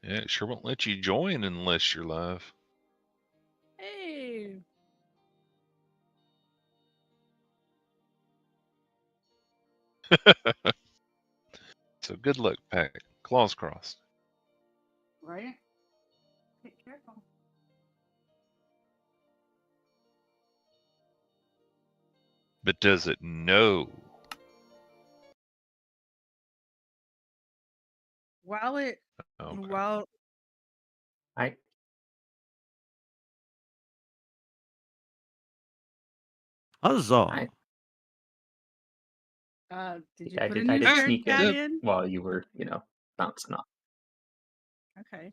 Yeah, it sure won't let you join unless you're live. Hey. So good luck, Pack. Claws crossed. Right? Be careful. But does it know? While it, Okay. while I Huzzah! did you I put did a new share sneak chat in in? while you were, bouncing off. Okay.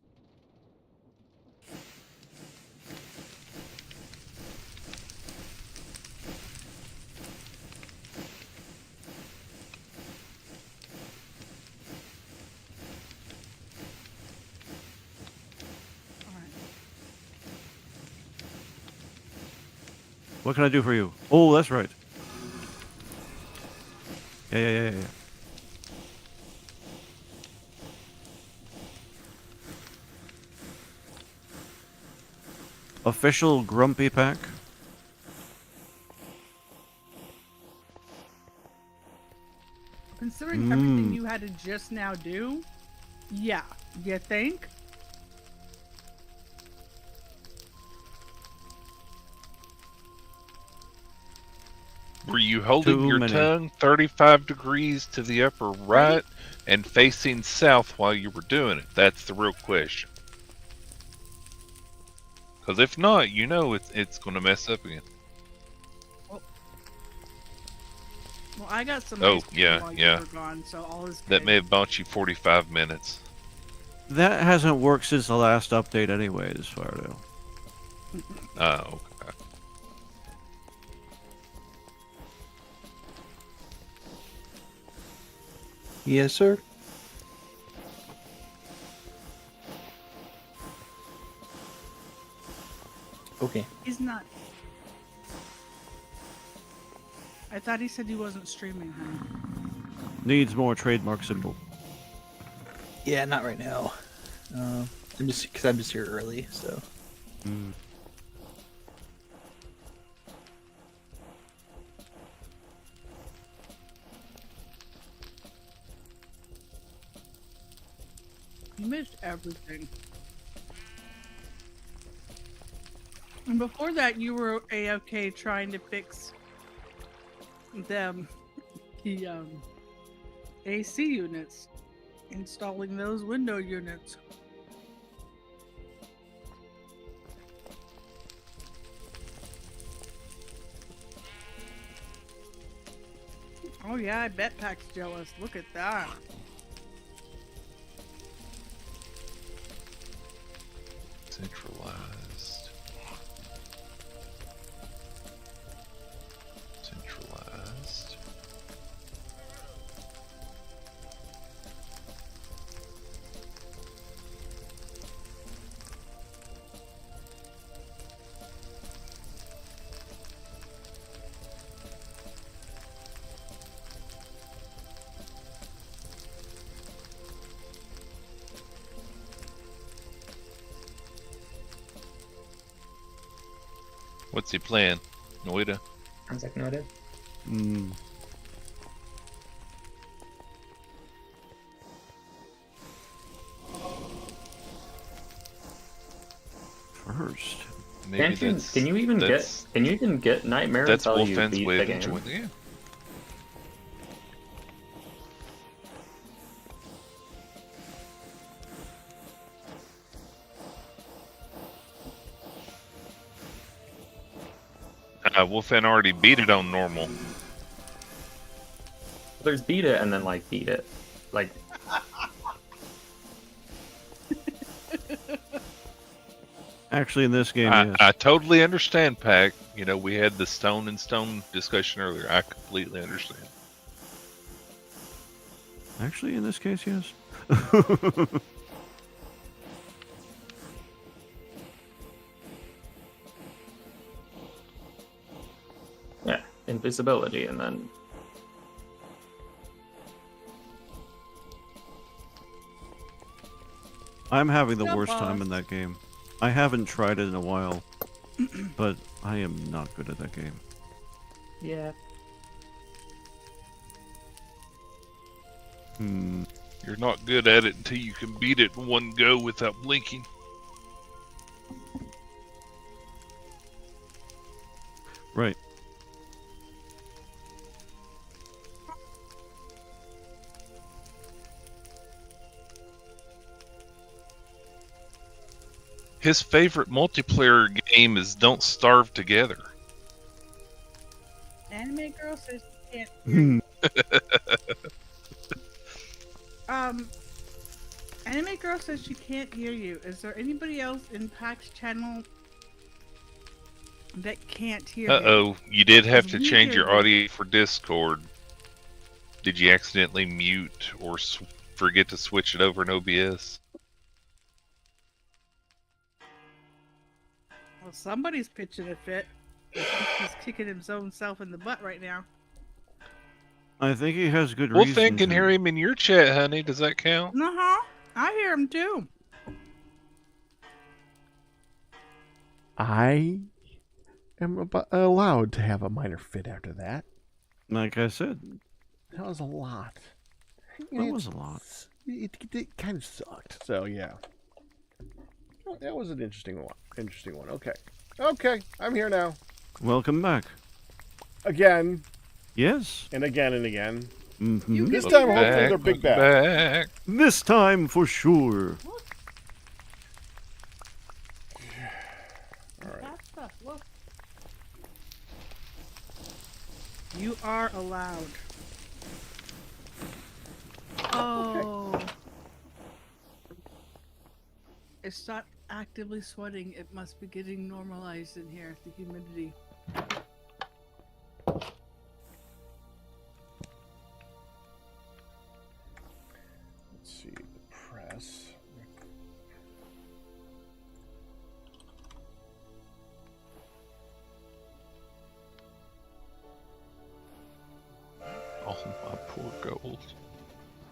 All right. What can I do for you? Oh, that's right. Yeah. Official Grumpy Pack. Considering everything you had to just now do, yeah, you think? Were you holding Too your many. tongue 35 degrees to the upper right and facing south while you were doing it? That's the real question. Because if not, you know it's going to mess up again. Well, I got some Oh, ice cream yeah, while yeah. you were gone, so all is good. That may have bought you 45 minutes. That hasn't worked since the last update anyways, Fardo. Oh, okay. Yes, sir. Okay. He's not. I thought he said he wasn't streaming, honey. Needs more trademark symbol. Yeah, not right now. I'm just here early, so. You missed everything. And before that, you were AFK trying to fix the AC units, installing those window units. Oh yeah, I bet Pack's jealous. Look at that. Centralized. Centralized. What's he playing? Noida? Sounds like noted. First. Maybe Can you even get Nightmare that's until you Wolfen's beat way the of game? enjoying the game. Wolfen already beat it on normal. There's beat it and then like beat it. Like Actually, in this game, I, yes. I totally understand, Pack. You know, we had the stone and stone discussion earlier. I completely understand. Actually, in this case, yes. yeah, invisibility and then I'm having the Stop worst time off. in that game. I haven't tried it in a while, but I am not good at that game. Yeah. Hmm. You're not good at it until you can beat it in one go without blinking. Right. His favorite multiplayer game is Don't Starve Together. Anime girl says she can't hear Hmm. you. Anime girl says she can't hear you. Is there anybody else in Pack's channel that can't hear you? Uh-oh, you did have to We change hear your you. audio for Discord. Did you accidentally mute or forget to switch it over in OBS? Well, somebody's pitching a fit. He's kicking his own self in the butt right now. I think he has good Well, reason think and to. hear him in your chat, honey. Does that count? Uh-huh. I hear him too. I am allowed to have a minor fit after that. Like I said, That was a lot. that was a lot. It kind of sucked. So yeah. Well, that was an interesting one. Interesting one. Okay. Okay, I'm here now. Welcome back. Again Yes. and again and again. Mm-hmm. This Welcome time, hopefully, back, they're big welcome bad. back. This time for sure. All right. That stuff, look. You are allowed. Oh. It's not actively sweating. It must be getting normalized in here, the humidity. Let's see the press. Oh, my poor gold.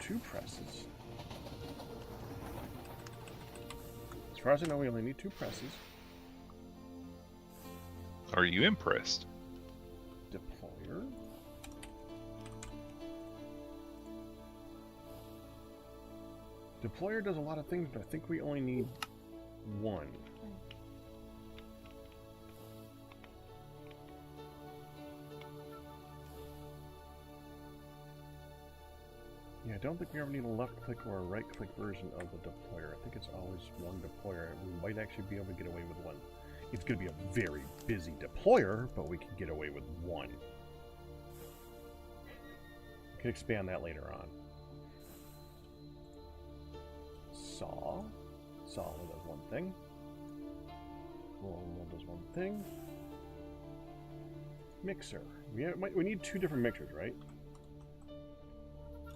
2 presses. As far as I know, we only need 2 presses. Are you impressed? Deployer. Deployer does a lot of things, but I think we only need 1. Yeah, I don't think we ever need a left-click or a right-click version of the deployer. I think it's always 1 deployer. We might actually be able to get away with 1. It's going to be a very busy deployer, but we can get away with 1. We can expand that later on. Saw. Saw only does 1 thing. Roll does 1 thing. Mixer. We need 2 different mixers, right?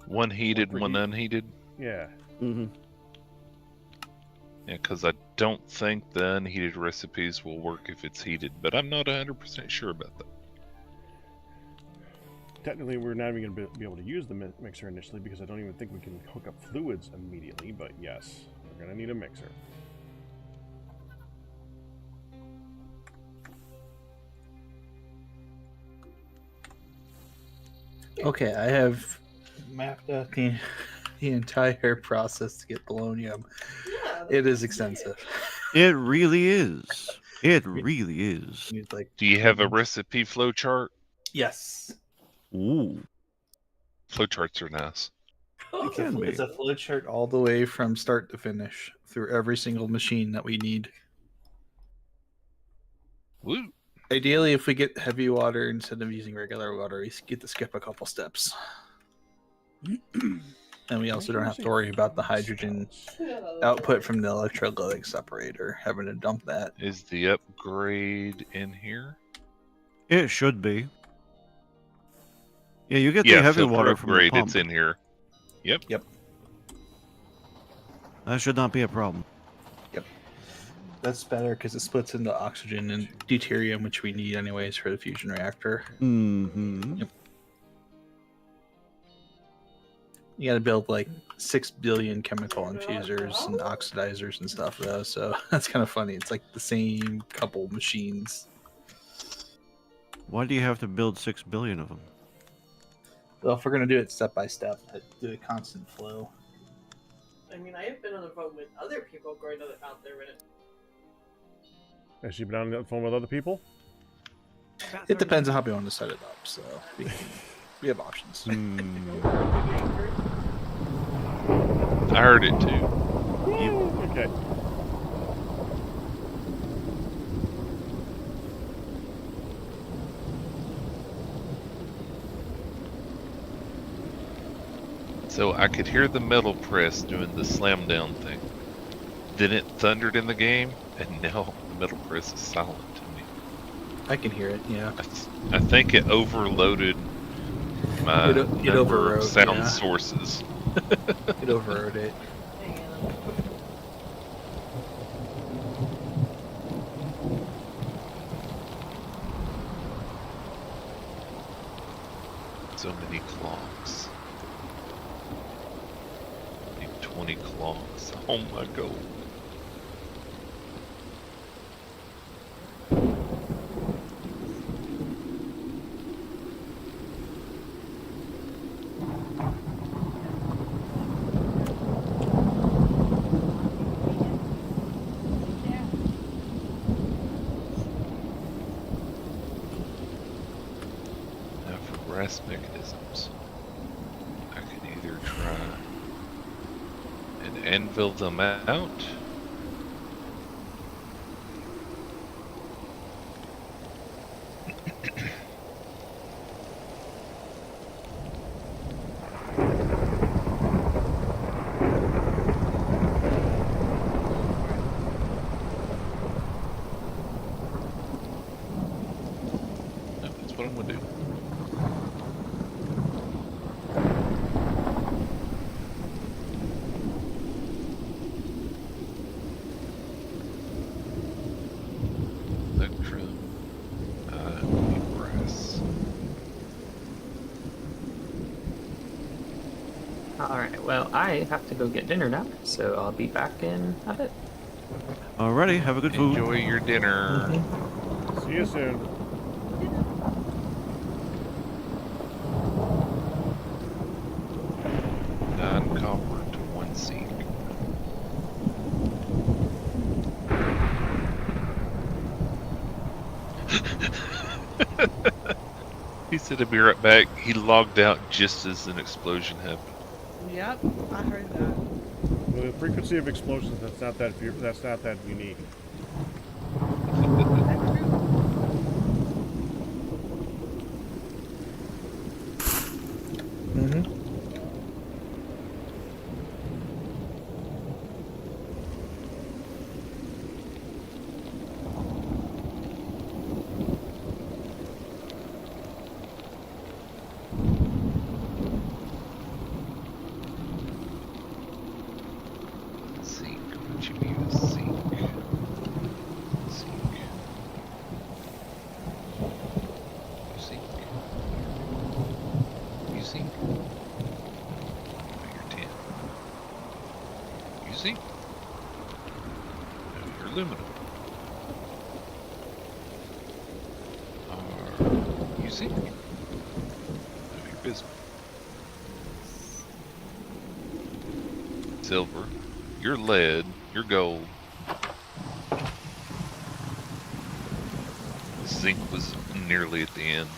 One heated, for one heat. unheated. Yeah. Mm-hmm. Yeah, because I don't think the unheated recipes will work if it's heated, but I'm not 100% sure about that. Technically, we're not even going to be able to use the mixer initially because I don't even think we can hook up fluids immediately, but yes, we're going to need a mixer. Okay, I have mapped out the entire process to get polonium. It is extensive. It really is. It really is. It's like, Do you have a recipe flowchart? yes. Ooh. Flowcharts are nice. It can be. It's a flowchart all the way from start to finish through every single machine that we need. Woo! Ideally, if we get heavy water instead of using regular water, we get to skip a couple steps. And we also don't have to worry about the hydrogen output from the electrolytic separator, having to dump that. Is the upgrade in here? It should be. Yeah, you get Yeah, the heavy filter water from the upgrade. pump. It's in here. Yep. That should not be a problem. That's better because it splits into oxygen and deuterium, which we need anyways for the fusion reactor. Mm-hmm. Yep. You got to build like 6 billion chemical infusers and oxidizers and stuff, though. So that's kind of funny. It's like the same couple machines. Why do you have to build 6 billion of them? Well, if we're gonna do it step by step, do a constant flow. I mean, I have been on the phone with other people going out there with it. Has she been on the phone with other people? It depends on how we want to set it up. So we have options. I heard it too. Okay. So I could hear the metal press doing the slam down thing. Then it thundered in the game, and now the metal press is silent to me. I can hear it. Yeah. I think it overloaded my It number of overrode, sound yeah. sources. It overrode it. So many clocks. I need 20 clocks. Oh my god. Now for rest mechanisms, I could either try and anvil them out. No, that's what I'm gonna do. Electrum, brass. Alright, well, I have to go get dinner now, so I'll be back in a bit. Alrighty, have a good food. Enjoy your dinner. See you soon. Nine copper to 1 zinc. He said he'd be right back. He logged out just as an explosion happened. Yep, I heard that. Well, the frequency of explosions, that's not that unique. Mm-hmm. Zinc, what you use? Zinc. Zinc. You zinc. You zinc. Oh, you're tin. You zinc. No, you're aluminum. Are you zinc? No, you're bismuth. Silver. You're lead. You're gold. Zinc was nearly at the end.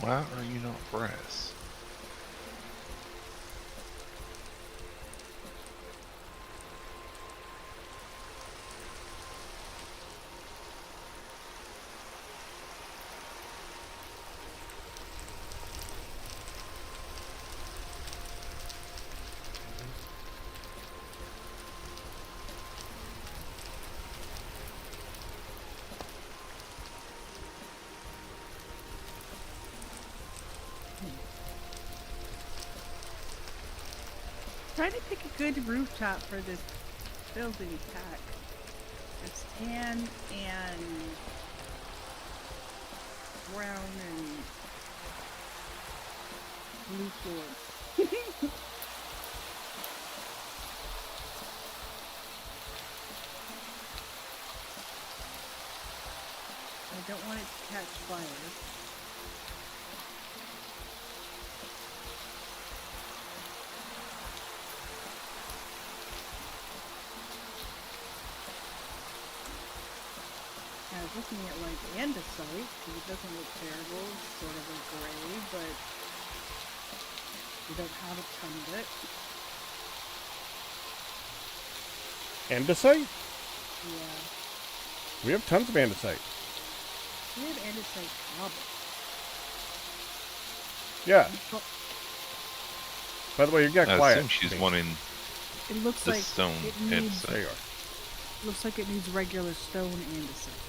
Why are you not brass? Trying to pick a good rooftop for this building pack. It's tan and brown and blue floor. I don't want it to catch fire. I was looking at like andesite because it doesn't look terrible. It's sort of a gray, but we don't have a ton of it. Andesite? Yeah, We have tons of andesite. we have andesite cobble. Yeah. But By the way, you got I quiet. assume she's wanting it looks the like stone it and needs There you are. looks like it needs regular stone andesite.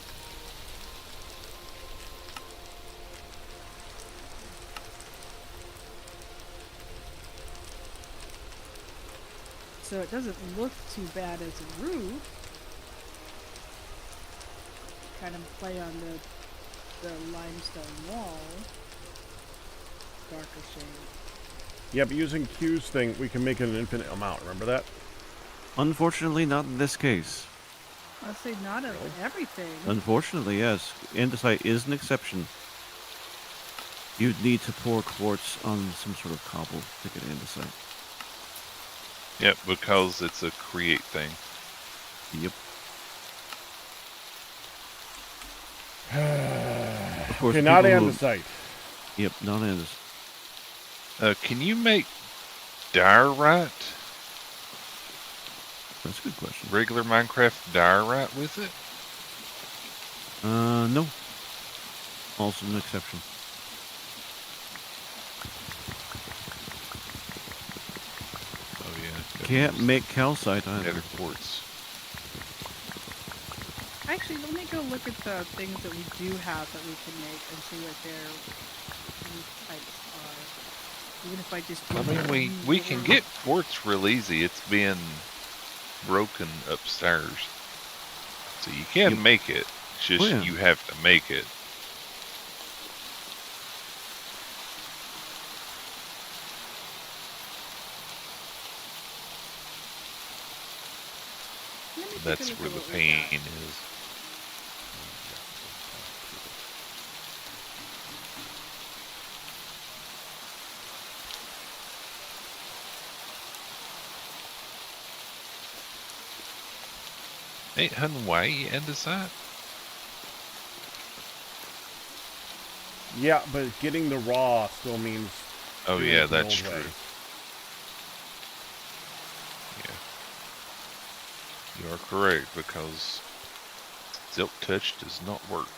So it doesn't look too bad as a roof. Kind of play on the limestone wall. Darker shade. Yeah, but using Q's thing, we can make it an infinite amount. Remember that? Unfortunately, not in this case. I'll say not of everything. Unfortunately, yes. Andesite is an exception. You'd need to pour quartz on some sort of cobble to get andesite. Yep, because it's a create thing. Yep. Of course, Okay, not people who- andesite. Yep, not andesite. Can you make diorite? That's a good question. Regular Minecraft diorite with it? No. Also an exception. Oh yeah. Can't make calcite either. Nether quartz. Actually, let me go look at the things that we do have that we can make and see what their roof types are. Even if I just do I mean, one we can roof. get quartz real easy. It's being broken upstairs, so you can Yep. make it. It's just Oh, yeah. you have to make it. Let me take a That's look where at the what we pain got. is. Ain't Hawaii andesite? Yeah, but getting the raw still means. Oh doing yeah, it the that's old way. true. Yeah. You are correct, because Silk Touch does not work.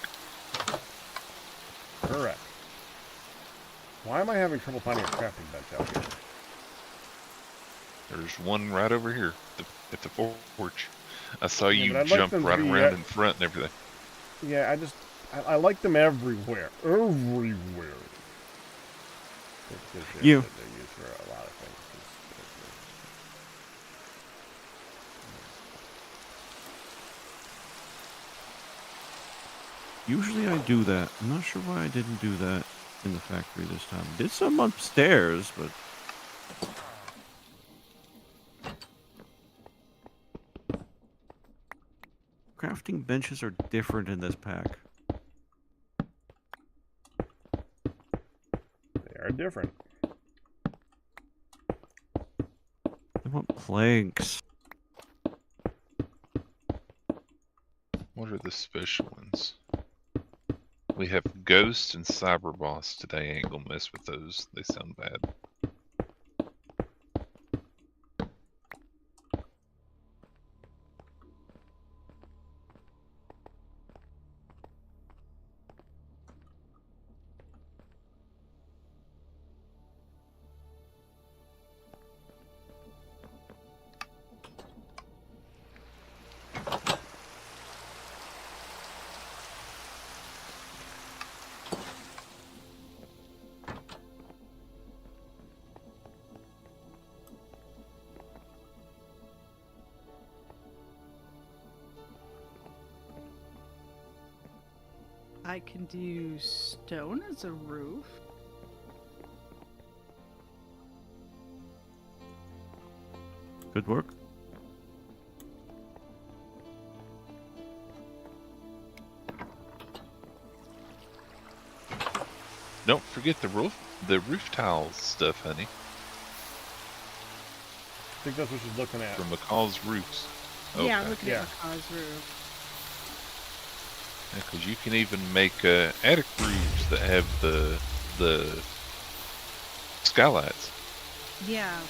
Correct. Why am I having trouble finding a crafting bench out here? There's one right over here at the porch. I saw Yeah, you but I'd like jump them to right be, around in front and everything. Yeah, I like them everywhere. Everywhere. They're You. used for a lot of things. Usually I do that. I'm not sure why I didn't do that in the factory this time. Did some upstairs, but... Crafting benches are different in this pack. They are different. I want planks. What are the special ones? We have Ghost and Cyber Boss today. Ain't gonna mess with those. They sound bad. I can do stone as a roof. Good work. Don't forget the roof tile stuff, honey. I think that's what she's looking at. From McCall's Roofs. Yeah, I'm Okay. looking Yeah. at Macaws roof. Because you can even make attic roofs that have the skylights. Yeah.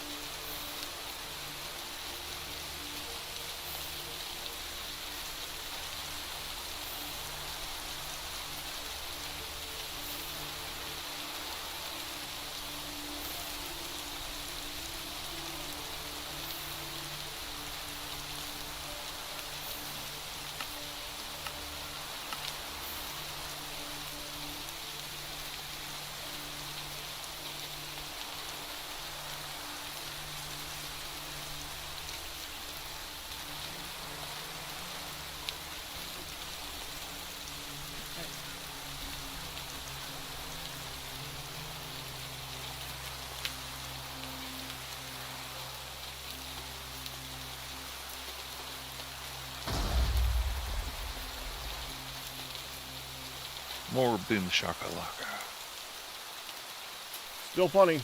More boom shakalaka. Still funny.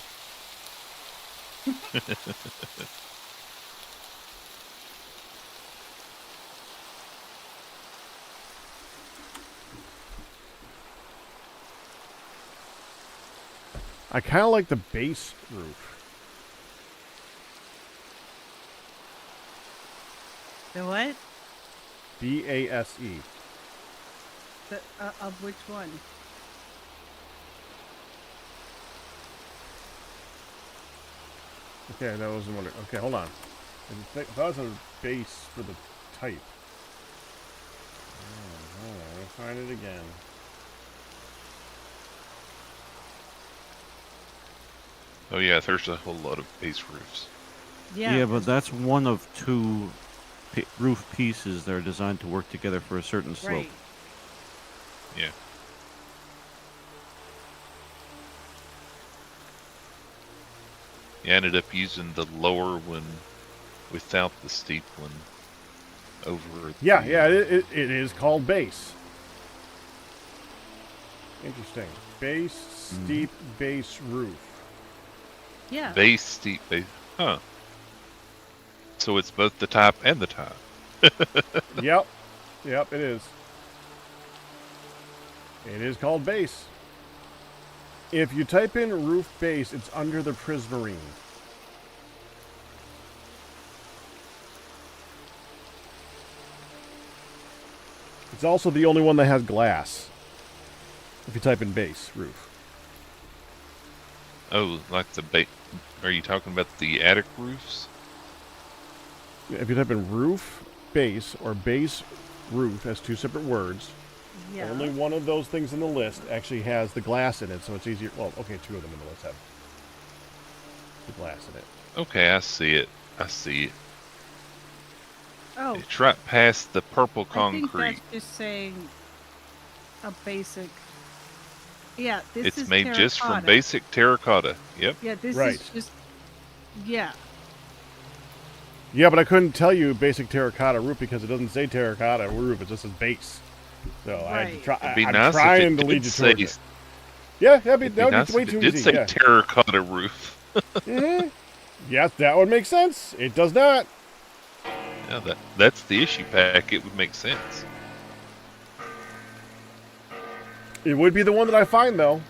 I kind of like the base roof. The what? BASE. The, of which one? Okay, that wasn't wondering. Okay, hold on. I thought it was a base for the type. Oh, hold on, let's find it again. Oh yeah, there's a whole lot of base roofs. Yeah. Yeah, but that's one of two roof pieces that are designed to work together for a certain slope. Right. Yeah. You ended up using the lower one without the steep one over. Yeah, the, yeah, it is called base. Interesting. Base, steep base roof. Yeah. Base, steep base. Huh. So it's both the top and the top. Yep. Yep, it is. It is called base. If you type in roof base, it's under the prismarine. It's also the only one that has glass. If you type in base roof. Oh, like the base. Are you talking about the attic roofs? If you type in roof base or base roof as two separate words, Yeah. only one of those things in the list actually has the glass in it, so it's easier. Well, okay, two of them in the list have the glass in it. Okay, I see it. I see it. Oh, It's right past the purple I think concrete. that's just saying a basic. Yeah, this It's is made just from terracotta. basic terracotta. Yep. Yeah, this Right. is just. Yeah. Yeah, but I couldn't tell you basic terracotta roof because it doesn't say terracotta roof. It just says base. So I had to Right. try. It'd be I'm nice trying if it to lead did you say. towards it. Yeah, that It'd would nice be way if too it did easy. say Yeah. terracotta roof. Mhm. Yes, that would make sense. It does not. Yeah, that's the issue pack. It would make sense. It would be the one that I find, though.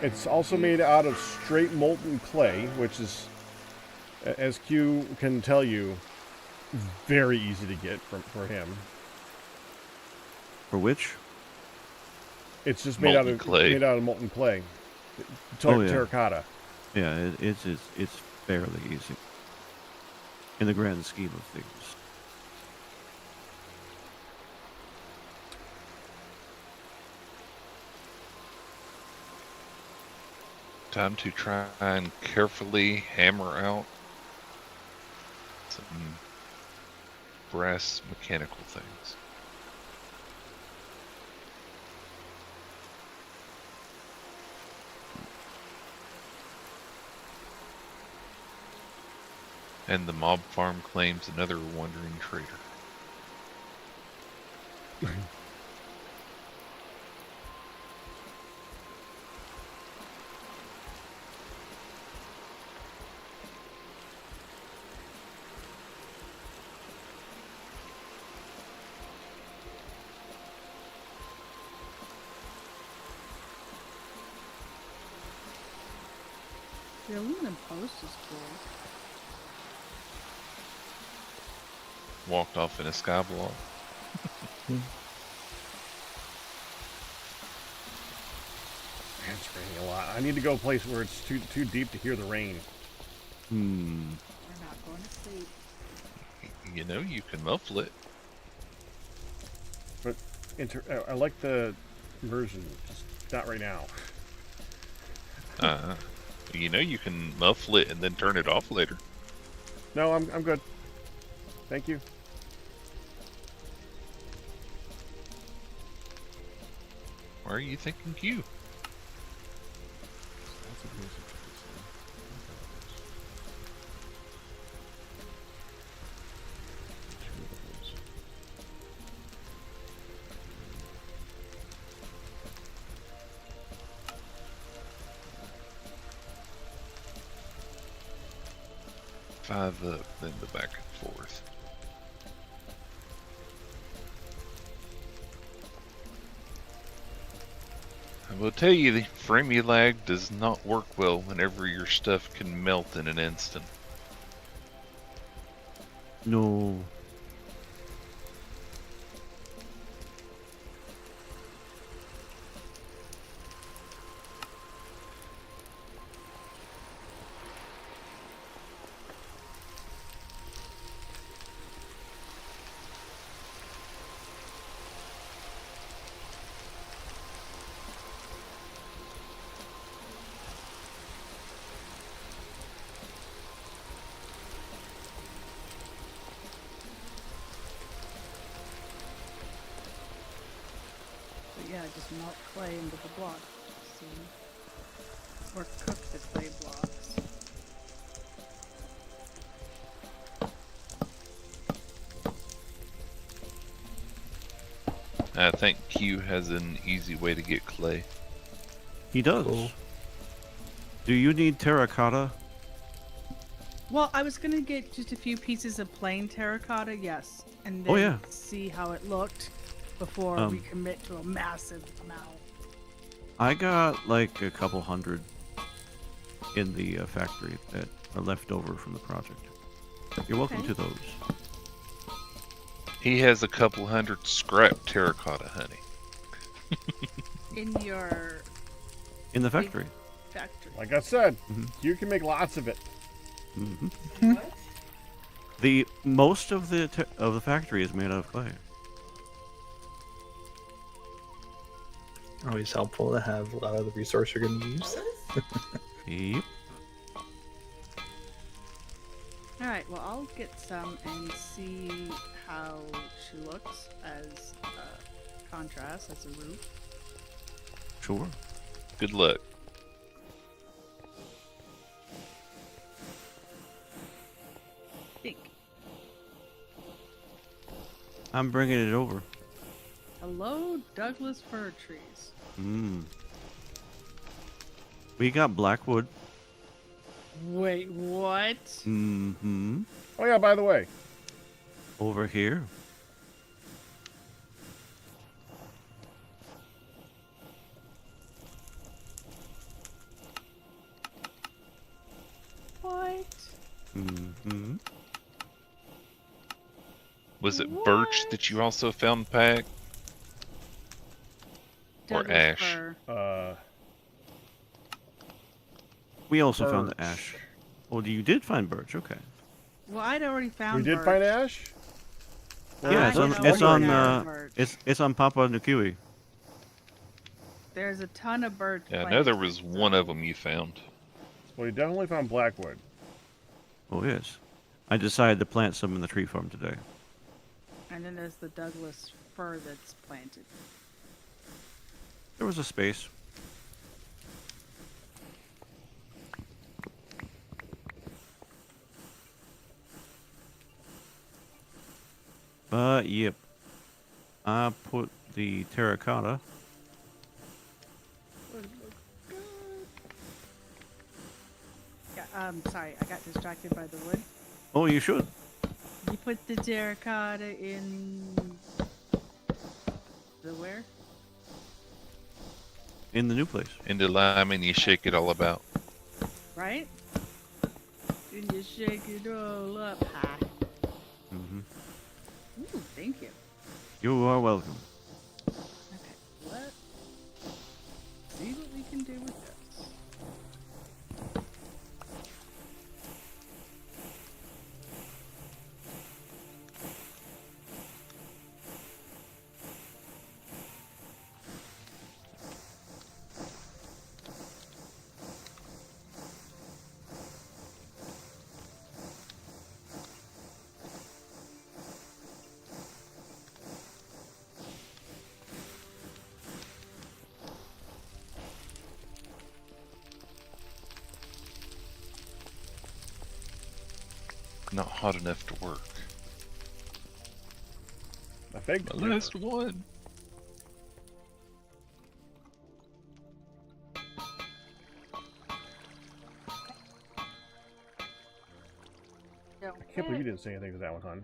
It's also made out of straight molten clay, which is, as Q can tell you, very easy to get for him. For which? It's just made out Molten of clay. molten clay. Oh, yeah. Terracotta. Yeah, it's fairly easy in the grand scheme of things. Time to try and carefully hammer out some brass mechanical things. And the mob farm claims another wandering trader. The aluminum post is cool. Walked off in a sky block. Man, it's raining a lot. I need to go a place where it's too deep to hear the rain. Hmm. We're not going to sleep. You know, you can muffle it. But I like the version, just not right now. You know, you can muffle it and then turn it off later. No, I'm good. Thank you. Why are you thinking Q? Five up, then the back and forth. I will tell you, the Framulag does not work well whenever your stuff can melt in an instant. No. But yeah, just melt clay into the block. See? Or cook the clay blocks. I think Q has an easy way to get clay. He does. Cool. Do you need terracotta? Well, I was gonna get just a few pieces of plain terracotta, yes, and then Oh, yeah. see how it looked before we commit to a massive amount. I got like a couple hundred in the factory that are left over from the project. You're welcome Okay. to those. He has a couple hundred scrap terracotta, honey. In your In the factory. factory. Like I said, Mhm. you can make lots of it. Hmm. What? The most of the factory is made out of clay. Always helpful to have a lot of the resource you're going to use. Yep. Alright, well, I'll get some and see how she looks as a contrast, as a roof. Sure. Good luck. Think. I'm bringing it over. Hello, Douglas fir trees. Mm. We got blackwood. Wait, what? Mm-hmm. Oh yeah, by the way, Over here. What? Mm-hmm. Was it birch that you also found, Pack? Or Douglas ash? fir. We also found the Birch. ash. Oh, you did find birch. Okay. Well, I'd already found We did birch. find ash? Yeah, it's I on. know It's we on. found birch. It's on Papa Nukui. There's a ton of birch. Yeah, I know there planted, was one so- of them you found. Well, you definitely found blackwood. Oh yes. I decided to plant some in the tree farm today. And then there's the Douglas fir that's planted. There was a space. But yep. I put the terracotta. Yeah, sorry, I got distracted by the wood. Oh, you should. You put the terracotta in the where? In the new place. Into lime and you shake it all about. Right? And you shake it all up high. Mm-hmm. Ooh, thank you. You are welcome. Okay, let's see what we can do with this. Not hot enough to work. I think. The last one. I can't believe you didn't say anything to that one, hon.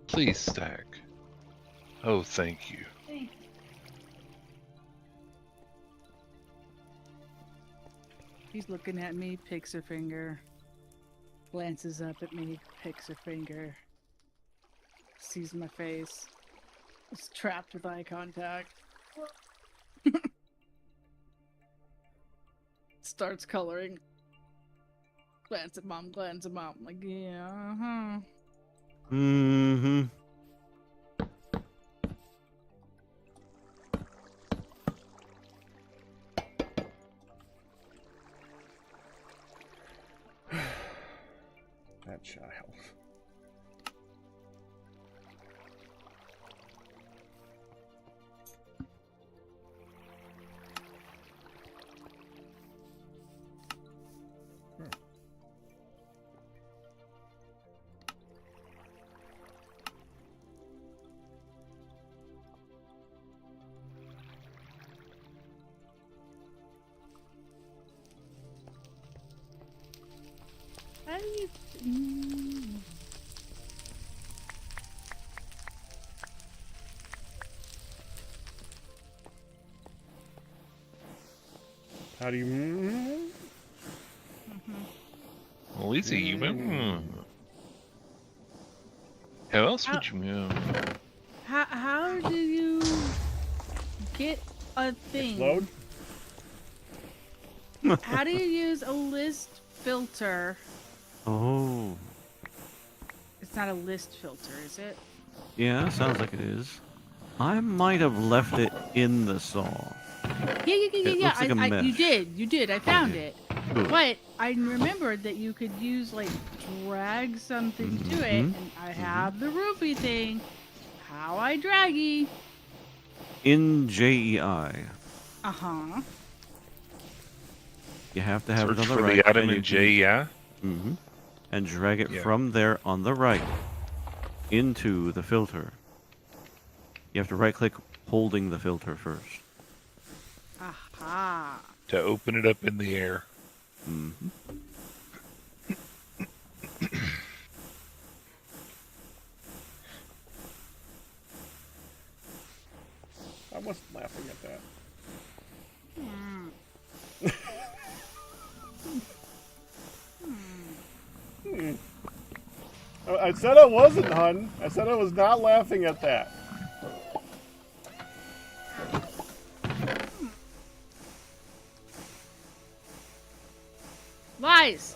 Please stack. Oh, thank you. He's looking at me, picks a finger, glances up at me, picks a finger, sees my face, is trapped with eye contact, starts coloring, glance at mom, like, yeah, uh-huh. Mm-hmm. That child. How do you... How do you? Well, easy, you went. How else would you? How do you get a thing? Load. How do you use a list filter? Oh. It's not a list filter, is it? Yeah, sounds like it is. I might have left it in the saw. Yeah. It looks like a You mesh. did. I found it. Good. But I remembered that you could use, like, drag something to it, Mhm. and I have the roofie thing. How I draggy. In JEI, Uh-huh. you have to have Search it on the for right. the item and in you JEI. Mm-hmm. And drag it Yeah. from there on the right into the filter. You have to right-click holding the filter first. Aha. To open it up in the air. Mm-hmm. I wasn't laughing at that. I said I wasn't, hun. I said I was not laughing at that. Lies!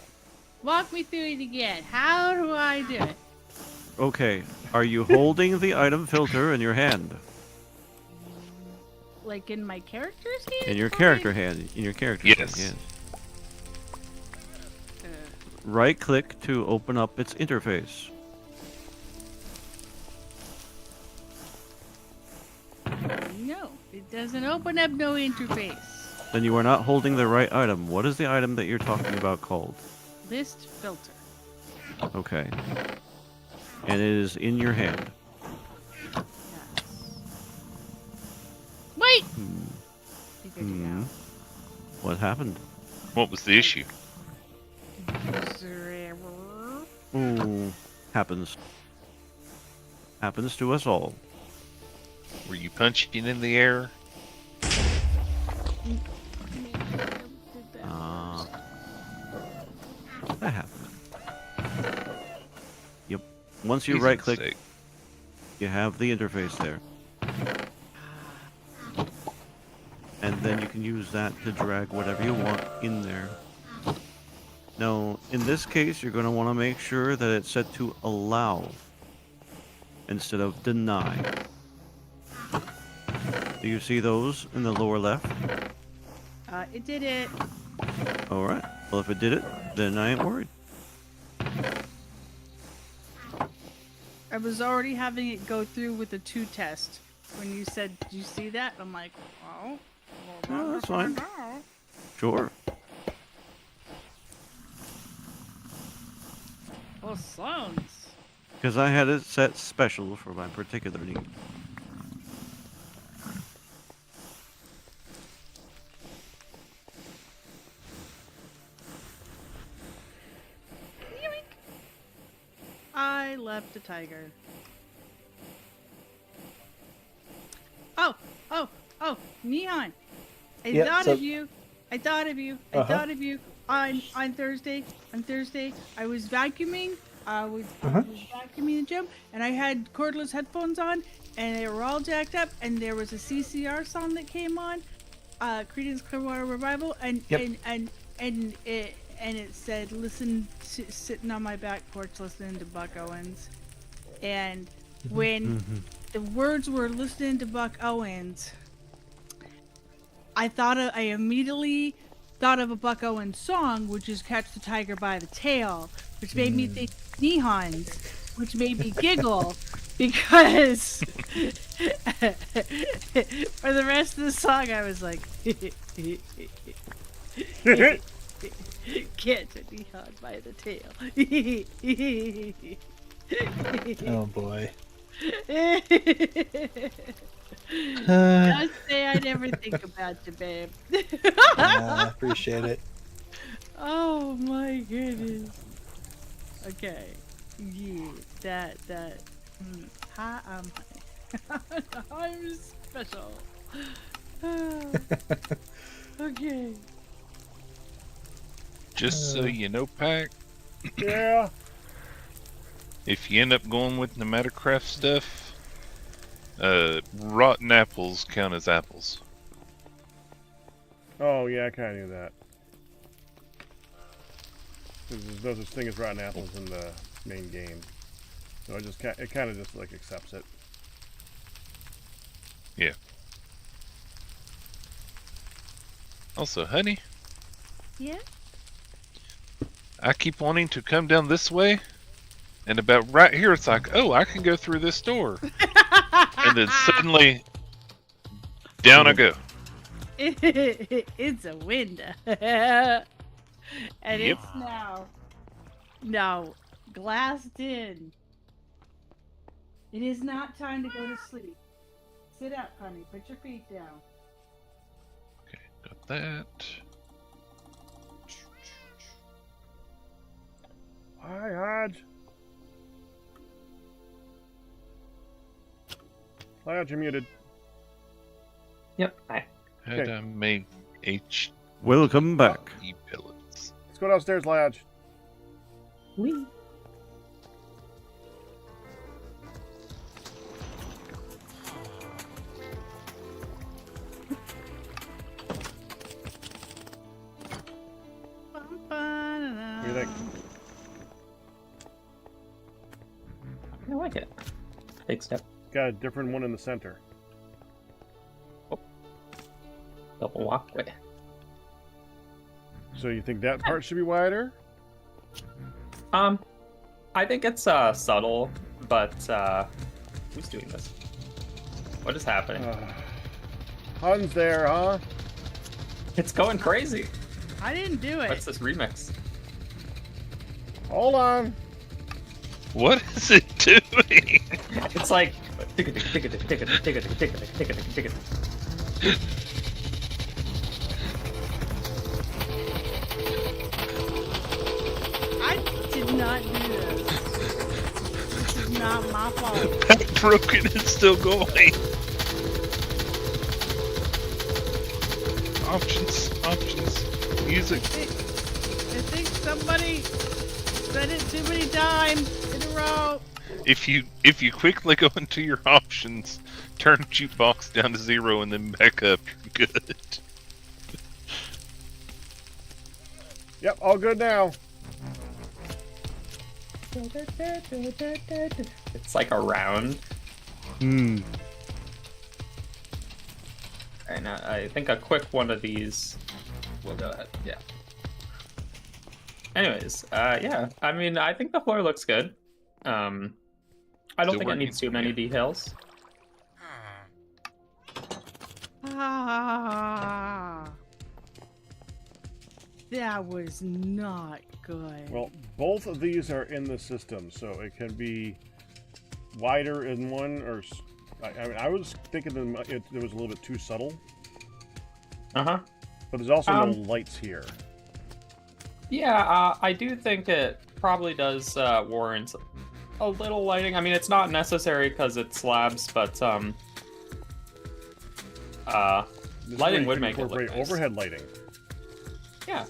Walk me through it again. How do I do it? Okay. Are you holding the item filter in your hand? Like in my character's hand? In your Fine. character hand. In your character Yes. hand, yes. Right click to open up its interface. No, it doesn't open up no interface. Then you are not holding the right item. What is the item that you're talking about called? List filter. Okay. And it is in your hand. Yes. Wait! Hmm. Figured it out. What happened? What was the issue? User error. Ooh. Happens. Happens to us all. Were you punching in the air? Maybe I did that first. That happened. Yep. Once you Easy right click, mistake. you have the interface there. And then you can use that to drag whatever you want in there. Now, in this case, you're going to want to make sure that it's set to allow instead of deny. Do you see those in the lower left? It did it. Alright. Well, if it did it, then I ain't worried. I was already having it go through with the 2 test. When you said, "Did you see that?" I'm like, "Oh, well, No, that's fine. now." Sure. Well, sounds. Because I had it set special for my particular need. I left a tiger. Oh, Neon. I Yeah, thought so- of you. I thought of you. I Uh-huh. thought of you on Thursday. On Thursday, I was vacuuming. I was vacuuming the gym, and I had cordless headphones on, and they were all jacked up. And there was a CCR song that came on, Creedence Clearwater Revival, and Yep. and it said, "Listen, sitting on my back porch, listening to Buck Owens." And when the words were "listening to Buck Owens," I immediately thought of a Buck Owens song, which is "Catch the Tiger by the Tail," which made me think Nihons, which made me giggle because for the rest of the song I was like, "Catch a Nihon by the tail." Oh boy. Don't say I never think about you, babe. I appreciate it. Oh my goodness. Okay. Yeah, that. Hi, I'm special. Okay. Just so you know, Pack, Yeah. if you end up going with the Metacraft stuff, rotten apples count as apples. Oh, yeah, I kind of knew that. There's no such thing as rotten apples in the main game. So it kind of just like accepts it. Yeah. Also, honey, Yeah? I keep wanting to come down this way, and about right here, it's like, oh, I can go through this door. And then suddenly, down I go. It's a window. And Yep. it's now glassed in. It is not time to go to sleep. Sit up, honey. Put your feet down. Okay, got that. Hi, Hodge. Hodge, you're muted. Yep. Hi. Had Okay. made H Welcome back. E pellets. Let's go downstairs, Lodge. Wee. What do you think? I like it. Big step. Got a different one in the center. Double walkway. So you think that part should be wider? I think it's subtle, but who's doing this? What is happening? Hun's there, huh? It's going crazy. I didn't do it. What's this remix? Hold on. What is it doing? It's like I did not do this. This is not my fault. Pack broken and still going. Options, music. I think somebody said it too many times in a row. If you quickly go into your options, turn jukebox down to 0 and then back up, you're good. Yep, all good now. it's like a round. Hmm. And I think a quick one of these will go ahead. Yeah. Anyways, yeah. I mean, I think the floor looks good. I don't Still think it working, needs too many yeah. details. Ah, that was not good. Well, both of these are in the system, so it can be wider in one, or I mean, I was thinking that it was a little bit too subtle, Uh-huh. but there's also no Um, lights here. Yeah, I do think it probably does warrant a little lighting. I mean, it's not necessary because it's slabs, but This lighting way you would can make it look incorporate nice. overhead lighting. Yeah.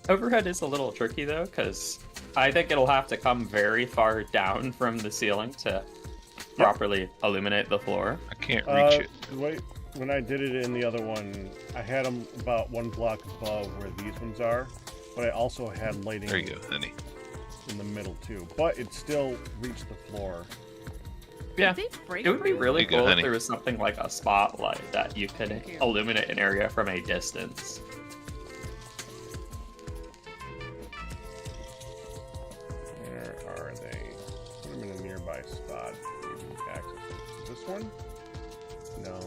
Overhead is a little tricky though, because I think it'll have to come very far down from the ceiling to properly illuminate the floor. I can't reach it. Wait, when I did it in the other one, I had them about one block above where these ones are, but I also had lighting There you go, honey. in the middle too. But it still reached the floor. Yeah. Did they break It would be through? really There you go, cool if honey. there was something like a spotlight that you could Thank you. illuminate an area from a distance. Where are they? Put them in a nearby spot. Maybe access them. This one? No.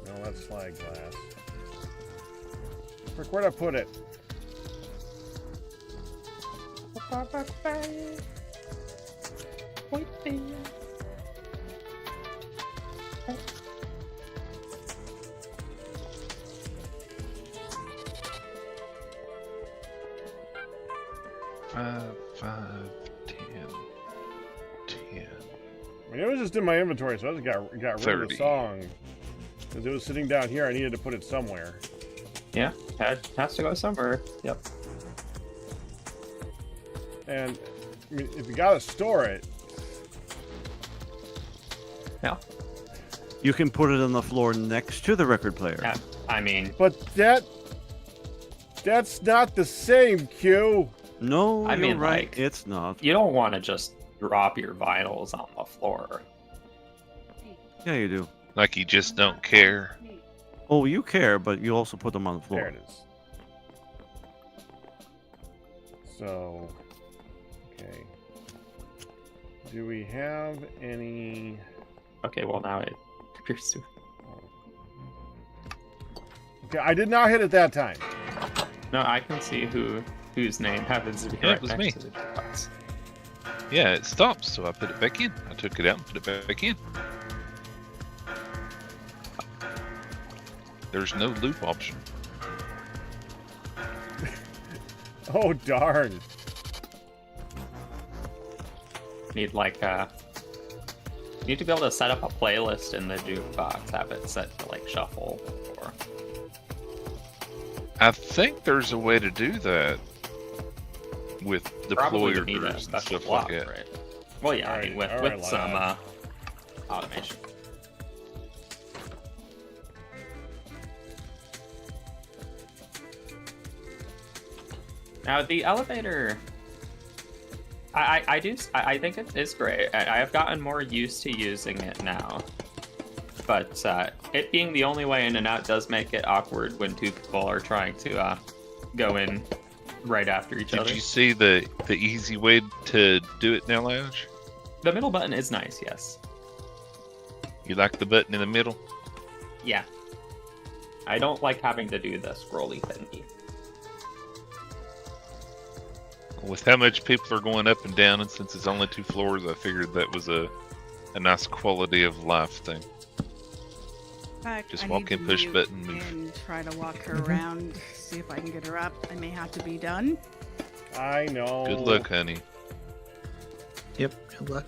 No. No, that's slide glass. Frick, where'd I put it? Five, 10. I mean, it was just in my inventory, so I just got rid of 30. the song. Because it was sitting down here, I needed to put it somewhere. Yeah, has to go somewhere. Yep. And, I mean, if you gotta store it, Yeah. You can put it on the floor next to the record player. Yeah. I mean, but that's not the same, Q. No, I you're mean, right. like- It's not. you don't want to just drop your vinyls on the floor. Yeah, you do. Like you just don't care. Oh, you care, but you also put them on the floor. There it is. So, okay. Do we have any... Okay, well now it appears to. Okay, I did not hit it that time. No, I can see who whose name happens to be Yeah, it right was next me. to the jukebox. Yeah, it stopped, so I put it back in. I took it out and put it back in. There's no loop option. Oh, darn. Need like need to be able to set up a playlist in the jukebox, have it set to like shuffle or I think there's a way to do that with probably would deployers need a and special stuff block, like that. right? Well, yeah, I mean with Alright, some lad. automation. Now the elevator, I think it is great. I have gotten more used to using it now, but it being the only way in and out does make it awkward when two people are trying to go in right after each other. Did you see the easy way to do it now, Lounge? The middle button is nice, yes. You like the button in the middle? Yeah. I don't like having to do the scrolly thingy. With how much people are going up and down, and since it's only 2 floors, I figured that was a nice quality of life thing. Back, Just I walk need in, to push mute button, move. and try to walk her around, see if I can get her up. I may have to be done. I know. Good luck, honey. Yep. Good luck.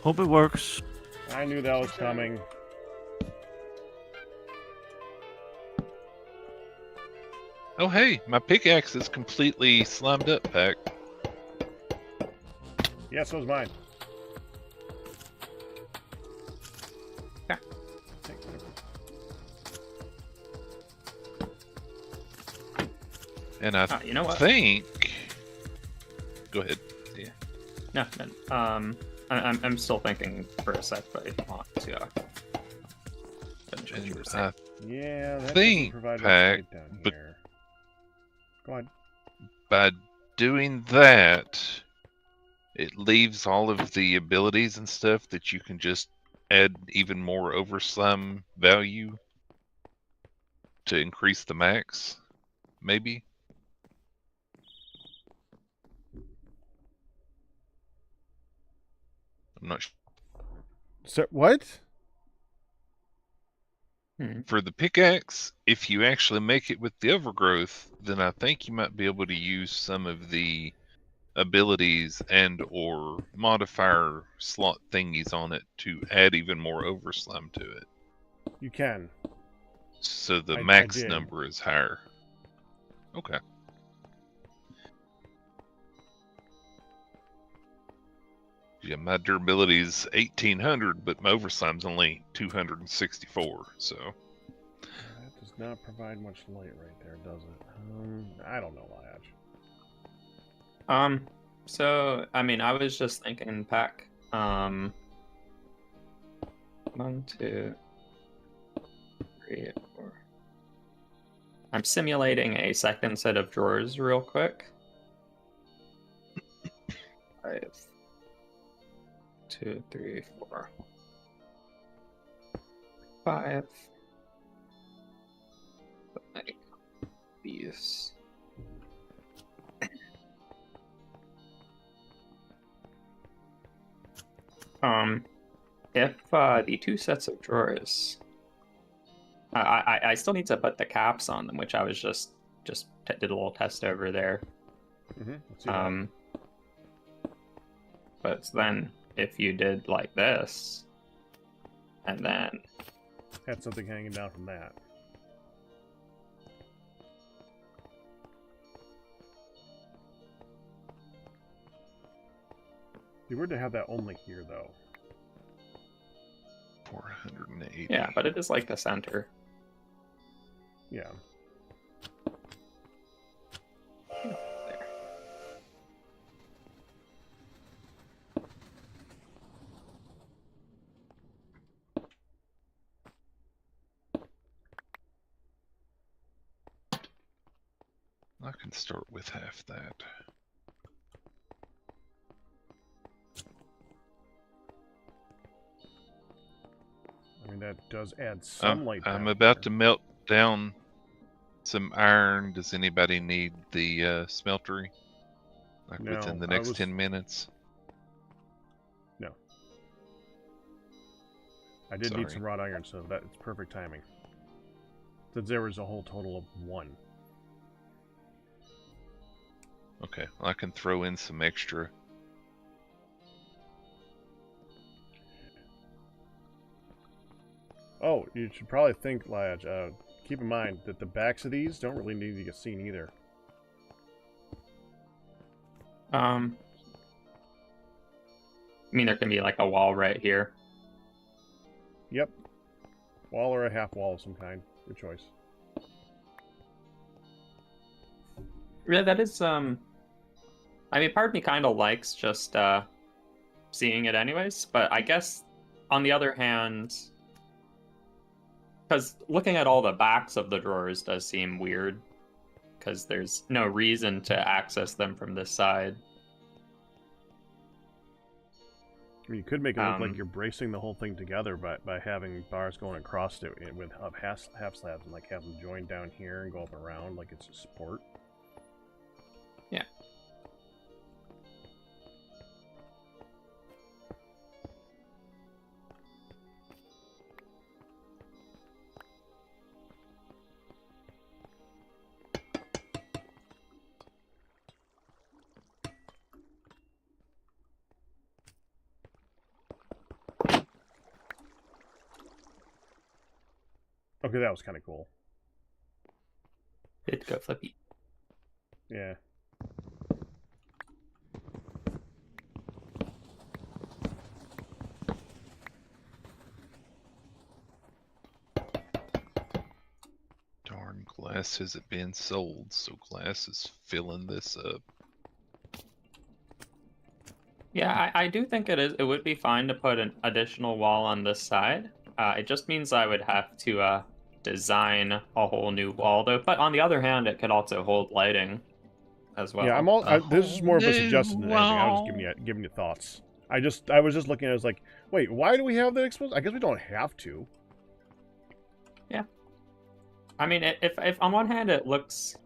Hope it works. I knew that was coming. Oh hey, my pickaxe is completely slimed up, Pack. Yeah, so is mine. Yeah. Take whatever. And I You know what? think... Go ahead. Yeah. No. I'm still thinking for a sec, but if you want to finish what you were And saying. Yeah, that Think, doesn't provide much Pack, light down but- here. Go on. By doing that, it leaves all of the abilities and stuff that you can just add even more overslime value to increase the max, maybe? I'm not sure. So, what? For the pickaxe, if you actually make it with the overgrowth, then I think you might be able to use some of the abilities and or modifier slot thingies on it to add even more overslime to it. You can. So the I max did. number is higher. Okay. Yeah, my durability is 1800, but my overslime's only 264, so... That does not provide much light right there, does it? I don't know, Latch. So I mean, I was just thinking, Pack. 1, 2, 3, 4. I'm simulating a second set of drawers real quick. 5, 2, 3, 4, 5. Like these. If the 2 sets of drawers, I still need to put the caps on them, which I was just did a little test over there. Let's see that. But then if you did like this, and then Had something hanging down from that. Be weird to have that only here, though. 480. yeah, but it is like the center. Yeah. There. I can start with half that. I mean, that does add some light down I'm about here. to melt down some iron. Does anybody need the smeltery? Like No, within the I next was- 10 minutes? No. I did need Sorry. some wrought iron, so that's perfect timing. Since there was a whole total of 1. Okay, well, I can throw in some extra. Oh, you should probably think, Lodge, keep in mind that the backs of these don't really need to get seen either. I mean, there can be like a wall right here. Yep. Wall or a half wall of some kind. Your choice. Yeah, that is, I mean, part of me kind of likes just, seeing it anyways, but I guess, on the other hand, because looking at all the backs of the drawers does seem weird, because there's no reason to access them from this side. I mean, you could make it look like you're bracing the whole thing together by having bars going across it with half slabs and like have them join down here and go up around like it's a support. Yeah. Okay, that was kind of cool. It'd go flippy. Yeah. Darn, glass hasn't been sold, so glass is filling this up. Yeah, I do think it would be fine to put an additional wall on this side. It just means I would have to design a whole new wall, though. But on the other hand, it could also hold lighting as well. Yeah, this is more of a suggestion than anything. I was just giving you thoughts. I was just looking at it, I was like, wait, why do we have that exposed? I guess we don't have to. Yeah. I mean, if on one hand it looks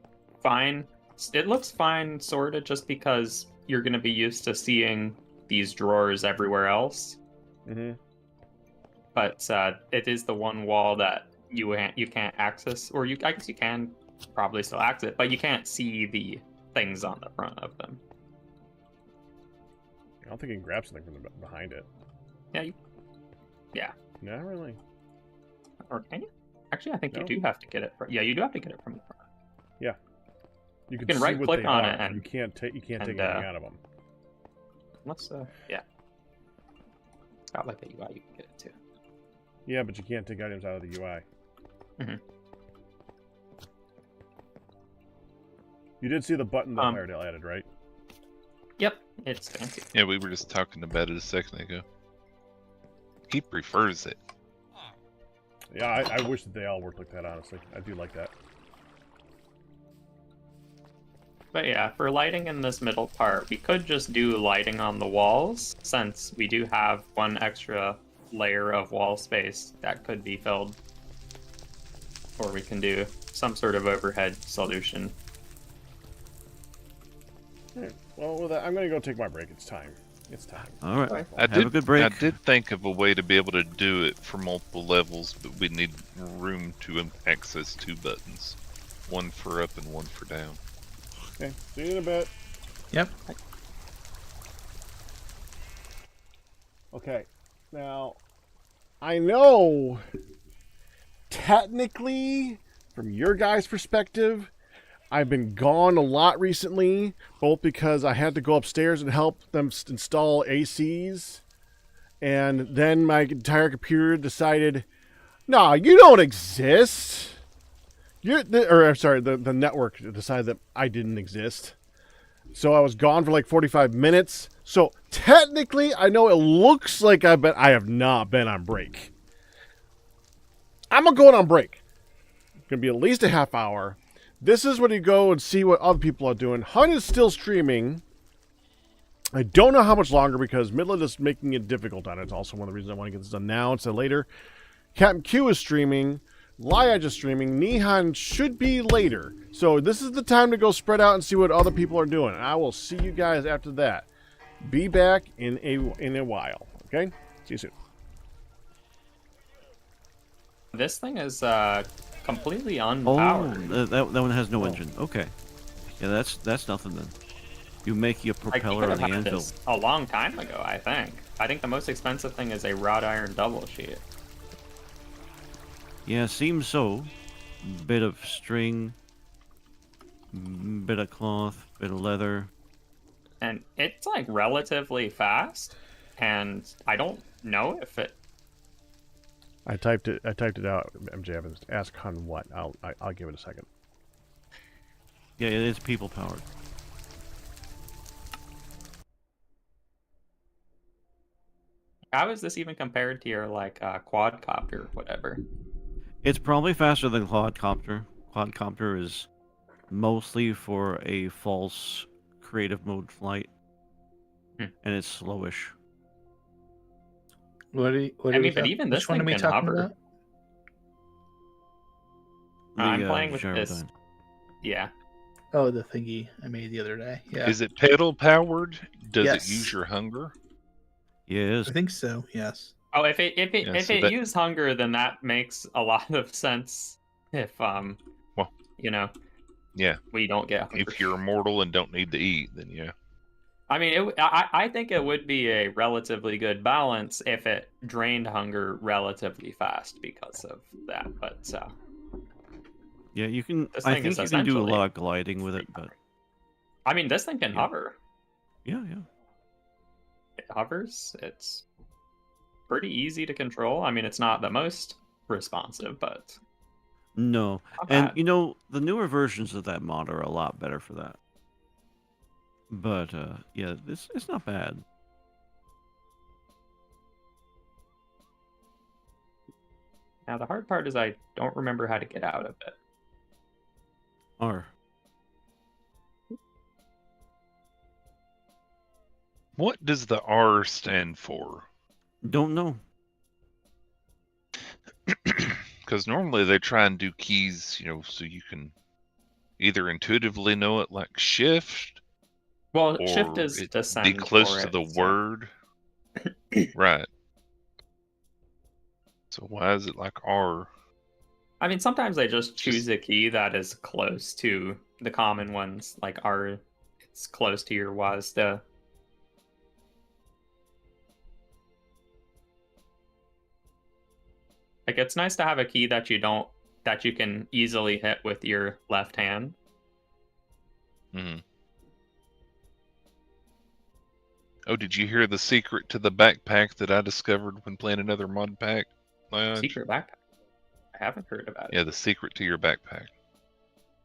fine, it looks fine sort of just because you're going to be used to seeing these drawers everywhere else. Mm-hmm. But it is the one wall that you can't access, or I guess you can probably still access it, but you can't see the things on the front of them. I don't think you can grab something from behind it. Yeah. Not really. Or can you? Actually, I think No. you do have to get it. Yeah, you do have to get it from the front. You can can see right-click what they on are, it but and- you can't take anything out of them. Unless, yeah. It's got like the UI, you can get it too. Yeah, but you can't take items out of the UI. Mhm. You did see the button that Firedale added, right? Yep, it's fancy. Yeah, we were just talking about it a second ago. He prefers it. Yeah, I wish that they all worked like that, honestly. I do like that. But yeah, for lighting in this middle part, we could just do lighting on the walls, since we do have one extra layer of wall space that could be filled. Or we can do some sort of overhead solution. Alright, well, with that, I'm going to go take my break. It's time. It's time. All right. Sorry. Have a good break. I did think of a way to be able to do it for multiple levels, but we need room to access 2 buttons. One for up and one for down. Okay, see you in a bit. Yep. Okay, now, I know, technically, from your guys' perspective, I've been gone a lot recently, both because I had to go upstairs and help them install ACs, and then my entire computer decided, nah, you don't exist. The network decided that I didn't exist. So I was gone for like 45 minutes. So technically, I know it looks like I have not been on break. I'm going to go on break. It's going to be at least a half hour. This is when you go and see what other people are doing. Hunt is still streaming. I don't know how much longer because Midland is making it difficult on it. It's also one of the reasons I want to get this done now instead of later. Captain Q is streaming. Laya just streaming. Nihan should be later. So this is the time to go spread out and see what other people are doing. And I will see you guys after that. Be back in a while. Okay? See you soon. This thing is completely Oh, unpowered. that one has no engine. Okay. Yeah, that's nothing then. You make your Like, you propeller could on have the had anvil. this a long time ago, I think. I think the most expensive thing is a wrought iron double sheet. Yeah, seems so. Bit of string, bit of cloth, bit of leather. And it's like relatively fast, and I don't know if it. I typed it out. MJ Evans. Ask Han what. I'll give it a second. Yeah, it is people powered. How is this even compared to your like quadcopter or whatever? It's probably faster than quadcopter. Quadcopter is mostly for a false creative mode flight, and it's slowish. What are I mean, but even this which one thing are we can talking hover. about? I'm The, playing with this. Gyrodyne. Yeah. Oh, the thingy I made the other day. Yeah, Is it pedal powered? Does Yes. it use your hunger? Yeah, it is. I think so. Yes. Oh, if it Yeah, so that- used hunger, then that makes a lot of sense. If Well, you know, yeah. we don't get hunger. If you're immortal and don't need to eat, then yeah. I mean, I think it would be a relatively good balance if it drained hunger relatively fast because of that. But Yeah, you can. This I thing think is you can do a essentially lot of gliding with it, but I mean, this thing can Yeah. hover. yeah. It hovers. It's pretty easy to control. I mean, it's not the most responsive, but No, not and bad. you know the newer versions of that mod are a lot better for that. But yeah, it's not bad. Now the hard part is I don't remember how to get out of it. R. What does the R stand for? Don't know. Because normally they try and do keys, so you can either intuitively know it like shift, Well, or shift is it descend be close for to it, the so- word. Right. So why is it like R? I mean, sometimes they just choose Just- a key that is close to the common ones, like R. It's close to your WASD. Like, it's nice to have a key that you can easily hit with your left hand. Mhm. Oh, did you hear the secret to the backpack that I discovered when playing another mod pack? Lounge? Secret backpack. I haven't heard about it. Yeah, the secret to your backpack.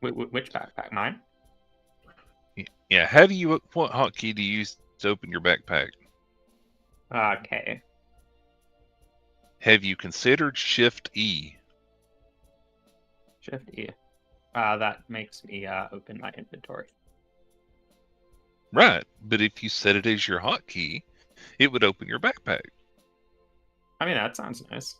Which backpack? Mine? Yeah, what hotkey do you use to open your backpack? Okay. Have you considered Shift E? Shift E. That makes me open my inventory. Right, but if you set it as your hotkey, it would open your backpack. I mean, that sounds nice.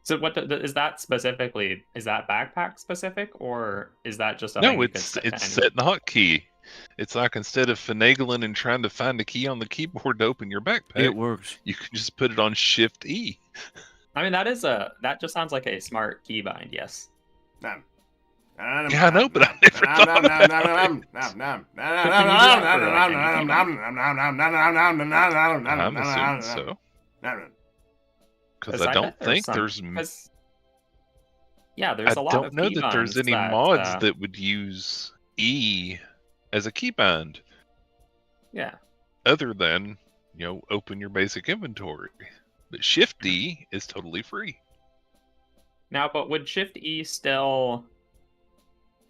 So what is that specifically? Is that backpack specific, or is that just a thing No, you could it's set to any- setting the hotkey. It's like instead of finagling and trying to find a key on the keyboard to open your backpack, It works. you can just put it on Shift E. I mean, that just sounds like a smart keybind. Yes. Yeah, I know, but I never thought I'm assuming so. Because I don't think there's. Yeah, I there's a lot of don't know that there's keybinds any that, mods that would use E as a keybind, Yeah. other than open your basic inventory. But Shift E is totally free. Now, but would Shift E still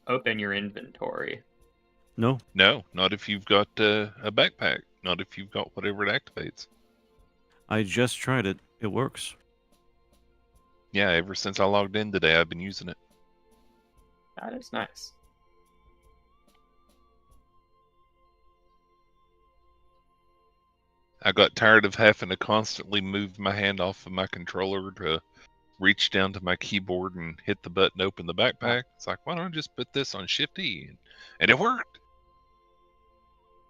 open your inventory? No. No, not if you've got a backpack. Not if you've got whatever it activates. I just tried it. It works. Yeah, ever since I logged in today, I've been using it. That is nice. I got tired of having to constantly move my hand off of my controller to reach down to my keyboard and hit the button, open the backpack. It's like, why don't I just put this on Shift E? And it worked.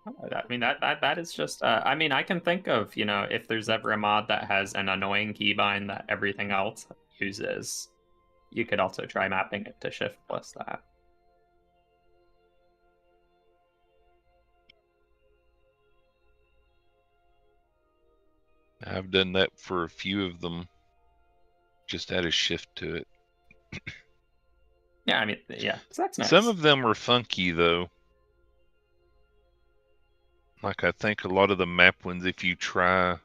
I mean, that is just. I mean, I can think of, if there's ever a mod that has an annoying keybind that everything else uses, you could also try mapping it to Shift plus that. I've done that for a few of them. Just add a shift to it. Yeah, I mean, yeah, so that's nice. Some of them are funky though. Like I think a lot of the map ones, if you try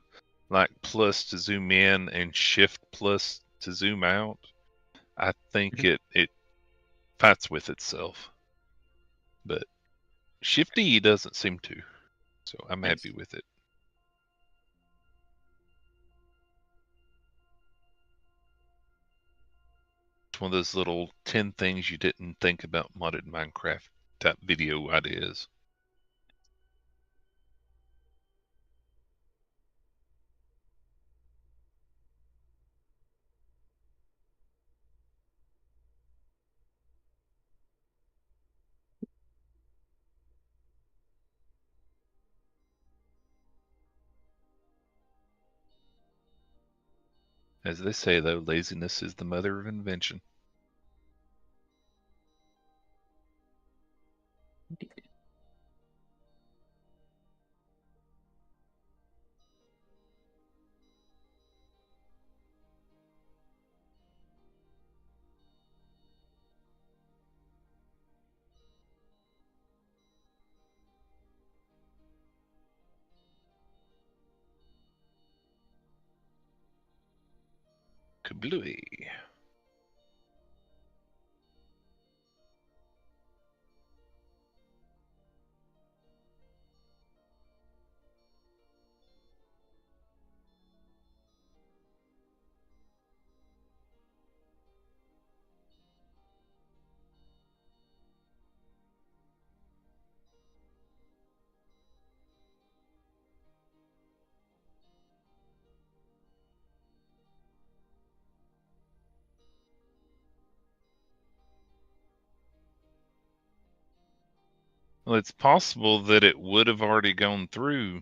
like plus to zoom in and shift plus to zoom out, I think it fights with itself. But Shift E doesn't seem to. So I'm Nice. happy with it. It's one of those little 10 things you didn't think about modded Minecraft type video ideas. As they say though, laziness is the mother of invention. Kablooey. Well, it's possible that it would have already gone through.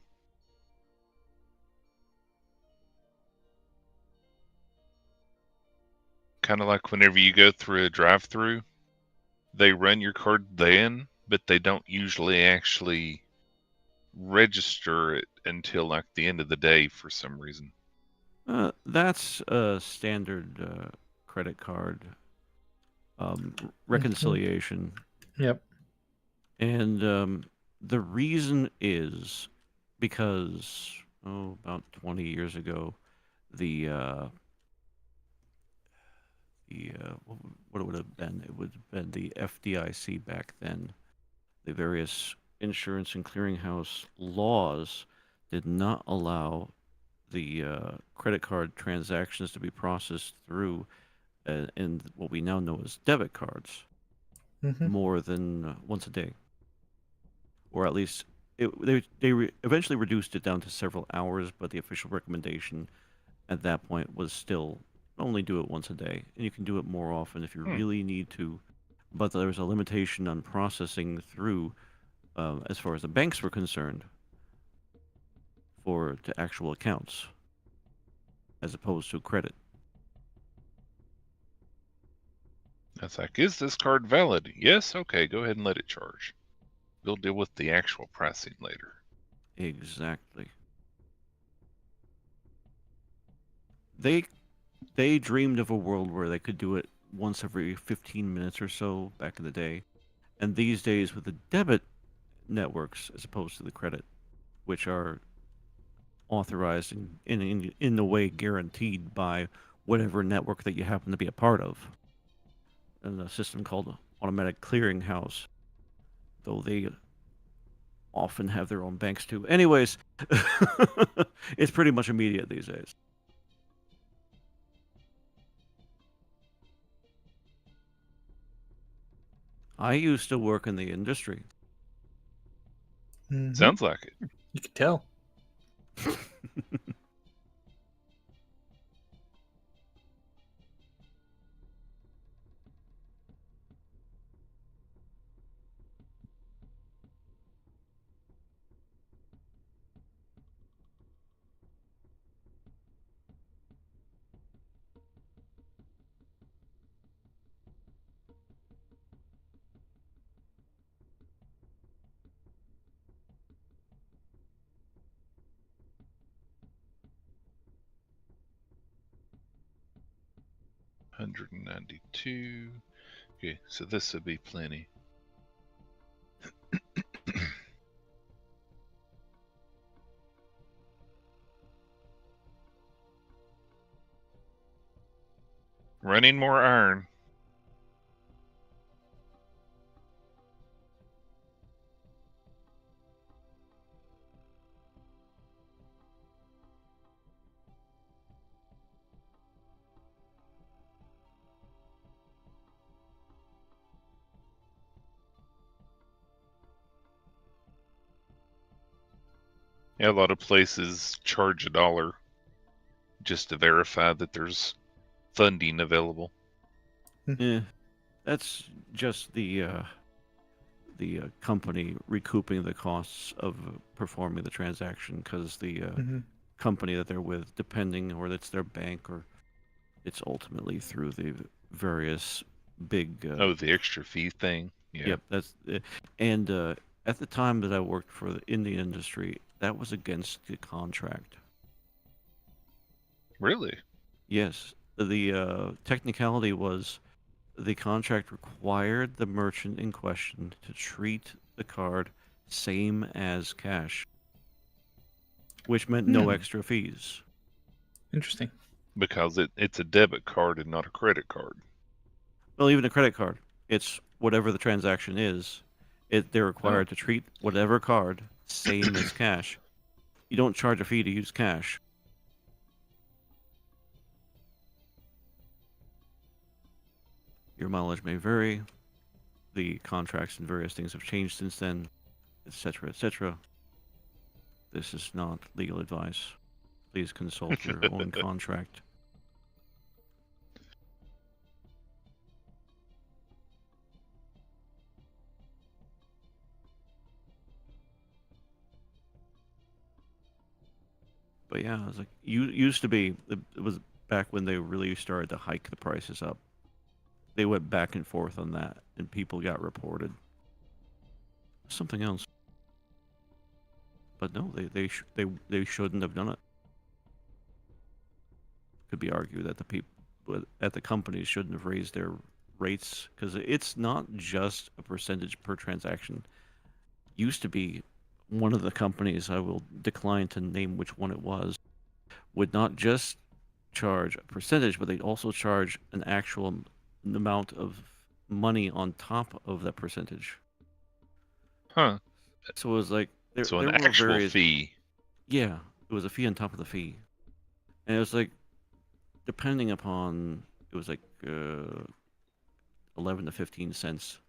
Kind of like whenever you go through a drive-through, they run your card then, but they don't usually actually register it until like the end of the day for some reason. That's a standard credit card reconciliation. Yep. And the reason is because, about 20 years ago, what would it have been? It would have been the FDIC back then. The various insurance and clearinghouse laws did not allow the credit card transactions to be processed through in what we now know as debit cards more than once a day. Or at least they eventually reduced it down to several hours, but the official recommendation at that point was still only do it once a day, and you can do it more often if you really need to. But there's a limitation on processing through, as far as the banks were concerned, to actual accounts, as opposed to credit. That's like, is this card valid? Yes, okay, go ahead and let it charge. We'll deal with the actual pricing later. Exactly. They dreamed of a world where they could do it once every 15 minutes or so back in the day. And these days with the debit networks as opposed to the credit, which are authorized in the way guaranteed by whatever network that you happen to be a part of. And a system called automatic clearinghouse, though they often have their own banks too. Anyways, it's pretty much immediate these days. I used to work in the industry. Sounds like it. You can tell. $192. Okay, so this would be plenty. Running more iron. Yeah, a lot of places charge $1 just to verify that there's funding available. Yeah, that's just the company recouping the costs of performing the transaction because the company that they're with, depending or it's their bank or it's ultimately through the various big. Oh, the extra fee thing. Yeah. Yep, that's and at the time that I worked for in the industry, that was against the contract. Really? Yes, the technicality was the contract required the merchant in question to treat the card same as cash, which meant no extra fees. Interesting. Because it's a debit card and not a credit card. Well, even a credit card, it's whatever the transaction is. They're required to treat whatever card same as cash. You don't charge a fee to use cash. Your mileage may vary. The contracts and various things have changed since then, etc., etc. This is not legal advice. Please consult your own contract. But yeah, it was like used to be. It was back when they really started to hike the prices up. They went back and forth on that, and people got reported. Something else. But no, they shouldn't have done it. Could be argued that the people at the companies shouldn't have raised their rates because it's not just a percentage per transaction. Used to be one of the companies, I will decline to name which one it was, would not just charge a percentage, but they'd also charge an actual amount of money on top of that percentage. Huh. So it was like So there an were actual various, fee. yeah, it was a fee on top of the fee, and it was like depending upon it was like 11 to 15 cents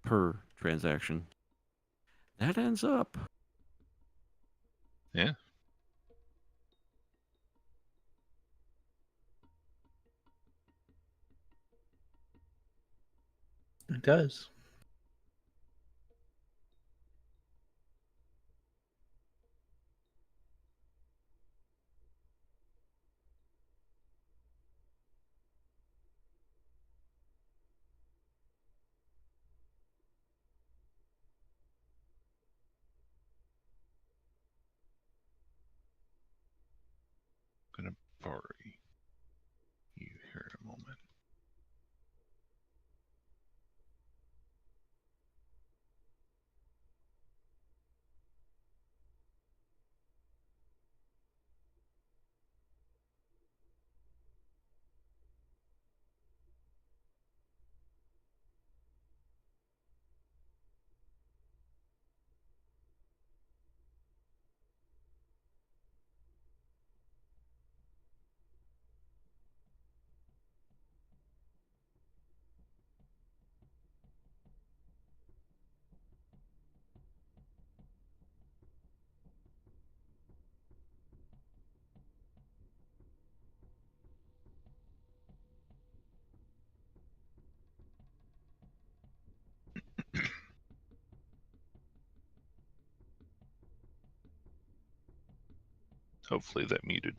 per transaction. That ends up. Yeah. It does. I'm gonna borrow you here in a moment. Hopefully that muted.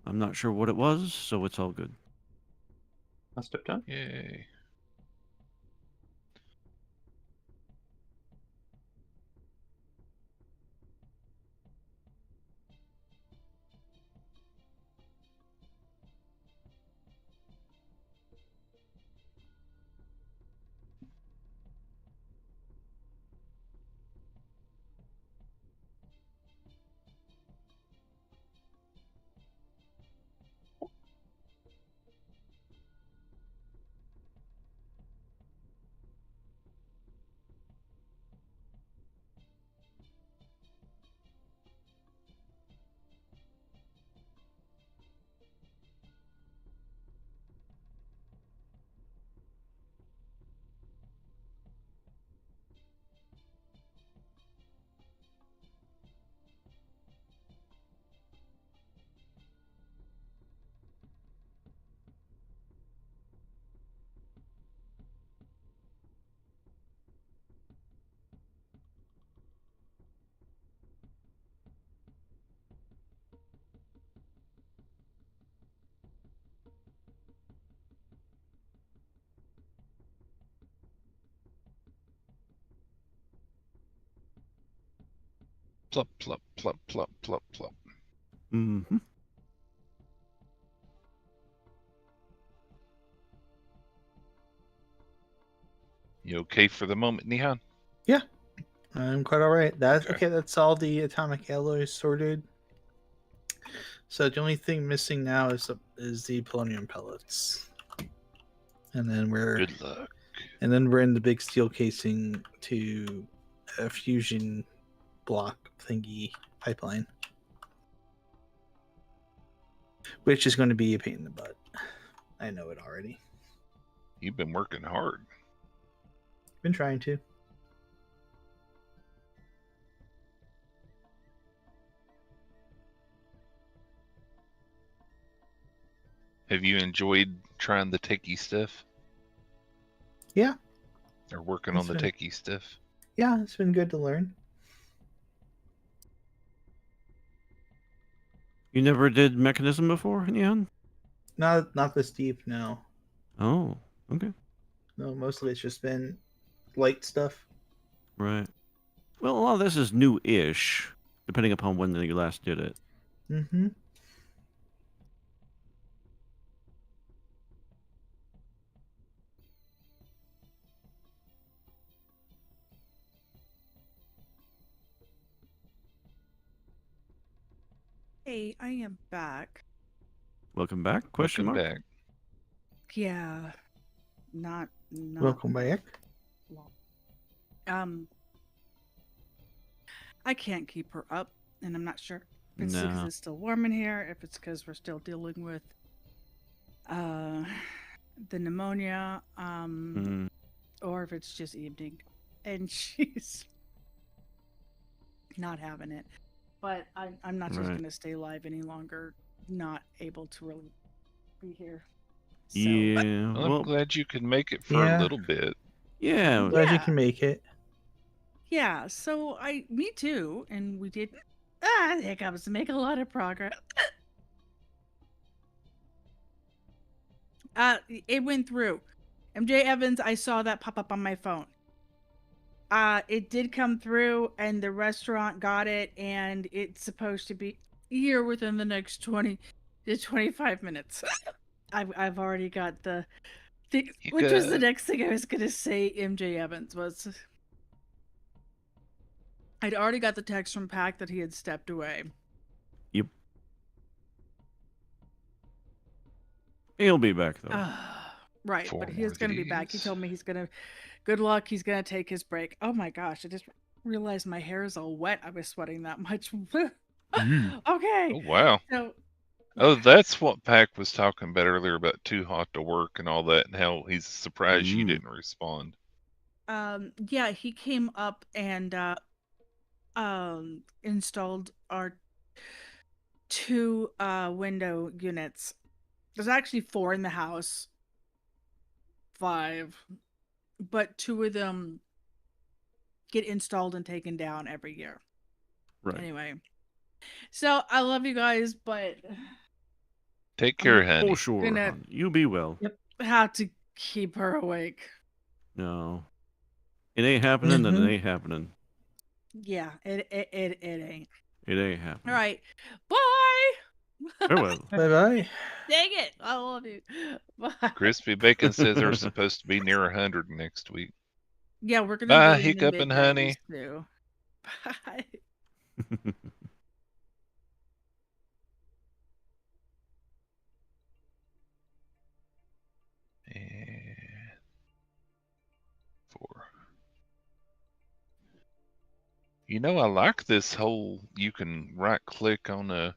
I'm not sure what it was, so it's all good. Must have done. Yay. Plop, plop, plop, plop, plop, plop. Mm-hmm. You okay for the moment, Nihon? I'm quite all right. That's Okay. okay. That's all the atomic alloys sorted. So the only thing missing now is the polonium pellets, and then Good luck. we're in the big steel casing to a fusion block thingy pipeline, which is going to be a pain in the butt. I know it already. You've been working hard. Been trying to. Have you enjoyed trying the techie stuff? Yeah. Or working It's on the been- techie stuff? Yeah, it's been good to learn. You never did mechanism before, Neon? Not this deep, no. Oh, okay. No, mostly it's just been light stuff. Right. Well, a lot of this is new-ish, depending upon when you last did it. Mm-hmm. Hey, I am back. Welcome back? Question Welcome mark? back. Yeah, not Welcome back. long. I can't keep her up, and I'm not sure if it's because No. it's still warm in here, if it's because we're still dealing with the pneumonia, Mm, or if it's just evening, and she's not having it. But I'm not just Right. gonna stay live any longer, not able to really be here. So, yeah. Well, I'm Well, glad you could make it for Yeah. a little bit. yeah. Glad you Yeah. can make it. yeah, so me too, and we did hiccups, make a lot of progress. It went through. MJ Evans, I saw that pop up on my phone. It did come through, and the restaurant got it, and it's supposed to be here within the next 20 to 25 minutes. I've already got the thing, You which was the got- next thing I was gonna say. MJ Evans was. I'd already got the text from Pac that he had stepped away. Yep. He'll be back, though. Right, Four but more he's of gonna be back. He these. told me he's gonna. Good luck. He's gonna take his break. Oh my gosh! I just realized my hair is all wet. I was sweating that much. Mm. Okay. Oh, wow. So Oh, that's what Pac was talking about earlier about too hot to work and all that, and how he's surprised you Mm. didn't respond. yeah, he came up and installed our 2 window units. There's actually 4 in the house. 5. But 2 of them get installed and taken down every year. Right. Anyway, so I love you guys, but Take care, I'm honey. Oh, sure. gonna- hon. You be well. have to keep her awake. No. It ain't happening, then it Mhm. ain't happening. Yeah, it ain't. It ain't happening. All right, bye. Farewell. Bye bye. Dang it, I love you. Bye. Crispy Bacon says they're supposed to be near 100 next week. Yeah, we're gonna Bye, be in the Hiccup and Honey. mid-90s too. Bye. And 4. You know, I like this whole, you can right click on a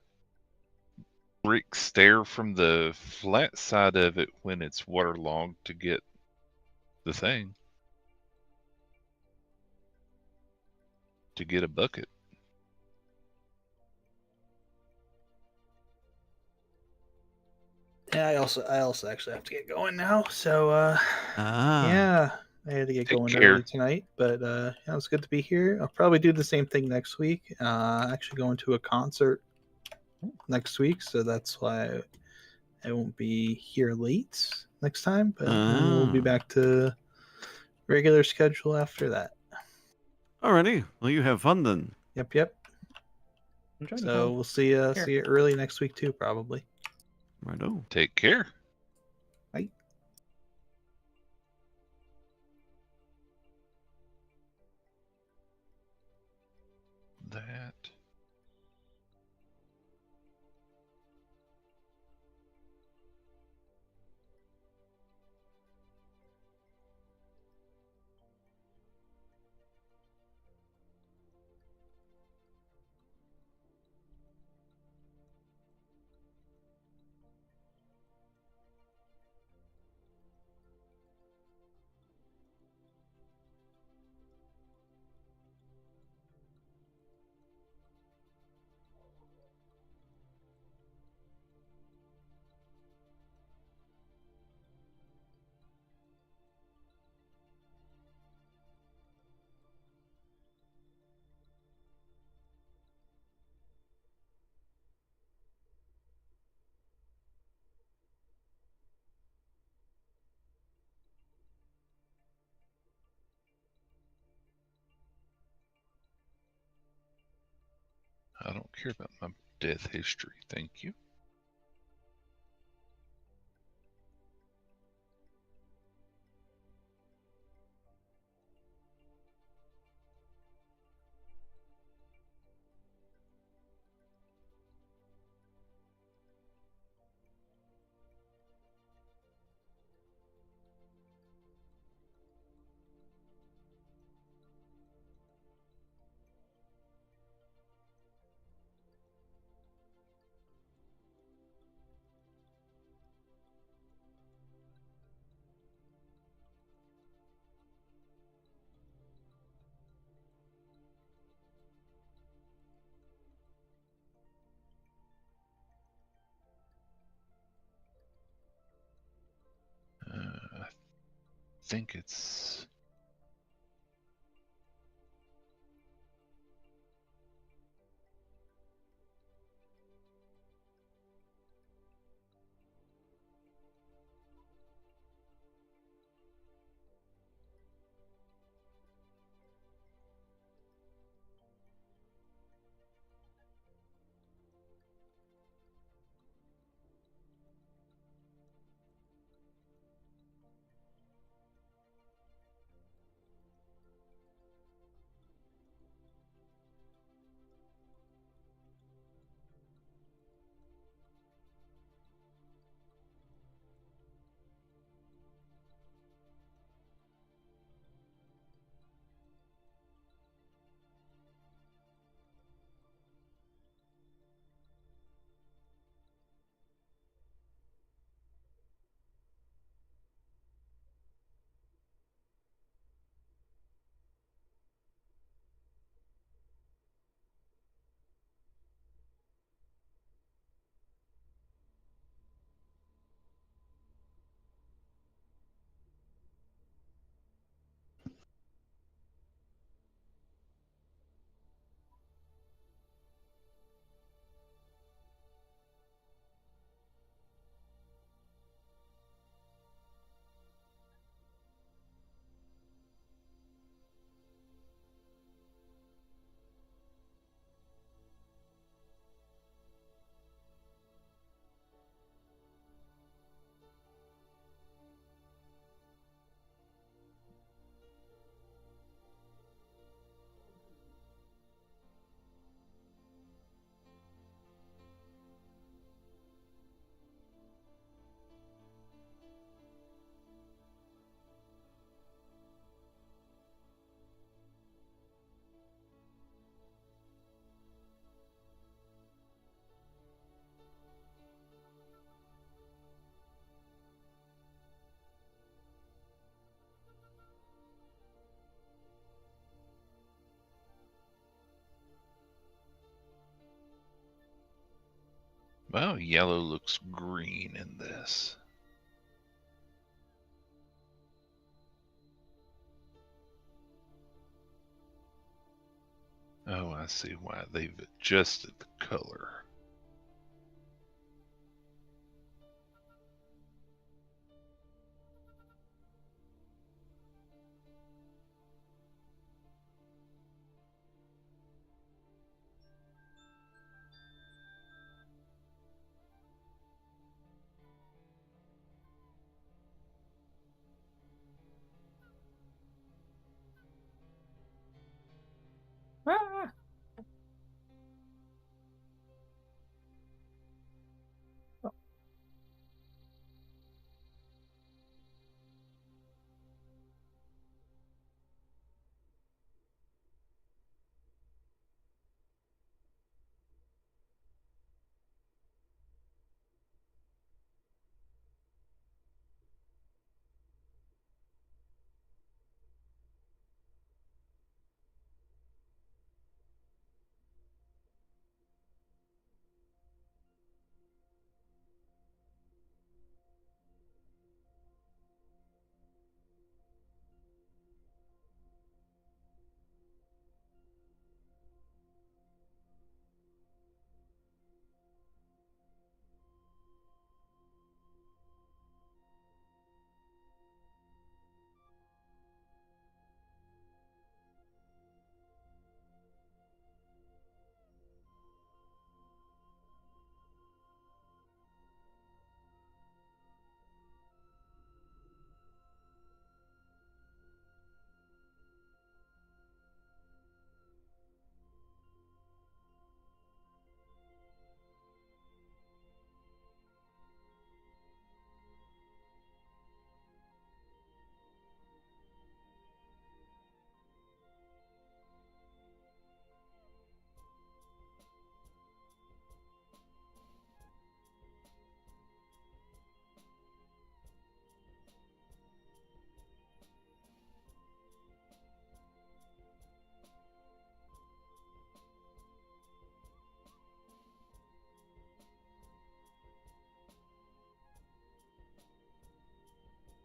brick stair from the flat side of it when it's waterlogged to get the thing. To get a bucket. Yeah, I also actually have to get going now. So Ah. yeah, I had to get Take going care. early tonight, but yeah, it's good to be here. I'll probably do the same thing next week. Actually going to a concert next week, so that's why I won't be here late next time. But then we'll be Ah. back to regular schedule after that. Alrighty. Well, you have fun then. Yep. Enjoy, So Nicole. we'll see you Here. early next week too, probably. Righto. Take care. Bye. That. I don't care about my death history, thank you. I think it's... Well, yellow looks green in this. Oh, I see why they've adjusted the color. Ah!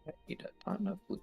I need a ton of blue.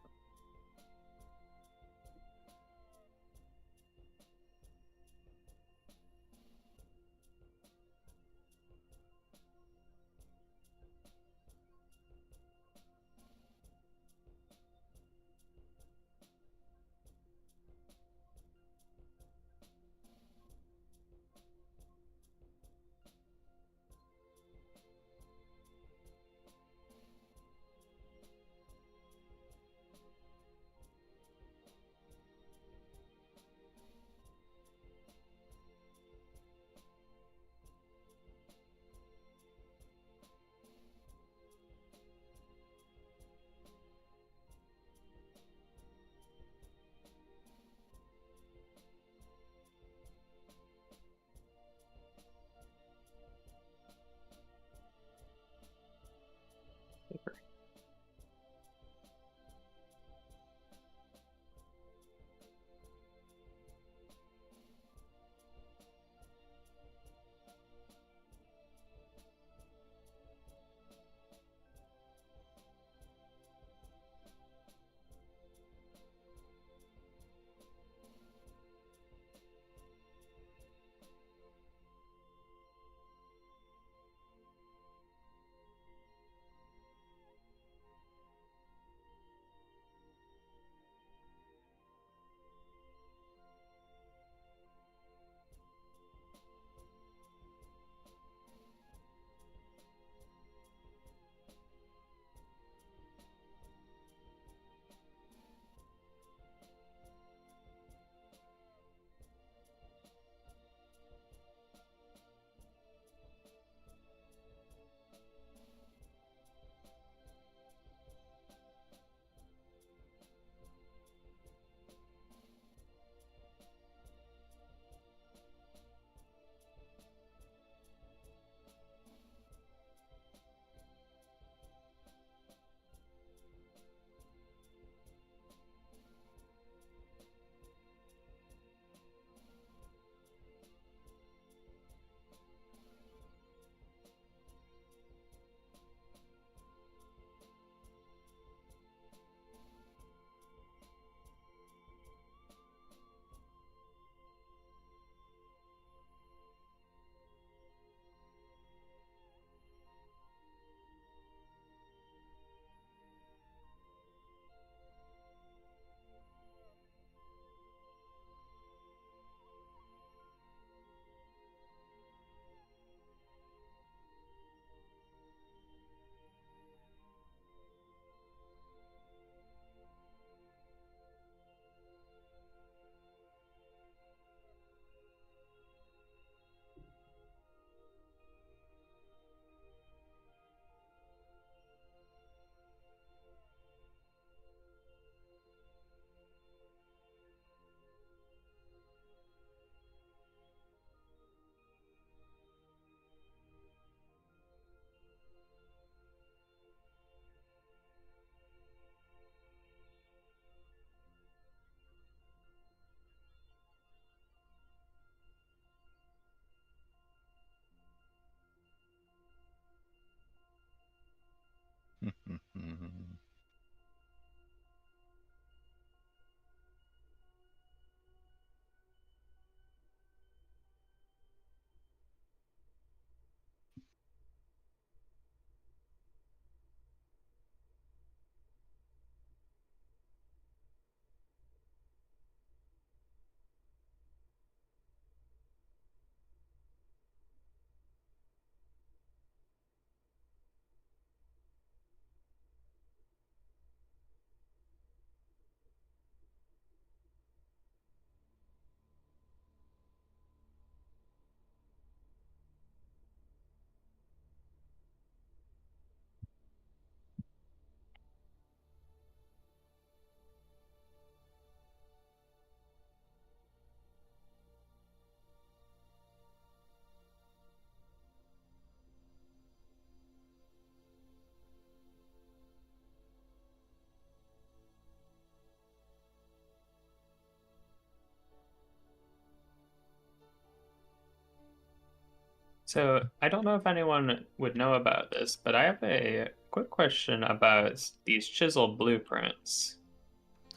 So I don't know if anyone would know about this, but I have a quick question about these chisel blueprints.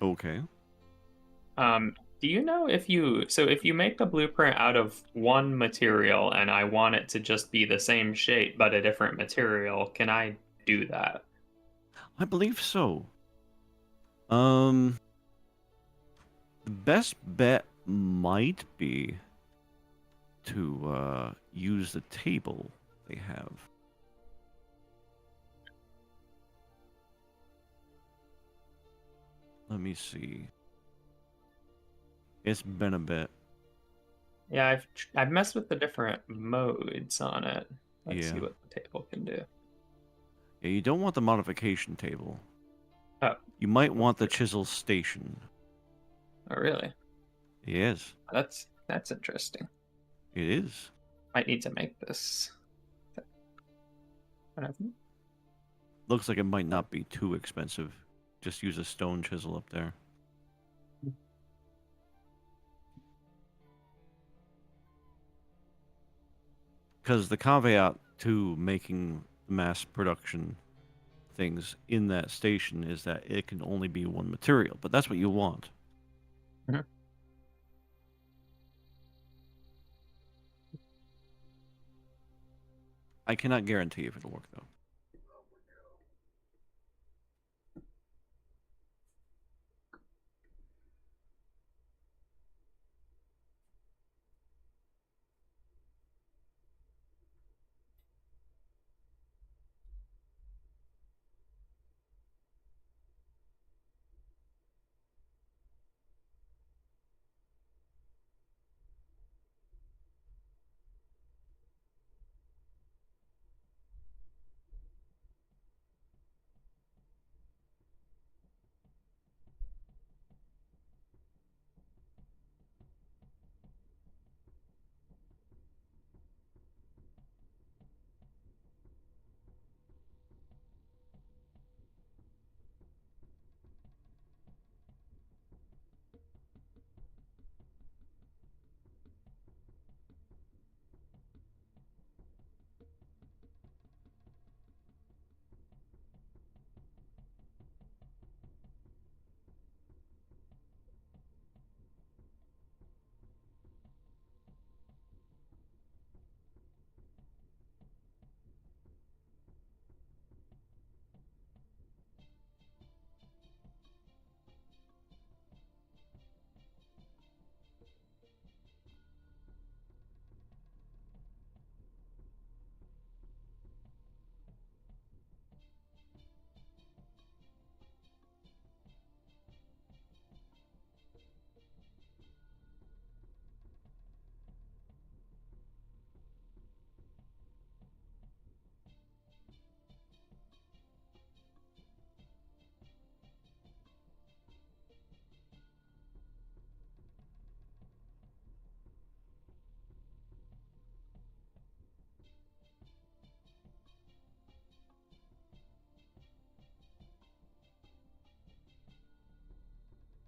Okay. Do you know if you make the blueprint out of one material and I want it to just be the same shape but a different material, can I do that? I believe so. The best bet might be to use the table they have. Let me see. It's been a bit. Yeah, I've messed with the different modes on it. Let's see Yeah. what the table can do. Yeah, you don't want the modification table. Oh, You might want the chisel station. oh really? Yes, That's interesting. it is. Might need to make this. Whatever. Looks like it might not be too expensive. Just use a stone chisel up there. Because the caveat to making mass production things in that station is that it can only be one material, but that's what you want. Mhm. I cannot guarantee if it'll work though.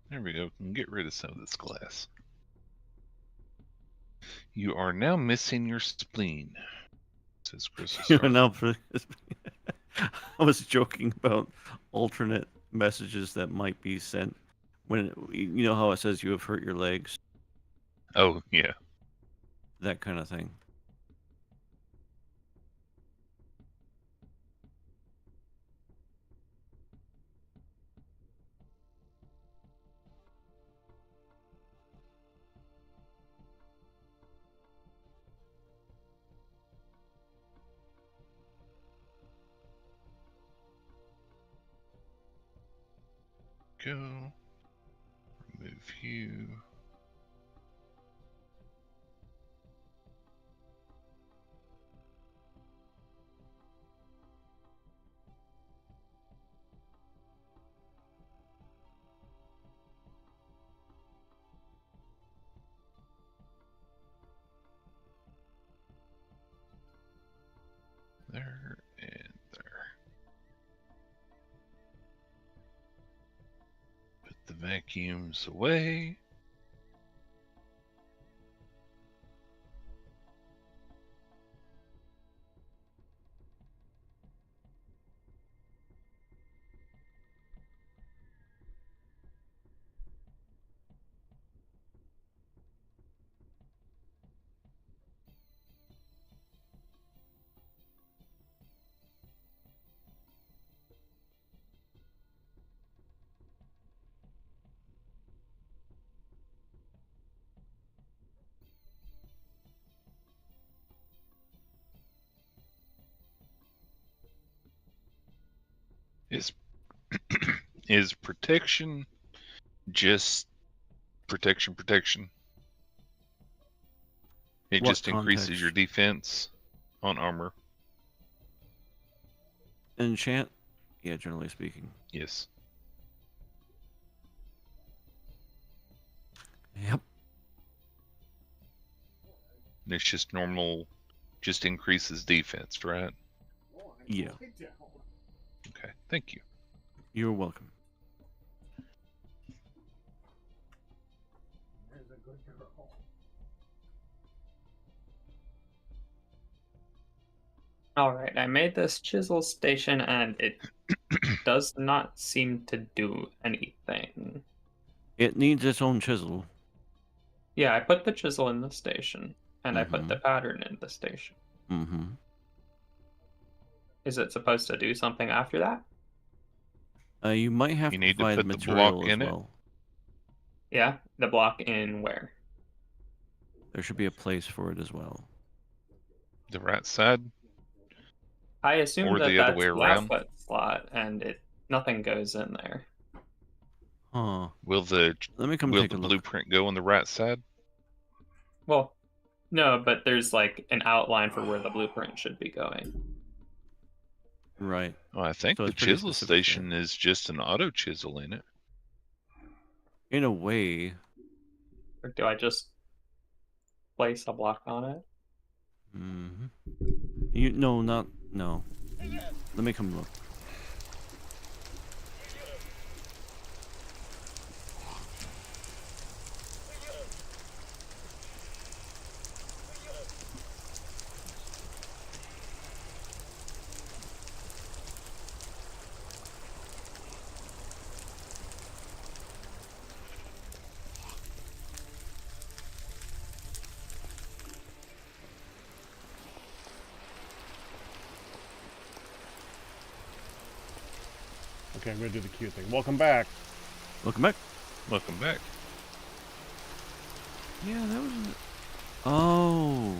There we go. Can get rid of some of this glass. You are now missing your spleen, says Crystal You Star. know, I was joking about alternate messages that might be sent when you know how it says you have hurt your legs, Oh, yeah. that kind of thing. Go. Remove you. There and there. Put the vacuums away. Is protection just protection? It What just increases context? your defense on armor. Enchant? Yeah, generally speaking. Yes. Yep. And it's just normal, just increases defense, right? Yeah. Okay, thank you. You're welcome. Alright, I made this chisel station and it does not seem to do anything. It needs its own chisel. Yeah, I put the chisel in the station, and I put the Mhm. pattern in the station. Mm-hmm. Is it supposed to do something after that? You might have You to need to provide put the material block as in it. well. Yeah, the block in where? There should be a place for it as well. The right side, I assume or that the other way that's the around. output slot, and nothing goes in there. Huh. Will the Let me come will take the a look. blueprint go on the right side? Well, no, but there's like an outline for where the blueprint should be going. Right. Oh, I think So the it's pretty chisel specific there. station is just an auto chisel in it. In a way. Or do I just place a block on it? Mm-hmm. No. Let me come look. Okay, I'm gonna do the cute thing. Welcome back. Welcome back. Welcome back. Yeah, that was. Oh,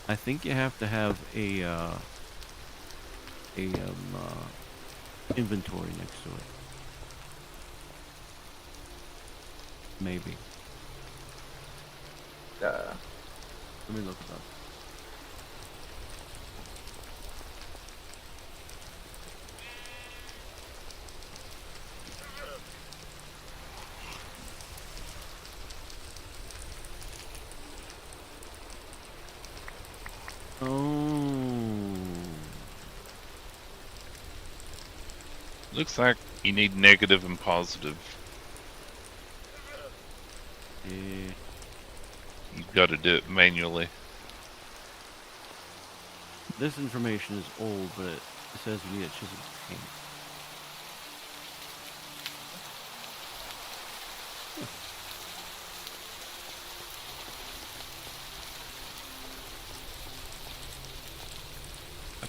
I think you have to have a inventory next to it. Maybe. Let me look it up. Oh. Looks like you need negative and positive. Yeah. You've got to do it manually. This information is old, but it says you need a chisel paint.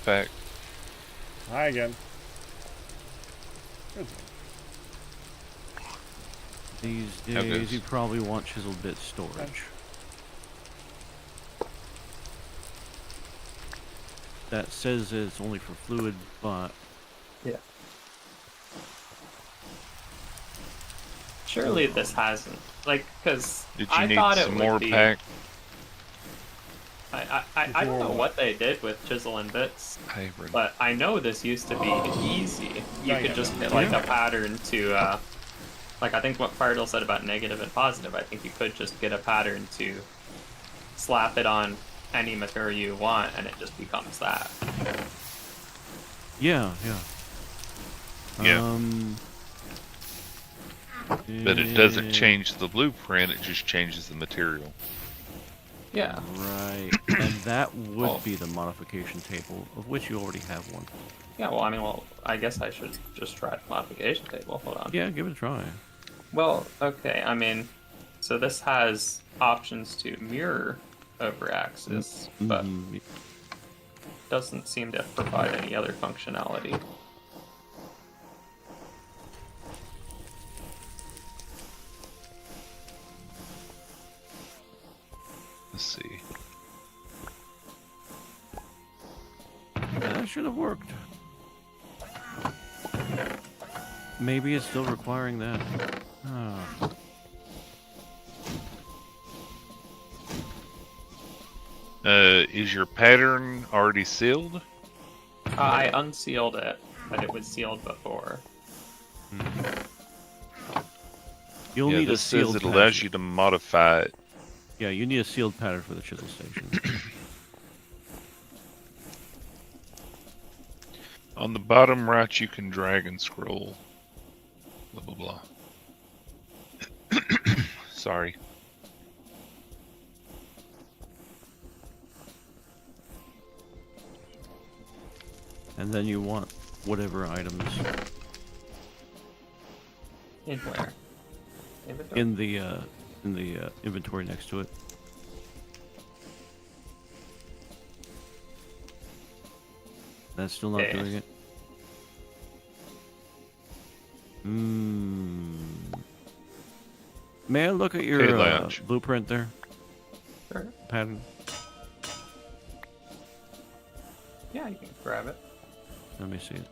Back. Hi again. These How days, goes? you probably want chiseled bit storage. That says it's only for fluid, but Yeah. Surely this hasn't. Like, because Did you I need thought it some would more be... pack? I don't know what they did with chisel and bits, Paper. but I know this used to be easy. You Oh, could yeah. just get like a pattern to, like I think what Firedale said about negative and positive. I think you could just get a pattern to slap it on any material you want, and it just becomes that. yeah. Yeah. But it doesn't eh, change the blueprint, it just changes the material. Yeah. Right, and that would Oh. be the modification table, of which you already have one. Yeah. Well, I mean, I guess I should just try the modification table. Hold on. Yeah, give it a try. Well, okay. I mean, so this has options to mirror over axis, but Mhm. doesn't seem to provide any other functionality. Let's see. That should have worked. Maybe it's still requiring that. Ah. Is your pattern already sealed? I unsealed it, but it was sealed before. You'll Yeah, need a this says sealed it pattern. allows you to modify it. Yeah, you need a sealed pattern for the chisel station. On the bottom right, you can drag and scroll. Blah, blah, blah. Sorry. And then you want whatever items In where? Inventory? in the inventory next to it. That's still not Okay. doing it. Hmm. May I look at your Okay, lounge. blueprint there? Sure. Pattern. Yeah, you can grab it. Let me see it.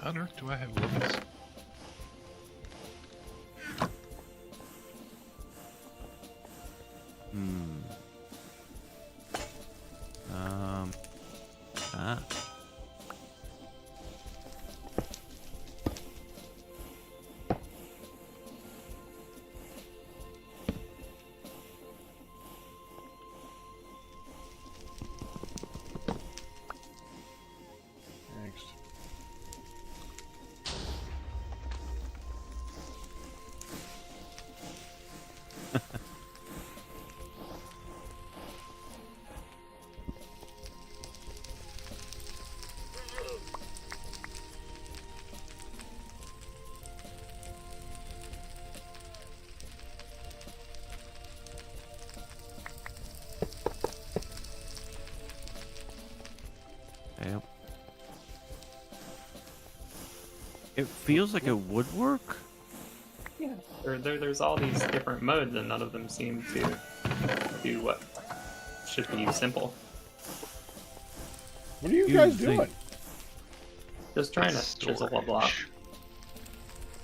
How on earth do I have levels? Hmm. Ah. Next. Yep. It feels like it would work. Yeah. There's all these different modes, and none of them seem to do what should be simple. What are you You guys think- doing? Just trying to chisel a block. Storage.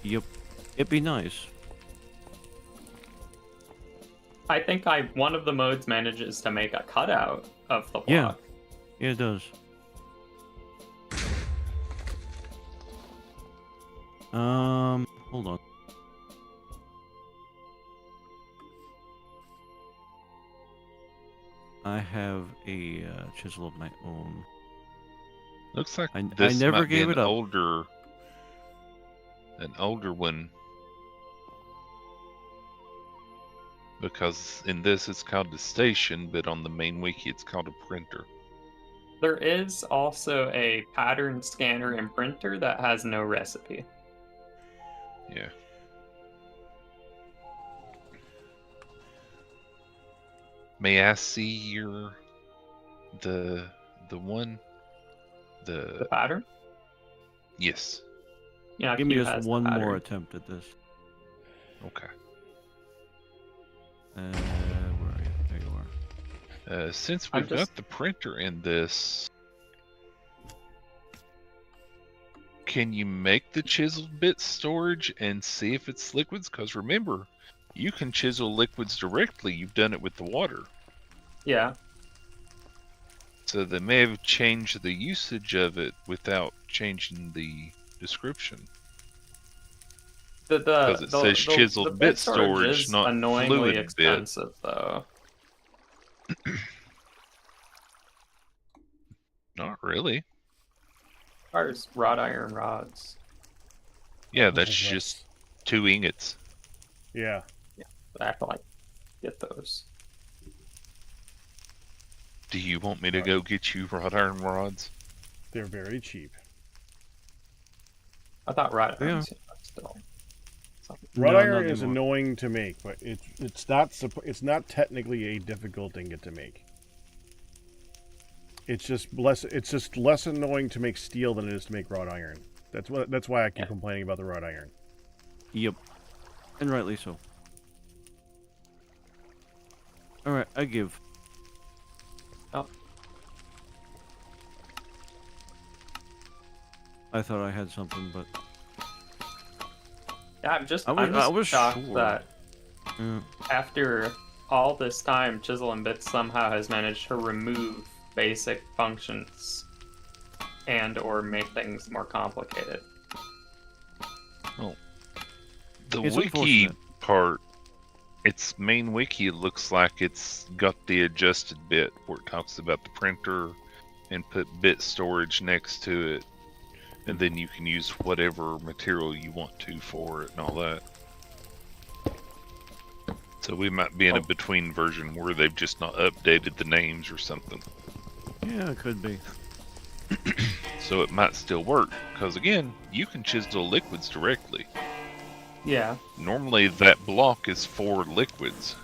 Yep. It'd be nice. I think one of the modes manages to make a cutout of the block. Yeah. Yeah, it does. Hold on. I have a chisel of my own. Looks like I this never might be gave an it up. older one. Because in this it's called the station, but on the main wiki it's called a printer. There is also a pattern scanner and printer that has no recipe. Yeah. May I see your the one? The pattern? Yes. Yeah, Give me Q just has the one more pattern. attempt at this. Okay. Where are you? There you are. Since I'm we've just- got the printer in this, can you make the chiseled bit storage and see if it's liquids? Because remember, you can chisel liquids directly. You've done it with the water. Yeah. So they may have changed the usage of it without changing the description. Because it says chiseled bit storage, is not annoyingly fluid bit. expensive, though. Not really. Ours wrought iron rods. Yeah, that's just 2 ingots. Yeah. I have to like get those. Do you want me to go get you wrought iron rods? They're very cheap. I thought wrought Yeah. iron still. something. Wrought No, iron not is anymore. annoying to make, but it's not technically a difficult ingot to make. It's just less annoying to make steel than it is to make wrought iron. That's why I keep complaining about the wrought iron. Yep. And rightly so. Alright, I give. Oh. I thought I had something, but Yeah, I'm just I was shocked sure. that yeah. after all this time, Chisel and Bits somehow has managed to remove basic functions and or make things more complicated. The It's wiki unfortunate. part, its main wiki looks like it's got the adjusted bit where it talks about the printer and put bit storage next to it, and then you can use whatever material you want to for it and all that. So we might be in a between version where they've just not updated the names or something. Yeah, it could be. So it might still work, because again, you can chisel liquids directly. Yeah. Normally that block is for liquids.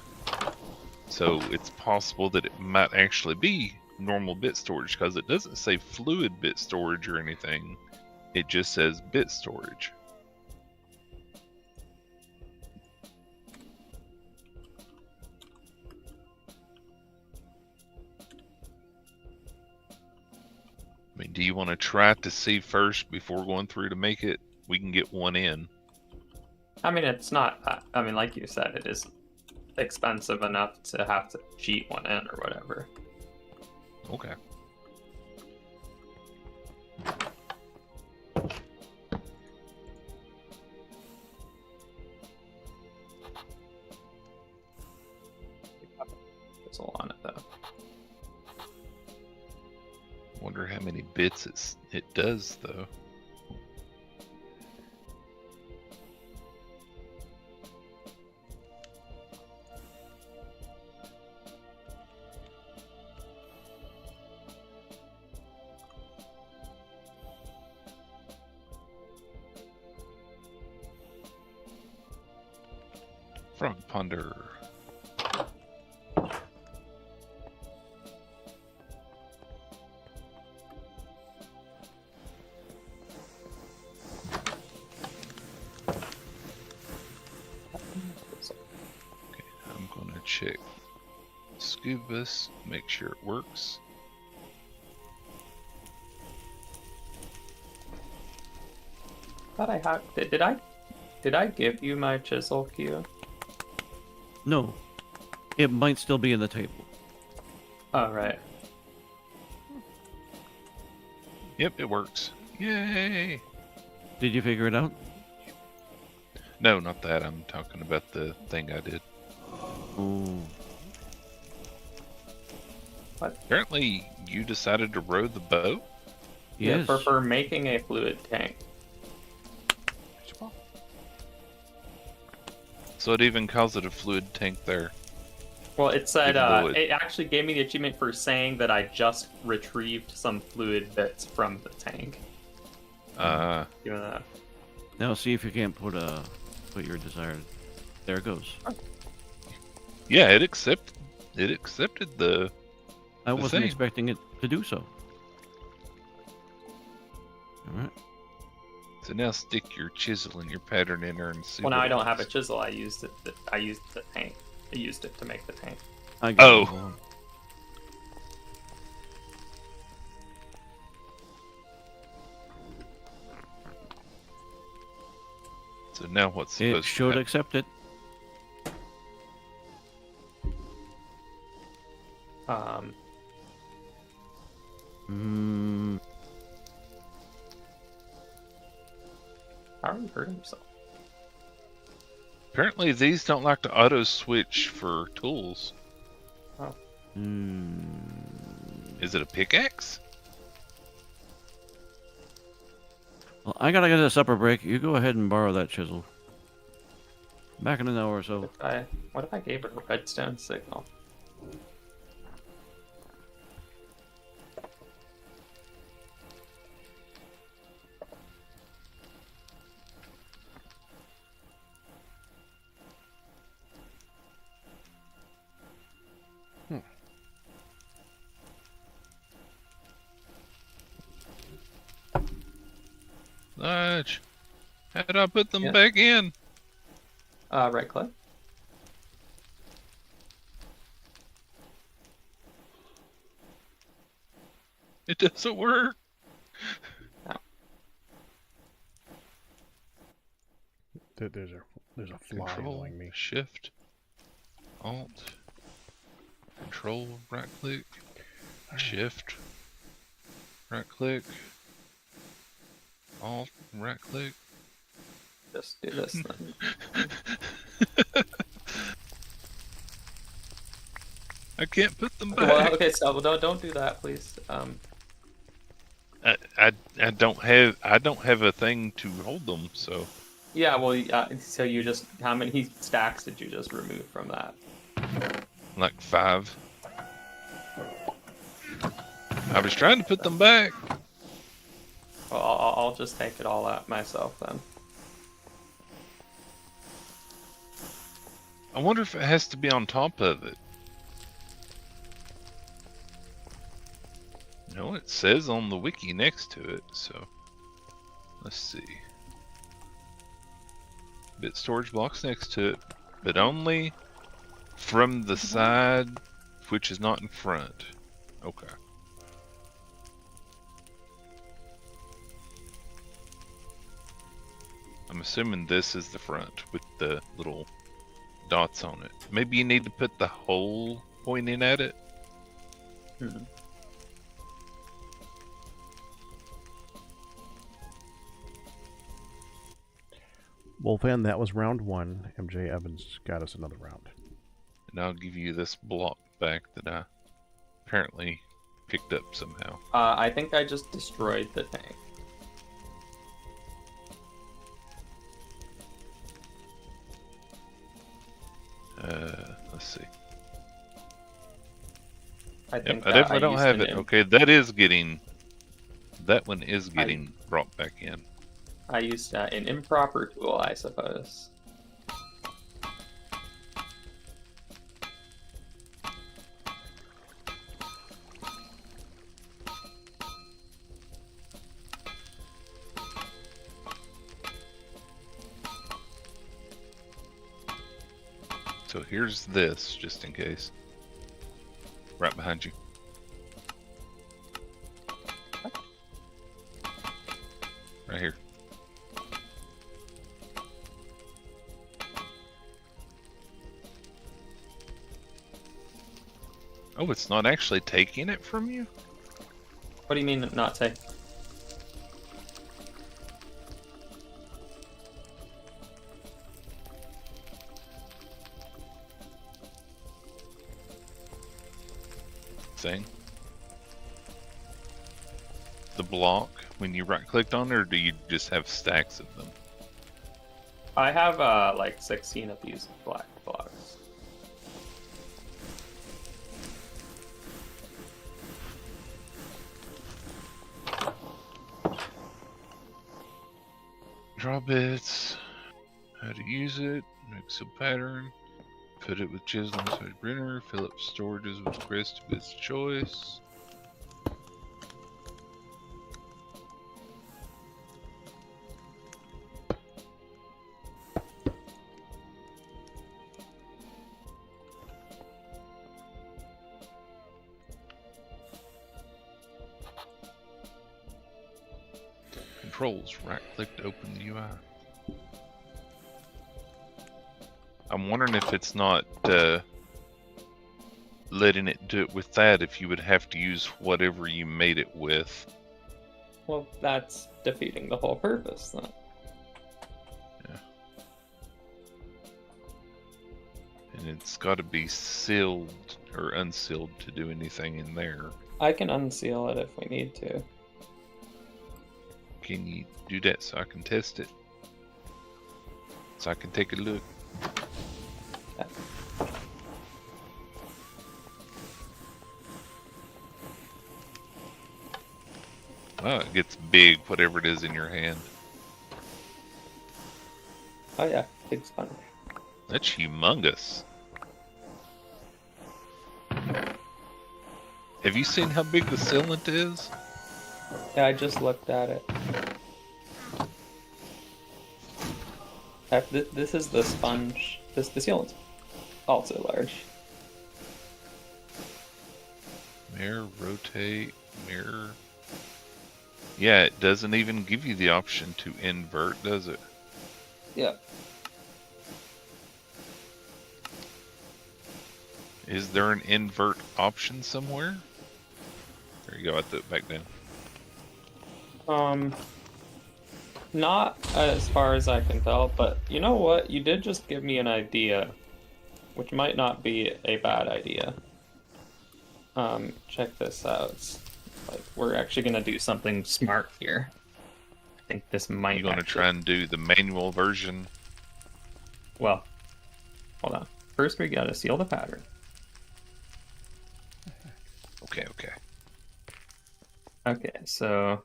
So it's possible that it might actually be normal bit storage, because it doesn't say fluid bit storage or anything. It just says bit storage. I mean, do you want to try to see first before going through to make it? We can get one in. I mean, it's not. I mean, like you said, it is expensive enough to have to cheat one in or whatever. Okay. Chisel on it though. Wonder how many bits it does though. Frog Ponder. Okay, I'm gonna check Scubus, make sure it works. Thought I had. Did I give you my chisel cue? No, it might still be in the table. Oh right. Yep, it works. Yay! Did you figure it out? No, not that. I'm talking about the thing I did. Oh, Apparently, you decided to row the boat? yes. Yeah, for making a fluid tank. So it even calls it a fluid tank there. Well, it said Even though it actually gave me the achievement for saying that I just retrieved some fluid bits from the tank. Even that. Now see if you can't put your desired. There it goes. Yeah, it accepted the. I wasn't thing. expecting it to do so. All right. So now stick your chisel and your pattern in there and see. Well, now what I it don't have a does. chisel. I used it. I used the tank. I used it to make the tank. I got Oh. it wrong. So now what's It supposed should to accept it. Hmm. How are you hurting yourself? Apparently, these don't like to auto switch for tools. Hmm. Is it a pickaxe? Well, I gotta get a supper break. You go ahead and borrow that chisel. Back in an hour or so. What if I gave her a redstone signal? Nudge. How did I put them Yeah. back in? Right click. It doesn't work. There's a fly Control, annoying me. Shift, Alt, Control, right click, Shift, right click, Alt, right click. Just do this then. I can't put them Okay, back. well, okay, stop. Well, don't do that, please. I don't have a thing to hold them, so Yeah, well, so you just, how many stacks did you just remove from that? like 5. I was trying to put them back. Well, I'll just take it all out myself then. I wonder if it has to be on top of it. No, it says on the wiki next to it, so let's see. Bit storage blocks next to it, but only from the side, which is not in front. Okay. I'm assuming this is the front with the little dots on it. Maybe you need to put the hole pointing at it. Wolfan, that was round 1. MJ Evans got us another round. And I'll give you this block back that I apparently picked up somehow. I think I just destroyed the tank. Let's see. I Yep, think I definitely don't used have an it. Okay, that one is getting brought back in. I used an improper tool, I suppose. So here's this, just in case. Right behind you. Right here. Oh, it's not actually taking it from you? What do you mean not take? Thing. The block, when you right clicked on it, or do you just have stacks of them? I have like 16 of these black blocks. Draw bits. How to use it. Mix a pattern. Put it with chisel inside printer. Fill up storages with crest of its choice. Controls. Right click to open the UI. I'm wondering if it's not letting it do it with that, if you would have to use whatever you made it with. Well, that's defeating the whole purpose then. Yeah. And it's got to be sealed or unsealed to do anything in there. I can unseal it if we need to. Can you do that so I can test it? So I can take a look. Wow, it gets big, whatever it is in your hand. Oh yeah, big sponge. That's humongous. Have you seen how big the sealant is? Yeah, I just looked at it. This is the sponge. The sealant's also large. Mirror, rotate, mirror. Yeah, it doesn't even give you the option to invert, does it? Yeah. Is there an invert option somewhere? There you go. I threw it back down. Not as far as I can tell, but you know what? You did just give me an idea, which might not be a bad idea. Check this out. Like, we're actually gonna do something smart here. I think this might. You gonna try and do the manual version? Well, hold on. First, we gotta seal the pattern. Okay, okay. Okay, so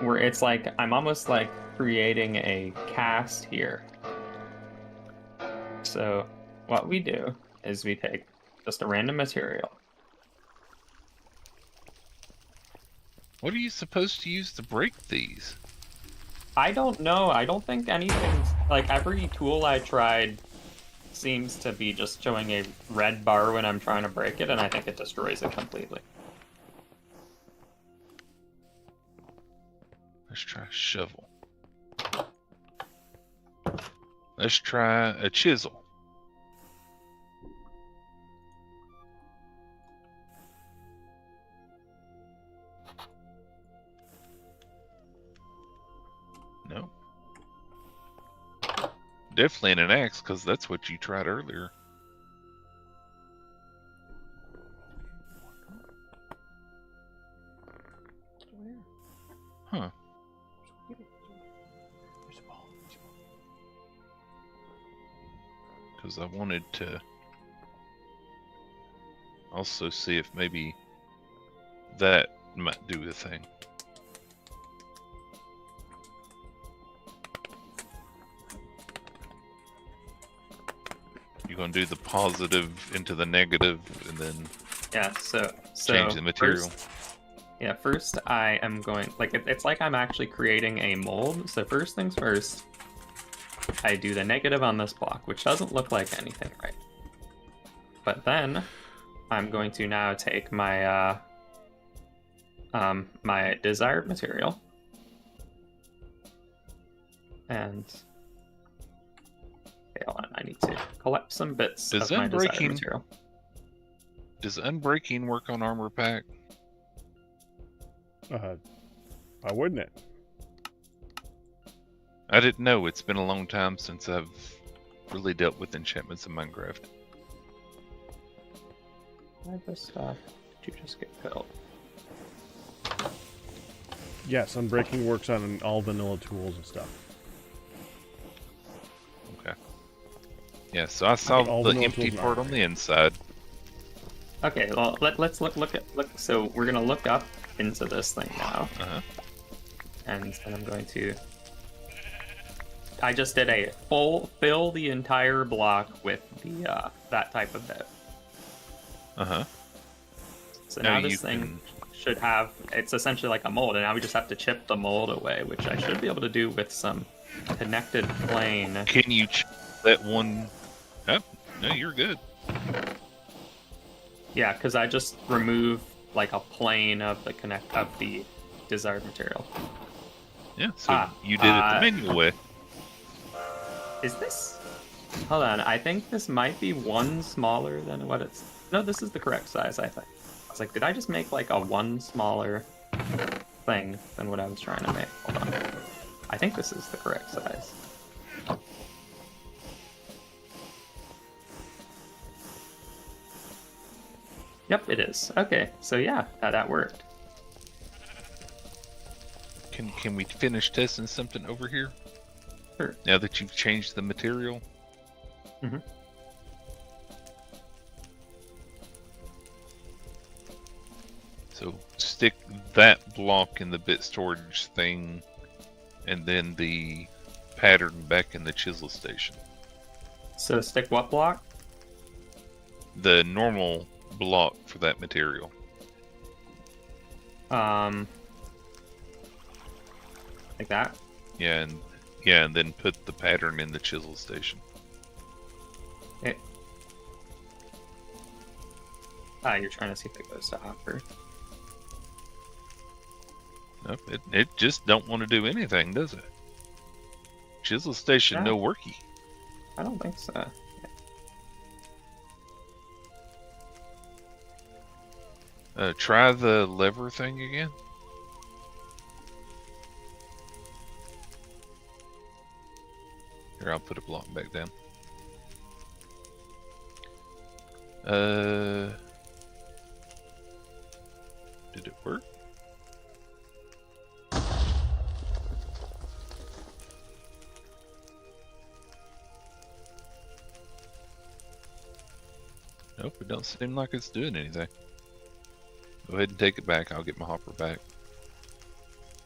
it's like I'm almost like creating a cast here. So what we do is we take just a random material. What are you supposed to use to break these? I don't know. I don't think anything, like every tool I tried seems to be just showing a red bar when I'm trying to break it, and I think it destroys it completely. Let's try a shovel. Let's try a chisel. No. Definitely an axe, because that's what you tried earlier. Huh. Because I wanted to also see if maybe that might do the thing. You're going to do the positive into the negative and then Yeah, so change the material. First I am going, like, it's like I'm actually creating a mold. So first things first, I do the negative on this block, which doesn't look like anything, right? But then I'm going to now take my my desired material and okay, hold on, I need to collect some bits of my desired material. Does unbreaking work on armor pack? Why wouldn't it? I didn't know. It's been a long time since I've really dealt with enchantments in Minecraft. Why this stuff did you just get killed? Yes, Unbreaking works on all vanilla tools and stuff. Okay. Yeah, so I saw the empty part on the inside. Okay, well let's look. So we're gonna look up into this thing now, and then I'm going to. I just did a fill the entire block with the that type of bit. So now this thing should have, it's essentially like a mold, and now we just have to chip the mold away, which I should be able to do with some connected plane. Can you chip that one? Oh, no, you're good. Yeah, because I just remove like a plane of the desired material. Yeah, so you did it the manual way. Is this? Hold on, I think this might be one smaller than what it's. No, this is the correct size, I think. I was like, did I just make like a one smaller thing than what I was trying to make? Hold on. I think this is the correct size. Yep, it is. Okay, so yeah, that worked. Can we finish testing something over here? Sure. Now that you've changed the material? Mm-hmm. So stick that block in the bit storage thing, and then the pattern back in the chisel station. So stick what block? The normal block for that material. Like that? Yeah, and then put the pattern in the chisel station. You're trying to see if it goes to Hopper. Nope, it just don't want to do anything, does it? Chisel station, no worky. I don't think so. Try the lever thing again. Here, I'll put a block back down. Did it work? Nope, it don't seem like it's doing anything. Go ahead and take it back. I'll get my hopper back.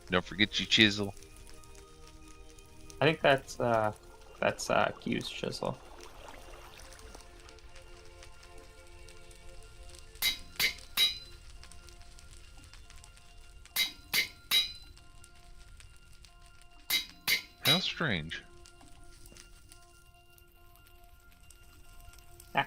Don't forget your chisel. I think that's Q's chisel. How strange. Ah.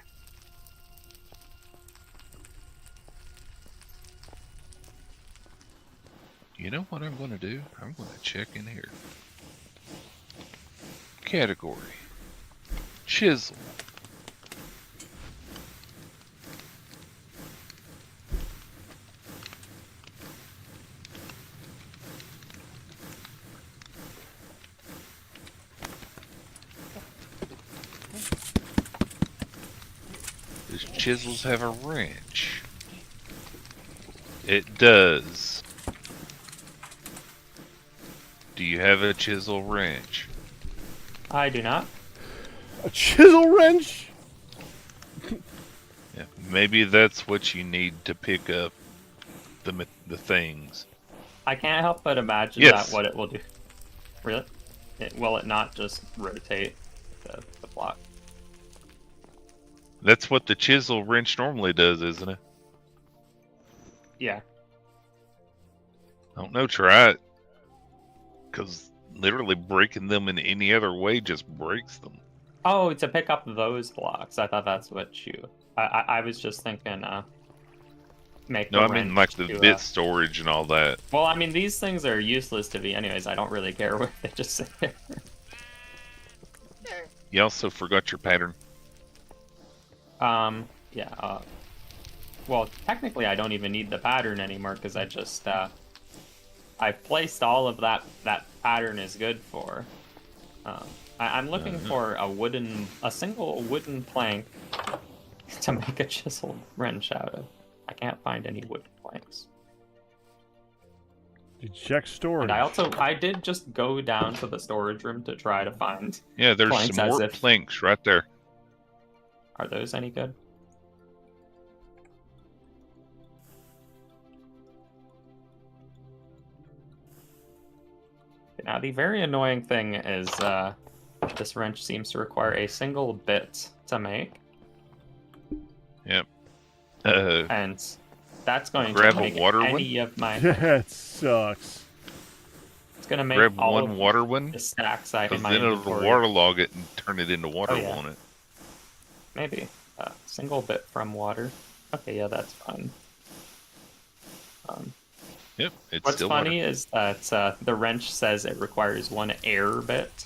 You know what I'm going to do? I'm going to check in here. Category. Chisel. Does chisels have a wrench? It does. Do you have a chisel wrench? I do not. A chisel wrench? Yeah, maybe that's what you need to pick up the things. I can't help but imagine Yes. that what it will do. Really? Will it not just rotate the block? That's what the chisel wrench normally does, isn't it? Yeah. I don't know, try it. Because literally breaking them in any other way just breaks them. Oh, to pick up those blocks. I thought that's what you... I was just thinking, make No, the I mean wrench like the to, bit storage and all that. Well, I mean, these things are useless to me anyways. I don't really care where they just sit there. You also forgot your pattern. Yeah, well, technically I don't even need the pattern anymore because I just, I've placed all of that pattern is good for. I'm looking for a single wooden plank to make a chisel wrench out of. I can't find any wooden planks. You check storage. And I did just go down to the storage room to try to find. Yeah, there's Planks some as more if- planks right there. Are those any good? Now, the very annoying thing is this wrench seems to require a single bit to make, Yep. and that's going Grab to a make water any of my... That sucks. It's going to make Grab all one of water one, the stacks I in because my then it'll inventory. waterlog it and turn it into water, Oh, yeah. won't it? Maybe. Single bit from water. Okay, yeah, that's fine. Yep, it's What's still funny water. is that the wrench says it requires one air bit.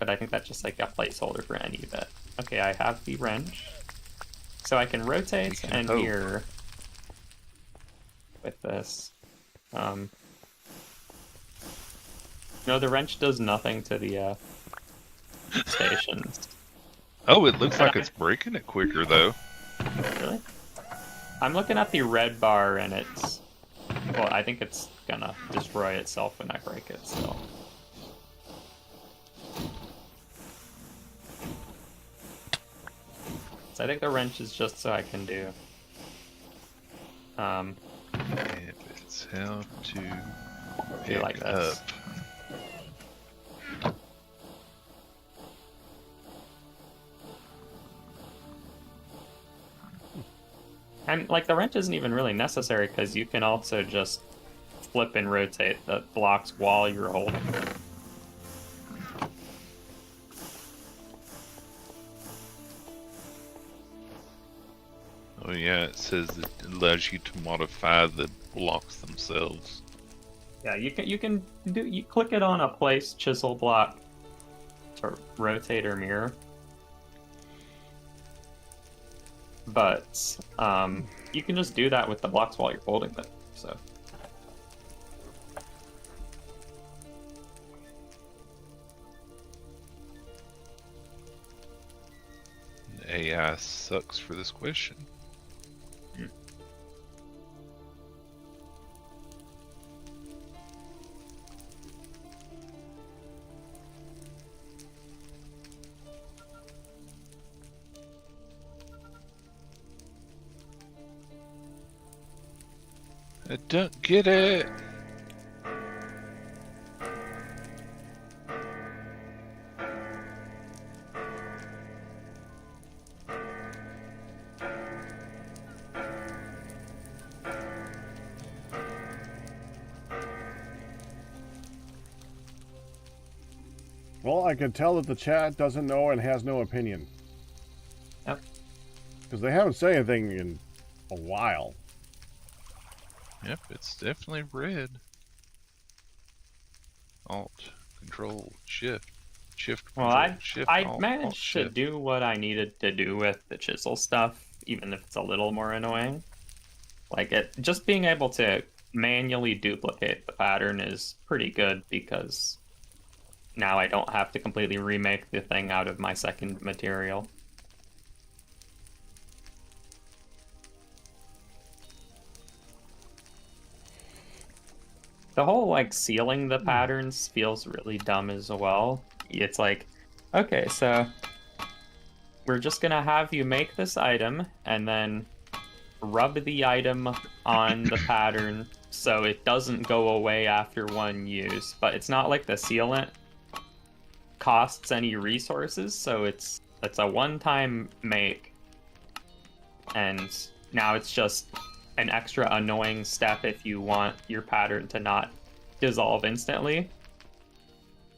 But I think that's just like a placeholder for any bit. Okay, I have the wrench. So I can rotate We can and hope. here with this. No, the wrench does nothing to the stations. Oh, it looks like it's breaking it quicker, though. Really? I'm looking at the red bar and it's... Well, I think it's gonna destroy itself when I break it, so... So I think the wrench is just so I can do... And it's how to do pick like this. up. And, like, the wrench isn't even really necessary because you can also just flip and rotate the blocks while you're holding them. Oh yeah, it says it allows you to modify the blocks themselves. Yeah, you click it on a place chisel block to rotate or mirror. but you can just do that with the blocks while you're folding them. So. AI sucks for this question. I don't get it. Well, I can tell that the chat doesn't know and has no opinion. Yep. Because they haven't said anything in a while. Yep, it's definitely red. Alt, Control, Shift, Shift, Well, Control, Shift, I Alt, managed Alt, to Shift. do what I needed to do with the chisel stuff, even if it's a little more annoying. Like, just being able to manually duplicate the pattern is pretty good, because now I don't have to completely remake the thing out of my second material. The whole, like, sealing the patterns feels really dumb as well. It's like, okay, so we're just gonna have you make this item, and then rub the item on the pattern so it doesn't go away after one use. But it's not like the sealant costs any resources, so it's a one-time make, and now it's just an extra annoying step if you want your pattern to not dissolve instantly.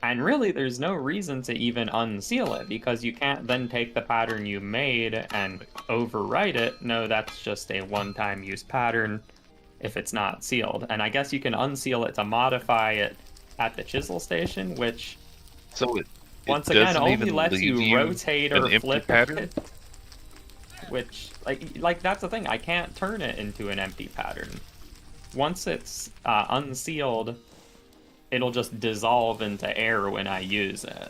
And really, there's no reason to even unseal it, because you can't then take the pattern you made and overwrite it. No, that's just a one-time use pattern if it's not sealed. And I guess you can unseal it to modify it at the chisel station, which So it once again doesn't only even lets leave you rotate an or empty flip pattern? it. Which, like that's the thing, I can't turn it into an empty pattern. Once it's unsealed, it'll just dissolve into air when I use it.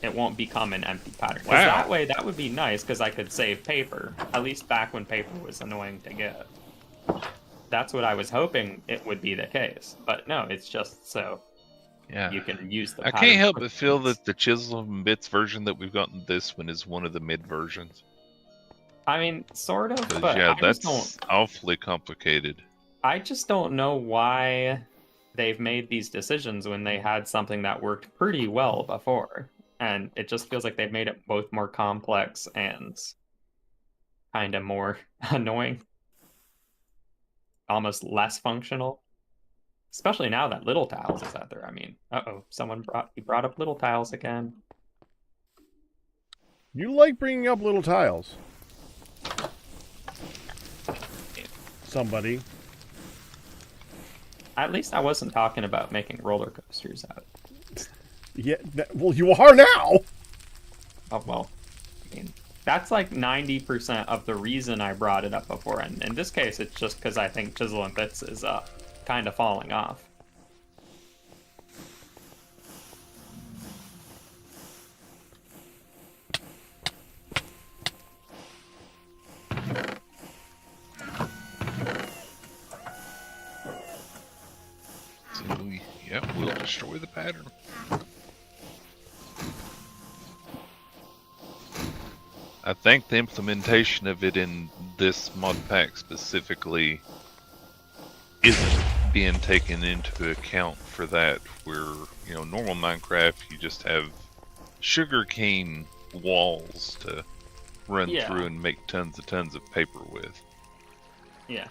It won't become an empty pattern. 'Cause Wow. that way, that would be nice, because I could save paper. At least back when paper was annoying to get. That's what I was hoping it would be the case. But no, it's just so Yeah. you can use the I pattern can't help but quickly. feel that the Chisel and Bits version that we've gotten this one is one of the mid versions. I mean, sort of, Because but yeah, I just that's don't... awfully complicated. I just don't know why they've made these decisions when they had something that worked pretty well before. And it just feels like they've made it both more complex and kind of more annoying. Almost less functional. Especially now that Little Tiles is out there. I mean, someone brought up Little Tiles again. You like bringing up little tiles. Somebody. At least I wasn't talking about making roller coasters out. Yeah, well, you are now! Oh, well, I mean, that's like 90% of the reason I brought it up before. And in this case, it's just because I think Chisel and Bits is kind of falling off. So yeah, we'll destroy the pattern. I think the implementation of it in this mod pack specifically isn't being taken into account for that, where, you know, normal Minecraft, you just have sugarcane walls to run through and make tons of paper with. Yeah.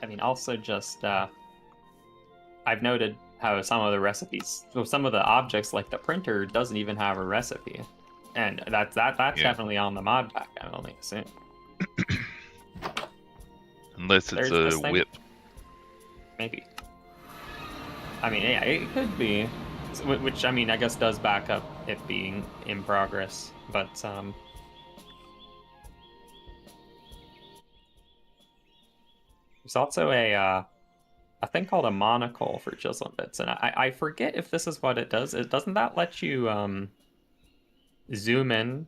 I mean, also just, I've noted how some of the recipes, so some of the objects, like the printer, doesn't even have a recipe. And that's definitely on the mod pack, I only assume. Unless it's There's this a thing- whip. Maybe. I mean, yeah, it could be. Which, I mean, I guess does back up it being in progress. But, There's also a thing called a monocle for chiseling bits, and I forget if this is what it does. Doesn't that let you zoom in,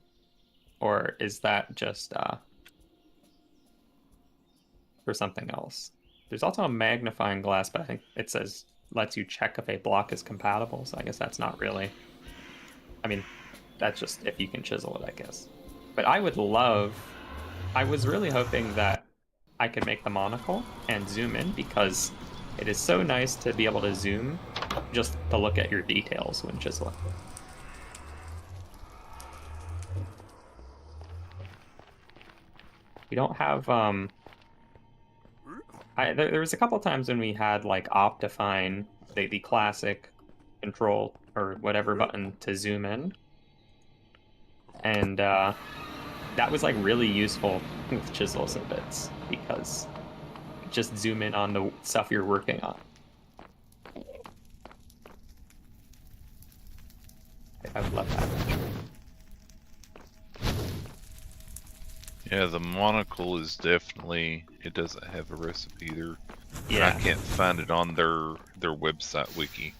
or is that just for something else? There's also a magnifying glass, but I think it says lets you check if a block is compatible, so I guess that's not really. I mean, that's just if you can chisel it, I guess. But I was really hoping that I could make the monocle and zoom in, because it is so nice to be able to zoom just to look at your details when chiseling. We don't have there was a couple times when we had like Optifine, the classic control or whatever button to zoom in, and that was like really useful with chisels and bits, because you just zoom in on the stuff you're working on. I would love that feature. Yeah, the monocle is definitely, it doesn't have a recipe either. Yeah. I can't find it on their website wiki.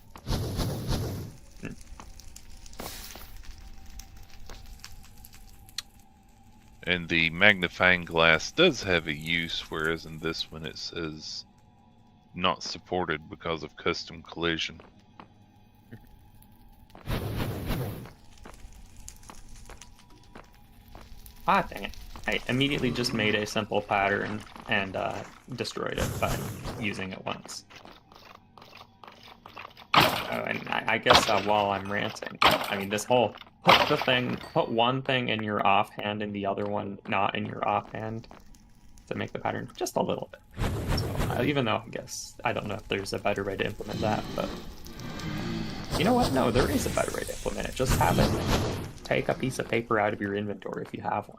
And the magnifying glass does have a use, whereas in this one it says not supported because of custom collision. Ah, dang it. I immediately just made a simple pattern and destroyed it by using it once. Oh, and I guess while I'm ranting, I mean, this whole put one thing in your offhand and the other one not in your offhand to make the pattern just a little bit. So, even though I don't know if there's a better way to implement that, but you know what? No, there is a better way to implement it. Just have it take a piece of paper out of your inventory if you have one.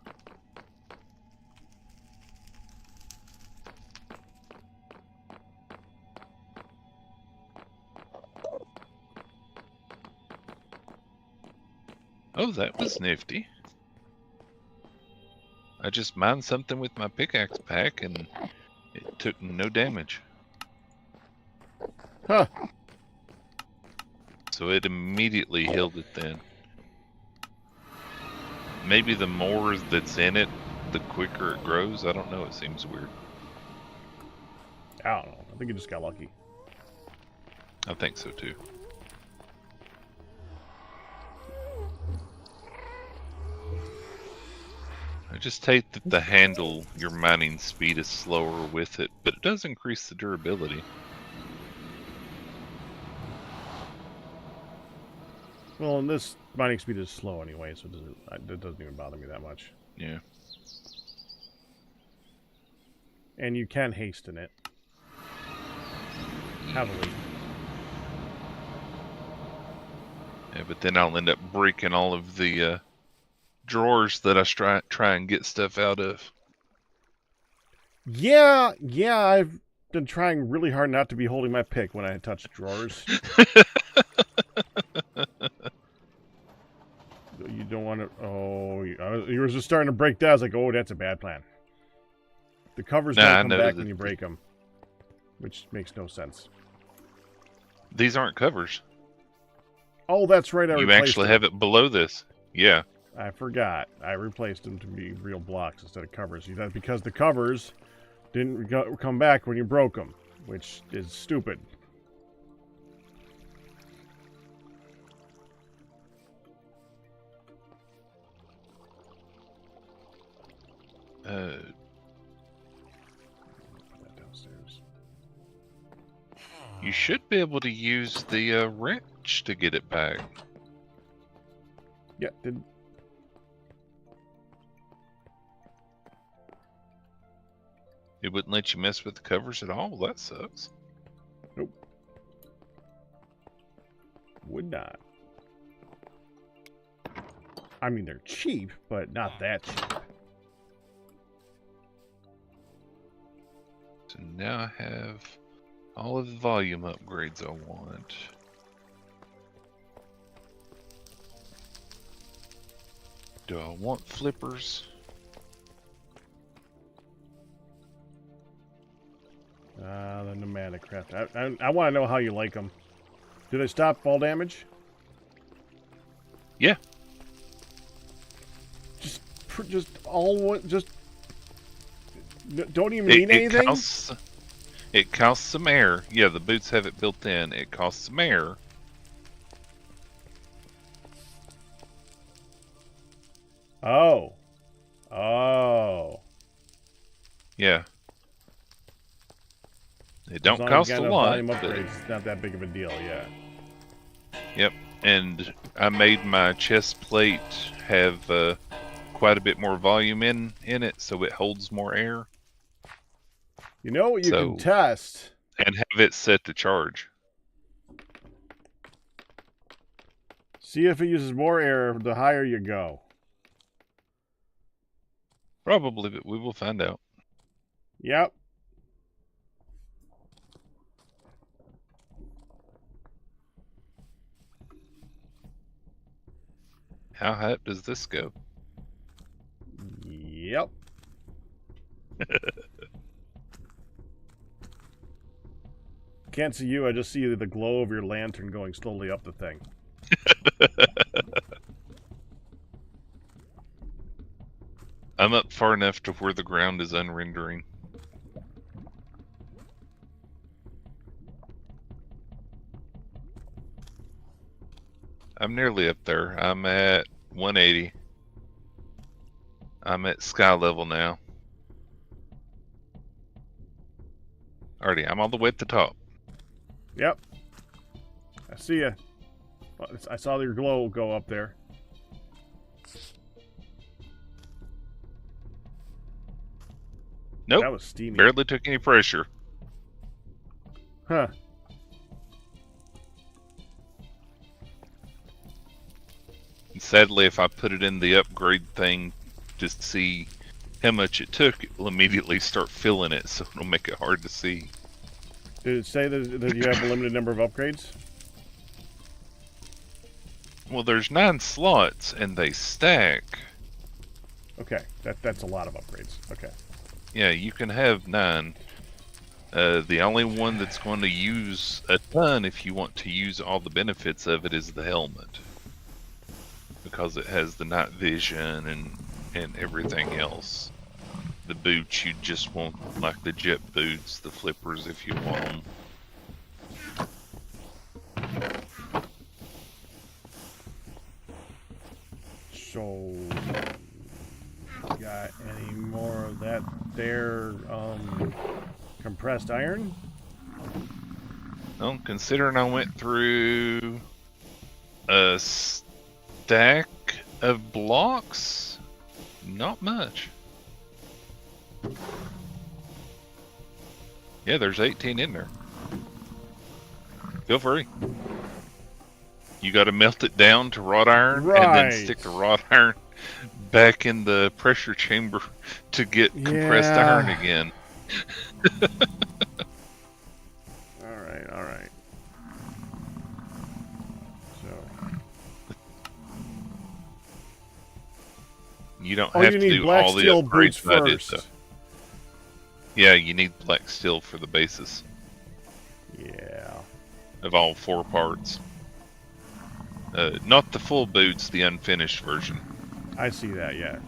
Oh, that was nifty. I just mined something with my pickaxe pack and it took no damage. Huh. So it immediately healed it then. Maybe the more that's in it, the quicker it grows. I don't know, it seems weird. I don't know. I think you just got lucky. I think so too. I just hate that the handle, your mining speed is slower with it, but it does increase the durability. Well, and this mining speed is slow anyway, so it doesn't even bother me that much. Yeah. And you can hasten it. Heavily. Yeah, but then I'll end up breaking all of the drawers that I try and get stuff out of. Yeah, I've been trying really hard not to be holding my pick when I touch drawers. You don't want to... Oh, you were just starting to break that. I was like, oh, that's a bad plan. The covers don't come back when you break them. Which makes no sense. These aren't covers. Oh, that's right. You actually have it below this. Yeah. I forgot. I replaced them to be real blocks instead of covers. That's because the covers didn't come back when you broke them, which is stupid. Put that downstairs. You should be able to use the wrench to get it back. Yeah, It wouldn't let you mess with the covers at all. That sucks. Nope. Would not. I mean, they're cheap, but not that cheap. So now I have all of the volume upgrades I want. Do I want flippers? banana craft. I want to know how you like them. Do they stop fall damage? Yeah. Just all one. Just don't even need anything. It costs some air. Yeah, the boots have it built in. It costs some air. Oh. Yeah. It As don't long as cost you a got enough lot. volume but- upgrades, it's not that big of a deal. Yeah. Yep. And I made my chest plate have quite a bit more volume in it, so it holds more air. You know what you can So- test? And have it set to charge. See if it uses more air the higher you go. Probably, but we will find out. Yep. How high up does this go? Yep. Can't see you, I just see the glow of your lantern going slowly up the thing. I'm up far enough to where the ground is unrendering. I'm nearly up there. I'm at 180. I'm at sky level now. Alrighty, I'm all the way at the top. Yep. I see ya. I saw your glow go up there. Nope, That was steamy. barely took any pressure. Huh. And sadly, if I put it in the upgrade thing, just to see how much it took, it will immediately start filling it, so it'll make it hard to see. Did it say that you have a limited number of upgrades? Well, there's 9 slots, and they stack. Okay, that's a lot of upgrades. Okay. Yeah, you can have 9. The only one that's going to use a ton, if you want to use all the benefits of it, is the helmet. Because it has the night vision and everything else. The boots, you just want, like the jet boots, the flippers if you want them. So, got any more of that there compressed iron? Well, considering I went through a stack of blocks, not much. Yeah, there's 18 in there. Feel free. You got to melt it down to wrought iron, and then Right. stick the wrought iron back in the pressure chamber to get compressed Yeah. iron again. All right. So, You don't oh, have you to need do black all the steel upgrades boots I did, first. though. Yeah, you need black steel for the basis Yeah. of all 4 parts. Not the full boots, the unfinished version. I see that, yeah.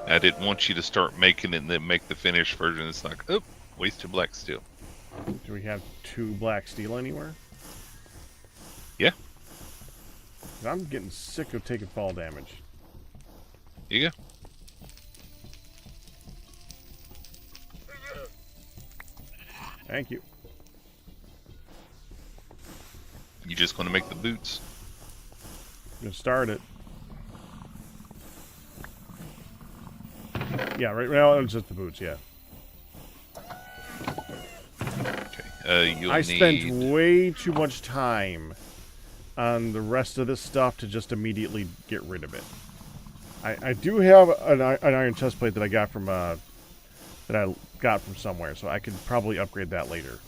I didn't want you to start making it and then make the finished version. It's like, oh, wasted black steel. Do we have 2 black steel anywhere? Yeah. 'Cause I'm getting sick of taking fall damage. Here you go. Thank you. You just going to make the boots. I'm gonna start it. Yeah, right now it's just the boots, yeah. Okay. You'll I spent need... way too much time on the rest of this stuff to just immediately get rid of it. I do have an iron chest plate that I got from somewhere, so I could probably upgrade that later.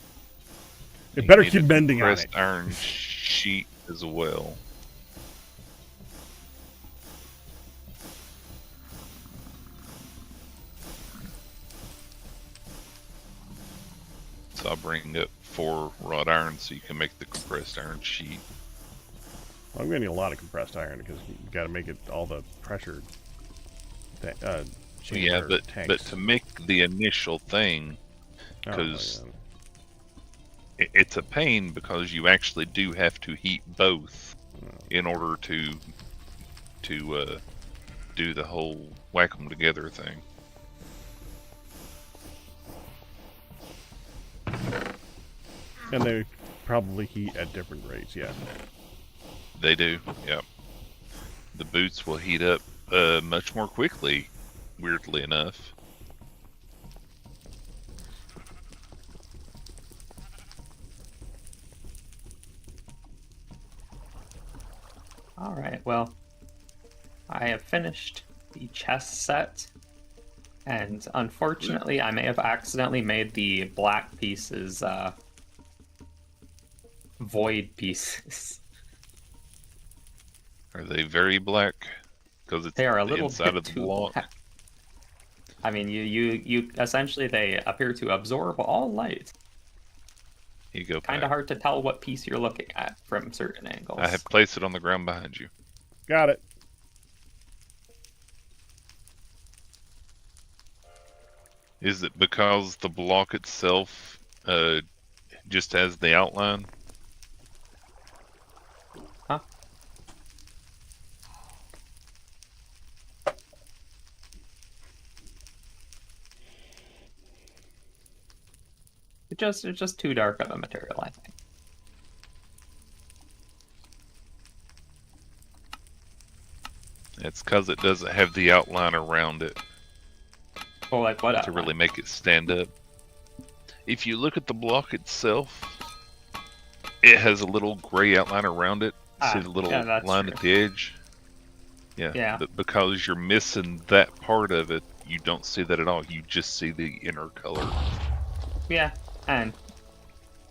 It you better need keep a bending on compressed it. iron sheet as well. So I'll bring up 4 wrought iron so you can make the compressed iron sheet. I'm gonna need a lot of compressed iron because you got to make it all the pressure. Yeah, but tanks. to make the initial thing, because it's a pain because you actually do have to heat both in order to do the whole whack 'em together thing. And they probably heat at different rates, yeah. They do, yep. The boots will heat up much more quickly, weirdly enough. Alright, well, I have finished the chest set, and unfortunately I may have accidentally made the black pieces void pieces. Are they very black? Because it's They are a the little inside bit of the too block. black. I mean, you essentially, they appear to absorb all light. Here you go. Kind of hard to tell what piece you're looking at from certain angles. I have placed it on the ground behind you. Got it. Is it because the block itself just has the outline? Huh? It's just too dark of a material, I think. It's because it doesn't have the outline around it Well, like what? to really make it stand up. If you look at the block itself, it has a little gray outline around it. See the little line at the edge? Yeah. But because you're missing that part of it, you don't see that at all. You just see the inner color. Yeah, and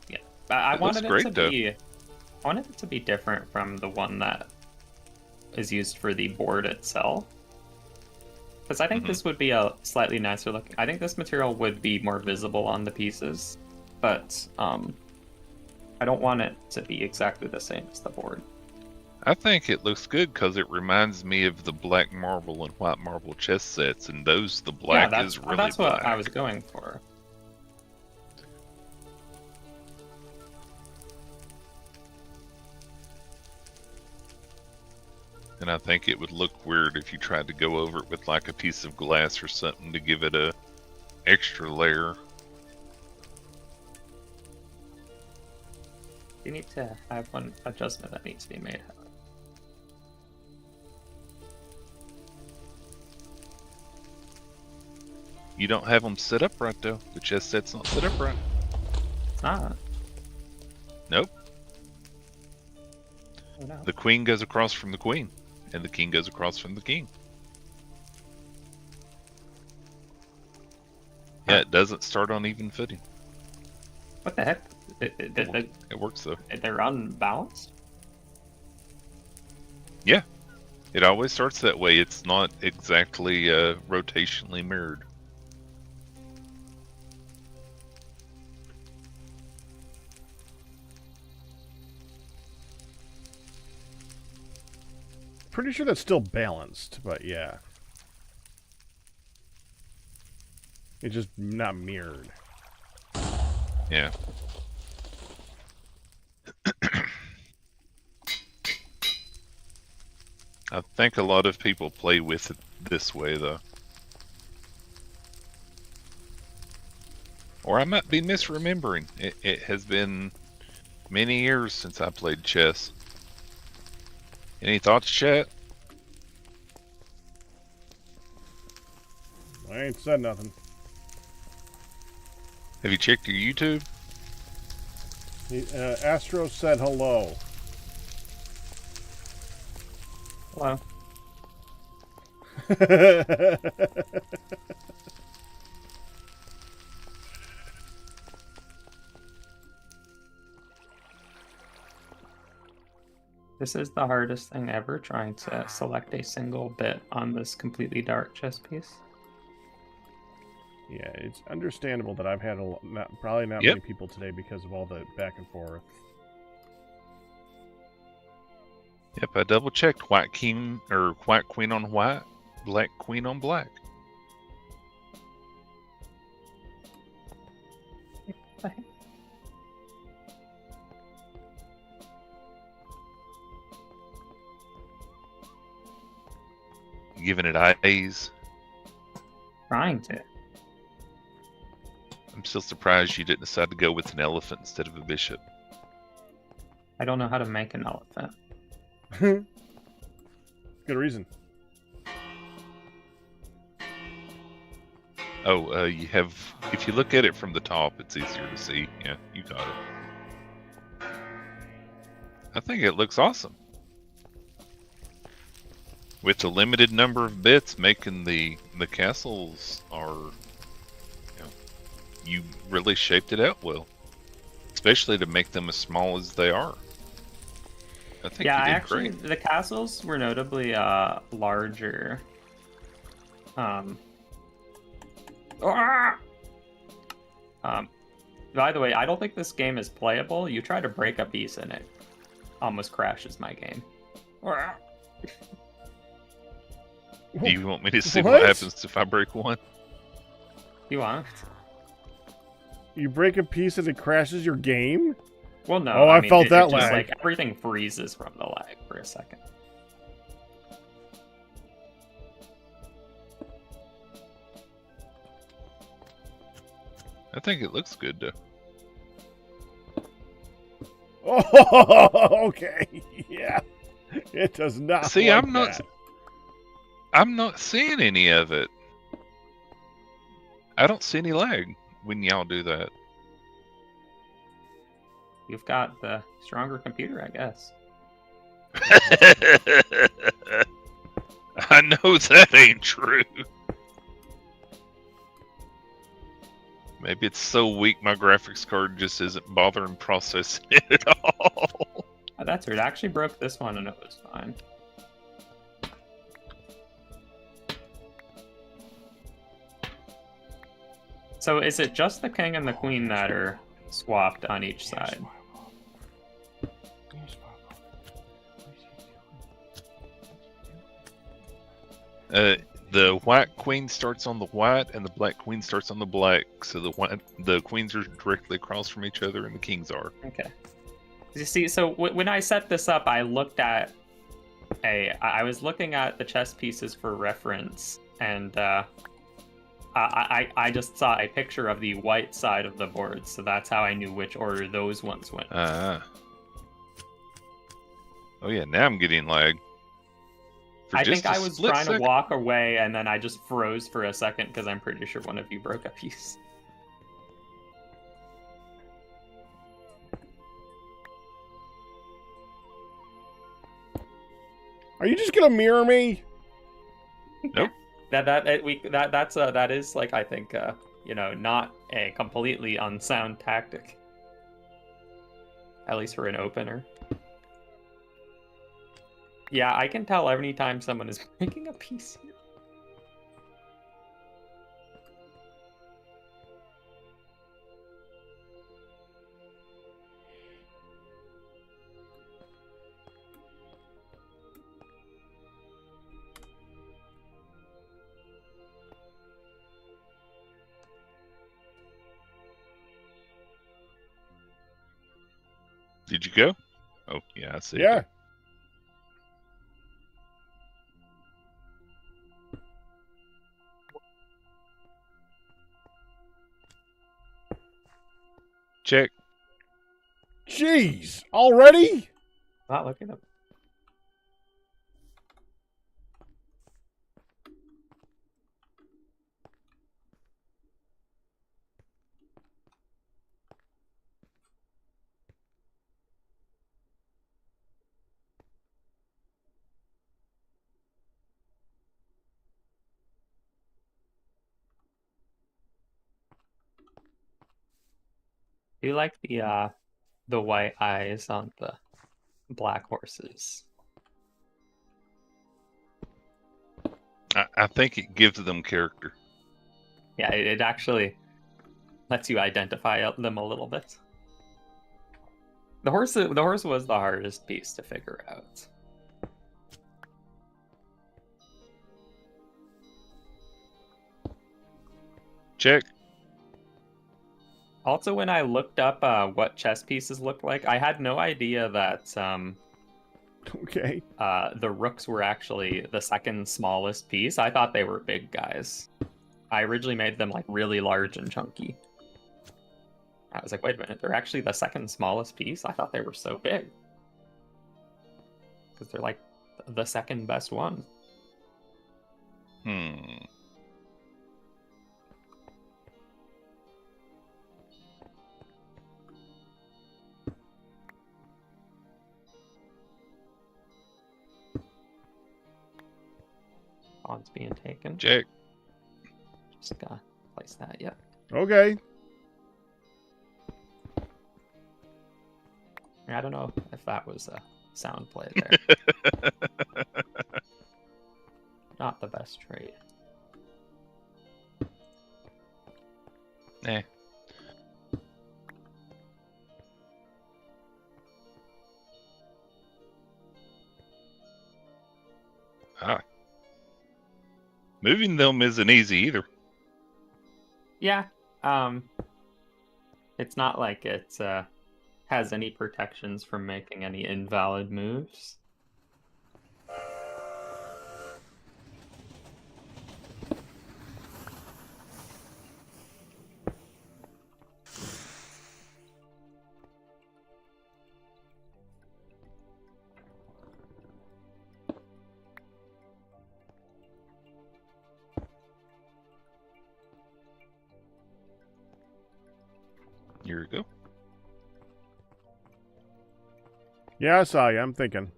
yeah, I wanted great, it to be. I wanted it to be different from the one that is used for the board itself, because I think this would be a slightly nicer looking. I think this material would be more visible on the pieces, but I don't want it to be exactly the same as the board. I think it looks good because it reminds me of the black marble and white marble chess sets, and those the black is really that's black. What I was going for. And I think it would look weird if you tried to go over it with like a piece of glass or something to give it a extra layer. You need to have one adjustment that needs to be made. You don't have them set up right though. The chess set's not set up right. It's not. Nope. Oh, no. The queen goes across from the queen, and the king goes across from the king. Yeah, it doesn't start on even footing. What the heck? It works though. They're unbalanced? Yeah, it always starts that way. It's not exactly rotationally mirrored. Pretty sure that's still balanced, but yeah. It's just not mirrored. Yeah. I think a lot of people play with it this way, though. Or I might be misremembering. It has been many years since I played chess. Any thoughts, chat? I ain't said nothing. Have you checked your YouTube? Astro said hello. Hello. This is the hardest thing ever, trying to select a single bit on this completely dark chess piece. Yeah, it's understandable that I've had probably not Yep. many people today because of all the back and forth. Yep, I double checked. White king or white queen on white, black queen on black. Giving it eyes. Trying to. I'm still surprised you didn't decide to go with an elephant instead of a bishop. I don't know how to make an elephant. Good reason. Oh, you have. If you look at it from the top, it's easier to see. Yeah, you got it. I think it looks awesome. With the limited number of bits, making the castles are, you really shaped it out well, especially to make them as small as they are. I think Yeah, you did great. the castles were notably larger. By the way, I don't think this game is playable. You try to break a piece and it almost crashes my game. Do you want me to see What? what happens if I break one? You want? You break a piece and it crashes your game? Well, no. Oh, I felt that it just, lag. like, everything freezes from the lag for a second. I think it looks good though. Oh, okay. Yeah. It does not. See, like I'm not. that. I'm not seeing any of it. I don't see any lag when y'all do that. You've got the stronger computer, I guess. I know that ain't true. Maybe it's so weak my graphics card just isn't bothering processing it at all. Oh, that's weird. I actually broke this one and it was fine. So is it just the king and the queen that are swapped on each side? The white queen starts on the white, and the black queen starts on the black. So the queens are directly across from each other, and the kings are. Okay. You see, so when I set this up, I looked at I was looking at the chess pieces for reference, and I just saw a picture of the white side of the board, so that's how I knew which order those ones went. Oh yeah, now I'm getting lag. For I just think a I was split trying second. to walk away, and then I just froze for a second because I'm pretty sure one of you broke a piece. Are you just gonna mirror me? Nope. That is like, I think not a completely unsound tactic, at least for an opener. Yeah, I can tell every time someone is breaking a piece here. Did you go? Oh yeah, I see. it Yeah. there. Check. Jeez, already? Not looking up. Do you like the white eyes on the black horses? I think it gives them character. Yeah, it actually lets you identify them a little bit. The horse was the hardest piece to figure out. Check. Also, when I looked up what chess pieces looked like, I had no idea that Okay. the rooks were actually the second smallest piece. I thought they were big guys. I originally made them like really large and chunky. I was like, wait a minute, they're actually the second smallest piece? I thought they were so big. Because they're like the second best one. Pawn's being taken. Check. Just gotta place that, yep. Okay. I don't know if that was a sound play there. Not the best trade. Eh. Ah. Moving them isn't easy either. Yeah. It's not like it has any protections from making any invalid moves. Here we go. Yeah, I saw you. I'm thinking.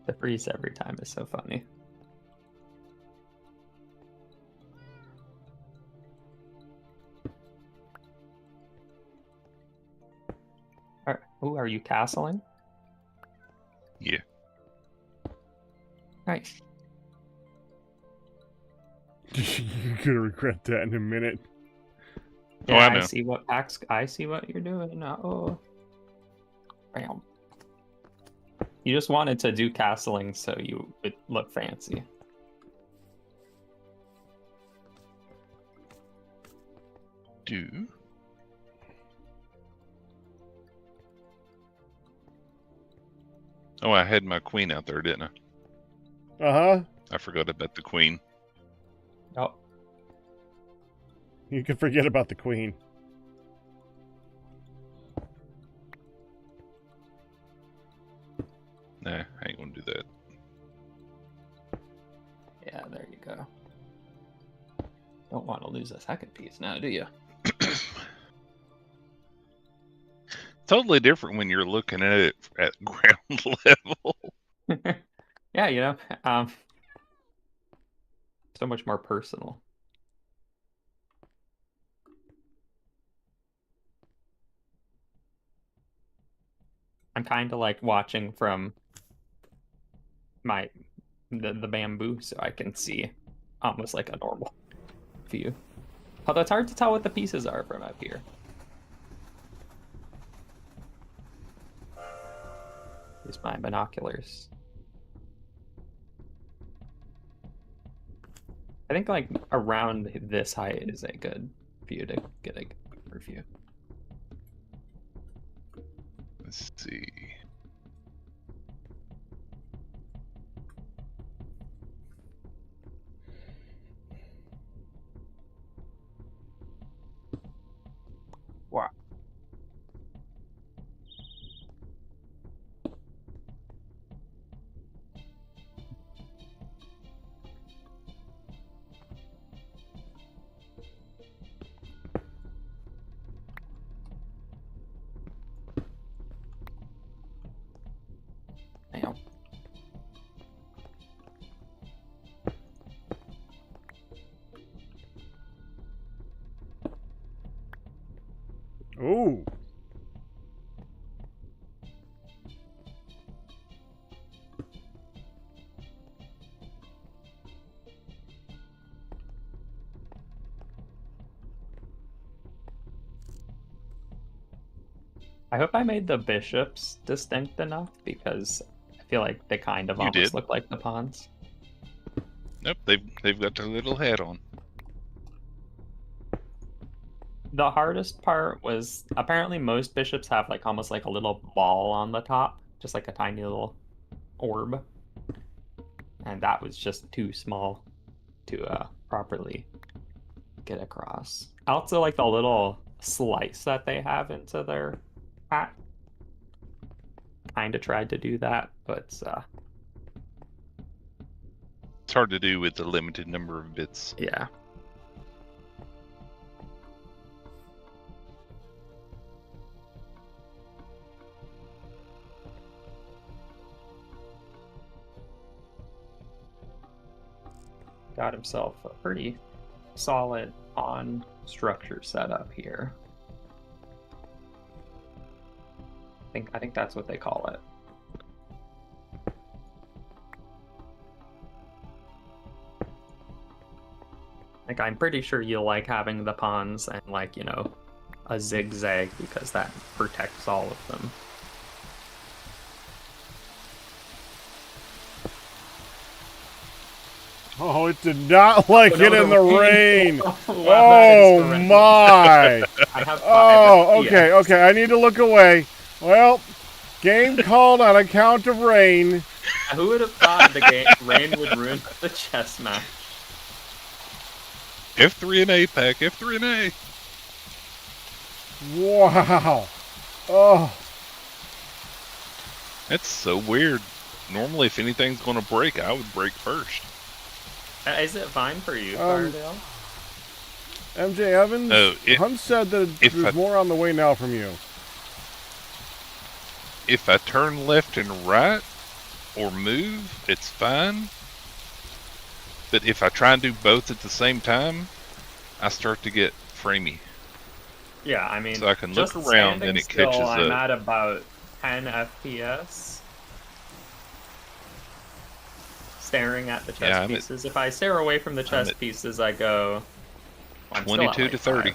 The freeze every time is so funny. Ooh, are you castling? Yeah. Nice. You're gonna regret that in a minute. Oh, Yeah, I I know. see what I see what you're doing. Oh, bam. You just wanted to do castling so you would look fancy. Do. Oh, I had my queen out there, didn't I? Uh-huh. I forgot about the queen. Oh, You can forget about the queen. Nah, I ain't gonna do that. yeah, there you go. Don't want to lose a second piece now, do you? Totally different when you're looking at it at ground level. Yeah, so much more personal. I'm kind of like watching from the bamboo, so I can see almost like a normal view. Although it's hard to tell what the pieces are from up here. Use my binoculars. I think like around this height is a good view to get a good review. Let's see. Wow. Ooh. I hope I made the bishops distinct enough because I feel like they kind of You almost did. look like the pawns. Nope, they've got their little hat on. The hardest part was apparently most bishops have like almost like a little ball on the top, just like a tiny little orb. And that was just too small to properly get across. I also like the little slice that they have into their hat. Kind of tried to do that, but It's hard to do with the limited number of bits. yeah. Got himself a pretty solid pawn structure setup here. I think that's what they call it. Like, I'm pretty sure you'll like having the pawns and, like, you know, a zigzag because that protects all of them. Oh, it did not like Oh, it no, in the the rain. rain. Wow, that is Oh horrendous. my. I have 5 Oh, FPS. okay, okay. I need to look away. Well, game called on account of rain. Who would have thought rain would ruin the chess match? F3 and A pack, F3 and A. Wow. Oh, That's so weird. Normally, if anything's going to break, I would break first. Is it fine for you, Um, Cardale? MJ Evans. No, Hunt said that if there's more on the way now from you. If I turn left and right or move, it's fine. But if I try and do both at the same time, I start to get framey. Yeah, I mean, So I can look just around standing and it still, catches I'm up. at about 10 FPS. Staring at the chess Yeah, I'm at- pieces. If I stare away from the chess at pieces, I go I'm still at 22 like to 30.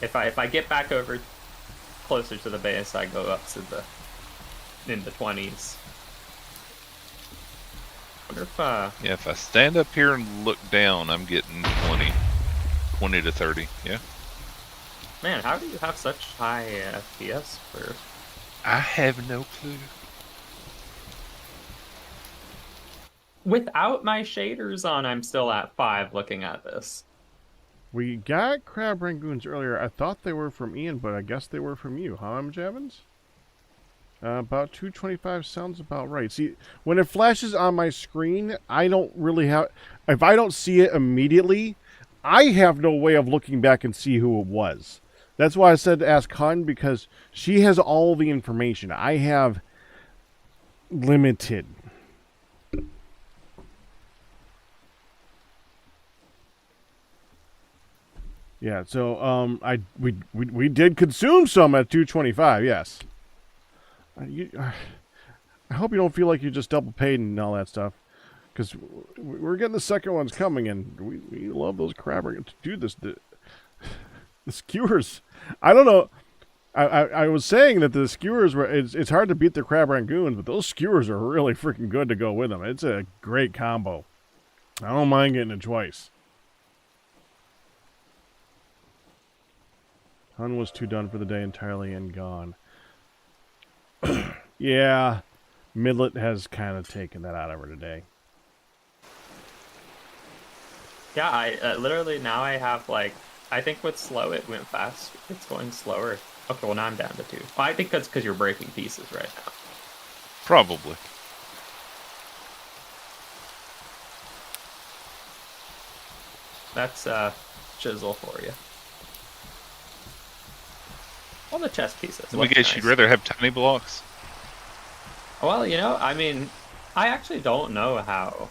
5. If I get back over closer to the base, I go up to the in the 20s. Wonder if Yeah, if I stand up here and look down, I'm getting 20 to 30. Yeah. man, how do you have such high FPS for? I have no clue. Without my shaders on, I'm still at 5 looking at this. We got crab rangoons earlier. I thought they were from Ian, but I guess they were from you, huh, MJ Evans? About 225 sounds about right. See, when it flashes on my screen, I don't really have... If I don't see it immediately, I have no way of looking back and see who it was. That's why I said to ask Hun, because she has all the information. I have limited. Yeah, so we did consume some at 225, yes. I hope you don't feel like you just double paid and all that stuff, because we're getting the second ones coming, and we love those crab. Dude, the skewers. I don't know. I was saying that the skewers were. It's hard to beat the crab rangoons, but those skewers are really freaking good to go with them. It's a great combo. I don't mind getting it twice. Hun was too done for the day entirely and gone. Yeah, Midlet has kind of taken that out of her today. Yeah, I literally now I have like I think with slow it went fast. It's going slower. Okay, well now I'm down to 2. Well, I think that's because you're breaking pieces right now. Probably. That's chisel for you. All the chess pieces. I look guess nice. you'd rather have tiny blocks. Well, you know, I mean, I actually don't know how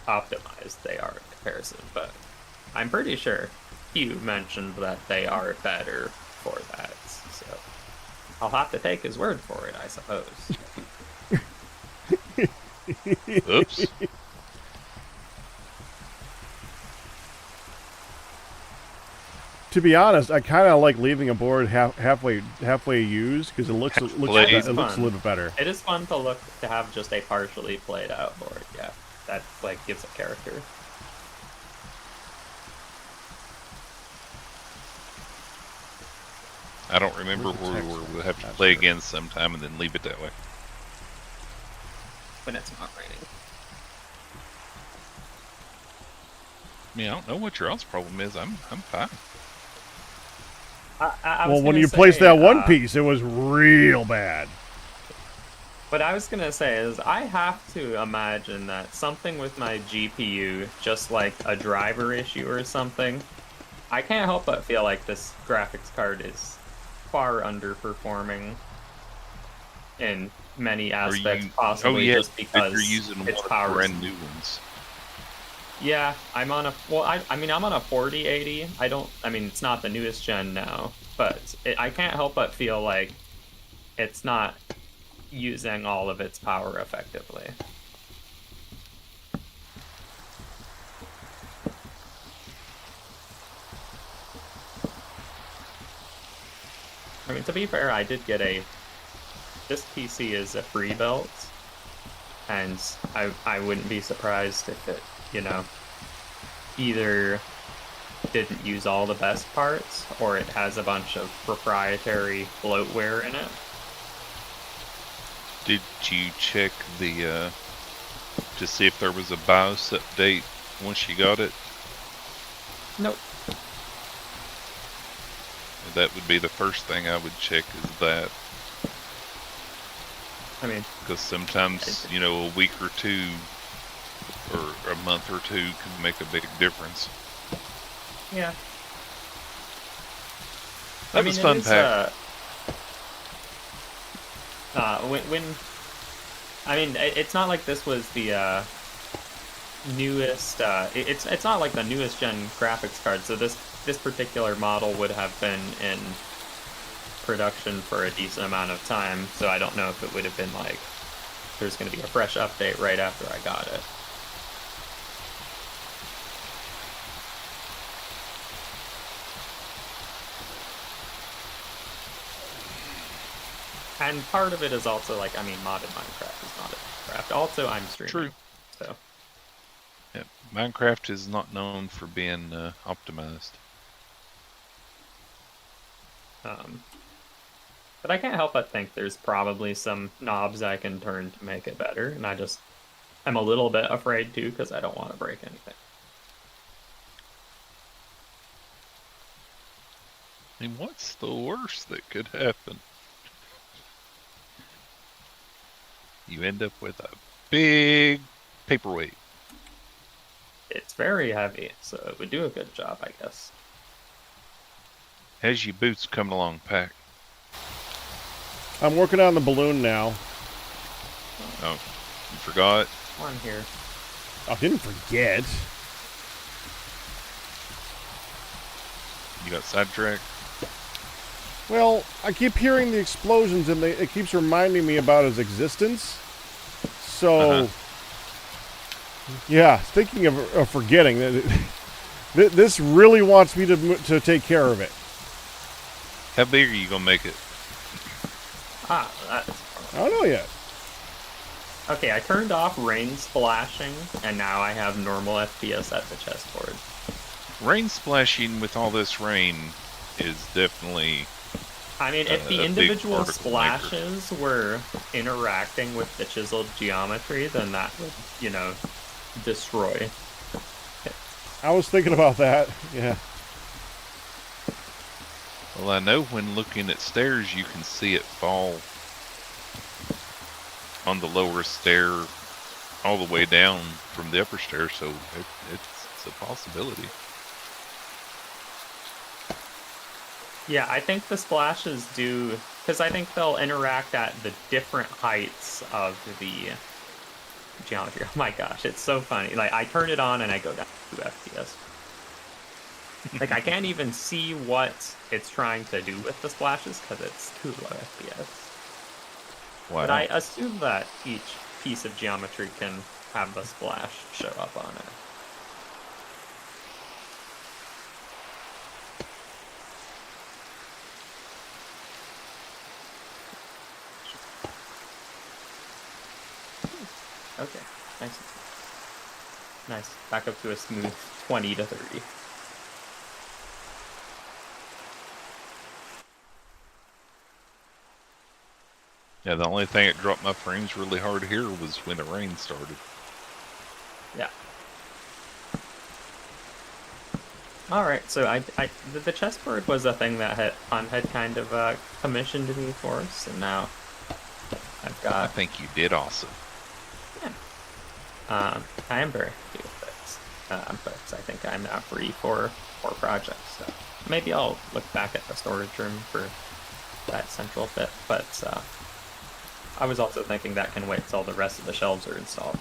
optimized they are in comparison, but I'm pretty sure. you mentioned that they are better for that, so I'll have to take his word for it, I suppose. Oops. To be honest, I kind of like leaving a board halfway used because it looks Half-played. it looks a little bit better. It is fun to have just a partially played out board. Yeah, that like gives it character. I don't remember Where's the where text? we'll have to That's play right. again sometime and then leave it that way. When it's not raining. I mean, I don't know what your else problem is. I'm fine. I Well, was when gonna you placed say, that one piece, it was real bad. What I was gonna say is I have to imagine that something with my GPU, just like a driver issue or something, I can't help but feel like this graphics card is far underperforming in many aspects, possibly just because you're using its one of power the is. brand new ones. Yeah, I'm on a I'm on a 4080. I mean it's not the newest gen now, but I can't help but feel like it's not using all of its power effectively. I mean, to be fair, I did get this PC is a free belt, and I wouldn't be surprised if it, either didn't use all the best parts, or it has a bunch of proprietary bloatware in it. Did you check the to see if there was a BIOS update once you got it? Nope. That would be the first thing I would check, is that. I mean, Because sometimes, a week or two or a month or two can make a big difference. yeah. That was fun, Pack. It's not like this was the newest. It's not like the newest gen graphics card. So this particular model would have been in production for a decent amount of time. So I don't know if it would have been like there's going to be a fresh update right after I got it. And part of it is also like, I mean, modded Minecraft is modded Minecraft. Also, I'm streaming. True. So. Yeah, Minecraft is not known for being optimized. But I can't help but think there's probably some knobs I can turn to make it better, and I'm a little bit afraid too because I don't want to break anything. I mean, what's the worst that could happen? You end up with a big paperweight. It's very heavy, so it would do a good job, I guess. How's your boots coming along, Pack? I'm working on the balloon now. Oh, you forgot? Come on here. I didn't forget. You got sidetracked? Well, I keep hearing the explosions, and it keeps reminding me about his existence. So, yeah, thinking of forgetting, this really wants me to take care of it. How big are you gonna make it? That's... I don't know yet. Okay, I turned off rain splashing, and now I have normal FPS at the chessboard. Rain splashing with all this rain is definitely... I mean, if the a big individual particle maker. splashes were interacting with the chiseled geometry, then that would, destroy. I was thinking about that, yeah. Well, I know when looking at stairs, you can see it fall on the lower stair all the way down from the upper stair, so it's a possibility. Yeah, I think the splashes do, because I think they'll interact at the different heights of the geometry. Oh my gosh, it's so funny. Like, I turn it on and I go down to 2 FPS. Like, I can't even see what it's trying to do with the splashes because it's too low FPS. Wow. But I assume that each piece of geometry can have the splash show up on it. Okay, nice. Nice. Back up to a smooth 20 to 30. Yeah, the only thing that dropped my frames really hard here was when the rain started. Yeah. Alright, so the chessboard was a thing that had kind of commissioned me for us, and now I've I got... think you did awesome. I am very happy with it, but I think I'm now free for more projects, so maybe I'll look back at the storage room for that central bit, but I was also thinking that can wait till the rest of the shelves are installed.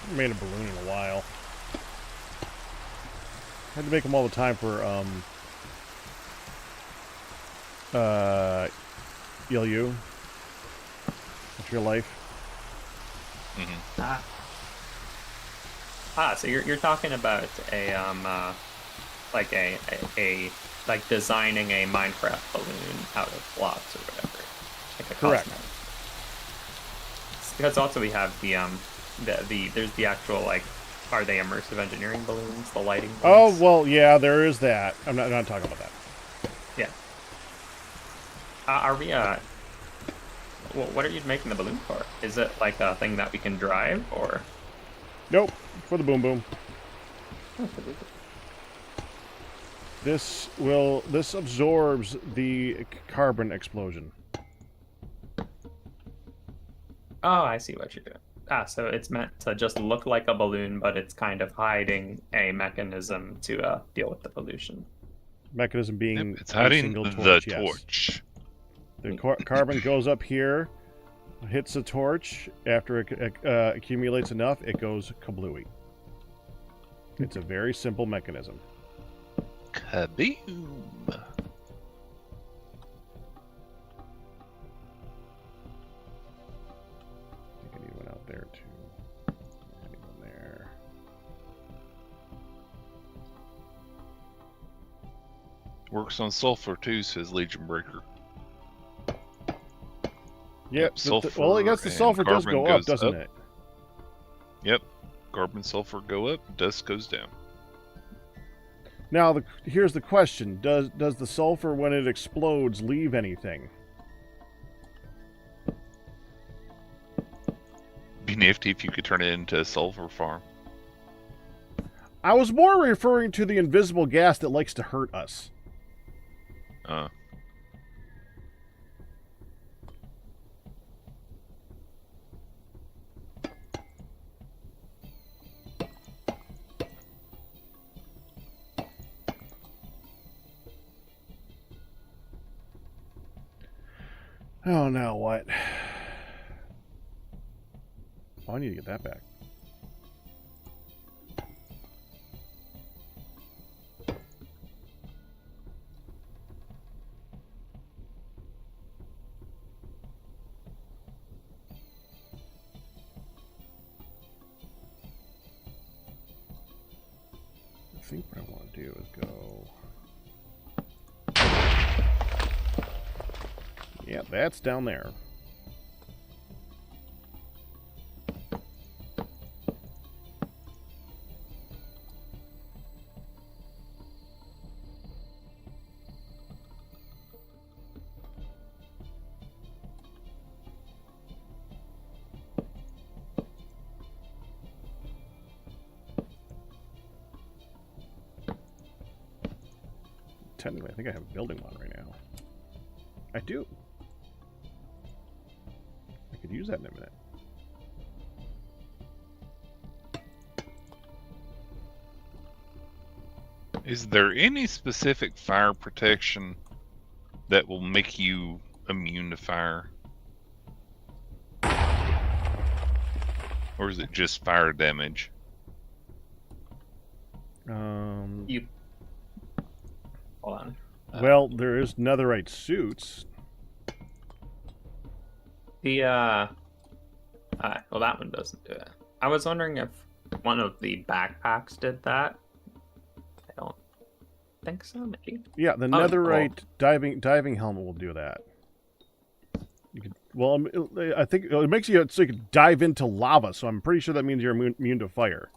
I made a balloon in a while. Had to make them all the time for ELU. What's your life? Mm-hmm. So you're talking about a like a like designing a Minecraft balloon out of blocks or whatever, like a Correct. cosmetic. Because also we have the there's the actual, like, are they immersive engineering balloons, the lighting ones? Oh well, yeah, there is that. I'm not talking about that. Yeah. Are we what are you making the balloon for? Is it like a thing that we can drive, or? Nope, for the boom boom. Oh, This absorbs the carbon explosion. Oh, I see what you're doing. So it's meant to just look like a balloon, but it's kind of hiding a mechanism to deal with the pollution. Mechanism being It's a hiding single the torch. Yes. torch. The carbon goes up here, hits the torch. After it accumulates enough, it goes kablooey. It's a very simple mechanism. Kaboom! I think I need one out there too. I need one there. Works on sulfur too, says Legion Breaker. Yep. Sulfur Well, I guess the and sulfur does carbon go up, goes doesn't up. it? Yep. Carbon, sulfur go up, dust goes down. Now, here's the question: Does the sulfur, when it explodes, leave anything? Be nifty if you could turn it into a sulfur farm. I was more referring to the invisible gas that likes to hurt us. Oh, now what? Oh, I need to get that back. I think what I want to do is go... Yeah, that's down there. Technically, I think I have a building one right now. I do. could use that in a minute. Is there any specific fire protection that will make you immune to fire? Or is it just fire damage? You. Hold on. Well, there is netherite suits. The well, that one doesn't do it. I was wondering if one of the backpacks did that. I don't think so. Maybe. Yeah, the Oh, netherite diving helmet will do that. You could, well, I think it makes you so you can dive into lava. So I'm pretty sure that means you're immune to fire.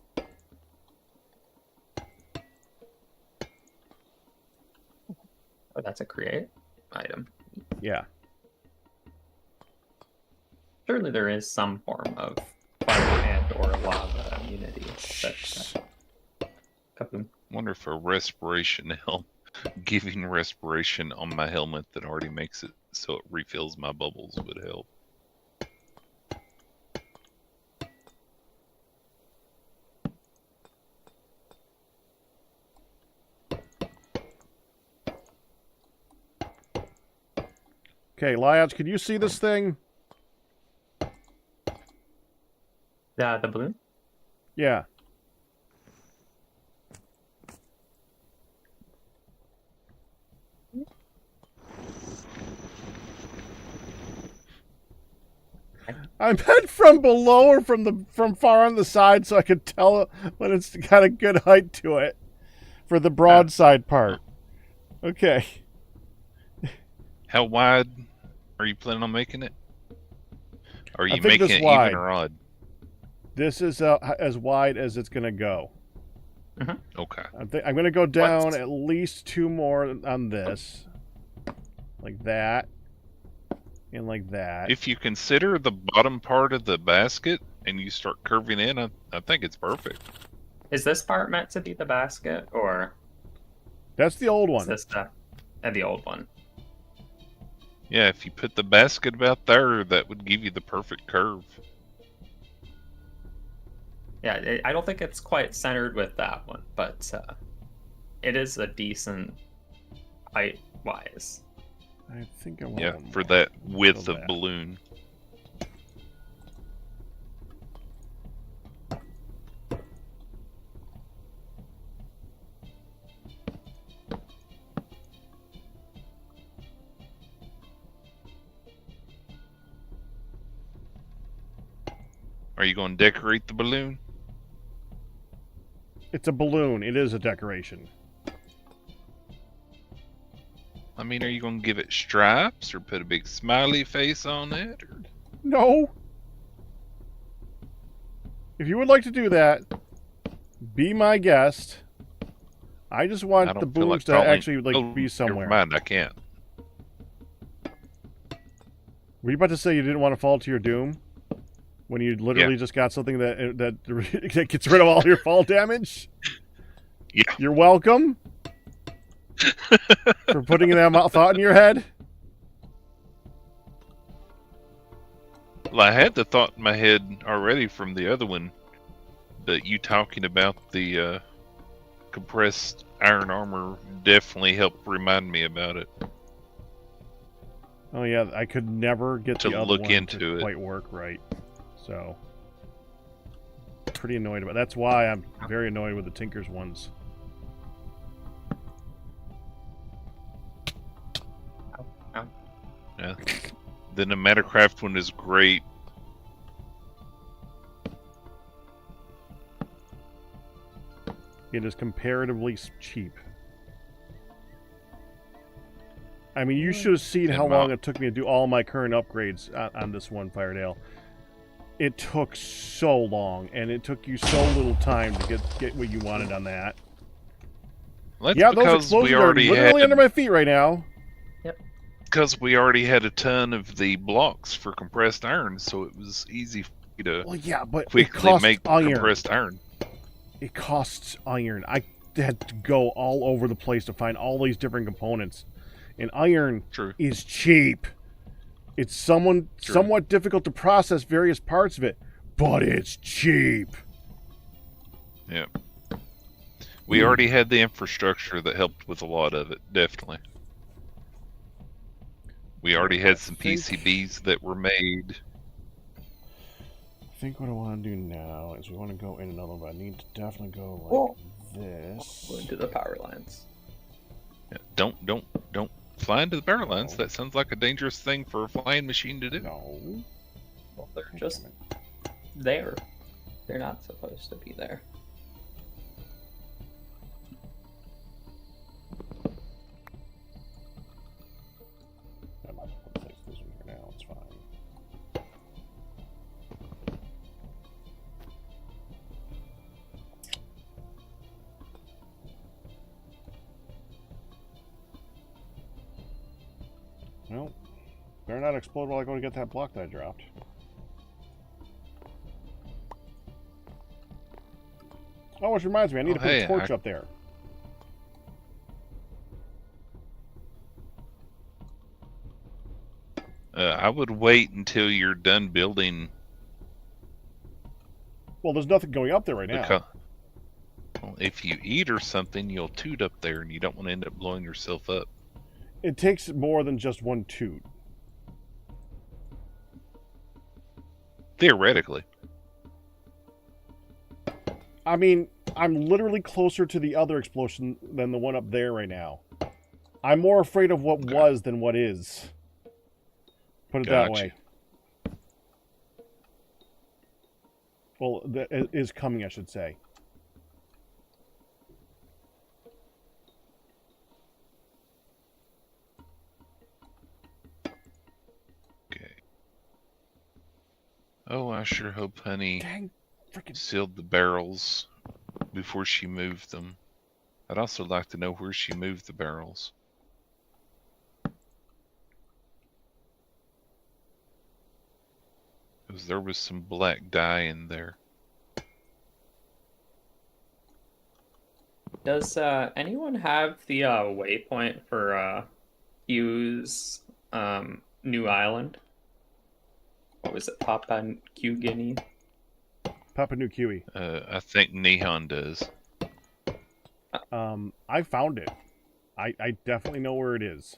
Oh, that's a create item. Yeah. Surely there is some form of fire and or lava immunity. Kaboom. Wonder if a respiration helm, giving respiration on my helmet that already makes it so it refills my bubbles would help. Okay, Lions, can you see this thing? The balloon? Yeah. I meant from below or from far on the side, so I could tell when it's got a good height to it for the broadside part. Okay. How wide are you planning on making it? Are you think making this it wide. even or odd? This is as wide as it's going to go. Okay. I'm going to go down What's- at least 2 more on this. Like that. And like that. If you consider the bottom part of the basket and you start curving in, I think it's perfect. Is this part meant to be the basket, or That's the old is one. this the old one? Yeah, if you put the basket about there, that would give you the perfect curve. Yeah, I don't think it's quite centered with that one, but it is a decent height-wise. I think I want Yeah, one for more. that width Go of back. balloon. Are you going to decorate the balloon? It's a balloon. It is a decoration. I mean, are you going to give it stripes or put a big smiley face on it? Or... No. If you would like to do that, be my guest. I just I want don't the feel balloons to calling- actually Oh, be somewhere. Never mind, I can't. Were you about to say you didn't want to fall to your doom? When you literally just got something that gets rid of all your fall damage? Yeah. You're welcome for putting that thought in your head. Well, I had the thought in my head already from the other one, but you talking about the compressed iron armor definitely helped remind me about it. Oh yeah, I could never get To the other look one into to it. quite work right. So pretty annoyed about. That's why I'm very annoyed with the Tinker's ones. Yeah. Then the Metacraft one is great. It is comparatively cheap. I mean, you should have seen how long it took me to do all my current upgrades on this one, Firedale. It took so long, and it took you so little time to get what you wanted on that. Well, that's Yeah, those because explosions we are already literally had under my feet right now. because we already had a ton of the blocks for compressed iron, so it was easy for you to Well, yeah, but it quickly costs make iron. compressed iron. It costs iron. I had to go all over the place to find all these different components. And iron True. is cheap. It's somewhat difficult to process various parts of it, but it's cheap. Yeah. We already had the infrastructure that helped with a lot of it, definitely. We already had some PCBs that were made. I think what I want to do now is we want to go in another one. I need to definitely go like Well, this. Go into the power lines. Yeah, don't fly into the power lines. That sounds like a dangerous thing for a flying machine to do. No. Well, they're just there. They're not supposed to be there. I might have to place this one here now. It's fine. Well, better not explode while I go to get that block that I dropped. Oh, which reminds me, I need to put a torch up there. I would wait until you're done building. Well, there's nothing going up there right now. Well, if you eat or something, you'll toot up there, and you don't want to end up blowing yourself up. It takes more than just one toot. Theoretically. I mean, I'm literally closer to the other explosion than the one up there right now. I'm more afraid of what was than what is. Put it that way. Well, that is coming, I should say. Okay. Oh, I sure hope Honey Dang, sealed the barrels before she moved them. I'd also like to know where she moved the barrels. Because there was some black dye in there. Does anyone have the waypoint for Hugh's new island? What was it, Papua New Guinea? Papua New Guinea. I think Nihon does. I found it. I definitely know where it is.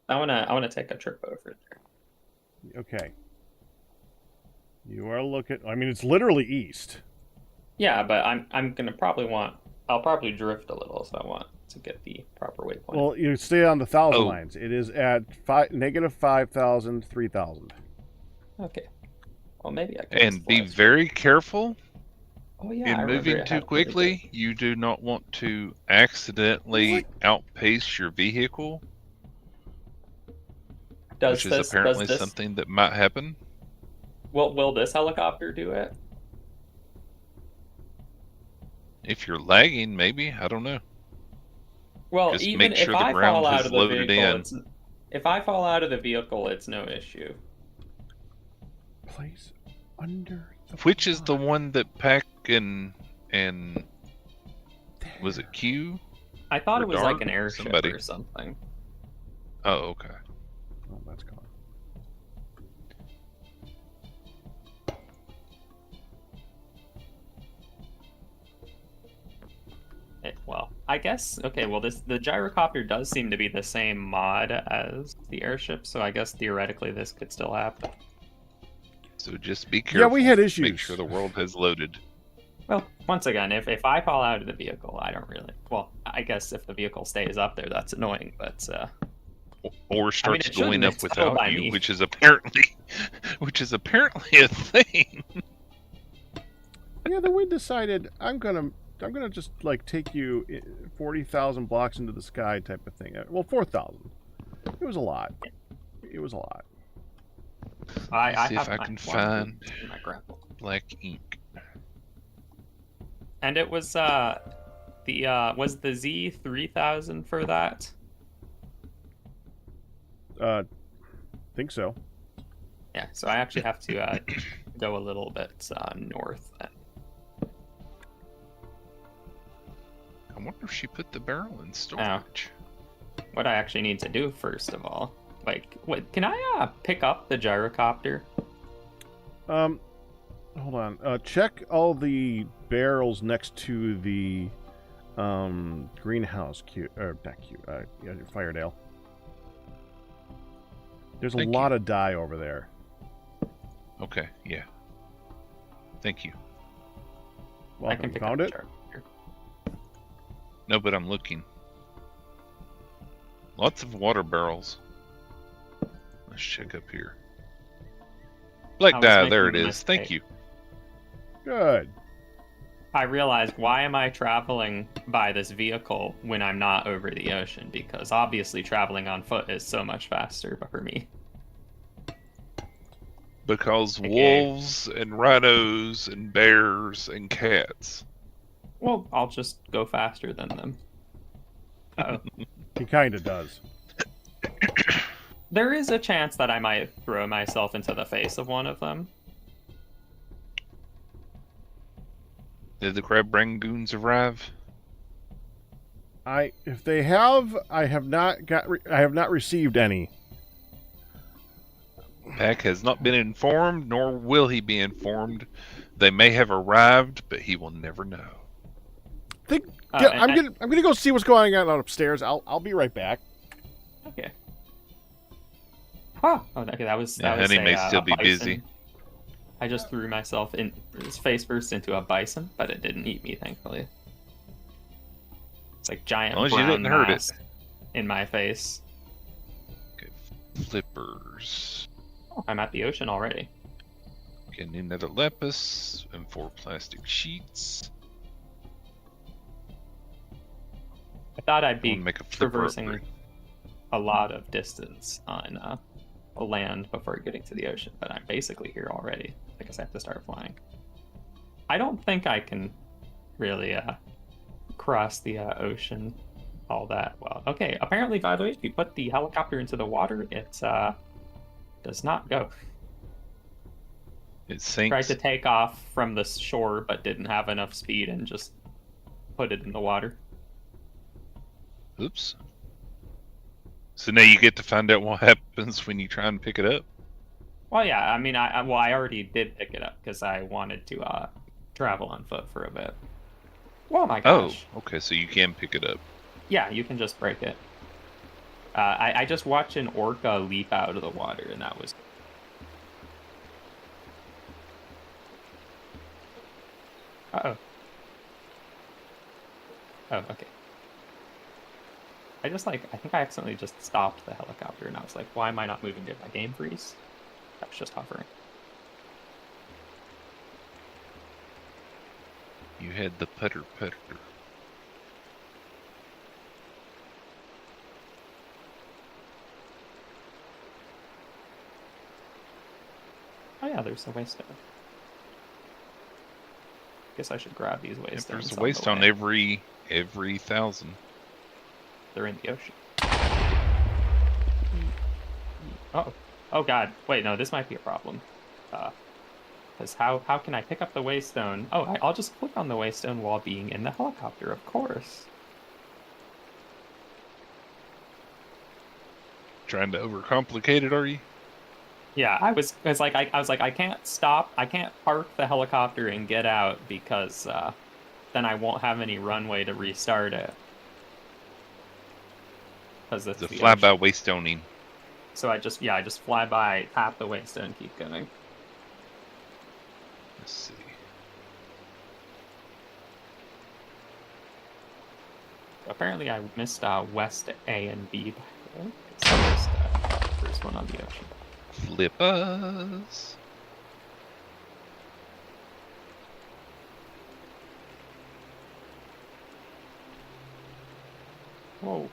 I wanna take a trip over there. Okay. You are looking. I mean, it's literally east. Yeah, but I'm gonna I'll probably drift a little, so I want to get the proper waypoint. Well, you stay on the 1,000 lines. It is at negative 5,000, 3,000. Okay. Well, maybe I can. And be very careful. Oh yeah. In moving too quickly, you do not want to accidentally outpace your vehicle, which is apparently something that might happen. Will this helicopter do it? If you're lagging, maybe. I don't know. Well, just even make sure if the I ground fall out has of the loaded vehicle, in. if I fall out of the vehicle, it's no issue. Place under the Which is the one that Pack and was it Q? I thought it was like an Dark? airship Somebody. or something. Oh, okay. Oh, that's gone. Well, I guess okay. Well, the gyrocopter does seem to be the same mod as the airship, so I guess theoretically this could still happen. So just be careful. Yeah, we had issues. Make sure the world has loaded. Well, once again, if I fall out of the vehicle, I don't really. Well, I guess if the vehicle stays up there, that's annoying. But or starts it going shouldn't up without by you, me. which is apparently a thing. Yeah, then we decided I'm gonna just like take you 40,000 blocks into the sky type of thing. Well, 4,000. It was a lot. It was a lot. I see if I can find my grapple. black ink. And it was was the Z3000 for that? Think so. Yeah, so I actually have to go a little bit north then. I wonder if she put the barrel in storage. What I actually need to do first of all Like, wait, can I pick up the gyrocopter? Hold on. Check all the barrels next to the greenhouse Fire Dale. There's a Thank lot you. of dye over there. Okay, yeah. Thank you. I Welcome. can You pick found up it? the gyrocopter. No, but I'm looking. Lots of water barrels. Let's check up here. Black I was dye, there it making a is. Thank mistake. you. Good. I realized, why am I traveling by this vehicle when I'm not over the ocean? Because obviously traveling on foot is so much faster for me. Because Okay. wolves and rhinos and bears and cats. Well, I'll just go faster than them. Uh-oh. He kind of does. There is a chance that I might throw myself into the face of one of them. Did the crab rangoons arrive? If they have, I have not received any. Pack has not been informed, nor will he be informed. They may have arrived, but he will never know. I'm gonna go see what's going on upstairs. I'll be right back. Okay. Huh. Oh, okay. That was. Yeah, That was Honey may still a be bison. busy. I just threw myself in his face first into a bison, but it didn't eat me, thankfully. It's like giant As long as you brown didn't hurt it. mass in my face. Okay, flippers. Oh, I'm at the ocean already. Okay, new nether lapis and 4 plastic sheets. I thought I'd I be want to make a flipper traversing upgrade. a lot of distance on land before getting to the ocean, but I'm basically here already. I guess I have to start flying. I don't think I can really cross the ocean all that well. Okay, apparently, by the way, if you put the helicopter into the water, it does not go. It Tried sinks. to take off from the shore, but didn't have enough speed and just put it in the water. Oops. So now you get to find out what happens when you try and pick it up. Well, yeah, I mean, I already did pick it up because I wanted to travel on foot for a bit. Oh my gosh. Oh, okay, so you can pick it up. Yeah, you can just break it. I just watched an orca leap out of the water, and that was... Uh-oh. Oh, okay. I think I accidentally just stopped the helicopter, and I was like, why am I not moving? Did my game freeze? I was just hovering. You had the putter. Oh yeah, there's a waystone. Guess I should grab these If waystones. there's a on the waystone way. every 1,000. They're in the ocean. Oh, oh god. Wait, no, this might be a problem. Because how can I pick up the waystone? Oh, I'll just click on the waystone while being in the helicopter, of course. Trying to overcomplicate it, are you? Yeah, I was like, I can't stop, I can't park the helicopter and get out because then I won't have any runway to restart it. Because it's The the flyby ocean. waystoning. So I just fly by, tap the waystone, keep going. Let's see. Apparently I missed West A and B by the way. It's the first one on the ocean. Flippers. Whoa.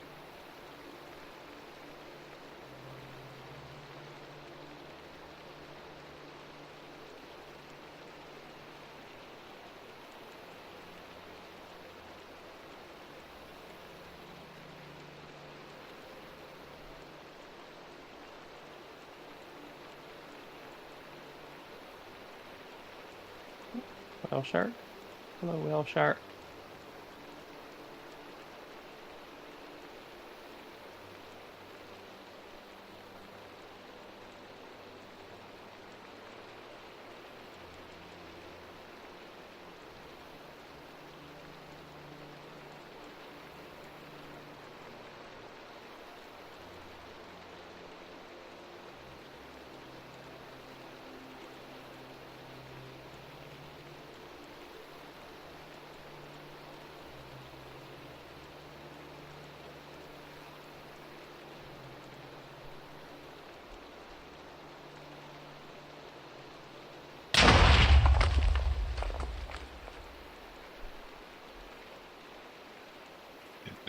Whale shark? Hello, whale shark.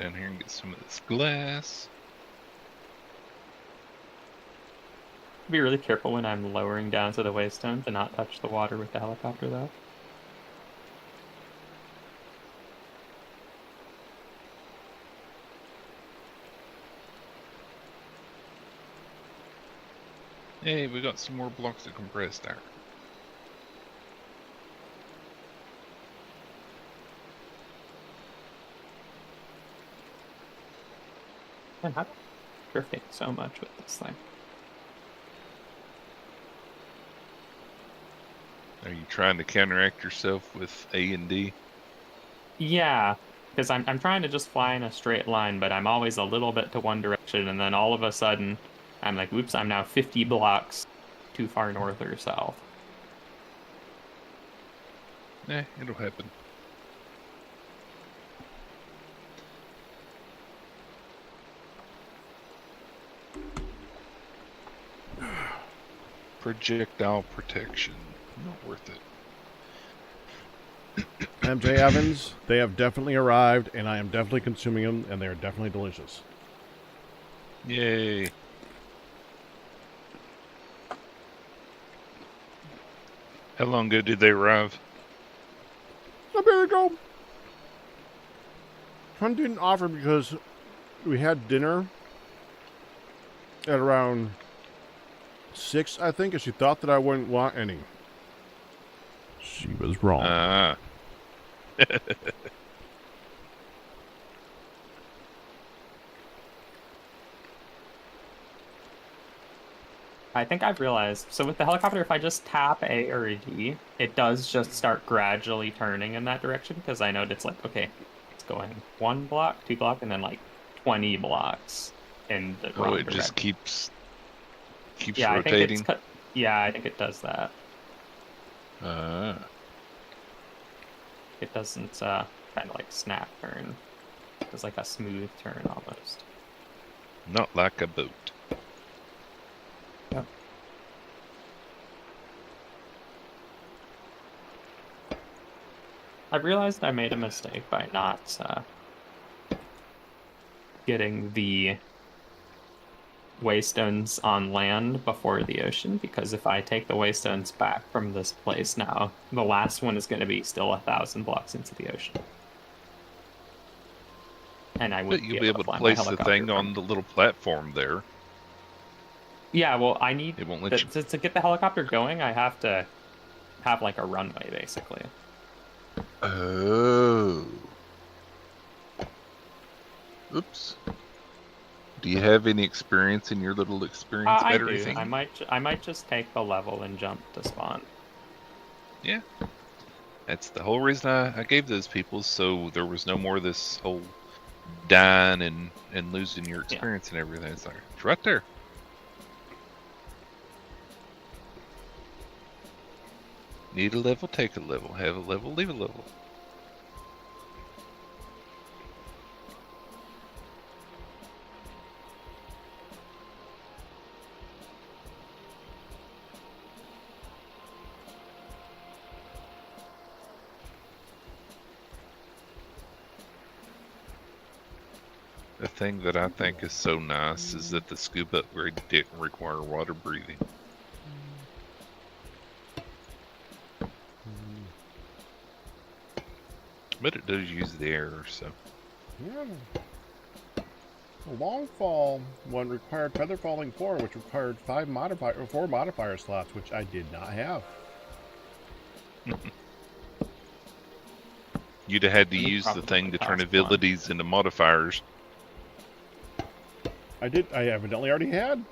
down here and get some of this glass. Be really careful when I'm lowering down to the waystone to not touch the water with the helicopter, though. Hey, we got some more blocks of compressed iron. Man, how drifting so much with this thing? Are you trying to counteract yourself with A and D? Yeah, because I'm trying to just fly in a straight line, but I'm always a little bit to one direction, and then all of a sudden, I'm like, whoops, I'm now 50 blocks too far north or south. It'll happen. Projectile protection. Not worth it. MJ Evans, they have definitely arrived, and I am definitely consuming them, and they are definitely delicious. Yay. How long ago did they arrive? A bit ago. Trump didn't offer because we had dinner at around 6, I think, and she thought that I wouldn't want any. She was wrong. I think I've realized, so with the helicopter, if I just tap A or D, it does just start gradually turning in that direction, because I know it's like, okay, it's going 1 block, 2 block, and then like 20 blocks in the wrong it just direction. keeps Yeah, rotating. I think it does that. It doesn't kind of like snap turn. It's like a smooth turn almost. Not like a boat. Yep. I realized I made a mistake by not getting the waystones on land before the ocean, because if I take the waystones back from this place now, the last one is going to be still 1,000 blocks into the ocean. And I But wouldn't you'll be able to fly my place the helicopter thing from- on the little platform there. Yeah, well, I need It won't let you. to get the helicopter going. I have to have like a runway, basically. Oh. Oops. Do you have any experience in your little experience I battery do. thing? I might just take the level and jump to spawn. Yeah. That's the whole reason I gave those people, so there was no more of this whole dying and losing your experience and everything. It's like, it's right there. Need a level, take a level. Have a level, leave a level. The thing that I think is so nice is that the scuba upgrade didn't require water breathing. But it does use the air, so. Yeah. The long fall one required feather falling 4, which required 4 modifier slots, which I did not have. You'd have had to You use the probably thing to turn cost abilities into modifiers. I evidently already had.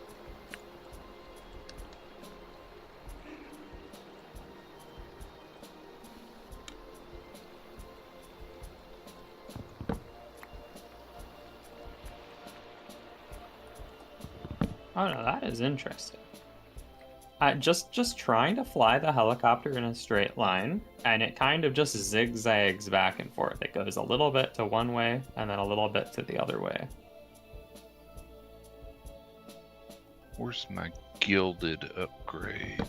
Oh no, that is interesting. Just trying to fly the helicopter in a straight line, and it kind of just zigzags back and forth. It goes a little bit to one way, and then a little bit to the other way. Where's my gilded upgrade?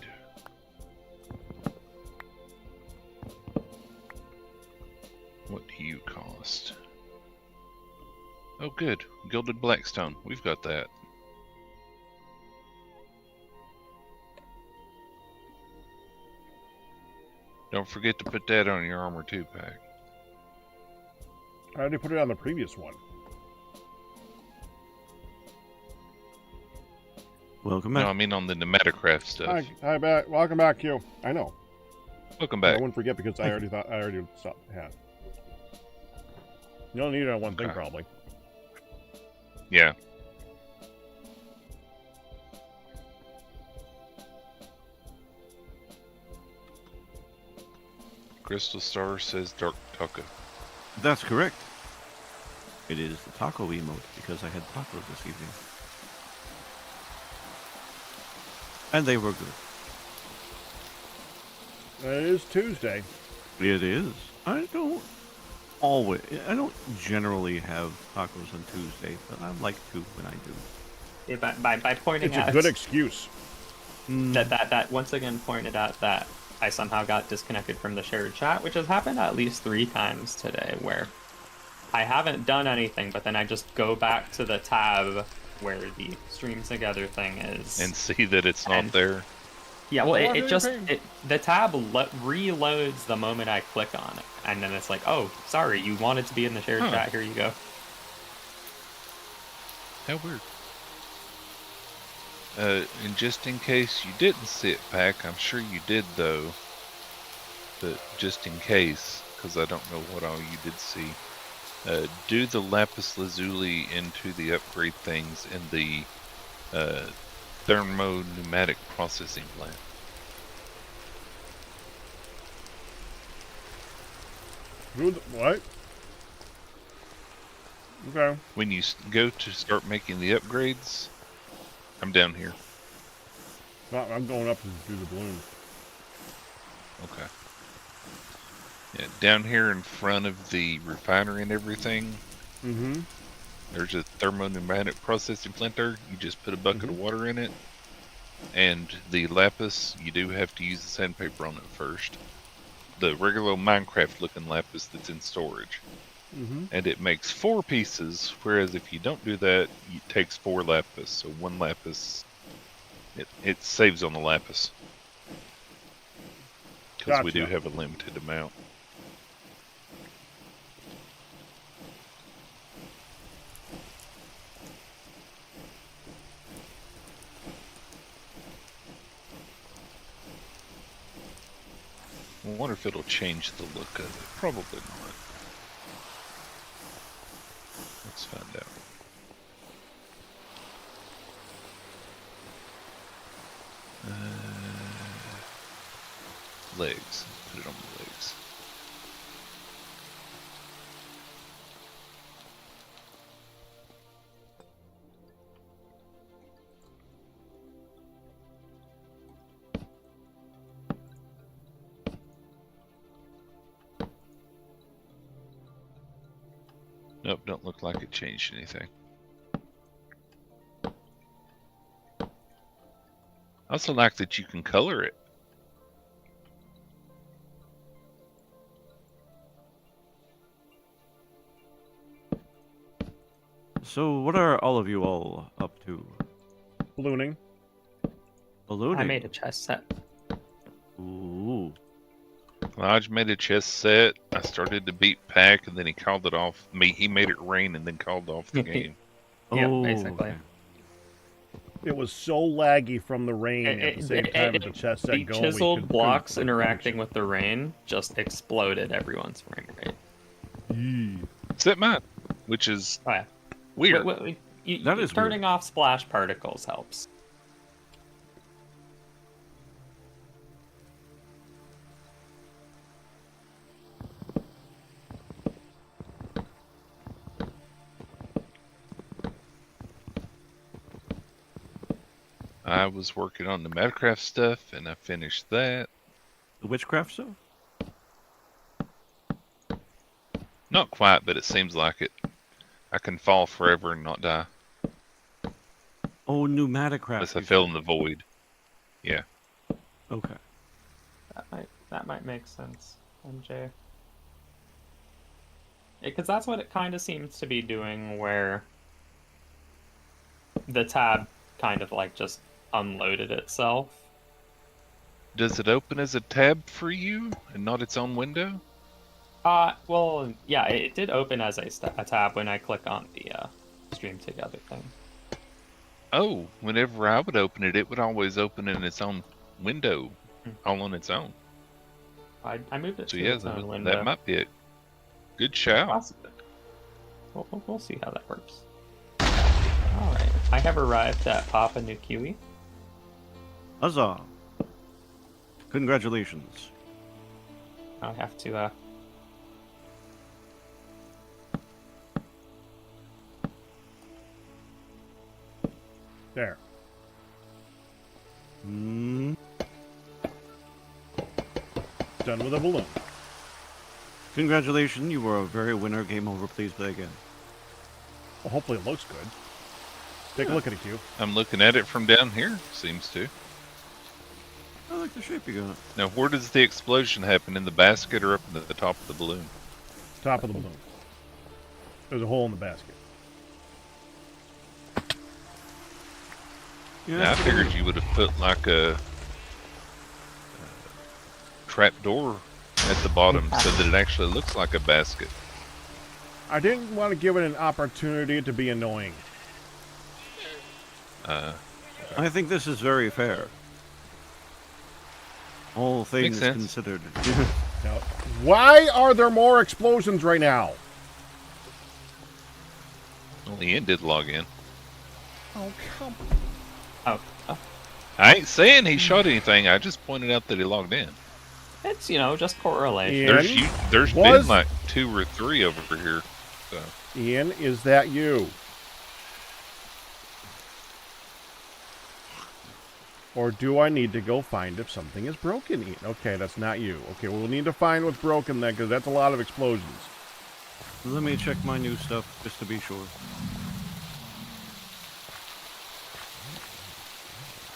What do you cost? Oh, good. Gilded blackstone. We've got that. Don't forget to put that on your armor too, Pack. I already put it on the previous one. Welcome No, back. I mean on the pneumaticraft stuff. Hi, back. Welcome back, Q. I know. Welcome I back. wouldn't forget because I already stopped. Yeah. You don't need it on one thing, Okay. probably. Yeah. Crystal Star says Dark Taco. That's correct. It is the taco emote because I had tacos this evening. And they were good. It is Tuesday. It is. I don't generally have tacos on Tuesday, but I like to when I do. Yeah, by pointing It's out a good excuse. that once again pointed out that I somehow got disconnected from the shared chat, which has happened at least 3 times today, where I haven't done anything, but then I just go back to the tab where the stream together thing is. And see that it's not there. Yeah, well, Oh, the tab reloads the moment I click on it, and then it's like, oh, sorry, you wanted to be in the shared Huh. chat, here you go. How weird. And just in case you didn't see it, Pack, I'm sure you did though. But just in case, because I don't know what all you did see, do the lapis lazuli into the upgrade things in the thermopneumatic processing plant. What? Okay. When you go to start making the upgrades, I'm down here. I'm going up to do the balloons. Okay. Yeah, down here in front of the refinery and everything, Mm-hmm. there's a thermopneumatic processing plant there. You just put a bucket of water in it, and the lapis, you do have to use the sandpaper on it first. The regular Minecraft looking lapis that's in storage. Mm-hmm. And it makes 4 pieces, whereas if you don't do that, it takes 4 lapis. So 1 lapis, it saves on the lapis. Because we do Gotcha. have a limited amount. I wonder if it'll change the look of it. Probably not. Let's find out. Legs. Put it on the legs. Nope, don't look like it changed anything. I also like that you can color it. So, what are all of you all up to? Ballooning. Ballooning? I made a chess set. Ooh. Lodge made a chess set. I started to beat Pack, and then he called it off. He made it rain, and then called off the game. Yeah, Oh, basically. okay. It was so laggy from the rain at the same time as the chest set The going. chiseled couldn't blocks function. interacting with the rain just exploded everyone's frame rate. Except mine, which is Oh, yeah. weird. That is turning off splash particles helps. I was working on the Metacraft stuff, and I finished that. The witchcraft stuff? Not quite, but it seems like it. I can fall forever and not die. Oh, pneumatic craft. Unless I fell in the void. Yeah. Okay. That might make sense, MJ. Because that's what it kind of seems to be doing, where the tab kind of like just unloaded itself. Does it open as a tab for you and not its own window? Well, yeah, it did open as a tab when I click on the stream together thing. Oh, whenever I would open it, it would always open in its own window, all on its own. I moved it So to yeah, its own window. that might be a good shout. Possibly. We'll see how that works. Alright, I have arrived at Papa New Kiwi. Huzzah! Congratulations. I have to, There. Mm, Done with a balloon. congratulations, you were a very winner. Game over. Please play again. Well, hopefully it looks good. Take a look at it, Q. I'm looking at it from down here. Seems to. I like the shape you got. Now, where does the explosion happen? In the basket or up at the top of the balloon? Top of the balloon. There's a hole in the basket. Now, I Yeah, figured you would have put like a trap door at the bottom so that it actually looks like a basket. I didn't want to give it an opportunity to be annoying. I think this is very fair. All things sense. considered. Now, why are there more explosions right now? Only Ian did log in. Oh, come oh, I ain't saying he shot anything. I just pointed out that he logged in. it's, just correlation. Yeah. There's Was- been like 2 or 3 over here. So Ian, is that you? Or do I need to go find if something is broken, Ian? Okay, that's not you. Okay, we'll need to find what's broken then, because that's a lot of explosions. Let me check my new stuff just to be sure.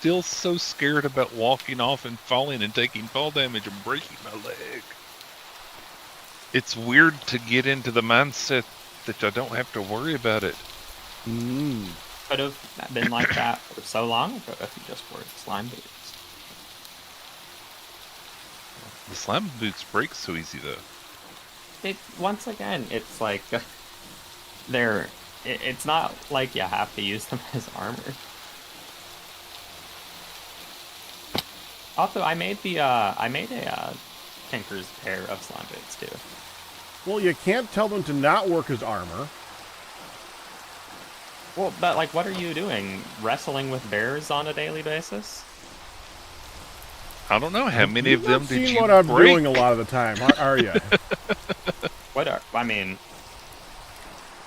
still so scared about walking off and falling and taking fall damage and breaking my leg. It's weird to get into the mindset that I don't have to worry about it. Mm. Could have been like that for so long ago if you just wore slime boots. The slime boots break so easy though. Once again, it's like it's not like you have to use them as armor. Also, I made a Tinker's pair of slime boots too. Well, you can't tell them to not work as armor. Well, but like, what are you doing? Wrestling with bears on a daily basis? I don't know how many of You've not them did seen you what I'm break? doing a lot of the time, are you?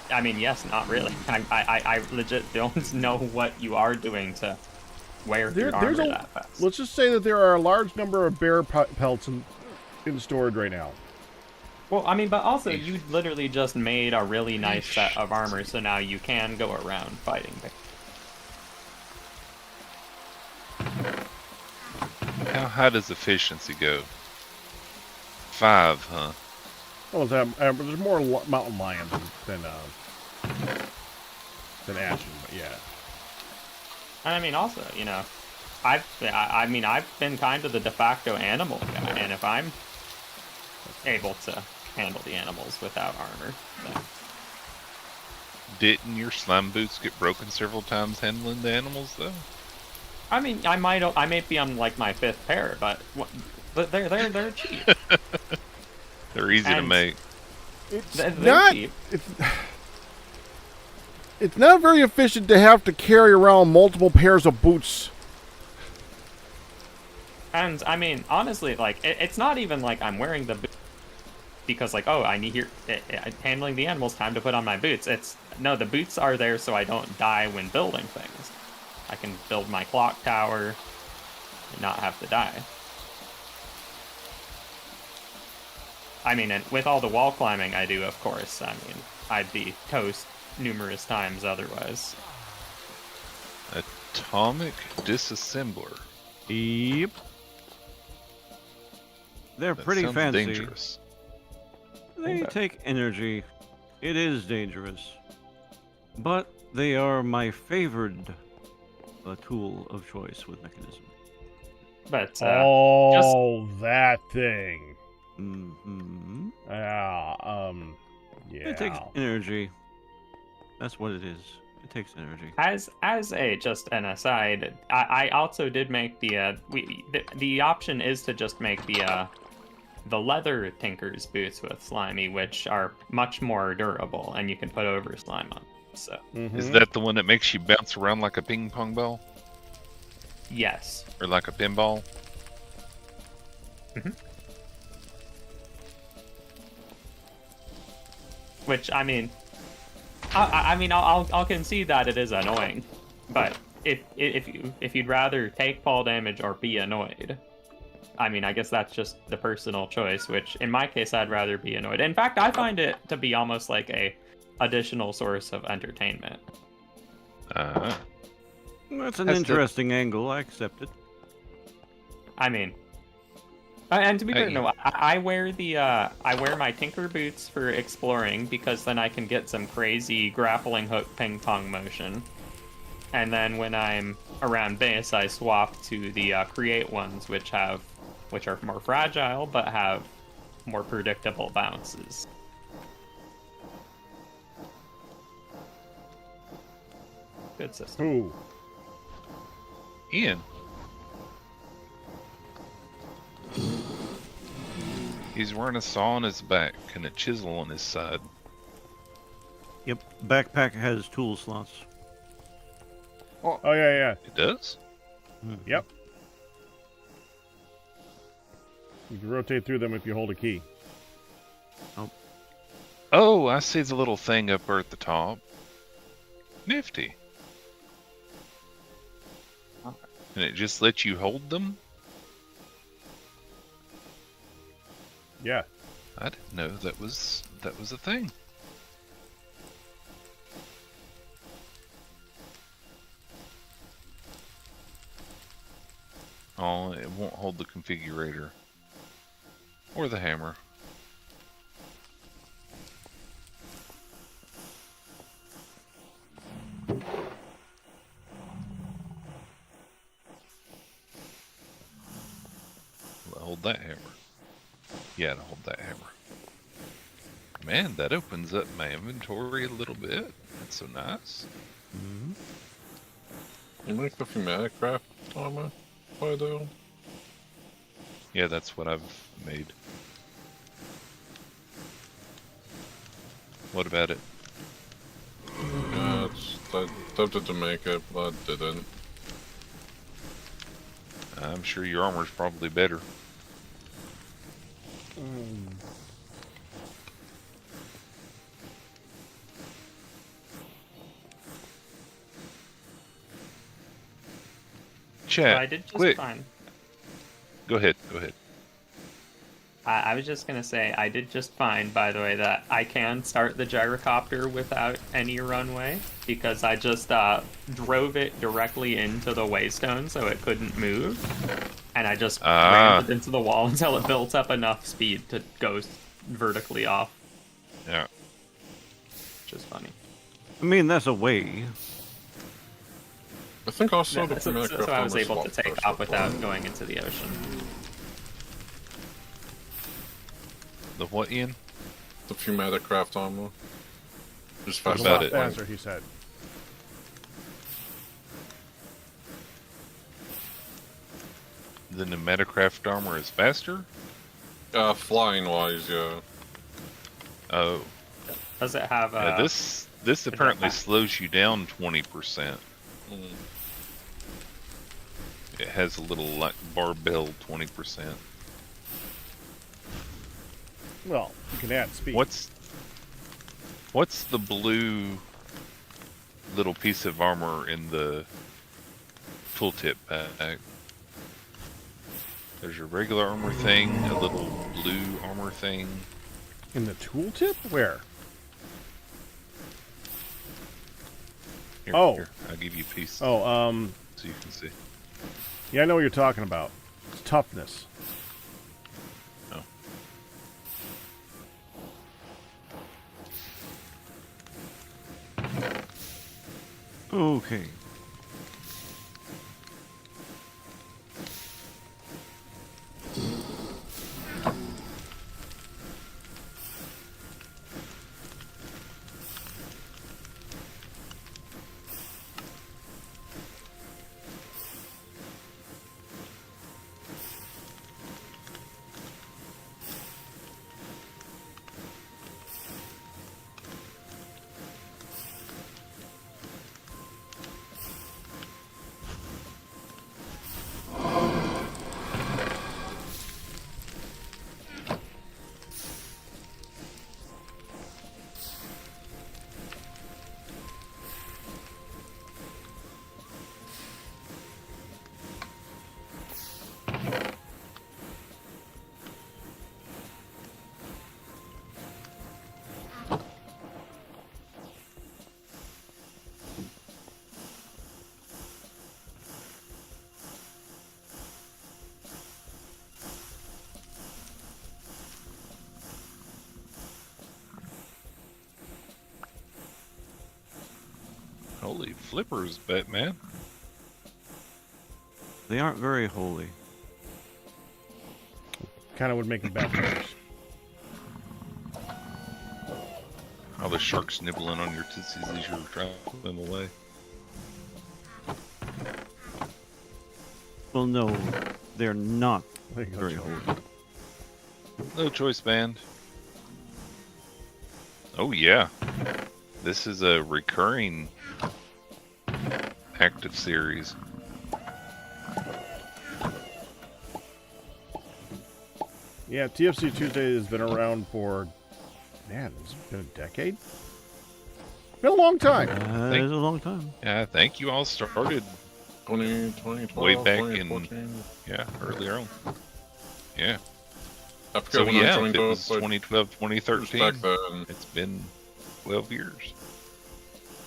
I mean, yes, not really. I legit don't know what you are doing to wear your armor that fast. Let's just say that there are a large number of bear pelts in storage right now. Well, I mean, but also, you literally just made a really nice set of armor, so now you can go around fighting bears. How high does efficiency go? 5, huh? Well, there's more mountain lions than Ashen, but yeah. And I mean, also, I've been kind of the de facto animal guy, and if I'm able to handle the animals without armor, then... Didn't your slime boots get broken several times handling the animals though? I mean, I may be on like my 5th pair, but they're cheap. They're easy to make. They're Not. cheap. It's not very efficient to have to carry around multiple pairs of boots. And I mean, honestly, like it's not even like I'm wearing the boots because like, oh, I need here handling the animals, time to put on my boots. No, the boots are there so I don't die when building things. I can build my clock tower and not have to die. I mean, and with all the wall climbing I do, of course, I mean, I'd be toast numerous times otherwise. Atomic disassembler. Yep. They're That pretty sounds fancy. dangerous. They Okay. take energy. It is dangerous. But they are my favored tool of choice with mechanism. But Oh, that thing. Mm-hmm. Yeah. It takes energy. That's what it is. It takes energy. As just an aside, I also did make the option is to just make the leather tinker's boots with slimy, which are much more durable, and you can put over slime on. So Is that the one that makes you bounce around like a ping pong ball? yes. Or like a pinball? Which I mean, I'll concede that it is annoying, but if you'd rather take fall damage or be annoyed, I mean, I guess that's just the personal choice. Which in my case, I'd rather be annoyed. In fact, I find it to be almost like a additional source of entertainment. That's an interesting angle. I accept it. I mean, and to be fair, no, I wear my tinker boots for exploring because then I can get some crazy grappling hook ping pong motion. And then when I'm around base, I swap to the create ones, which are more fragile but have more predictable bounces. Good system. Ooh. Ian. He's wearing a saw on his back and a chisel on his side. Yep. Backpack has tool slots. Oh, yeah. It does? Yep. You can rotate through them if you hold a key. Oh, I see the little thing up there at the top. Nifty. And it just lets you hold them? Yeah. I didn't know that was a thing. Oh, it won't hold the configurator. Or the hammer. Will it hold that hammer? Yeah, to hold that hammer. Man, that opens up my inventory a little bit. That's so nice. You make the Flintcraft armor, by the way? Yeah, that's what I've made. What about it? Yeah, I attempted to make it, but didn't. I'm sure your armor's probably better. Chat, I did just quick. fine. Go ahead. I was just gonna say, I did just find, by the way, that I can start the gyrocopter without any runway, because I just drove it directly into the waystone so it couldn't move, and I just rammed it into the wall until it built up enough speed to go vertically off. Yeah. Which is funny. I mean, that's a way. I think also Yeah, the so Flintcraft I was armor able to swap take first off before. without going into the ocean. The what, Ian? The Flintcraft armor. Just What fast about Lot it? faster, he said. The Metacraft armor is faster? Flying wise, yeah. Oh. Does it have Yeah, this apparently jetpack. slows you down 20%. Mm. It has a little like barbell 20%. Well, you can add speed. What's the blue little piece of armor in the tooltip pack? There's your regular armor thing, a little blue armor thing. In the tooltip? Where? Here, Oh. here, I'll give you a piece Oh, so you can see. yeah, I know what you're talking about. It's toughness. Okay. Holy flippers, Batman. They aren't very holy. Kind of would make them bad players. All the sharks nibbling on your tootsies as you're driving them away. Well, no, they're not There you go, very Joe. holy. No choice, band. Oh yeah, this is a recurring active series. Yeah, TFC Tuesday has been around for, man, it's been a decade? Been a long time. That is a long time. Yeah, I think you all started 2012, way back in 2014. earlier on. Yeah. I forgot So when I yeah, joined if it was up, but 2012, it was 2013, back then. it's been 12 years.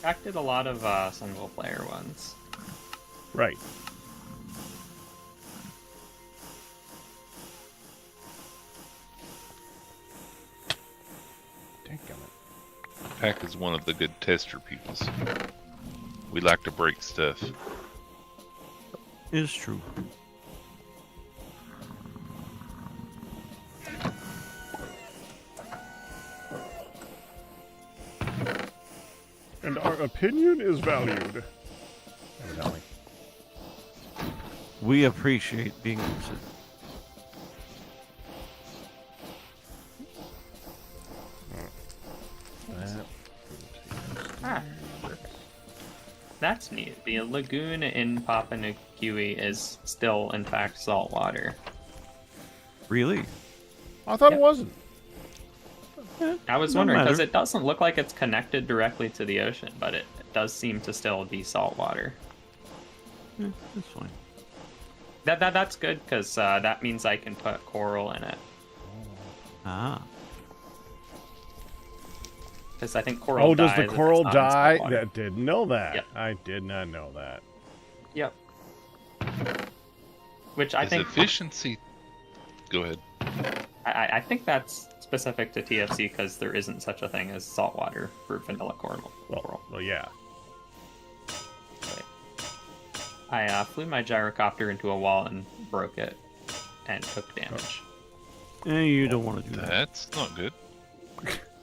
Jack did a lot of single player ones. Right. Dadgummit. Pack is one of the good tester peoples. We like to break stuff. It's true. And our opinion is valued. Evidently. We appreciate being considered. Ah, that's neat. The lagoon in Papua New Guinea is still, in fact, saltwater. Really? I thought Yep. it wasn't. I was Don't wondering, because matter. it doesn't look like it's connected directly to the ocean, but it does seem to still be saltwater. Yeah, that's fine. That's good, because that means I can put coral in it. Ah. Because I think coral Oh, does the dies if coral it's not in die? saltwater. That didn't know that. Yep. I did not know that. Yep. Which I Is think efficiency... Go ahead. I think that's specific to TFC because there isn't such a thing as saltwater for vanilla coral. Well, yeah. I flew my gyrocopter into a wall and broke it and took damage. You don't want to do that. That's not good.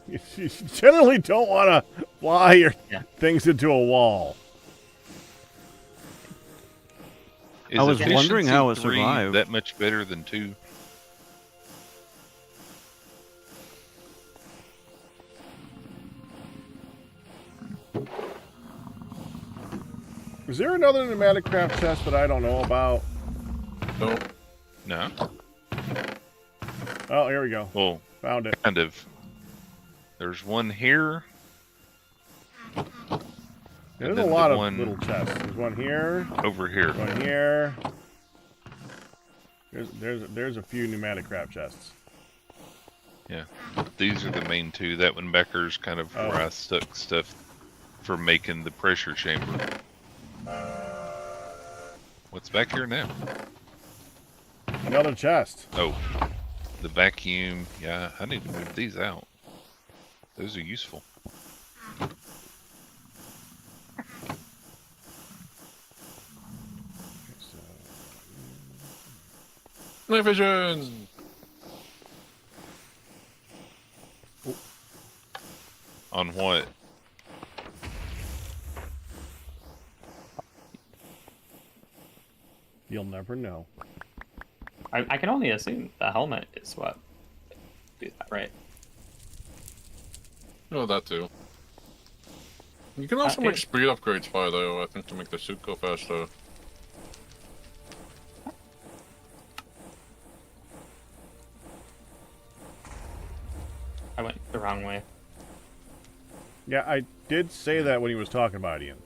You generally don't want to fly your Yeah. things into a wall. Is I was wondering how it efficiency 3 survived. that much better than 2? Is there another pneumatic craft chest that I don't know about? Nope. No. Oh, here we go. Well, Found it. kind of. There's one here. There's and a then lot the of one little chests. There's one here. over here. One here. There's a few pneumatic craft chests. Yeah. These are the main 2. That one back there's kind of where I stuck stuff for making the pressure chamber. What's back here now? Another chest. Oh, the vacuum. Yeah, I need to move these out. Those are useful. Night vision! On what? You'll never know. I can only assume the helmet is what do that, right? Oh, that too. You can also Okay. make speed upgrades by though, I think, to make the suit go faster. I went the wrong way. Yeah, I did say that when he was talking about Ian.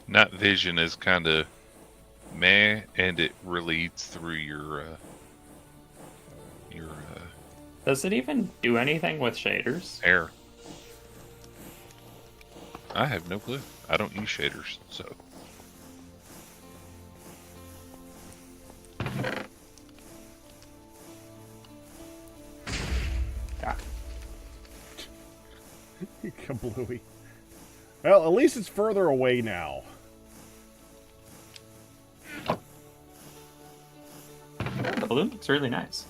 Night vision is kind of meh, and it really eats through your Does it even do anything with shaders? hair. I have no clue. I don't use shaders, so. Yeah. Kablooey. Well, at least it's further away now. The balloon looks really nice.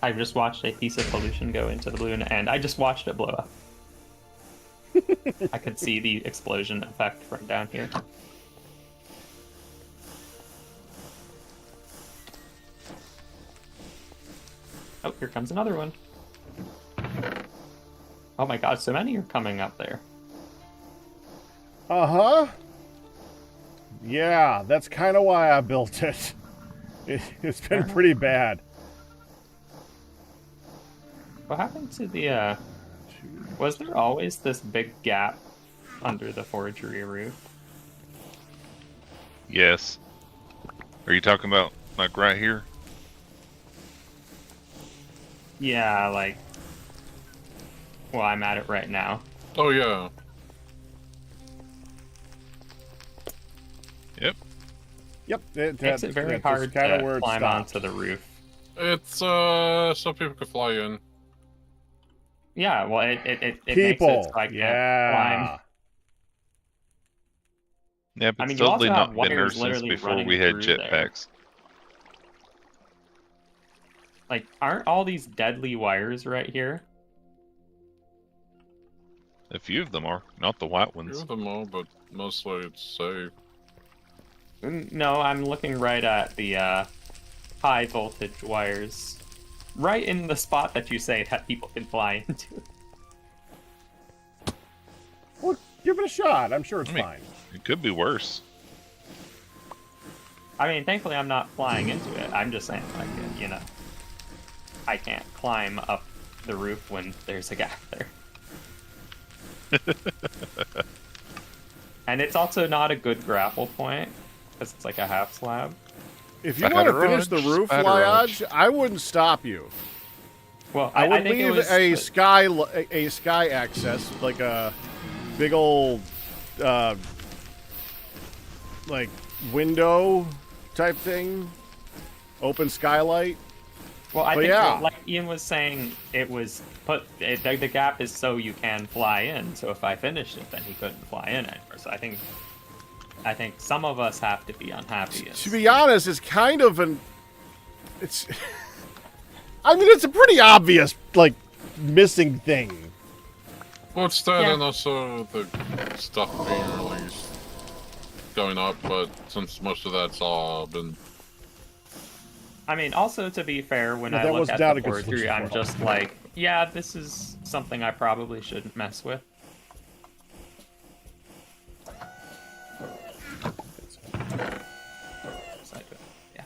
I just watched a piece of pollution go into the balloon, and I just watched it blow up. I could see the explosion effect from down here. Oh, here comes another one. Oh my god, so many are coming up there. Uh-huh. Yeah, that's kind of why I built it. It's been pretty bad. What happened to the, was there always this big gap under the forgery roof? Yes. Are you talking about like right here? Yeah, like... Well, I'm at it right now. Oh yeah. Yep. Yep. Makes it very hard to climb onto the roof. It's so people can fly in. Yeah, well, it makes People. it so I can't climb. Yeah, but I mean, it's you also totally have not been there wires since literally before running we had through there. jetpacks. Like, aren't all these deadly wires right here? A few of them are, not the white Few ones. of them all, but mostly it's safe. No, I'm looking right at the high voltage wires. Right in the spot that you say that people can fly into. Well, give it a shot. I'm sure it's fine. It could be worse. I mean, thankfully I'm not flying into it. I'm just saying, like, you know, I can't climb up the roof when there's a gap there. And it's also not a good grapple point, because it's like a half slab. If you want to finish the roof, Lyodge, I wouldn't stop you. Well, I would think leave a sky access, like a big old like window type thing, open skylight. Well, I think yeah, like Ian was saying, it was the gap is so you can fly in. So if I finished it, then he couldn't fly in anymore. So I think some of us have to be unhappy. To be honest, it's kind of it's. I mean, it's a pretty obvious like missing thing. Well, it's that, and also the stuff being released going up. But since most of that's all been. I mean, also to be fair, when I look at the forgery, I'm just like, yeah, this is something I probably shouldn't mess with. Yeah.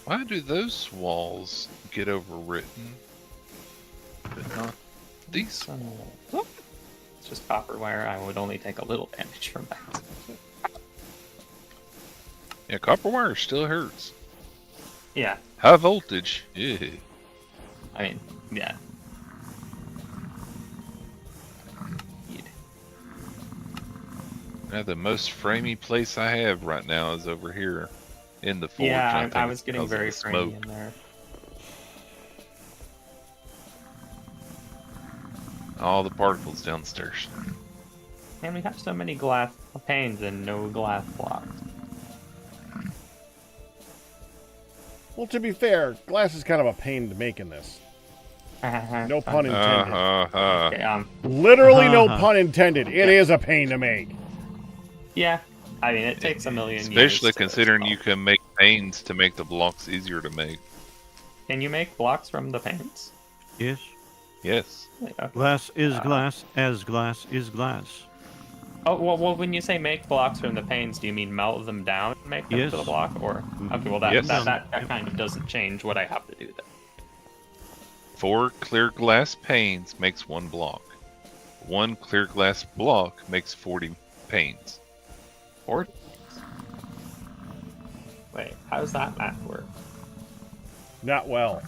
Why do those walls get overwritten, but not these? It's just copper wire. I would only take a little damage from that. Yeah, copper wire still hurts. Yeah. High voltage. Yeah. I mean, yeah. Now the most framey place I have right now is over here in the forge. Yeah, I think was it's getting because of very the smoke. framey in there. All the particles downstairs. And we have so many glass panes and no glass blocks. Well, to be fair, glass is kind of a pain to make in this. No pun intended. Okay, Literally no pun intended. It is a pain to make. yeah. I mean, it takes a million years. Especially to considering you install. can make panes to make the blocks easier to make. Can you make blocks from the paints? Yes. Yes. Okay. Glass is glass, as glass is glass. Oh, well, when you say make blocks from the panes, do you mean melt them down and make them Yes. to the block? Or, okay, well, that, Yes. that kind of doesn't change what I have to do then. 4 clear glass panes makes 1 block. 1 clear glass block makes 40 panes. 40. Wait, how does that math work? Not well.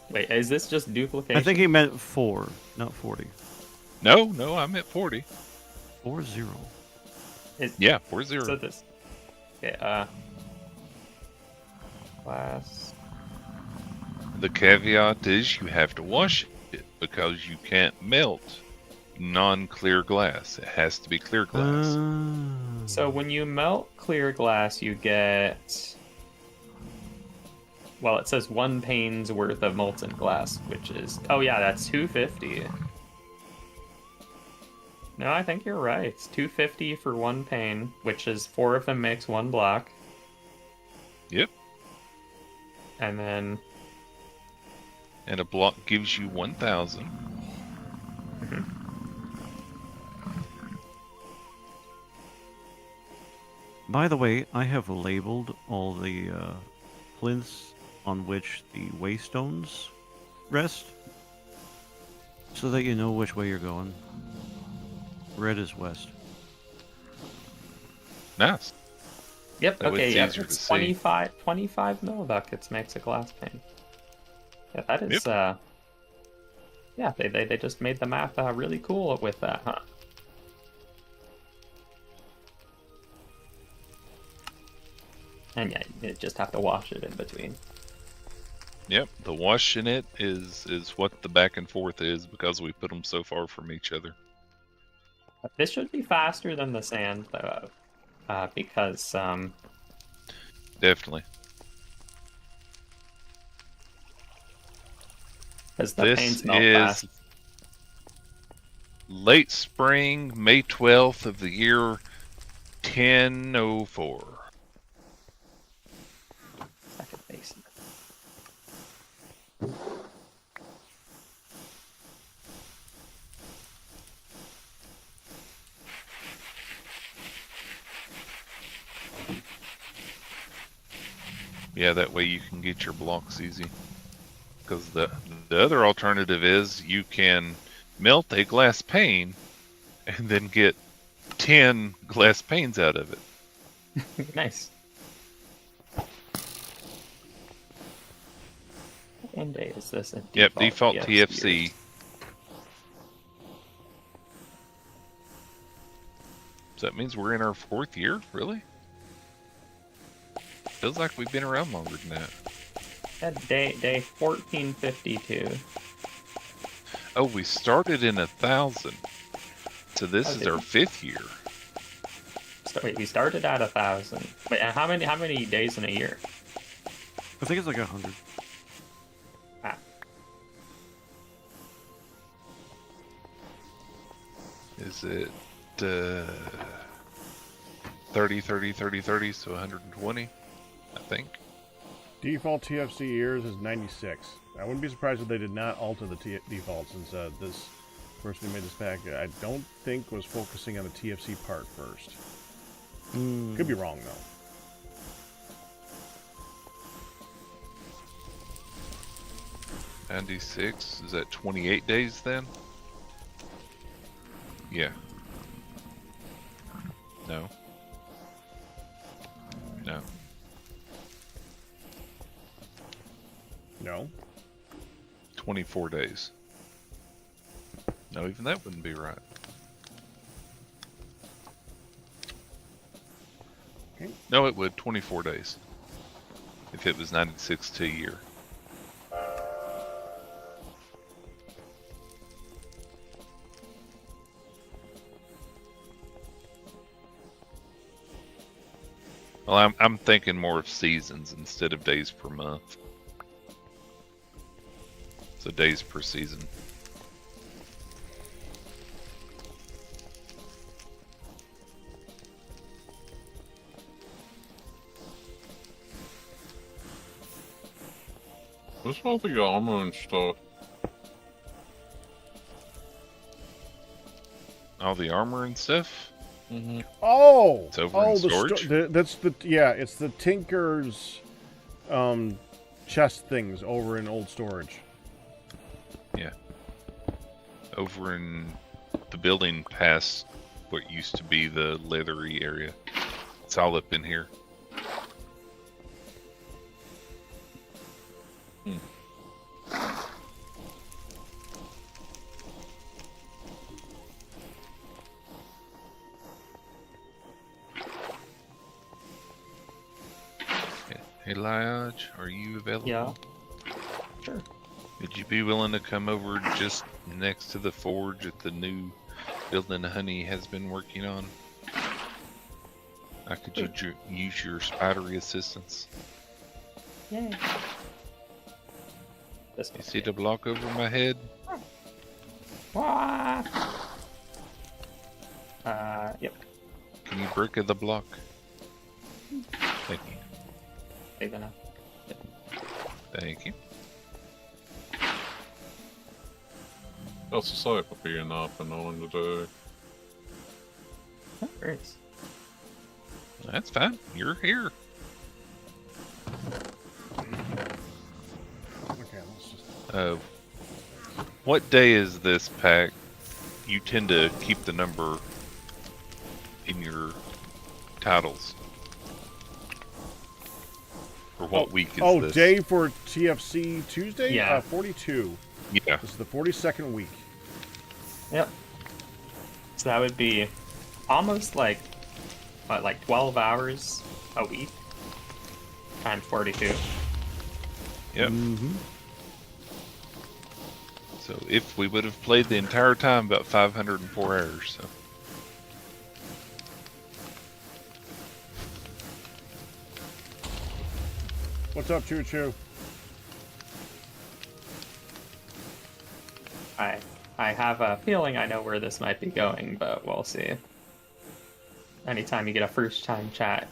Wait, is this just duplication? I think he meant 4, not 40. No, I'm at 40. 40. Yeah, 40. So this. Okay, glass. The caveat is you have to wash it because you can't melt non-clear glass. It has to be clear glass. So when you melt clear glass, you get. Well, it says 1 pane's worth of molten glass, which is. Oh, yeah, that's 250. No, I think you're right. It's 250 for 1 pane, which is 4 of them makes 1 block. Yep. And then. And a block gives you 1,000. By the way, I have labeled all the plinths on which the waystones rest, so that you know which way you're going. Red is west. Nice. Yep, That way okay, it's yeah, easier to it's see. 25 millibuckets makes a glass pane. Yeah, that is, yeah, they just made the math really cool with that, huh? And yeah, you just have to wash it in between. Yep, the washing it is what the back and forth is because we put them so far from each other. This should be faster than the sand, though, because, Definitely. Because the This panes melt is fast. late spring, May 12th of the year 1004. Second base. Yeah, that way you can get your blocks easy. Because the other alternative is you can melt a glass pane and then get 10 glass panes out of it. Nice. What end day is this? Yep, default TFC. years? So that means we're in our 4th year? Really? Feels like we've been around longer than that. Yeah, day 1452. Oh, we started in 1,000. So this Oh, is did our we? 5th year. So wait, we started at 1,000. Wait, and how many days in a year? I think it's like 100. Ah, Is it 30, 30, 30, 30, so 120, I think. Default TFC years is 96. I wouldn't be surprised if they did not alter the default, since this person who made this pack, I don't think was focusing on the TFC part first. Could be wrong, though. 96, is that 28 days then? Yeah. No. No. No. 24 days. No, even that wouldn't be right. Okay. No, it would. 24 days. If it was 96 to a year. Well, I'm thinking more of seasons instead of days per month. So days per season. What's all the armor and stuff? All the armor and stuff. Mm-hmm. Oh, It's over in the storage? that's the it's the Tinker's chest things over in old storage. Yeah. Over in the building past what used to be the leathery area. It's all up in here. Hey, Liage, are you available? Yeah. Sure. Would you be willing to come over just next to the forge at the new building Honey has been working on? I could use your spidery assistance. Yay. This You see the block over my head? Wah! Yep. Can you break the block? Thank you. Big enough. Thank you. That's the site for being up and on today. Oh, great. That's fine. You're here. Okay, let's just. What day is this, Pack? You tend to keep the number in your titles. For what week is Oh, this? day for TFC Tuesday? Yeah. 42. Yeah. This is the 42nd week. Yep. So that would be almost like, what, like 12 hours a week? Times 42. Yep. Mm-hmm. So if we would have played the entire time, about 504 hours. So. What's up, Choo Choo? I have a feeling I know where this might be going, but we'll see. Anytime you get a first time chat,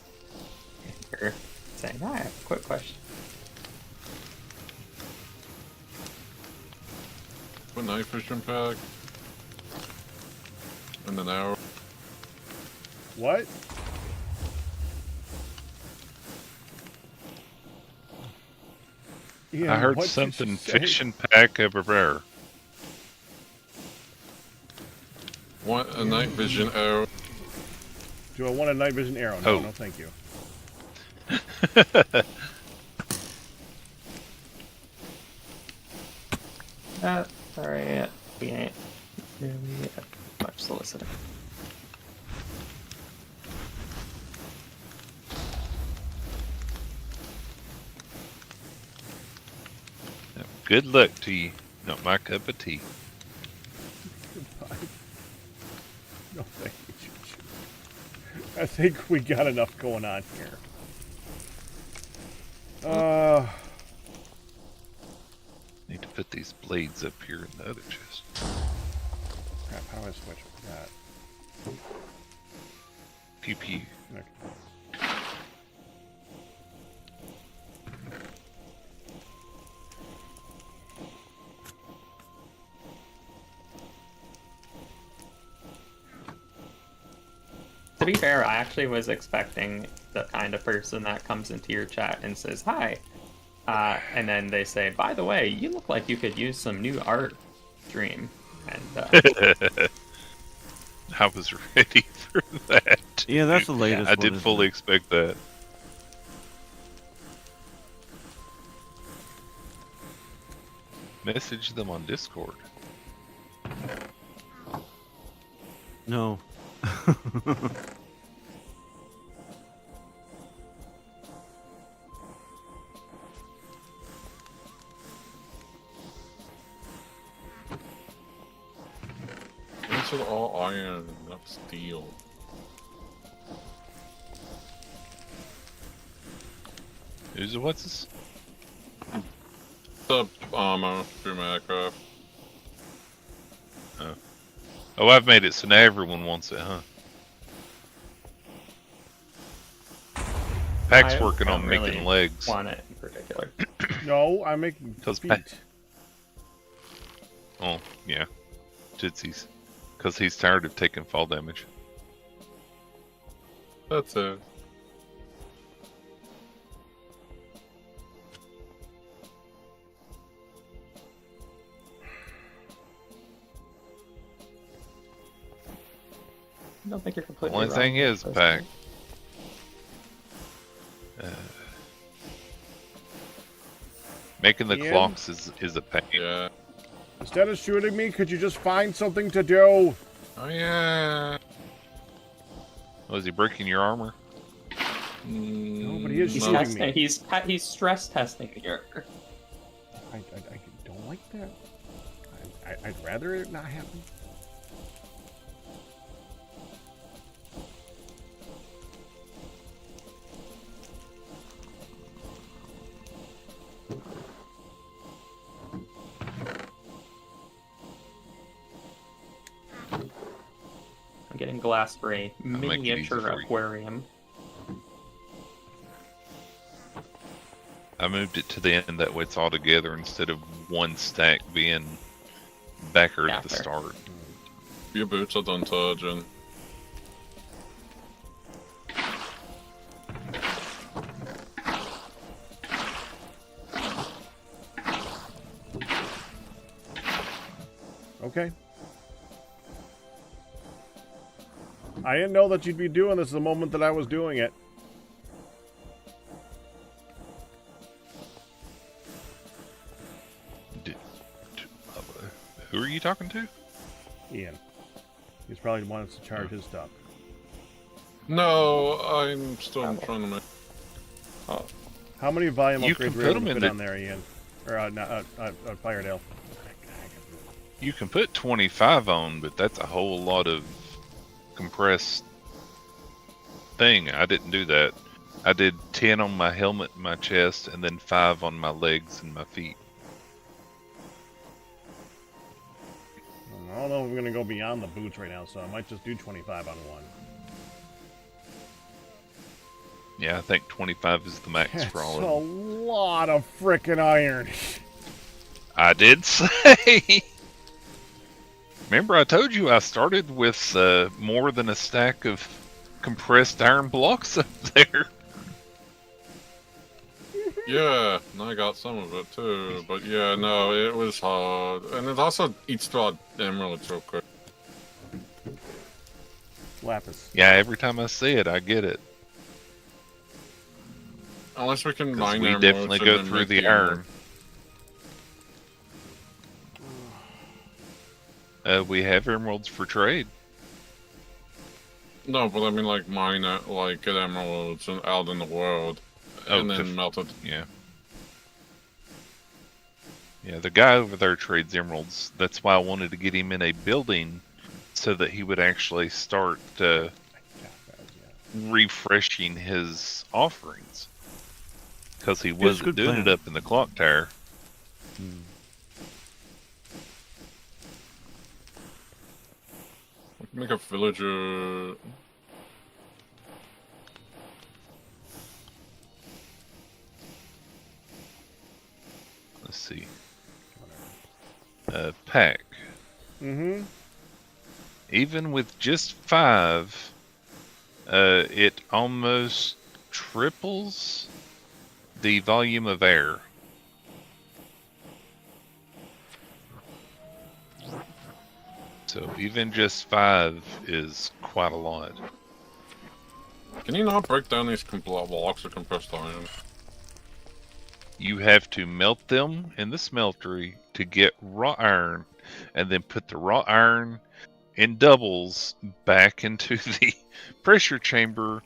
you're saying, "Hi, I have a quick question." What night vision pack? In an hour. What? I Ian, heard what did you something say? fiction pack over there. Want a night vision arrow? Do I want a night vision arrow? No, Oh. no, thank you. Sorry, we ain't really much soliciting. Good luck to you. Not my cup of tea. Goodbye. No, thank you, Choo Choo. I think we got enough going on here. Need to put these blades up here in the other chest. Crap, how do I switch that? Pew pew. Okay. To be fair, I actually was expecting the kind of person that comes into your chat and says, "Hi," and then they say, "By the way, you look like you could use some new art, Dream." And I was ready for that. Yeah, that's the latest I one, did isn't fully it? expect that. Message them on Discord. No. These are all iron, not steel. What's this? The armor through Minecraft. Oh, I've made it so now everyone wants it, huh? Pack's I working on don't making really legs. want it in particular. No, I'm making Cause feet. Oh, yeah. Tootsies. Because he's tired of taking fall damage. That's it. I don't think you're The completely only wrong. thing is, Pack, making the Ian? clocks is a pain. Yeah. Instead of shooting me, could you just find something to do? Oh yeah. Was he breaking your armor? No, but he is He's shooting testing. me. He's stress testing your. I don't like that. I'd rather it not happen. I'm getting glass for a make it easy miniature for you. aquarium. I moved it to the end that way it's all together instead of one stack being backer Yeah, at the fair. start. Your boots are done charging. Okay. I didn't know that you'd be doing this the moment that I was doing it. Who are you talking to? Ian. He's probably the one that's to charge his stuff. No, I'm still trying to make. Oh, How many volume You upgrades can were put able them to in put the- on there, Ian? Or, Firedale. You can put 25 on, but that's a whole lot of compressed thing. I didn't do that. I did 10 on my helmet and my chest, and then 5 on my legs and my feet. I don't know if we're going to go beyond the boots right now, so I might just do 25 on one. Yeah, I think 25 is the max That's for all a of them. lot of frickin' iron. I did say. Remember, I told you I started with more than a stack of compressed iron blocks up there. Yeah, and I got some of it too. But yeah, no, it was hard. And it also eats through our emeralds real quick. Lapis. Yeah, every time I see it, I get it. Unless we can 'Cause mine we emeralds definitely and go then through make the emerald. iron. We have emeralds for trade. No, but I mean like mine it, like get emeralds and out in the world. Oh, And to- then melt it. Yeah. Yeah, the guy over there trades emeralds. That's why I wanted to get him in a building so that he would actually start refreshing his offerings. Because he wasn't good doing plan. it up in the clock tower. We can make a villager. Let's see. Pack. Mm-hmm. Even with just 5, it almost triples the volume of air. So even just 5 is quite a lot. Can you not break down these blocks of compressed iron? You have to melt them in the smeltery to get raw iron, and then put the raw iron in doubles back into the pressure chamber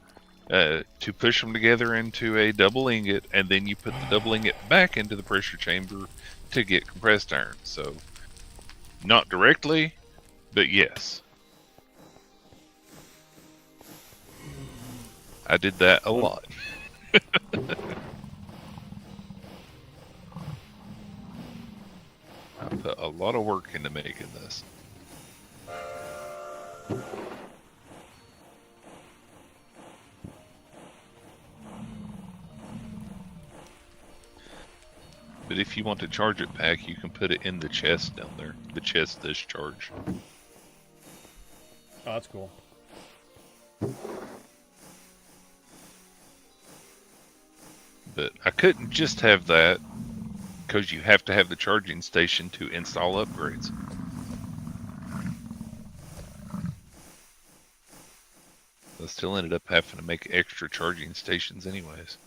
to push them together into a double ingot, and then you put the double ingot back into the pressure chamber to get compressed iron. So, not directly, but yes. I did that a lot. lot of work into making this. But if you want to charge it back, you can put it in the chest down there. The chest does charge. Oh, that's cool. But I couldn't just have that, because you have to have the charging station to install upgrades. I still ended up having to make extra charging stations anyways.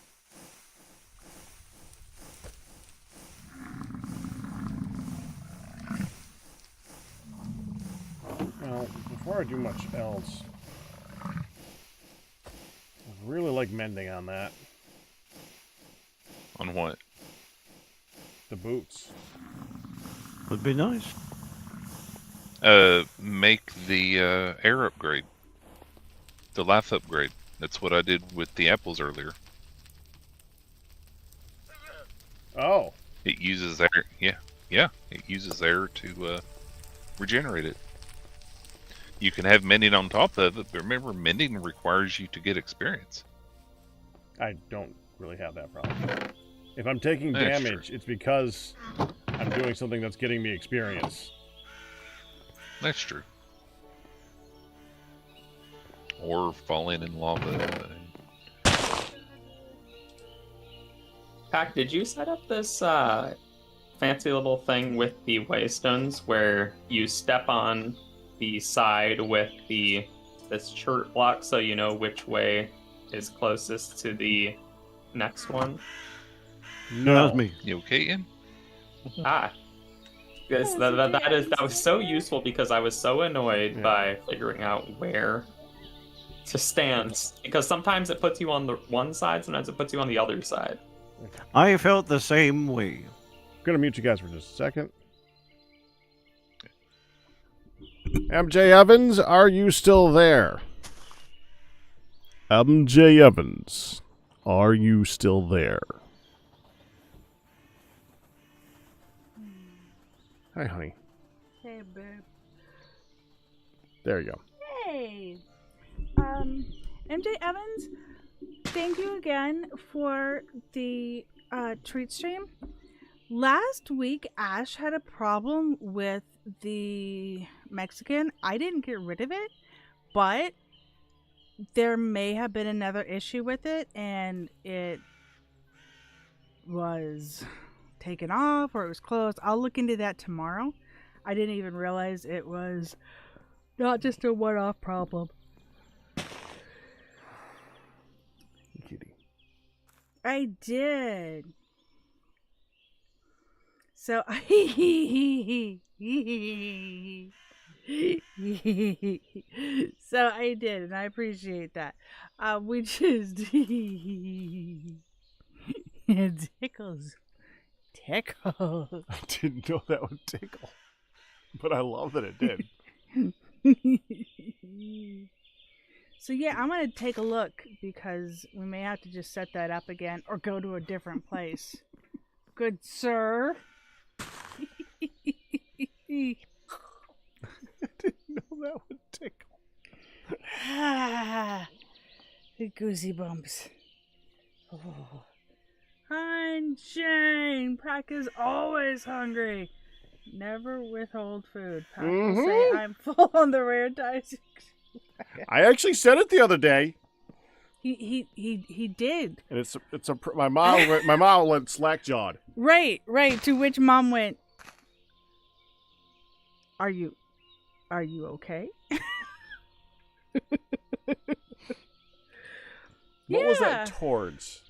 Well, before I do much else, I really like mending on that. On what? The boots. Would be nice. Make the air upgrade. The life upgrade. That's what I did with the apples earlier. Oh. It uses air. Yeah. It uses air to regenerate it. You can have mending on top of it, but remember, mending requires you to get experience. I don't really have that problem. If I'm taking That's damage, true. it's because I'm doing something that's getting me experience. That's true. Or falling in lava. Pac, did you set up this fancy little thing with the waystones where you step on the side with this chert block so you know which way is closest to the next one? No, that was me. You okay, Ian? Ah. Yes, that was so useful because I was so annoyed by figuring out where to stand. Because sometimes it puts you on the one side, sometimes it puts you on the other side. I felt the same way. I'm gonna mute you guys for just a second. MJ Evans, are you still there? MJ Evans, are you still there? Hi, honey. Hey, babe. There you go. Hey. MJ Evans, thank you again for the treat stream. Last week, Ash had a problem with the Mexican. I didn't get rid of it, but there may have been another issue with it, and it was taken off or it was closed. I'll look into that tomorrow. I didn't even realize it was not just a one-off problem. Kitty. I did. So so I did, and I appreciate that. We just it tickles. Tickles. I didn't know that would tickle, but I love that it did. So yeah, I'm gonna take a look because we may have to just set that up again or go to a different place. Good sir. I didn't know that would tickle. The goosey bumps. Oh. Unchained. Pack is always hungry. Never withhold food. Pack will say, I'm full on the rare dice. I actually said it the other day. He did. And my mom went slack-jawed. Right. To which mom went, Are you okay? What was that towards?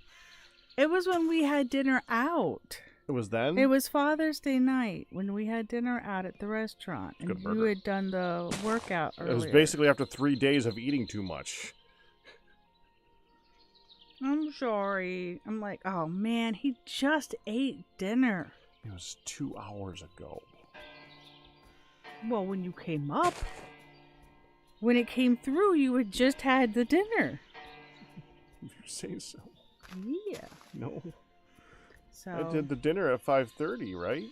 It was when we had dinner out. It was then? It was Father's Day night when we had dinner out at the restaurant. And Good you burger. had done the workout earlier. It was basically after 3 days of eating too much. I'm sorry. I'm like, oh man, he just ate dinner. It was 2 hours ago. Well, when you came up, when it came through, you had just had the dinner. If you say so. Yeah. No. So I did the dinner at 5:30, right?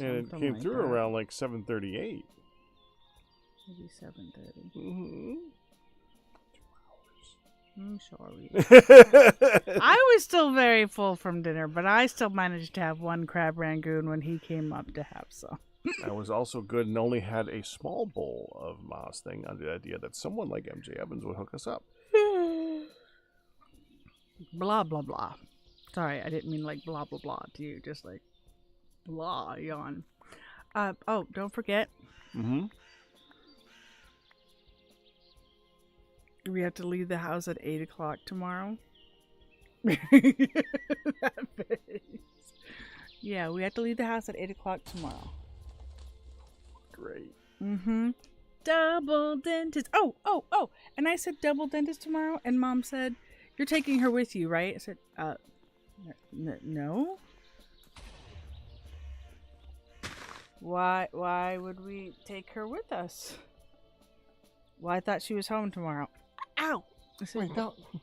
And it Something came like through that. around like 7:38. Maybe 7:30. Mm-hmm. I'm sorry. I was still very full from dinner, but I still managed to have one crab rangoon when he came up to have some. I was also good and only had a small bowl of Moss thing under the idea that someone like MJ Evans would hook us up. Blah, blah, blah. Sorry, I didn't mean like blah, blah, blah to you. Just like blah, yawn. Oh, don't forget. Mm-hmm. We have to leave the house at 8 o'clock tomorrow. That face. Yeah, we have to leave the house at 8 o'clock tomorrow. Great. Mm-hmm. Double dentist. Oh. And I said double dentist tomorrow, and Mom said, "You're taking her with you, right?" I said, no. Why would we take her with us? Well, I thought she was home tomorrow. Ow! I said,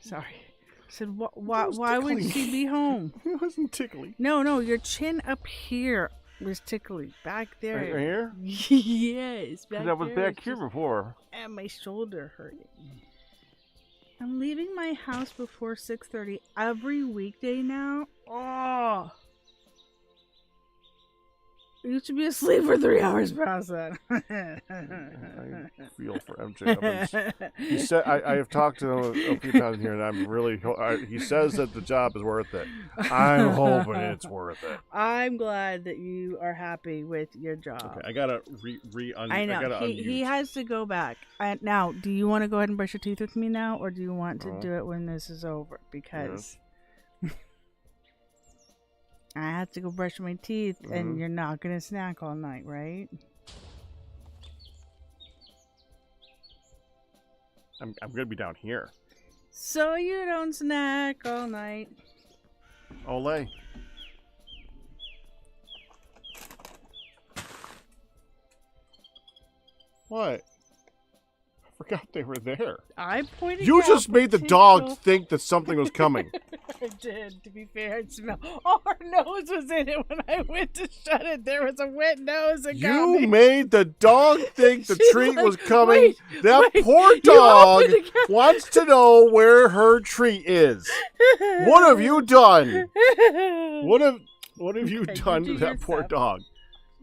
sorry. I said, why would she be home? It wasn't tickly. No, your chin up here was tickly. Back there. Right here? Yes. Because I was there back is here just- before. And my shoulder hurting. I'm leaving my house before 6:30 every weekday now. Oh. I used to be asleep for 3 hours past that. I feel for MJ Evans. He said, I have talked to him a few times here, and I'm really. He says that the job is worth it. I'm hoping it's worth it. I'm glad that you are happy with your job. Okay, I gotta I know he has to go back. Now, do you want to go ahead and brush your teeth with me now, or do you want to do it when this is over? Because I have to go brush my teeth, and you're not gonna snack all night, right? I'm gonna be down here. So you don't snack all night. Olay. What? I forgot they were there. I pointed. You out just made the dog potential- think that something was coming. I did. To be fair, it smelled. Oh, her nose was in it when I went to shut it. There was a wet nose. That got You me. made the dog think the She's treat like, was coming. That wait, poor you dog opened the ca- wants to know where her treat is. What have you done? What have you Okay, you done do to that poor yourself. dog?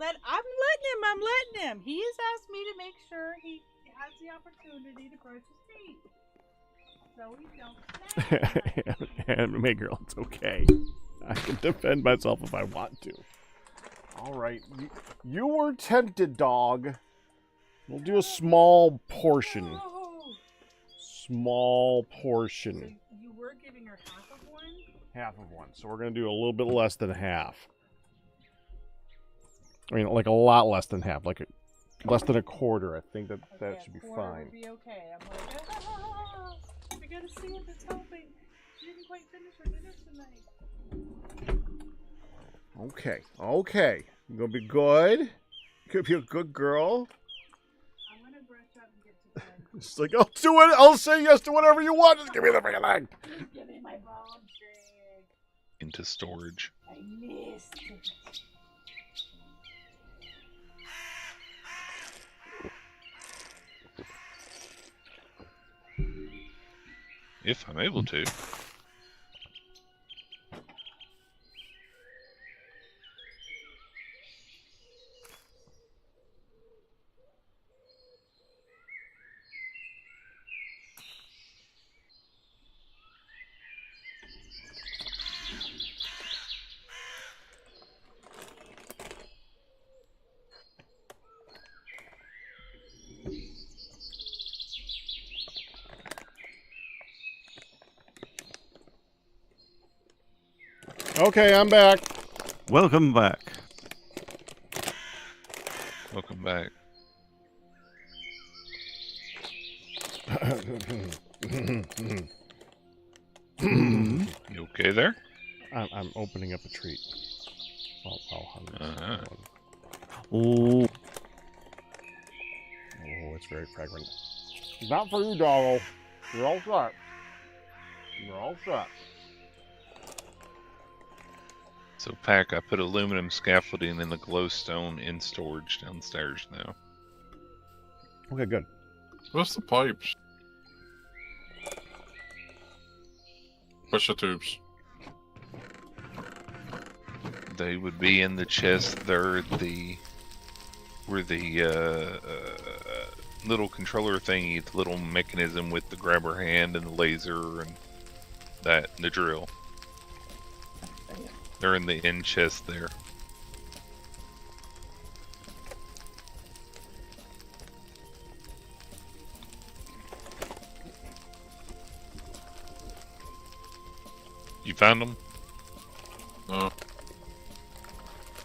I'm letting him. He has asked me to make sure he has the opportunity to brush his teeth. So we don't snack. And May girl, it's okay. I can defend myself if I want to. All right, you were tempted, dog. We'll do a small portion. Oh. Small So portion. you were giving her half of one? Half of one. So we're gonna do a little bit less than half. I mean, like a lot less than half, like less than a quarter. I think that Okay, should be a quarter fine. would be okay. I'm like, we gotta see if it's helping. She didn't quite finish her dinner tonight. Okay. You're gonna be good. You're gonna be a good girl. I'm gonna brush up and get to bed. It's like, I'll do it. I'll say yes to whatever you want. Just give me the freaking thing. Give me my bone shake. Into storage. I missed it. If I'm able to. Okay, I'm back. Welcome back. Welcome back. You okay there? I'm opening up a treat. Uh-huh. Oh, Oh, it's very fragrant. Not for you, doggo. You're all set. You're all set. So, Pack, I put aluminum scaffolding in the glowstone in storage downstairs now. Okay, good. What's the pipes? Push the tubes. They would be in the chest there at where the little controller thingy, the little mechanism with the grabber hand and the laser and that, and the drill. They're in the end chest there. You found them? No.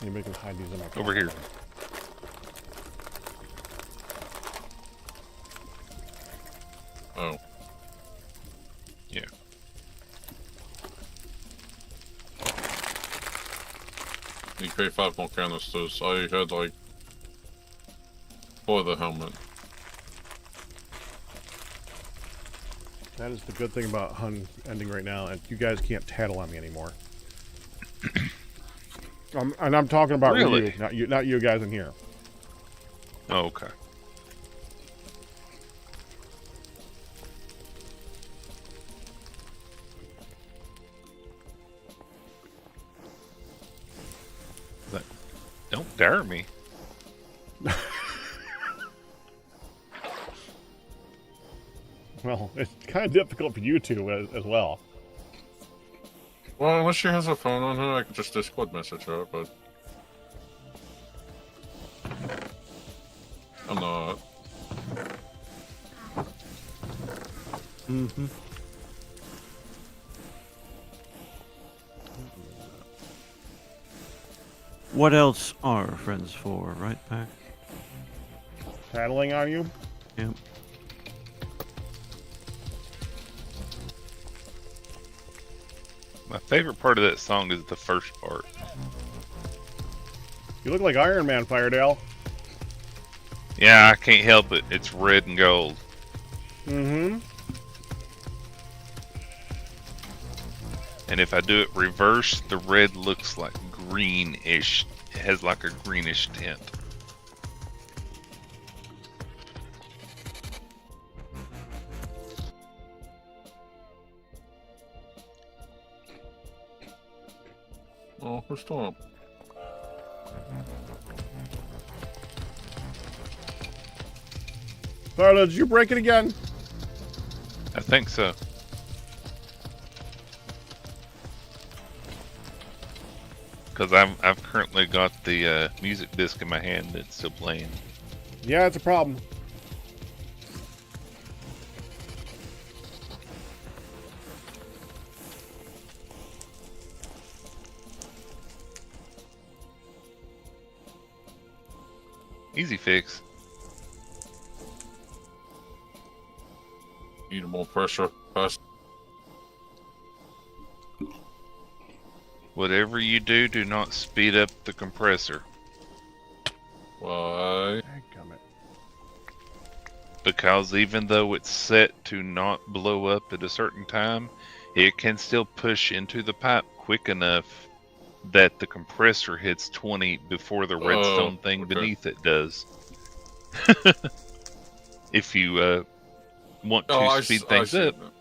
You make us hide these in my Over here. Oh. Yeah. You pay 5 more canisters. I had like 4 of the helmet. That is the good thing about Hun ending right now, and you guys can't tattle on me anymore. And I'm talking about Really? not you guys in here. Oh, okay. Don't dare me. Well, it's kind of difficult for you two as well. Well, unless she has a phone on her, I could just Discord message her, but... I'm not. Mm-hmm. What else are friends for, right, Pack? Tattling on you? Yep. My favorite part of that song is the first part. You look like Iron Man, Firedale. Yeah, I can't help it. It's red and gold. Mm-hmm. And if I do it reverse, the red looks like greenish. It has like a greenish tint. Oh, who's still up? Firedale, did you break it again? I think so. Because I've currently got the music disc in my hand that's still playing. Yeah, it's a problem. Easy fix. Need more pressure. Fast. Whatever you do, do not speed up the compressor. Why? Dadgummit. Because even though it's set to not blow up at a certain time, it can still push into the pipe quick enough that the compressor hits 20 before the redstone thing okay. beneath it does. If you want to Oh, speed I things see up, it now.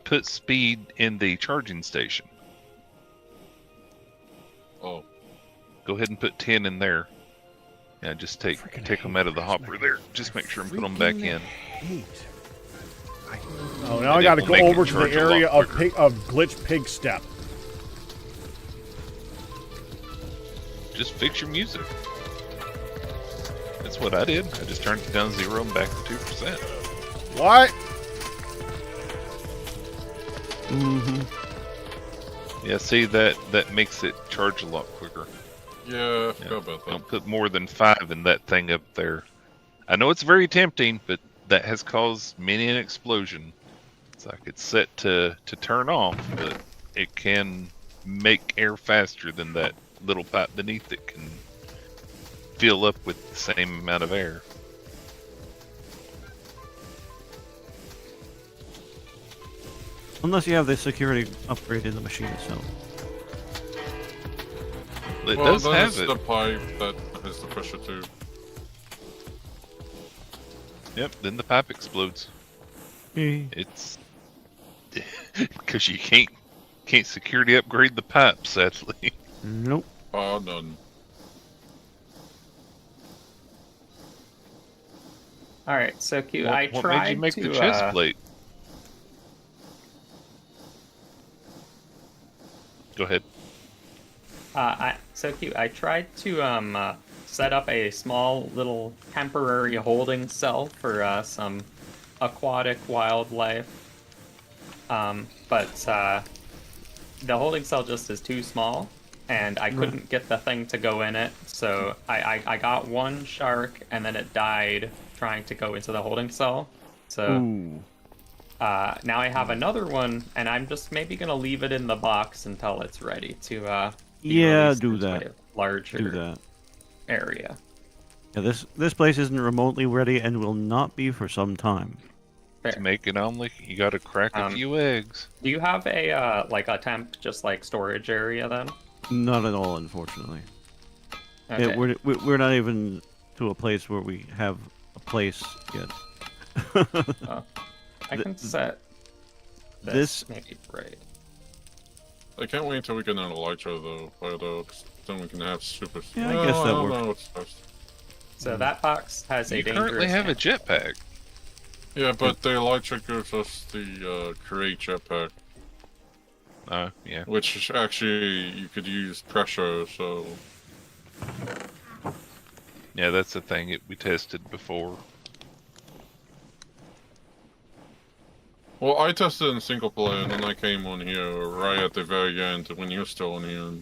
put speed in the charging station. Oh. Go ahead and put 10 in there. Yeah, just take them out of the hopper there. Just make sure and put them back in. Oh, now I And got to it go will make over it to the charge a lot area of quicker. glitch pig step. Just fix your music. That's what I did. I just turned it down 0 and back to 2%. What? Mm-hmm. Yeah, see that makes it charge a lot quicker. Yeah, I forgot about that. Don't put more than 5 in that thing up there. I know it's very tempting, but that has caused many an explosion. It's like it's set to turn off, but it can make air faster than that little pipe beneath it can fill up with the same amount of air. Unless you have the security upgrade in the machine itself. It Well, does then have it's it. the pipe that has the pressure tube. Yep. Then the pipe explodes. Eh. It's because you can't security upgrade the pipe, sadly. Nope. Oh, none. All right, so cute. What, I what tried made you make to. the chest plate? Go ahead. So cute. I tried to set up a small little temporary holding cell for some aquatic wildlife, but the holding cell just is too small, and I couldn't get the thing to go in it. So I got one shark, and then it died trying to go into the holding cell. So Ooh. now I have another one, and I'm just maybe gonna leave it in the box until it's ready to. Yeah, released do into that. a larger Do that. area. Yeah, this place isn't remotely ready and will not be for some time. Fair. To make an omelet, you got to crack a few eggs. Do you have a like a temp just like storage area then? Not at all, unfortunately. Okay. We're not even to a place where we have a place yet. I can set this- maybe right. I can't wait until we get an elytra though, because then we can have super. Yeah, I guess that don't works. know what's best. So that box has a You dangerous. currently have a jetpack. Yeah, but the elytra gives us the create jetpack, Yeah. which is actually you could use pressure. So Yeah, that's the thing we tested before. well, I tested in single player, and then I came on here right at the very end when you're still on here.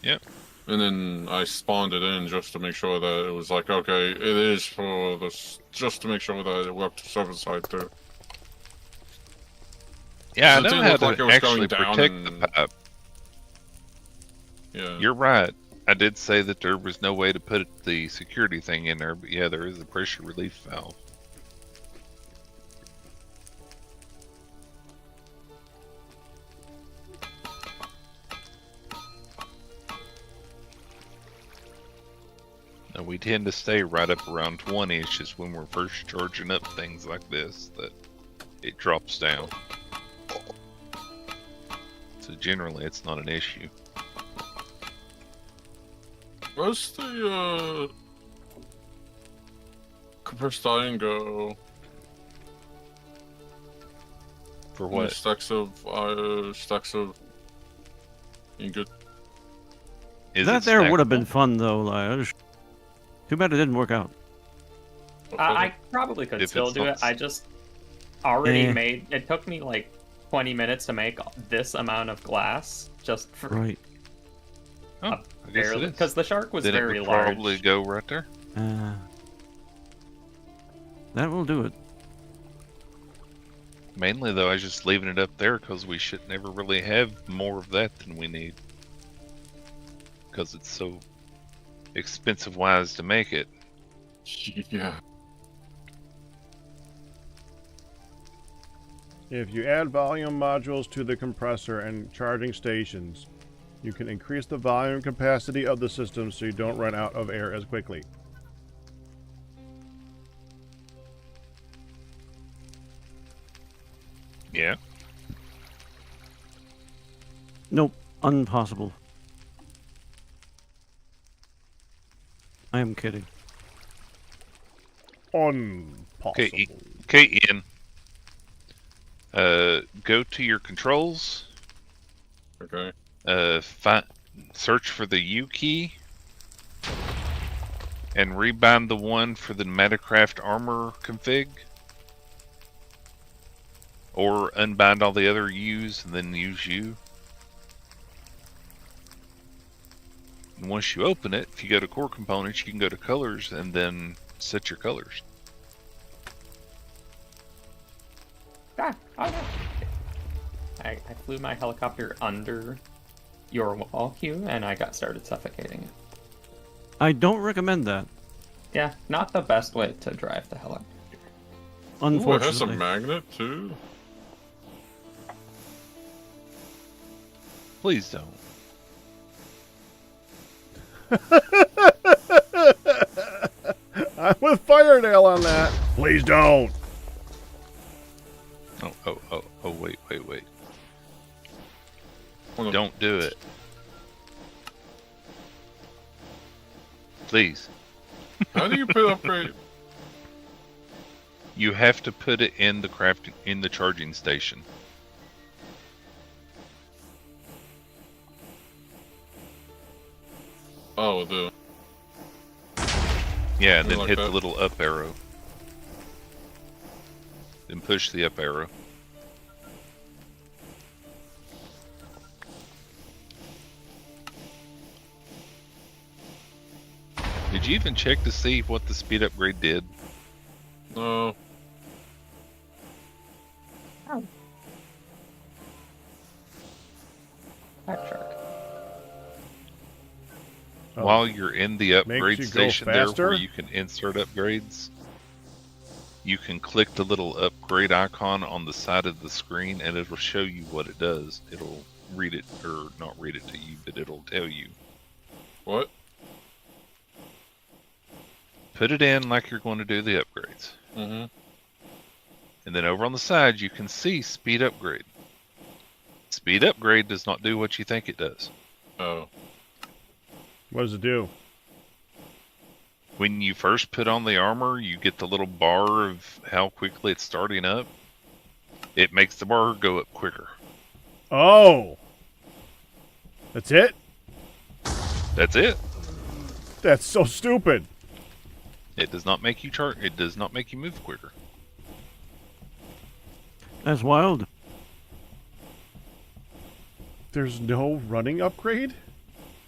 Yep. And then I spawned it in just to make sure that it was like, okay, it is for this, just to make sure that it worked to server side too. Yeah, I It know didn't how look like it to was actually going down protect and- the pipe. Yeah. You're right. I did say that there was no way to put the security thing in there, but yeah, there is a pressure relief valve. Now, we tend to stay right up around 20. It's just when we're first charging up things like this that it drops down. So generally, it's not an issue. Where's the compressed iron go? For And what? the stacks of ingot. Is that it there would have stackable? been fun though. Like, too bad it didn't work out. I probably could If still it's do not- it. I just already Eh. made. It took me like 20 minutes to make this amount of glass just for Right. Oh, I guess it barely is. because the shark was Then it very would large. probably go right there. That will do it. Mainly, though, I was just leaving it up there because we should never really have more of that than we need. Because it's so expensive-wise to make it. Yeah. If you add volume modules to the compressor and charging stations, you can increase the volume capacity of the system so you don't run out of air as quickly. Yeah. Nope. Impossible. I am kidding. Impossible. Okay, Ian. Go to your controls. Okay. Search for the U key. And rebind the one for the Metacraft armor config. Or unbind all the other U's and then use U. And once you open it, if you go to core components, you can go to colors and then set your colors. Ah, oh no. I flew my helicopter under your wall, Q, and I got started suffocating it. I don't recommend that. Yeah, not the best way to drive the helicopter. Ooh, it Unfortunately. has a magnet too. Please don't. I'm with Firenail on that. Please don't. Oh, wait. Hold on. Don't do it. Please. How do you put upgrade? You have to put it in the charging station. Oh, the. Yeah, and then Like hit that. the little up arrow. Then push the up arrow. Did you even check to see what the speed upgrade did? No. Hardrock. Oh. While you're in the upgrade you go station there faster? where you can insert upgrades, you can click the little upgrade icon on the side of the screen and it'll show you what it does. It'll read it, or not read it to you, but it'll tell you. What? Put it in like you're going to do the upgrades. Mm-hmm. And then over on the side, you can see speed upgrade. Speed upgrade does not do what you think it does. Oh. What does it do? When you first put on the armor, you get the little bar of how quickly it's starting up. It makes the bar go up quicker. Oh. That's it? That's it. That's so stupid. It does not make you It does not make you move quicker. That's wild. There's no running upgrade?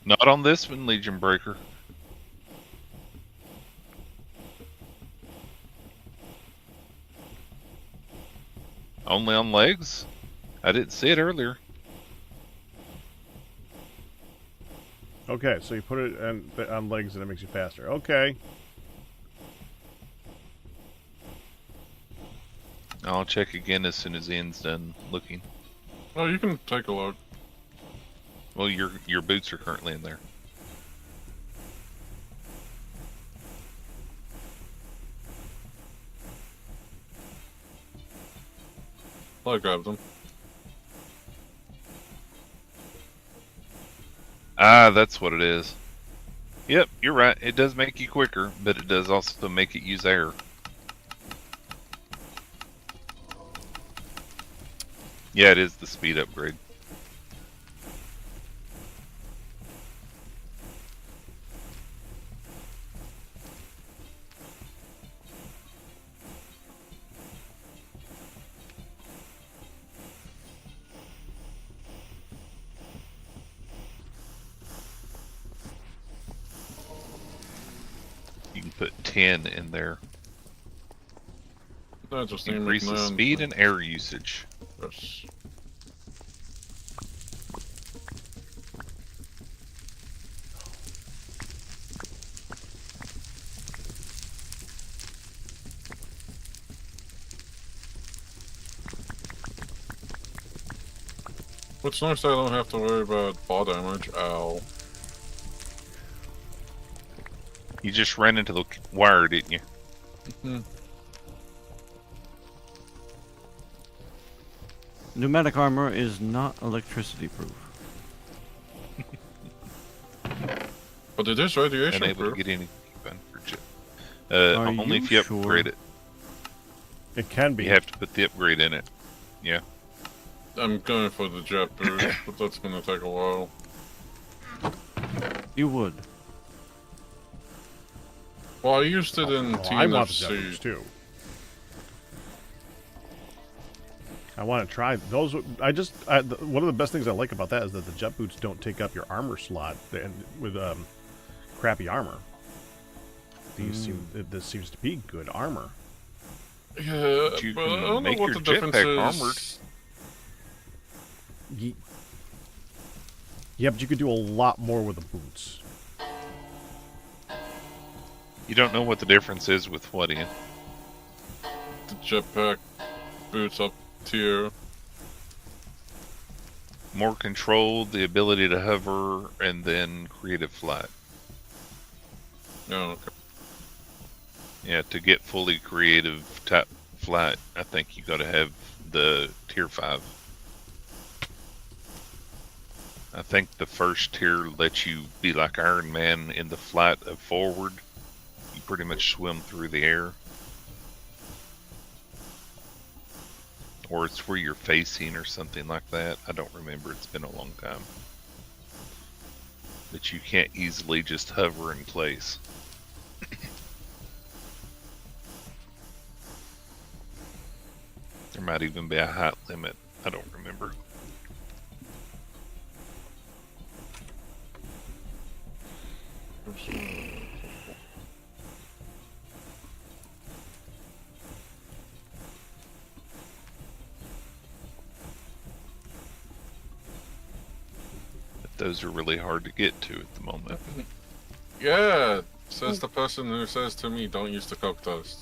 Not on this one, Legion Breaker. Only on legs? I didn't see it earlier. Okay, so you put it on legs and it makes you faster. Okay. I'll check again as soon as Ian's done looking. Oh, you can take a look. Well, your boots are currently in there. I grabbed them. Ah, that's what it is. Yep, you're right. It does make you quicker, but it does also make it use air. Yeah, it is the speed upgrade. You can put 10 in there. That just Increases speed and air usage. Yes. What's nice, I don't have to worry about ball damage. Ow. You just ran into the wire, didn't you? Hmm. Pneumatic armor is not electricity proof. But it is radiation Unable to proof. get any for Are only you if you sure? upgrade it. It can be. You have to put the upgrade in it. Yeah. I'm going for the jet boost, but that's gonna take a while. You would. Well, I used it in I want the TFC. Zeppelins too. I want to try those. One of the best things I like about that is that the jet boots don't take up your armor slot with crappy armor. This seems to be good armor. Yeah, But you but I can don't know make what your the difference jetpack is. armored. Yeah, but you could do a lot more with the boots. You don't know what the difference is with what, Ian? The jetpack boots up tier. More control, the ability to hover, and then creative flight. Oh, okay. Yeah, to get fully creative type flight, I think you got to have the tier 5. I think the first tier lets you be like Iron Man in the flight of forward. You pretty much swim through the air. Or it's where you're facing or something like that. I don't remember. It's been a long time. But you can't easily just hover in place. There might even be a height limit. I don't remember. But those are really hard to get to at the moment. Yeah, says the person who says to me, don't use the coke dust.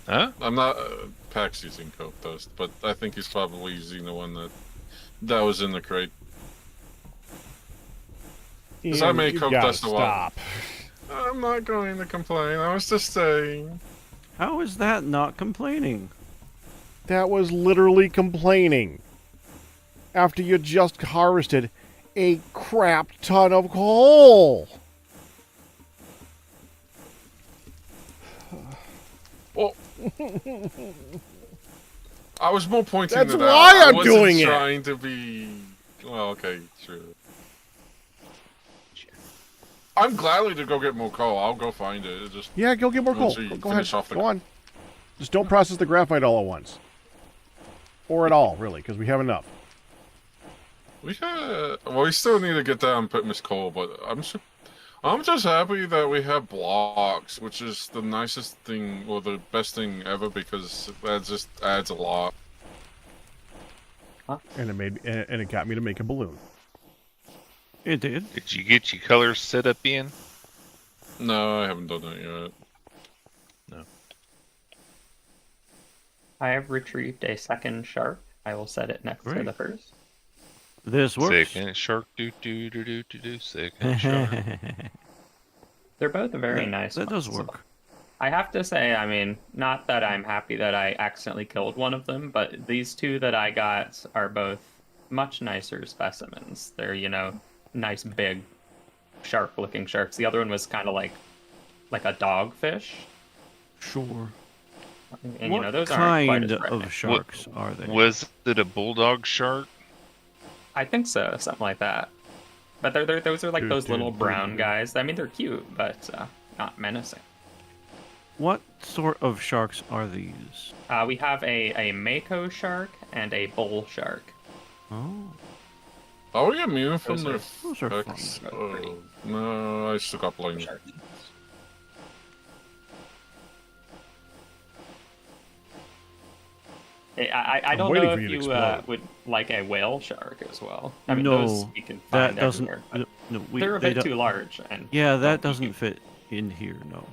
Huh? I'm not, Pack's using coke dust, but I think he's probably using the one that was in the crate. Because I made coke dust a while. Stop. I'm not going to complain, I was just saying. How is that not complaining? That was literally complaining. After you just harvested a crap ton of coal. Well, I was more pointing That's it out. why I'm I wasn't doing it. trying to be. Well, okay, true. I'm gladly to go get more coal. I'll go find it. It just Yeah, go get more coal. once we Go finish ahead. off the- Go on. Just don't process the graphite all at once. Or at all, really, because we have enough. We still need to get that and put Miss Coal, but I'm just happy that we have blocks, which is the nicest thing or the best thing ever because that just adds a lot. And it got me to make a balloon. It did. Did you get your colors set up in? No, I haven't done that yet. No. I have retrieved a second shark. I will set it next to Great. the first. This works. Second shark, second shark. They're both very Yeah, nice. that does ones. work. I have to say, I mean, not that I'm happy that I accidentally killed one of them, but these two that I got are both much nicer specimens. They're, nice big shark-looking sharks. The other one was kind of like a dogfish. Sure. And, What those aren't quite kind as friendly. of sharks are they? Was it a bulldog shark? I think so, something like that. But those are like those little brown guys. I mean, they're cute, but not menacing. What sort of sharks are these? We have a mako shark and a bull shark. Oh, Are we immune from Those the are- those are effects? fun. Oh, no, I still got playing. I don't waiting know for if you to you explode. would like a whale shark as well. I mean, No, those you can find that doesn't. everywhere, but No, they're a they bit don't- too large. And Yeah, that don't eat doesn't fit in here. No.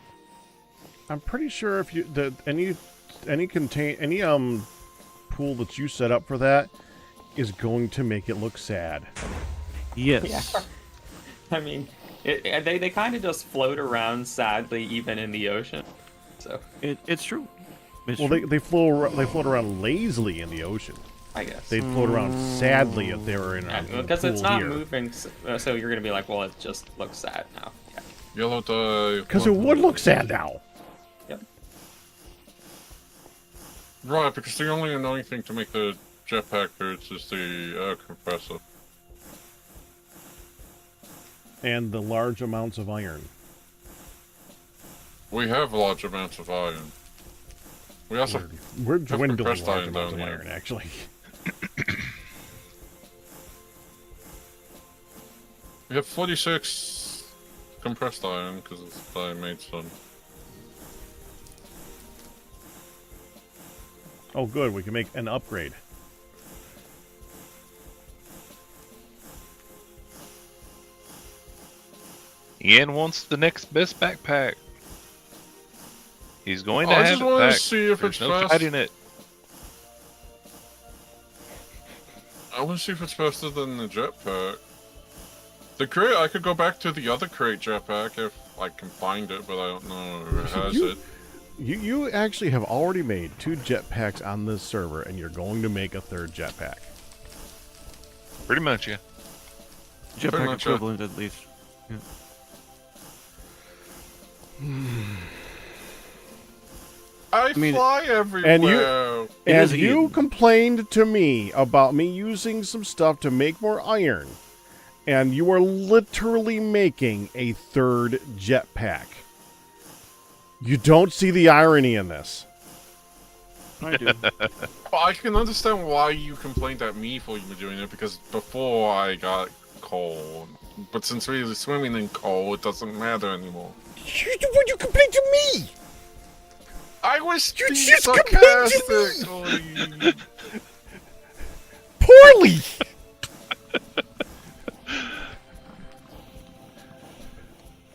I'm pretty sure if you any pool that you set up for that is going to make it look sad. Yes. I mean, they kind of just float around sadly, even in the ocean. So It's true. It's Well, true. they float around lazily in the ocean. I guess They'd float around sadly if they were in a because it's pool not here. moving, so you're gonna be like, well, it just looks sad now. Yeah. Yellow dye. Because it would look sad now. Yep. Right, because the only annoying thing to make the jetpack hurts is the air compressor. And the large amounts of iron. We have large amounts of iron. We also We're dwindling compressed large iron amounts of down here. iron, actually. we have 46 compressed iron because I made some. Oh, good. We can make an upgrade. Ian wants the next best backpack. He's going to I have just it want back. to see if There's it's no fast. fighting it. I want to see if it's faster than the jetpack. The crate, I could go back to the other crate jetpack if I can find it, but I don't know who has it. You actually have already made 2 jetpacks on this server, and you're going to make a 3rd jetpack. Pretty much, yeah. Jetpack much, yeah. equivalent, at least. Yeah. I mean, fly everywhere. And is you Eden. complained to me about me using some stuff to make more iron, and you are literally making a 3rd jetpack. You don't see the irony in this. I do. Well, I can understand why you complained at me for you doing it, because before I got coal. But since we're swimming in coal, it doesn't matter anymore. You complained to me! I was You being just complained to sarcastic. Poorly!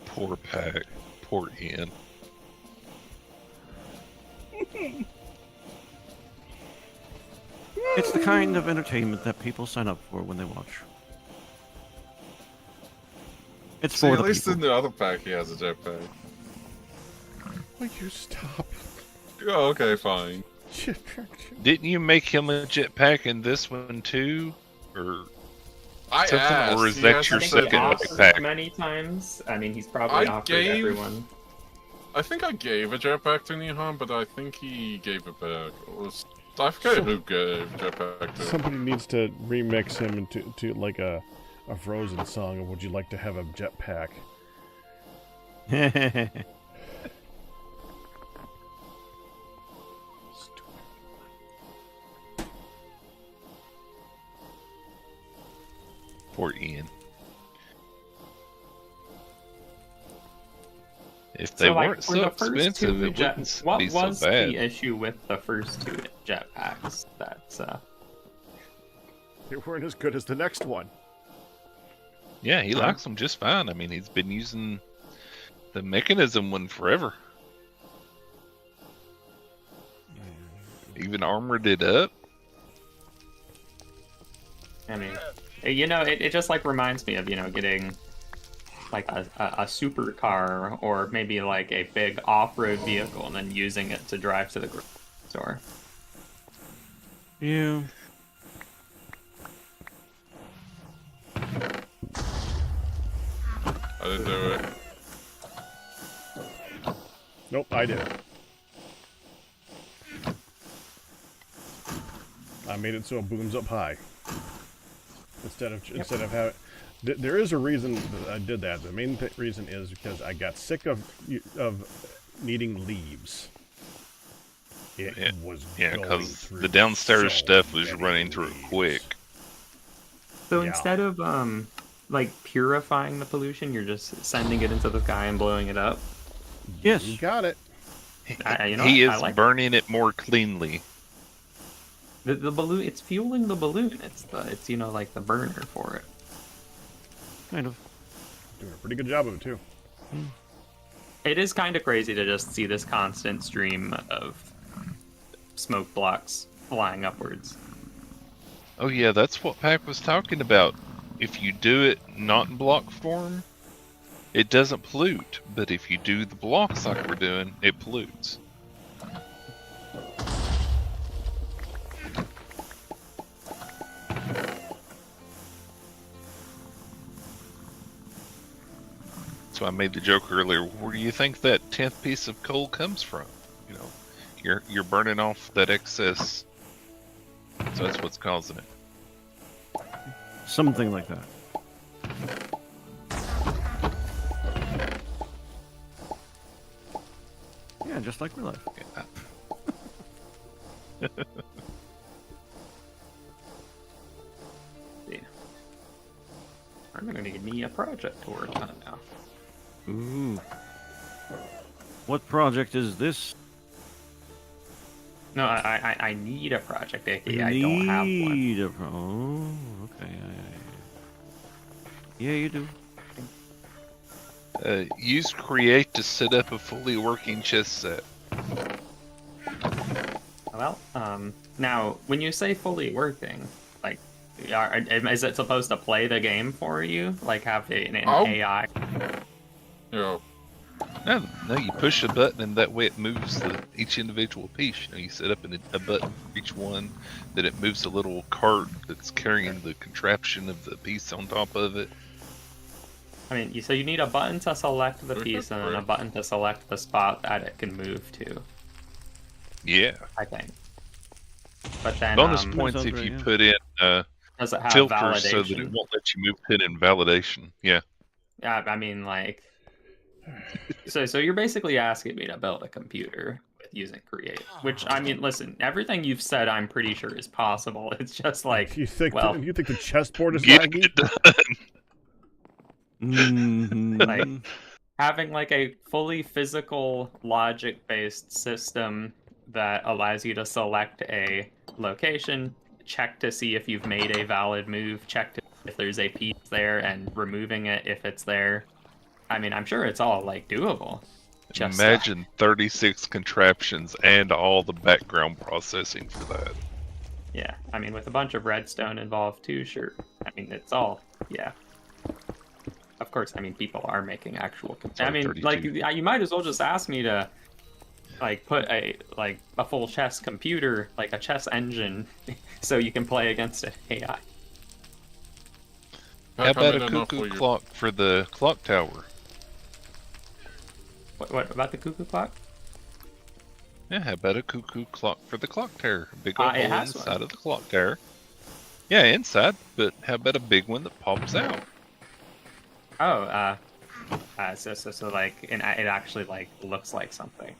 Poor Pack. Poor Ian. It's the kind of entertainment that people sign up for when they watch. It's See, for at the least people. in the other pack he has a jetpack. Will you stop? Oh, okay, fine. Didn't you make him a jetpack in this one too? Or I something, asked. or is he that hasn't your I think said he second offered backpack? many times. I mean, he's probably I offered gave- everyone. I think I gave a jetpack to Nihan, but I think he gave it back. I forget who gave jetpack to. Somebody needs to remix him into like a Frozen song of "Would you like to have a jetpack?" Poor Ian. If they So, like, weren't for so the first expensive, two it wouldn't what be so was bad. the issue with the first 2 jetpacks? That They weren't as good as the next one. Yeah, he likes them just fine. I mean, he's been using the mechanism one forever. Even armored it up. I mean, it just like reminds me of getting like a supercar or maybe like a big off-road vehicle and then using it to drive to the grocery store. Yeah. I didn't do it. Nope, I did. I made it so it booms up high. Instead of having, there is a reason that I did that. The main reason is because I got sick of needing leaves. It was Yeah, going because through the downstairs so stuff was many running through it leaves. quick. So Yeah. instead of like purifying the pollution, you're just sending it into the sky and blowing it up. Yes. You got it. He I is like burning it more cleanly. the balloon. It's fueling the balloon. It's like the burner for it. Kind of. Doing a pretty good job of it too. It is kind of crazy to just see this constant stream of smoke blocks flying upwards. Oh yeah, that's what Pack was talking about. If you do it not in block form, it doesn't pollute. But if you do the blocks like we're doing, it pollutes. So I made the joke earlier. Where do you think that 10th piece of coal comes from? You know, you're burning off that excess. So that's what's causing it. Something like that. Yeah, just like real life. Yeah. I'm gonna need me a project to work on now. Ooh. What project is this? No, I need a project, aka I don't have one. Need a oh, okay. Yeah, you do. Use Create to set up a fully working chess set. Well, now when you say fully working, like Is it supposed to play the game for you? Like have an Oh. AI? Yeah. No, you push a button and that way it moves each individual piece. You know, you set up a button for each one, then it moves a little cart that's carrying the contraption of the piece on top of it. I mean, so you need a button to select the piece and then a button to select the spot that it can move to. Yeah. I think. But then Bonus points if you put in does it have filters validation? so that it won't let you move it in validation. Yeah. Yeah, I mean, like, so you're basically asking me to build a computer with using Create, which I mean, listen, everything you've said, I'm pretty sure is possible. It's just like, You think well, you think the chessboard is Get laggy? it done. like having like a fully physical logic-based system that allows you to select a location, check to see if you've made a valid move, check to if there's a piece there, and removing it if it's there. I mean, I'm sure it's all like doable. Just, Imagine 36 contraptions and all the background processing for that. yeah, I mean, with a bunch of redstone involved too, sure. I mean, it's all, yeah. Of course, I mean, people are making actual. I mean, 32. like, you might as well just ask me to, like, put a full chess computer, like a chess engine, so you can play against an AI. How about a cuckoo clock for the clock tower? What about the cuckoo clock? Yeah, how about a cuckoo clock for the clock tower? A big old It hole has inside one. of the clock tower. Yeah, inside, but how about a big one that pops out? Oh, so like, it actually like looks like something.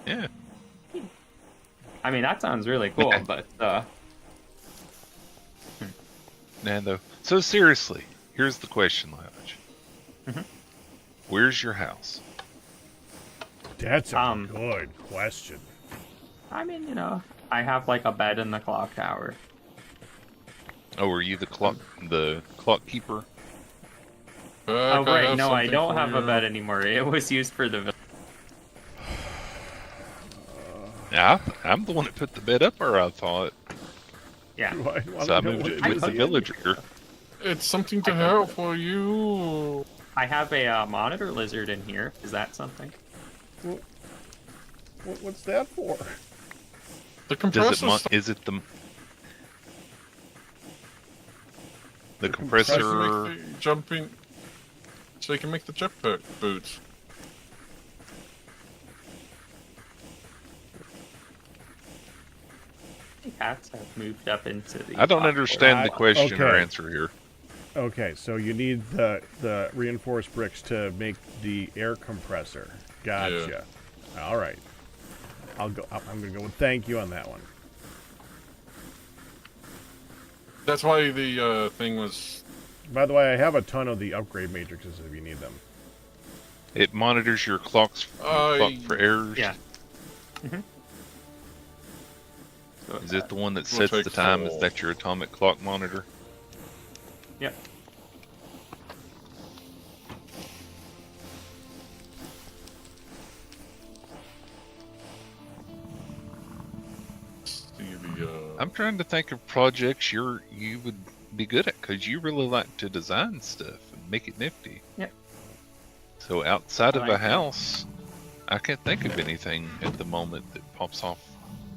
Yeah. I mean, that sounds really cool, but Nando. So seriously, here's the question, Lounge. Mhm. Where's your house? That's a good question. I mean, you know, I have like a bed in the clock tower. Oh, are you the clock keeper? Oh, right, no, I don't have a bed anymore. It was used for the. Yeah, I'm the one that put the bed up, or I thought. Yeah. So I moved it with the villager. It's something to have for you. I have a monitor lizard in here. Is that something? What's that for? The compressor. Is it the compressor? Jumping, so you can make the jetpack boots. Cats have moved up into the. I don't understand the question or okay. answer here. Okay, so you need the reinforced bricks to make the air compressor. Gotcha. All right. I'm gonna go with thank you on that one. That's why the thing was. By the way, I have a ton of the upgrade matrices if you need them. It monitors your clock for errors. Yeah. Mm-hmm. Is it the one that sets the time? Is that your atomic clock monitor? Yep. I'm trying to think of projects you would be good at, because you really like to design stuff and make it nifty. Yep. So outside of like a house, I can't think of anything at the moment that pops off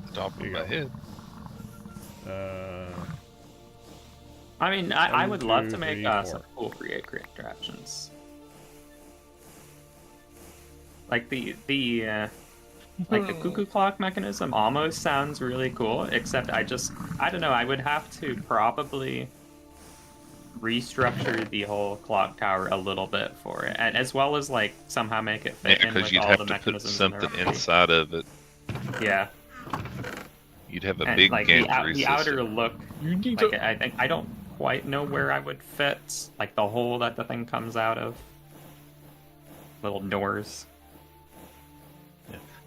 the top of my head. I mean, I would love to 2, make 3, some 4. cool create contraptions. Like the cuckoo clock mechanism almost sounds really cool, except I don't know, I would have to probably restructure the whole clock tower a little bit for it, and as well as like somehow make it fit in with you'd all have the to put mechanisms something inside of it. Yeah. You'd have a And big like gantry the outer look. You need like, to. I think I don't quite know where I would fit, like the hole that the thing comes out of. Little doors.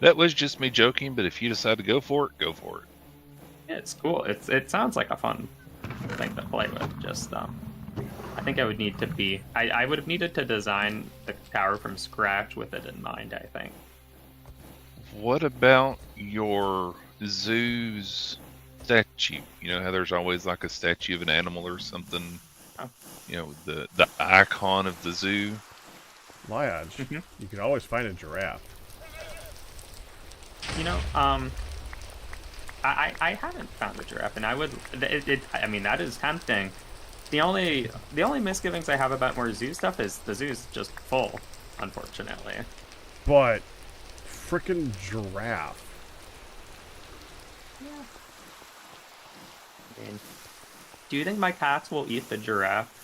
That was just me joking, but if you decide to go for it, go for it. Yeah, it's cool. It sounds like a fun thing to play with. Just I think I would need to be. I would have needed to design the tower from scratch with it in mind, I think. What about your zoo's statue. You know how there's always like a statue of an animal or something. Oh. You know, the icon of the zoo. Liage, you can always find a giraffe. You know, I haven't found a giraffe, and I would. I mean, that is tempting. The only misgivings I have about more zoo stuff is the zoo's just full, unfortunately. But frickin' giraffe. Yeah. I mean, do you think my cats will eat the giraffe?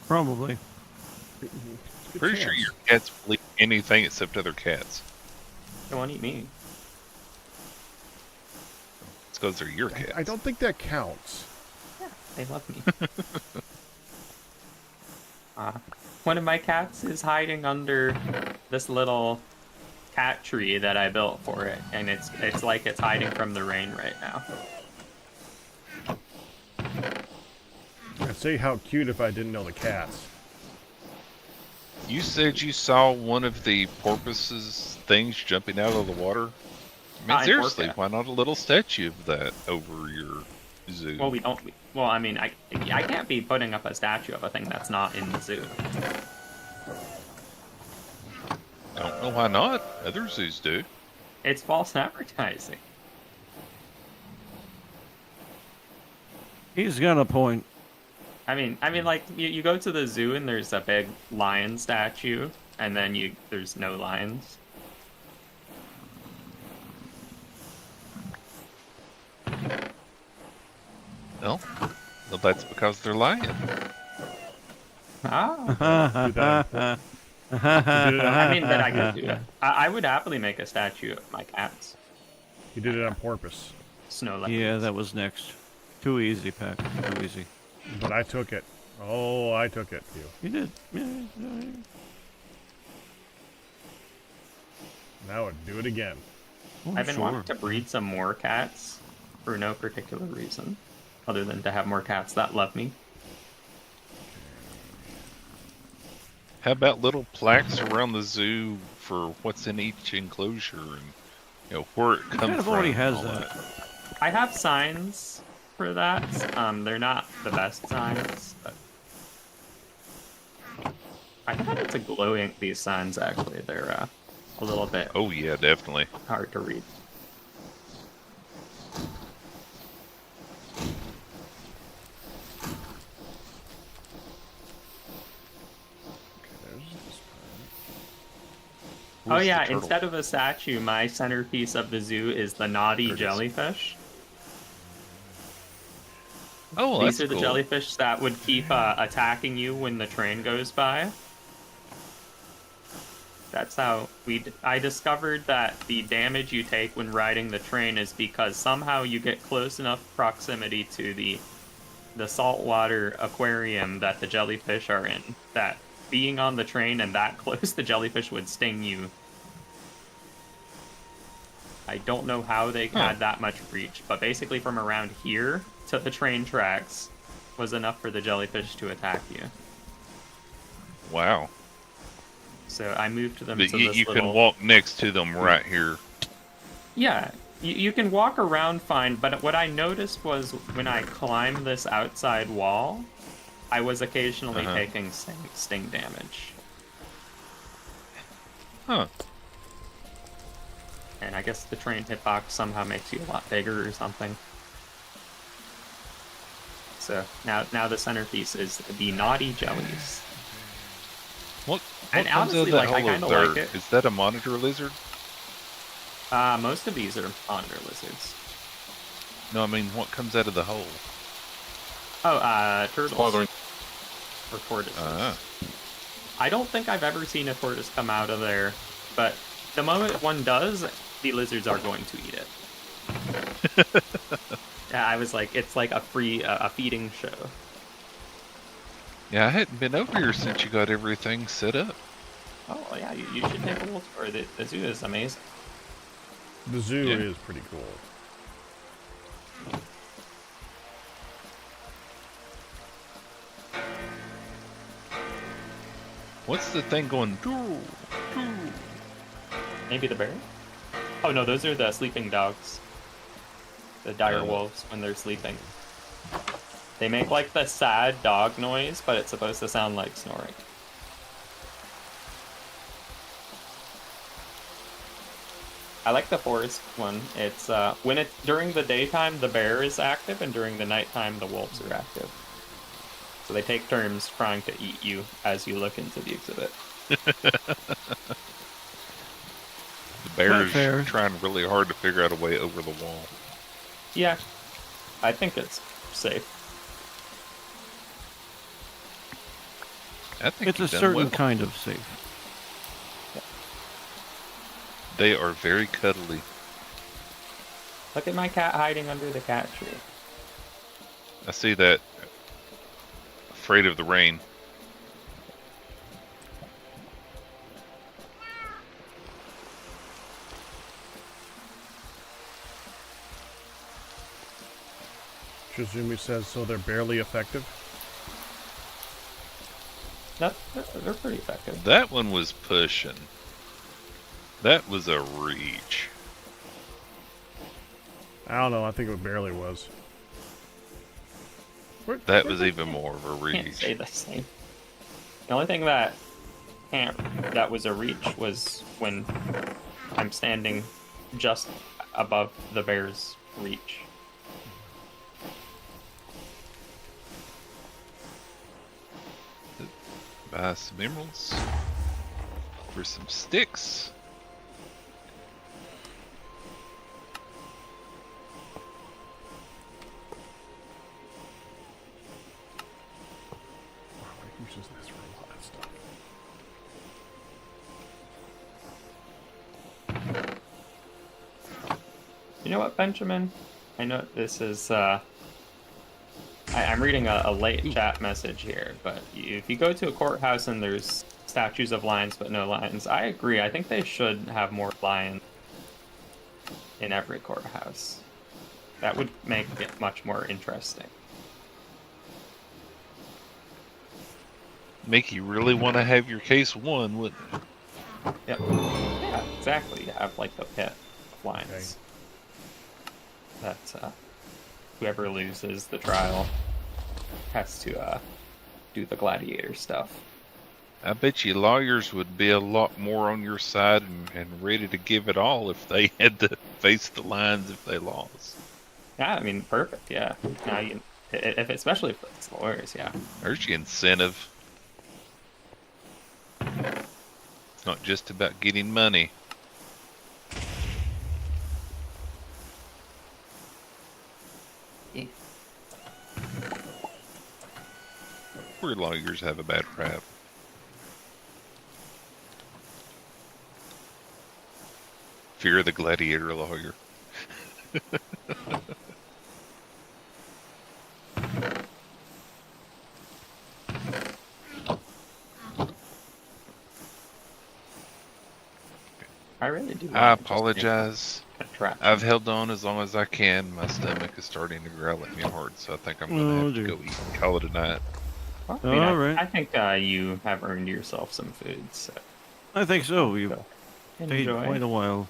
Probably. Good Pretty sure chance. your cats will eat anything except other cats. They won't eat me. It's because they're your cats. I don't think that counts. Yeah, they love me. One of my cats is hiding under this little cat tree that I built for it, and it's like it's hiding from the rain right now. I'd say how cute if I didn't know the cats. You said you saw one of the porpoise's things jumping out of the water? I mean, In seriously, Orca. why not a little statue of that over your zoo? Well, we don't. Well, I mean, I can't be putting up a statue of a thing that's not in the zoo. I don't know why not. Other zoos do. It's false advertising. He's got a point. I mean, like you go to the zoo and there's a big lion statue, and then there's no lions. Well, that's because they're lying. Ah. Do that. I mean, that I could do it. I would happily make a statue of my cats. You did it on purpose. Snow leopards. Yeah, that was next. Too easy, Pack. Too easy. But I took it. Oh, I took it. You did. Yeah. Now I'd do it again. Oh, I've been sure. wanting to breed some more cats for no particular reason, other than to have more cats that love me. How about little plaques around the zoo for what's in each enclosure and where it comes kind of from? already and has all that. I have signs for that. They're not the best signs, but I decided to glow ink these signs. Actually, they're a little bit Oh yeah, definitely. hard to read. There's this Oh Where's the yeah, turtle? instead of a statue, my centerpiece of the zoo is the naughty There it is. jellyfish. Oh, that's These are the cool. jellyfish that would keep attacking you when the train goes by. That's how I discovered that the damage you take when riding the train is because somehow you get close enough proximity to the saltwater aquarium that the jellyfish are in, that being on the train and that close, the jellyfish would sting you. I don't know how they had that much reach, but basically from around here to the train tracks was enough for the jellyfish to attack you. Wow. So I moved them But to you this can little... walk next to them right here. Yeah, you can walk around fine, but what I noticed was when I climbed this outside wall, I was occasionally taking sting damage. Huh. And I guess the train hitbox somehow makes you a lot bigger or something. So now the centerpiece is the naughty jellies. What And comes out of honestly, that like, I hole of kinda like dirt? it. Is that a monitor lizard? Most of these are monitor lizards. No, I mean, what comes out of the hole? Oh, turtles. Bothering. Or tortoises. Ah. I don't think I've ever seen a tortoise come out of there, but the moment one does, the lizards are going to eat it. Yeah, I was like, it's like a free a feeding show. Yeah, I hadn't been over here since you got everything set up. Oh yeah, you should take a little tour. The zoo is amazing. The zoo Yeah. is pretty cool. What's the thing going? Doo, doo? Maybe the bear? Oh no, those are the sleeping dogs. The dire wolves when they're sleeping. They make like the sad dog noise, but it's supposed to sound like snoring. I like the forest one. It's when it's during the daytime the bear is active, and during the nighttime the wolves are active. So they take turns trying to eat you as you look into the exhibit. The bear's fair. trying really hard to figure out a way over the wall. Yeah, I think it's safe. I think It's a you've done certain well. kind of safe. They are very cuddly. Look at my cat hiding under the cat tree. I see that. Afraid of the rain. Shizumi says, so they're barely effective. No, they're pretty effective. That one was pushing. That was a reach. I don't know. I think it barely was. That was even more of a Can't reach. say the same. The only thing that was a reach was when I'm standing just above the bear's reach. Buy some emeralds for some sticks. Uses this for a lot of stuff. You know what, Benjamin? I know this is, I'm reading a late chat message here, but if you go to a courthouse and there's statues of lions but no lions, I agree. I think they should have more lions in every courthouse. That would make it much more interesting. Make you really want to have your case won, wouldn't it? Yep. Yeah, exactly. You have like the pit of lions. That whoever loses the trial has to do the gladiator stuff. I bet you lawyers would be a lot more on your side and ready to give it all if they had to face the lions if they lost. Yeah, I mean, perfect. Yeah. Now you, if especially if it's lawyers, yeah. There's your incentive. It's not just about getting money. Poor lawyers have a bad rap. Fear of the gladiator lawyer. I really do. I apologize. Trap. I've held on as long as I can. My stomach is starting to growl at me hard, so I think I'm going to have to go eat and call it a night. Well, I mean, Alright. I think you have earned yourself some food, so I think so. You've So, stayed enjoy. quite a while.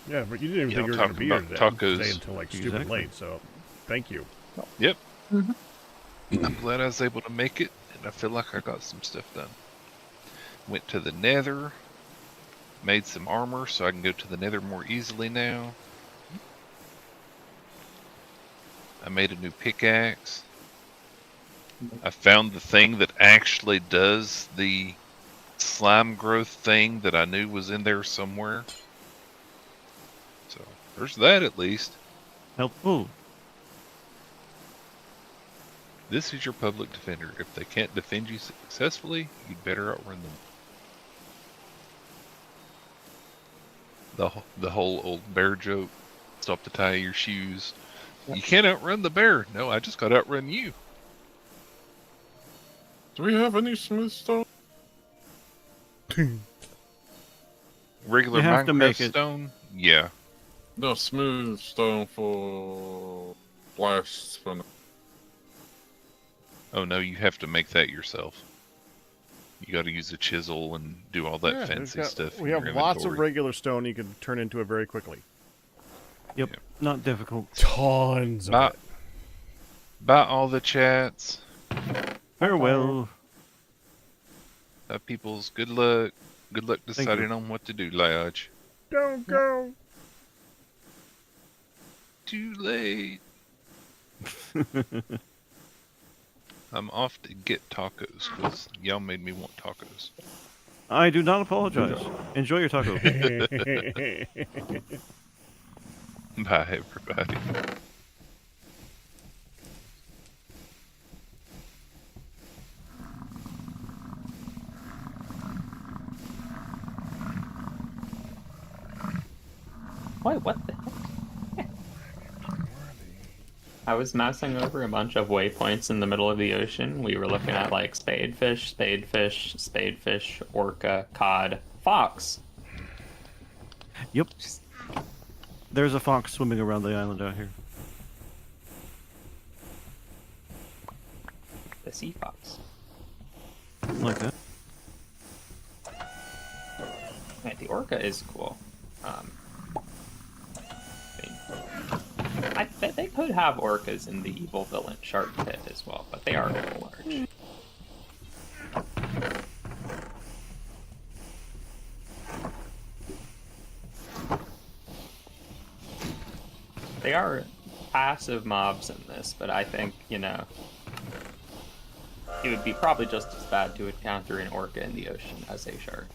Yeah, but you didn't even Yeah, think you were going to talk be here about today. tacos. Stay until like stupid Exactly. late. So, thank you. Yep. I'm glad I was able to make it, and I feel like I got some stuff done. Went to the nether, made some armor so I can go to the nether more easily now. I made a new pickaxe. I found the thing that actually does the slime growth thing that I knew was in there somewhere. So, there's that at least. Helpful. This is your public defender. If they can't defend you successfully, you'd better outrun them. The whole old bear joke. Stop to tie your shoes. You can't outrun the bear. No, I just got to outrun you. Do we have any smooth stone? Regular You have to Minecraft make it- stone? Yeah. No, smooth stone for blasts from. Oh no, you have to make that yourself. You got to use a chisel and do all that Yeah, fancy stuff. We in have your lots of inventory. regular stone you can turn into it very quickly. Yep, not difficult. Tons of Bye, it. bye all the chats. Farewell. People's good luck. Good luck you. deciding on what to do, Lodge. Don't go. Too late. I'm off to get tacos because y'all made me want tacos. I do not apologize. Enjoy your taco. Bye, everybody. Wait, what the heck? I was mousing over a bunch of waypoints in the middle of the ocean. We were looking at like spadefish, spadefish, spadefish, orca, cod, fox. Yep. There's a fox swimming around the island out here. The sea fox. Like that. Right, the orca is cool. I bet they could have orcas in the evil villain shark pit as well, but they are a little large. They are passive mobs in this, but I think, you know, it would be probably just as bad to encounter an orca in the ocean as a shark.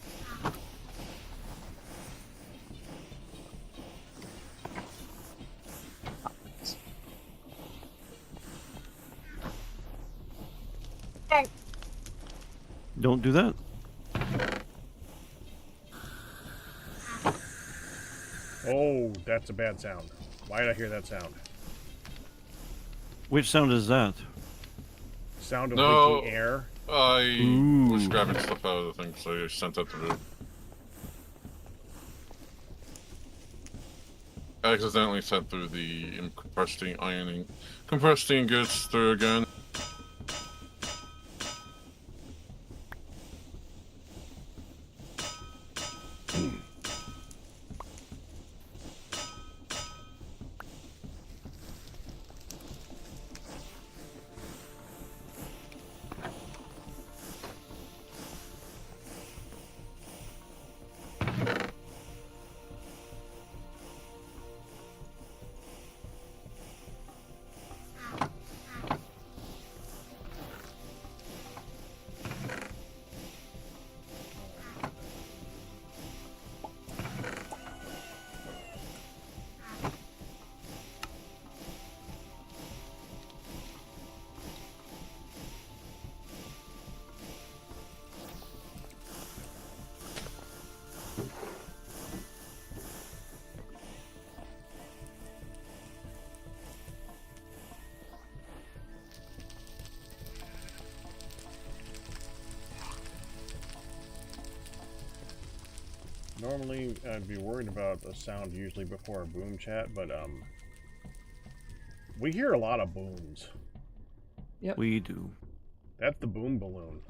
Don't do that. Oh, that's a bad sound. Why did I hear that sound? Which sound is that? Sound of No. leaking air. I was Ooh. grabbing stuff out of the thing, so I sent that through. I accidentally sent through the compressing goods through again. Normally, I'd be worried about the sound usually before a boom chat, but we hear a lot of booms. Yep. We do. That's the boom balloon.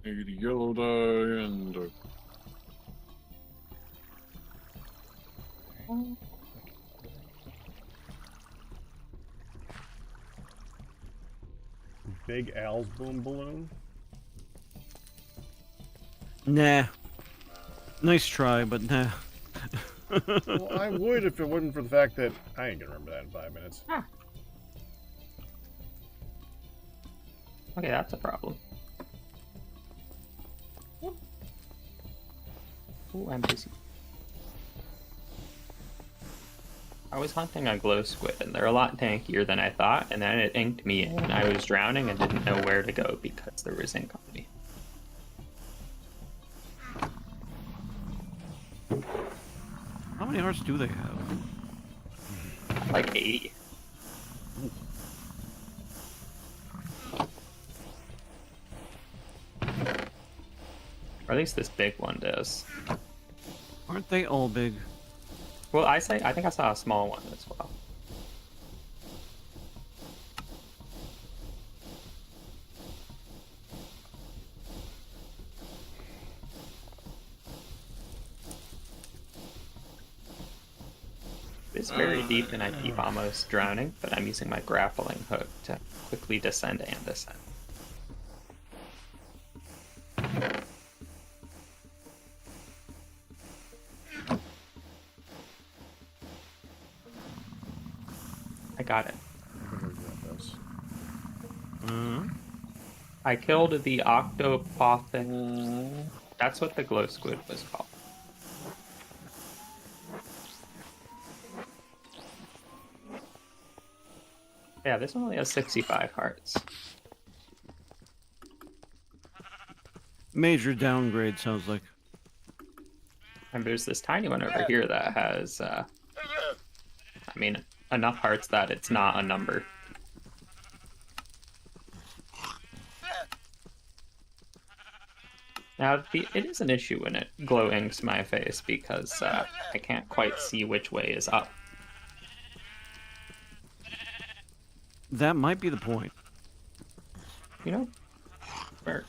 Need a yellow dye and Big Al's boom balloon. Nah. Nice try, but nah. Well, I would if it wasn't for the fact that I ain't gonna remember that in 5 minutes. Okay, that's a problem. Ooh, I'm busy. I was hunting a glow squid, and they're a lot tankier than I thought, and then it inked me in, and I was drowning and didn't know where to go because there was ink on me. How many hearts do they have? Like 80. Or at least this big one does. Aren't they all big? Well, I think I saw a small one as well. is very deep and I keep almost drowning, but I'm using my grappling hook to quickly descend and ascend. I got it. I'm gonna grab this. I killed the octopothic. That's what the glow squid was called. Yeah, this one only has 65 hearts. Major downgrade, sounds like. And there's this tiny one over here that has, I mean, enough hearts that it's not a number. Now, it is an issue when it glow inks my face because I can't quite see which way is up. That might be the point. You know? Where?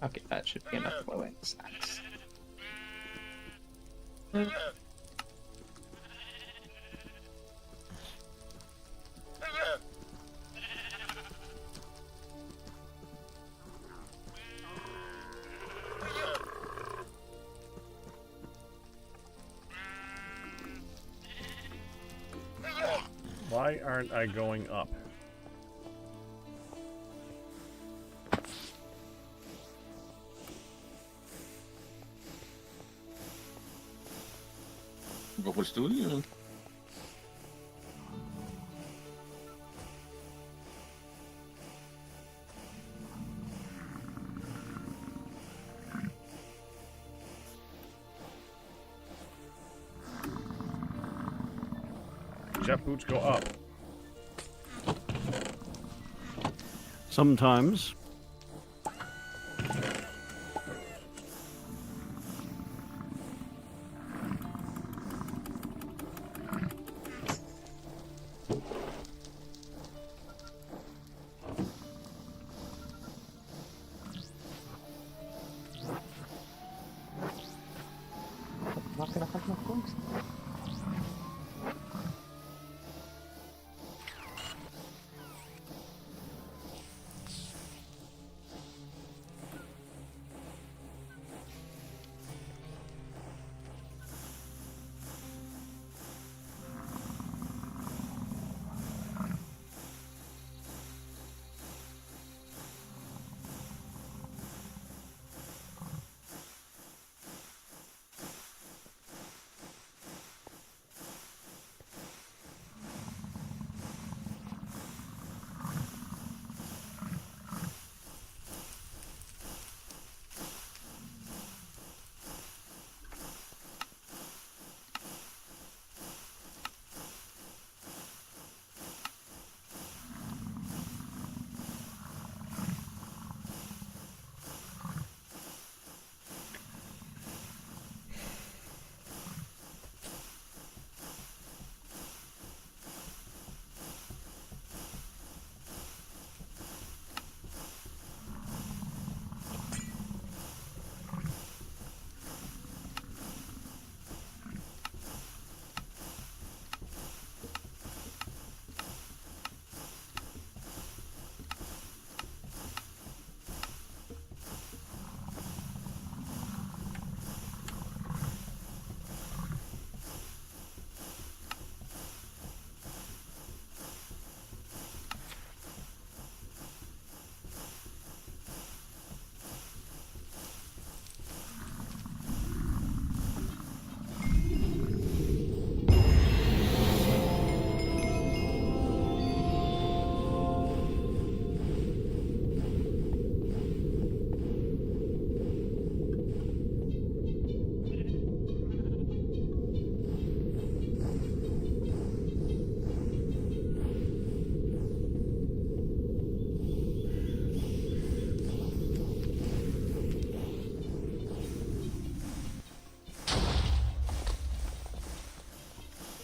Okay, that should be enough glow inks. Nice. Why aren't I going up? But we're still here. Jeff boots go up. Sometimes. Not gonna have enough points.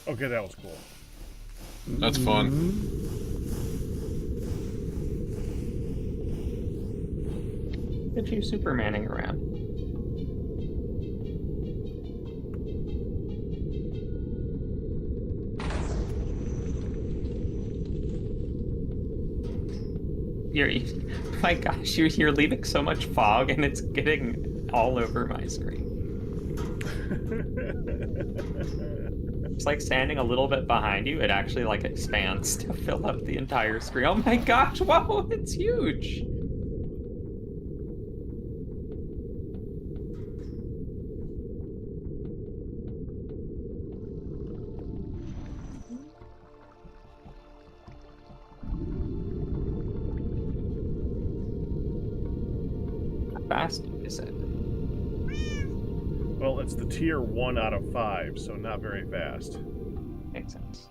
Okay, that was cool. That's fun. Look at you Supermaning around. My gosh, you're leaving so much fog and it's getting all over my screen. It's like standing a little bit behind you, it actually like expands to fill up the entire screen. Oh my gosh, wow, it's huge! Fast, is it? Well, it's the tier 1 out of 5, so not very fast. Makes sense.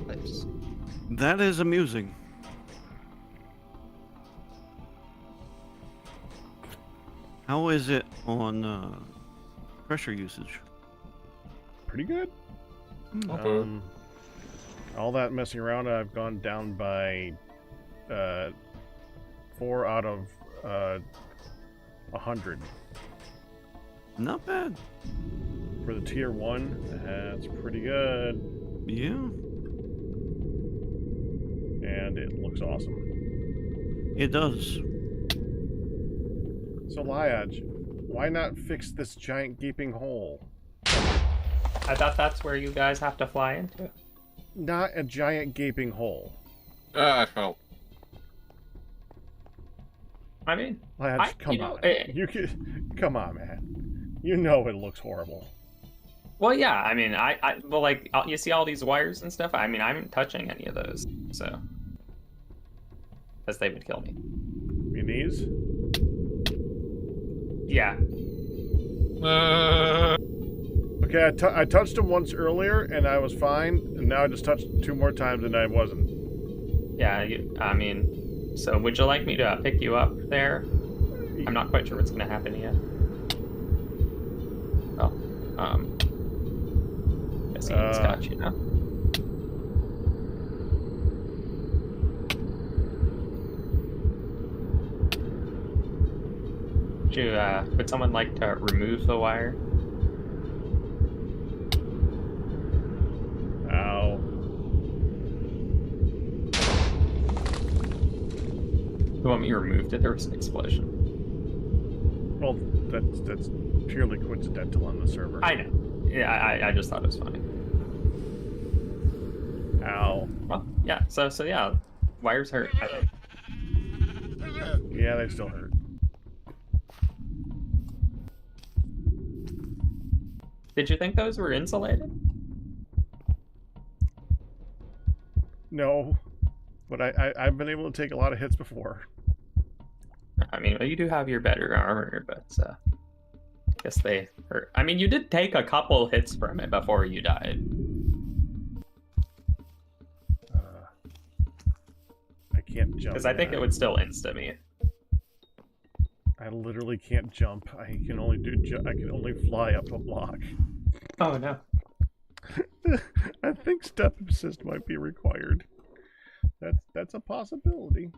Nice. That is amusing. How is it on pressure usage? Pretty good. Okay. All that messing around, I've gone down by 4 out of 100. Not bad. For the tier 1, that's pretty good. Yeah. And it looks awesome. It does. So, Liaj, why not fix this giant gaping hole? I thought that's where you guys have to fly into. Not a giant gaping hole. Ah, help. I mean, Liaj, come on. You can, come on, man. You know it looks horrible. well, yeah, I mean, well, like, you see all these wires and stuff? I mean, I'm not touching any of those, so. Because they would kill me. Your knees? Yeah. Okay, I touched him once earlier, and I was fine, and now I just touched 2 more times, and I wasn't. Yeah, I mean, so would you like me to pick you up there? I'm not quite sure what's going to happen yet. Oh, guess he's got you now. Would someone like to remove the wire? Ow. You want me to remove it? There was an explosion. Well, that's purely coincidental on the server. I know. Yeah, I just thought it was funny. Ow. Well, yeah. So yeah, wires hurt. I think. Yeah, they still hurt. Did you think those were insulated? No, but I've been able to take a lot of hits before. I mean, well, you do have your better armor, but I guess they hurt. I mean, you did take a couple hits from it before you died. I can't jump. Because I think it would still insta me. I literally can't jump. I can only I can only fly up a block. Oh no. I think step assist might be required. That's a possibility.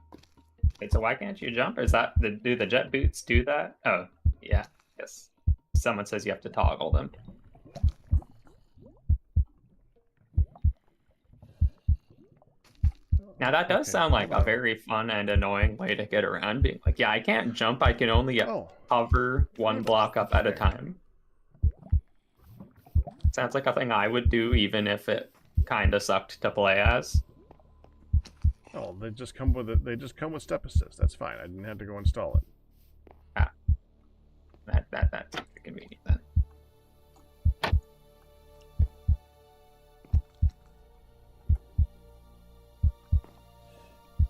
Wait, so why can't you jump? Is that do the jet boots do that? Oh, yeah. Yes. Someone says you have to toggle them. Now that does sound like a very fun and annoying way to get around, being like, yeah, I can't jump, I can only hover one block up at a time. Sounds like a thing I would do even if it kinda sucked to play as. Oh, they just come with it. They just come with step assist. That's fine. I didn't have to go install it. Ah. That's convenient then.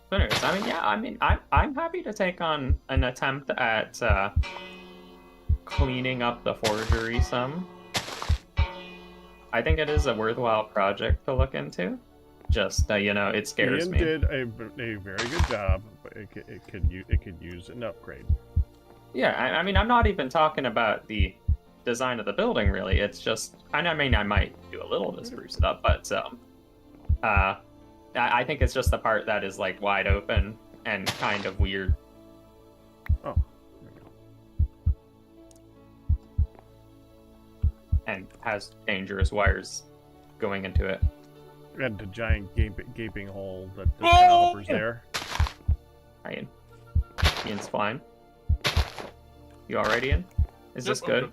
So anyways, I mean, yeah, I mean, I'm happy to take on an attempt at cleaning up the forgery some. I think it is a worthwhile project to look into. Just you know, it scares me. Ian did a very good job, but it could use an upgrade. Yeah, I mean, I'm not even talking about the design of the building, really. It's just, and I mean, I might do a little to spruce it up, but I think it's just the part that is like wide open and kind of weird. Oh, there we go. And has dangerous wires going into it. And the giant gaping hole that the kind of hovers there. Ian. Ian's fine. You alright, Ian? Is this good?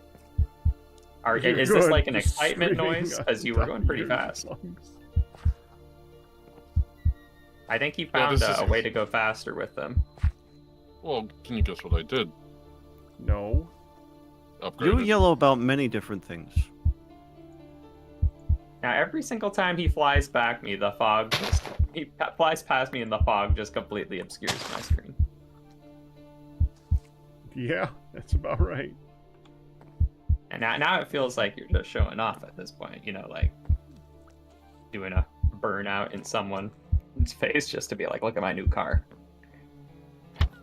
Is this like an excitement noise? Because you were going pretty fast. I think he found a way to go faster with them. Well, can you guess what I did? No. Upgraded. You yell about many different things. Now, every single time he flies back me, the fog just... He flies past me and the fog just completely obscures my screen. Yeah, that's about right. And now it feels like you're just showing off at this point, you know, like doing a burnout in someone's face just to be like, look at my new car.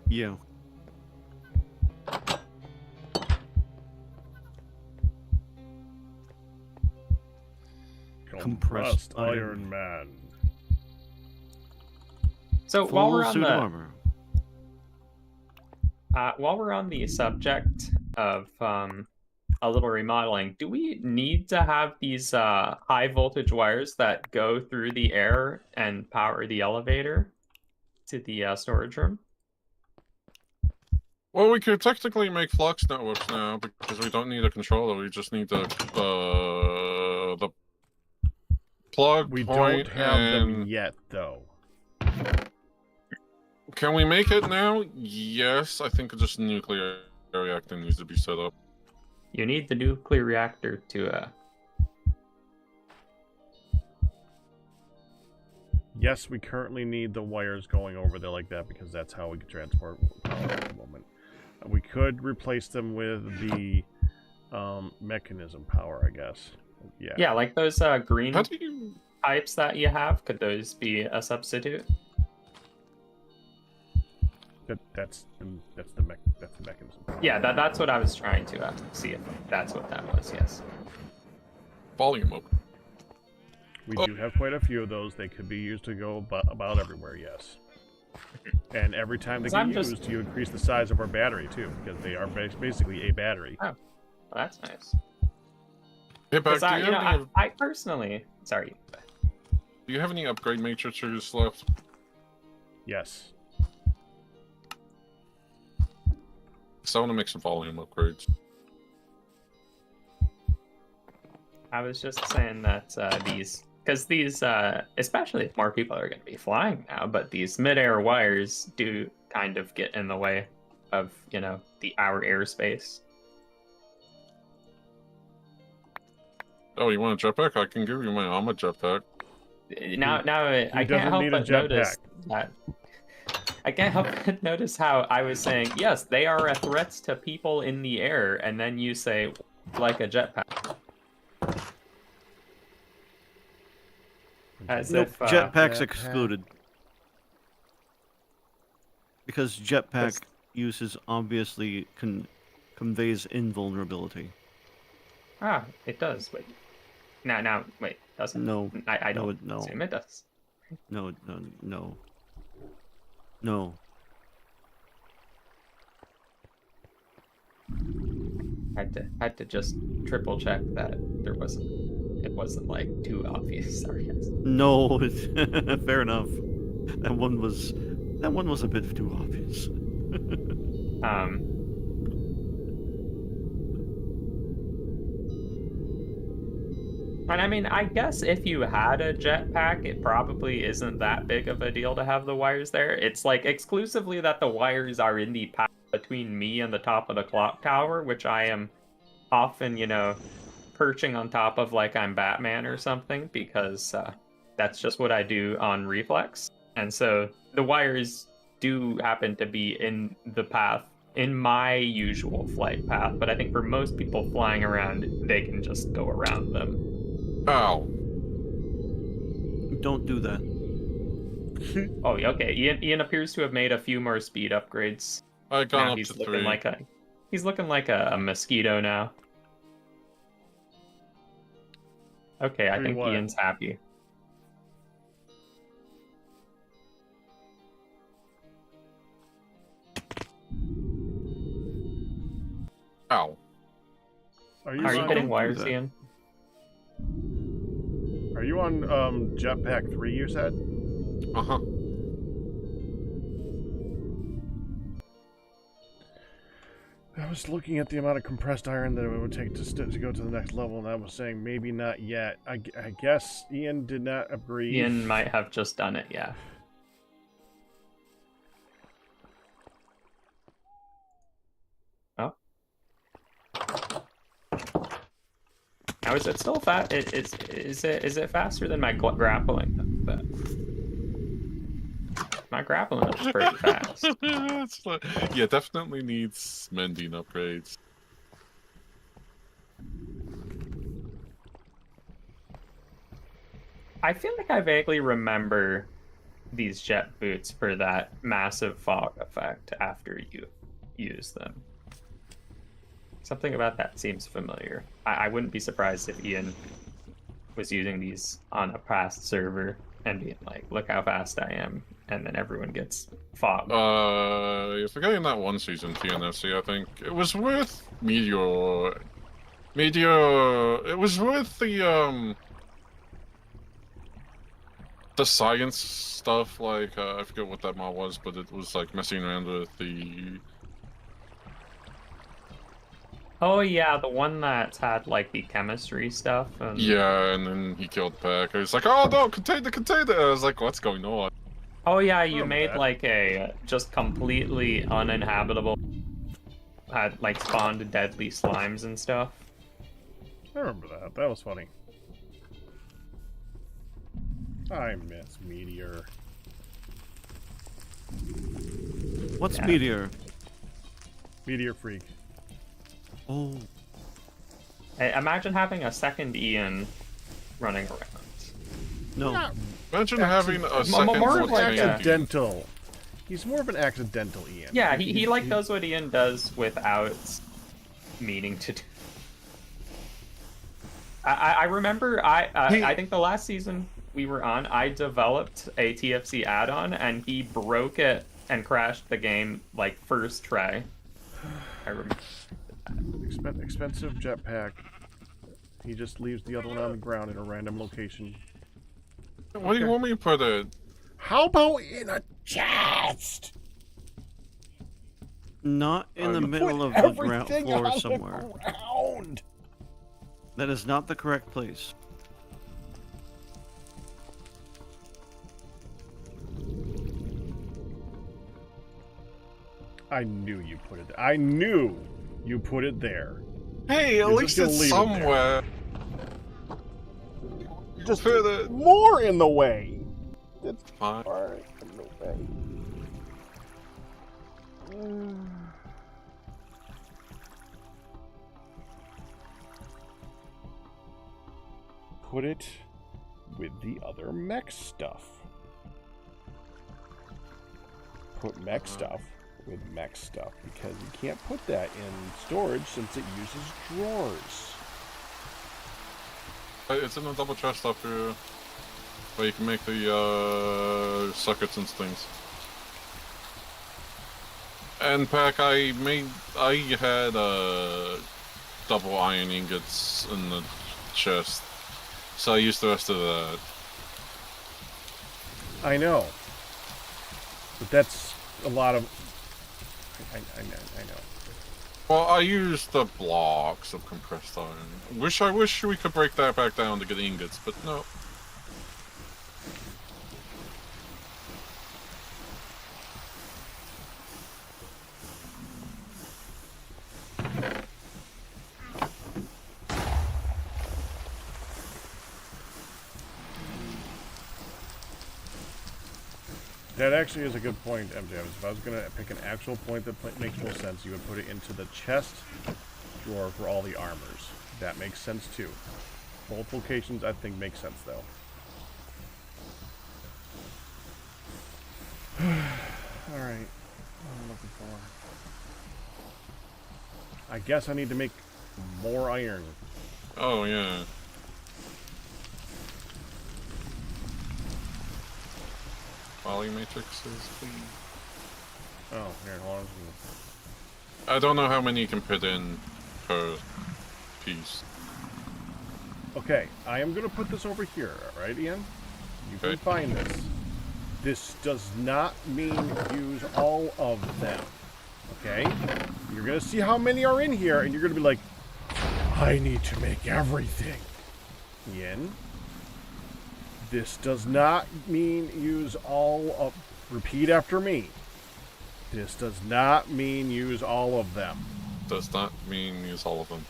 Yeah. Compressed Iron Man. So while we're on the armor. While we're on the subject of a little remodeling, do we need to have these high voltage wires that go through the air and power the elevator to the storage room? Well, we could technically make flux networks now because we don't need a controller. We just need the plug We point don't have them and... yet, though. Can we make it now? Yes, I think just a nuclear reactor needs to be set up. You need the nuclear reactor to Yes, we currently need the wires going over there like that because that's how we can transport power at the moment. We could replace them with the mechanism power, I guess. Yeah. Yeah, like those green How do you... pipes that you have. Could those be a substitute? That's the mechanism. Yeah, that's what I was trying to see if that's what that was. Yes. Volume up. We do have quite a few of those. They could be used to go about everywhere, yes. And every time they get used, you increase the size of our battery, too, because they are basically a battery. Oh, well, that's nice. Hey, back, I personally... Sorry. Do you have any upgrade matrices left? Yes. So I want to make some volume upgrades. I was just saying that because these, especially if more people are going to be flying now, but these mid-air wires do kind of get in the way of, you know, our airspace. Oh, you want a jetpack? I can give you my armor jetpack. Now I can't help but notice that. I can't help but notice how I was saying, yes, they are a threat to people in the air, and then you say, like a jetpack. As Nope, if jetpack's excluded. Because jetpack uses obviously conveys invulnerability. Ah, it does. Wait. Now, wait, doesn't? No. I don't No. assume it does. No. Had to just triple check that it wasn't like too obvious. Sorry, guys. No, fair enough. That one was a bit too obvious. And I mean, I guess if you had a jetpack, it probably isn't that big of a deal to have the wires there. It's like exclusively that the wires are in the path between me and the top of the clock tower, which I am often, you know, perching on top of like I'm Batman or something, because that's just what I do on Reflex. And so the wires do happen to be in the path, in my usual flight path, but I think for most people flying around, they can just go around them. Ow. Don't do that. Oh, okay. Ian appears to have made a few more speed upgrades. I got Now up he's to looking 3. like he's looking like a mosquito now. Okay, I Three think what? Ian's happy. Ow. Are Are you you Don't hitting do wires, that. Ian? Are you on Jetpack 3, you said? Uh-huh. I was looking at the amount of compressed iron that it would take to go to the next level, and I was saying maybe not yet. I guess Ian did not agree. Ian might have just done it, yeah. Oh. Now is it still fast? Is it faster than my grappling? My grappling is pretty fast. It's like, yeah, definitely needs mending upgrades. I feel like I vaguely remember these jet boots for that massive fog effect after you use them. Something about that seems familiar. I wouldn't be surprised if Ian was using these on a past server and being like, look how fast I am, and then everyone gets fog. You're forgetting that one season TNFC, I think. It was with Meteor. It was with the science stuff, like, I forget what that mod was, but it was, like, messing around with the... Oh yeah, the one that had like the chemistry stuff. And... Yeah, and then he killed Pack. I was like, oh no, contain the container! I was like, what's going on? Oh yeah, you Remember made that. like a just completely uninhabitable. Had like spawned deadly slimes and stuff. I remember that. That was funny. I miss Meteor. What's Yeah. Meteor? Meteor Freak. Oh, Hey, imagine having a second Ian running around. no. Imagine having a Accident- second more of like Volcano. a- Accidental. He's more of an accidental Ian. Yeah, he like does what Ian does without meaning to do. I remember I think the last season we were on, I developed a TFC add-on and he broke it and crashed the game like first try. I remember. Expensive jetpack. He just leaves the other one on the ground in a random location. What do you want me to put it? How about in a chest? Not in the You middle put of the ground everything floor on the somewhere. ground. That is not the correct place. I knew you put it. I knew you put it there. Hey, at You're least just gonna it's leave it there. somewhere. Just Put it. more in the way. That's Fine. far in the way. Put it with the other mech stuff. Put mech stuff with mech stuff because you can't put that in storage since it uses drawers. It's in a double chest up here, where you can make the sockets and things. And Pack, I had double iron ingots in the chest, so I used the rest of that. I know. But that's a lot of... I know. Well, I used the blocks of compressed iron. I wish we could break that back down to get ingots, but no. That actually is a good point, MJ. If I was going to pick an actual point that makes more sense, you would put it into the chest drawer for all the armors. That makes sense too. Both locations, I think, make sense though. Alright. What am I looking for? I guess I need to make more iron. Oh yeah. poly matrices, please? Oh, here, hold on. I don't know how many you can put in per piece. Okay, I am gonna put this over here, alright, Ian? You can Okay. find this. This does not mean use all of them. Okay? You're gonna see how many are in here, and you're gonna be like, I need to make everything. Ian? This does not mean use all of... Repeat after me. This does not mean use all of them. Does not mean use all of them.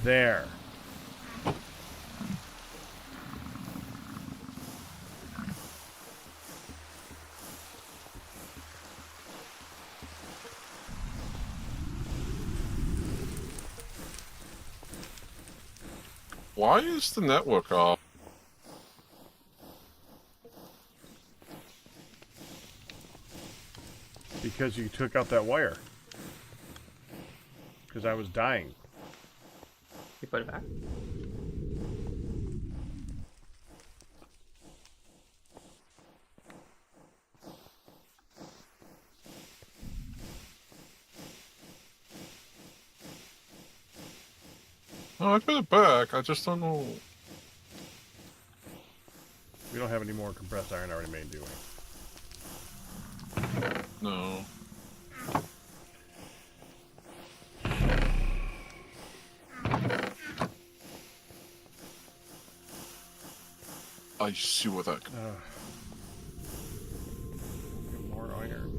There. Why is the network off? Because you took out that wire. Because I was dying. You put it back. No, I put it back. I just don't know. We don't have any more compressed iron already made, do we? No. I see what that. More iron.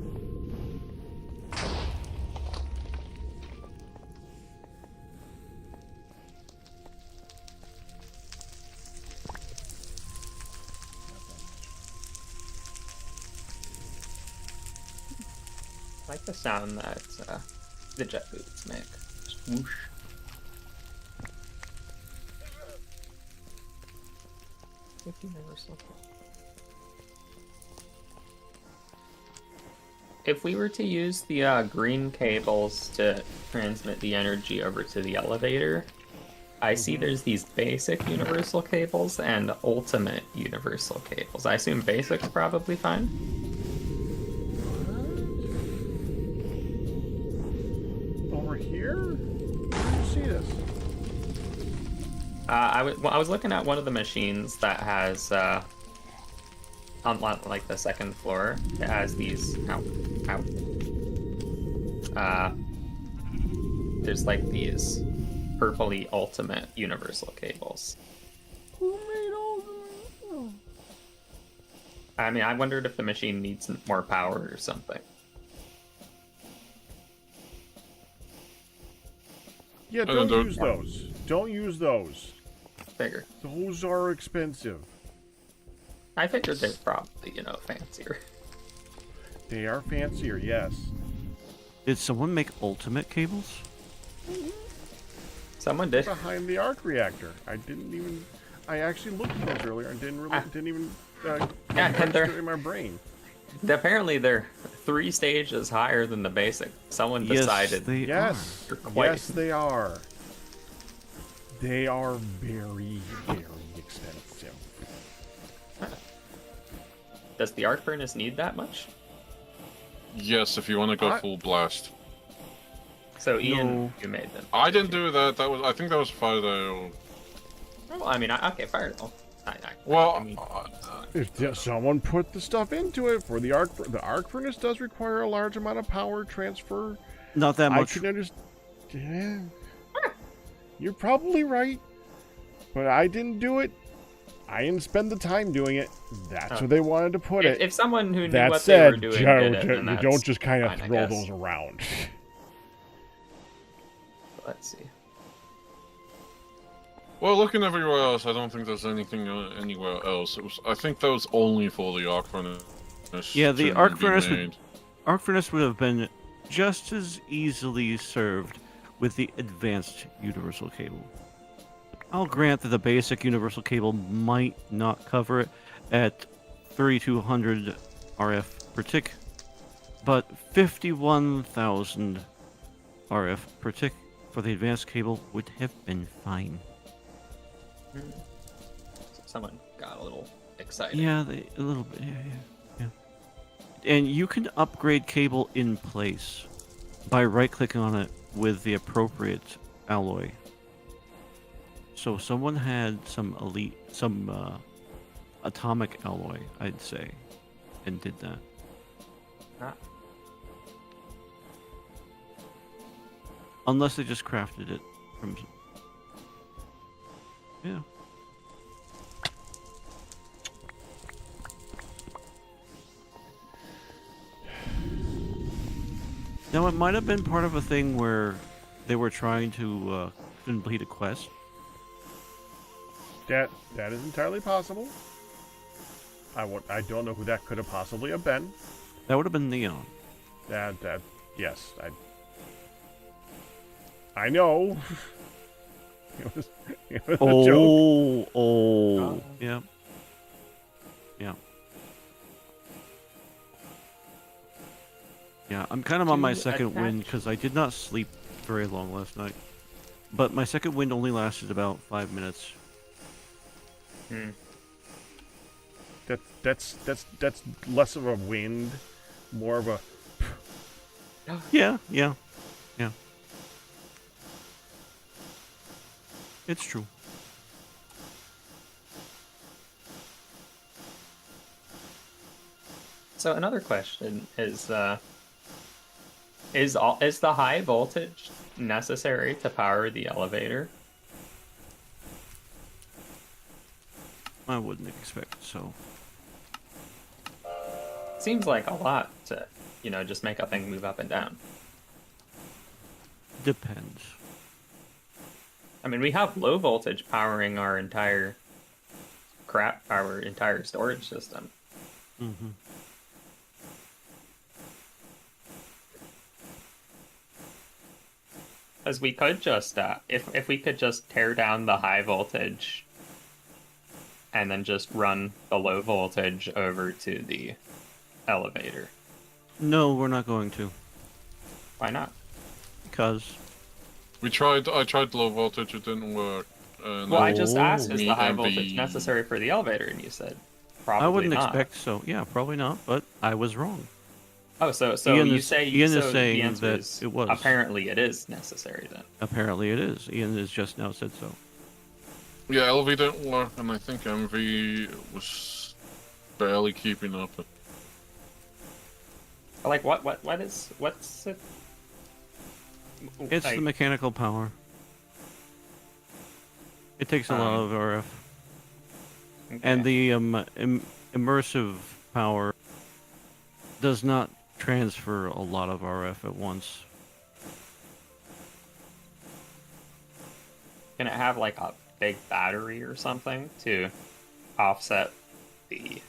I like the sound that the jet boots make. Just whoosh. If we were to use the green cables to transmit the energy over to the elevator, I see there's these basic universal cables and ultimate universal cables. I assume basic's probably fine. Over here? Where do you see this? I was looking at one of the machines that has on like the second floor. It has these there's like these purpley ultimate universal cables. Who made all the... I mean, I wondered if the machine needs more power or something. Yeah, don't use those. Don't use those. Figure. Those are expensive. I figured they're probably, fancier. They are fancier, yes. Did someone make ultimate cables? Someone did. Behind the arc reactor. I actually looked at those earlier and didn't even and they're in my brain. Apparently they're 3 stages higher than the basic. Someone decided. Yes, yes, they are. They are very, very expensive. Does the arc furnace need that much? Yes, if you want to go full blast. So Ian, you made them. I didn't do that. I think that was Fido. Well, I mean, okay, fire though. If someone put the stuff into it for the arc furnace does require a large amount of power transfer. Not that much. I can understand. You're probably right, but I didn't do it. I didn't spend the time doing it. That's where they wanted to put it. If someone who knew that what said, they were doing did it, then you don't just kind of throw those around. Let's see. Well, looking everywhere else, I don't think there's anything anywhere else. I think that was only for the arc furnace. Yeah, the arc furnace would have been just as easily served with the advanced universal cable. I'll grant that the basic universal cable might not cover it at 3200 RF per tick, but 51,000 RF per tick for the advanced cable would have been fine. someone got a little excited. Yeah, a little bit. Yeah. And you can upgrade cable in place by right-clicking on it with the appropriate alloy. So someone had some atomic alloy, I'd say, and did that. Ah. Unless they just crafted it from. Yeah. Now, it might have been part of a thing where they were trying to complete a quest. That is entirely possible. I don't know who that could have possibly have been. That would have been Neon. Yes, I know. it was a joke. Oh. Yeah. Yeah, I'm kind of on my To second wind attach- because I did not sleep very long last night. But my second wind only lasted about 5 minutes. Hmm. That's less of a wind, more of a. Yeah. It's true. So another question is the high voltage necessary to power the elevator? I wouldn't expect so. Seems like a lot to, just make a thing move up and down. Depends. I mean, we have low voltage powering our entire storage system. Mm-hmm. Because we could just, if we could just tear down the high voltage and then just run the low voltage over to the elevator. No, we're not going to. Why not? Because. I tried low voltage, it didn't work. Well, I just asked, is Me the high and voltage the- necessary for the elevator? And you said, probably I wouldn't not. expect so. Yeah, probably not, but I was wrong. Oh, so Ian you is- say Ian is so saying the answer that is it was. apparently it is necessary then. Apparently it is. Ian has just now said so. Yeah, LV didn't work, and I think MV was barely keeping up. Like what's it? It's like, the mechanical power. It takes a lot of RF. And okay. the immersive power does not transfer a lot of RF at once. Can it have like a big battery or something to offset the?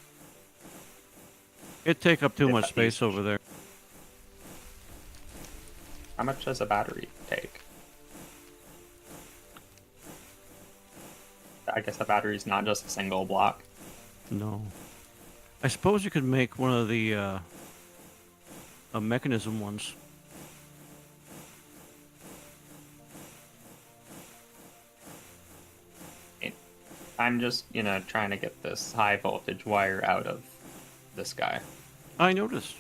It'd take up too Yeah, much that space usage. over there. How much does a battery take? I guess a battery's not just a single block. No. I suppose you could make one of the a mechanism ones. I'm just, trying to get this high voltage wire out of this guy. I noticed.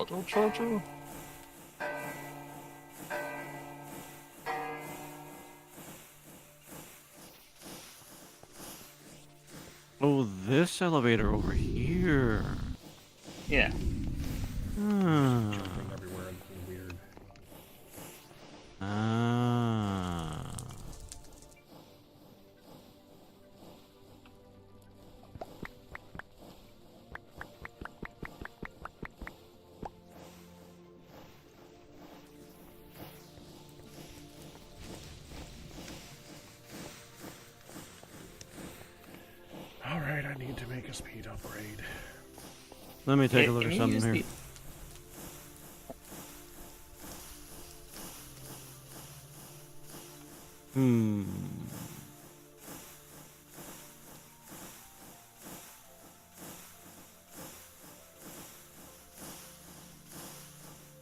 Auto charger? Oh, this elevator over here. Yeah. Hmm. Jumping everywhere and weird. Ah. a speed upgrade. Let me take a look Can at you something use here. the- Hmm.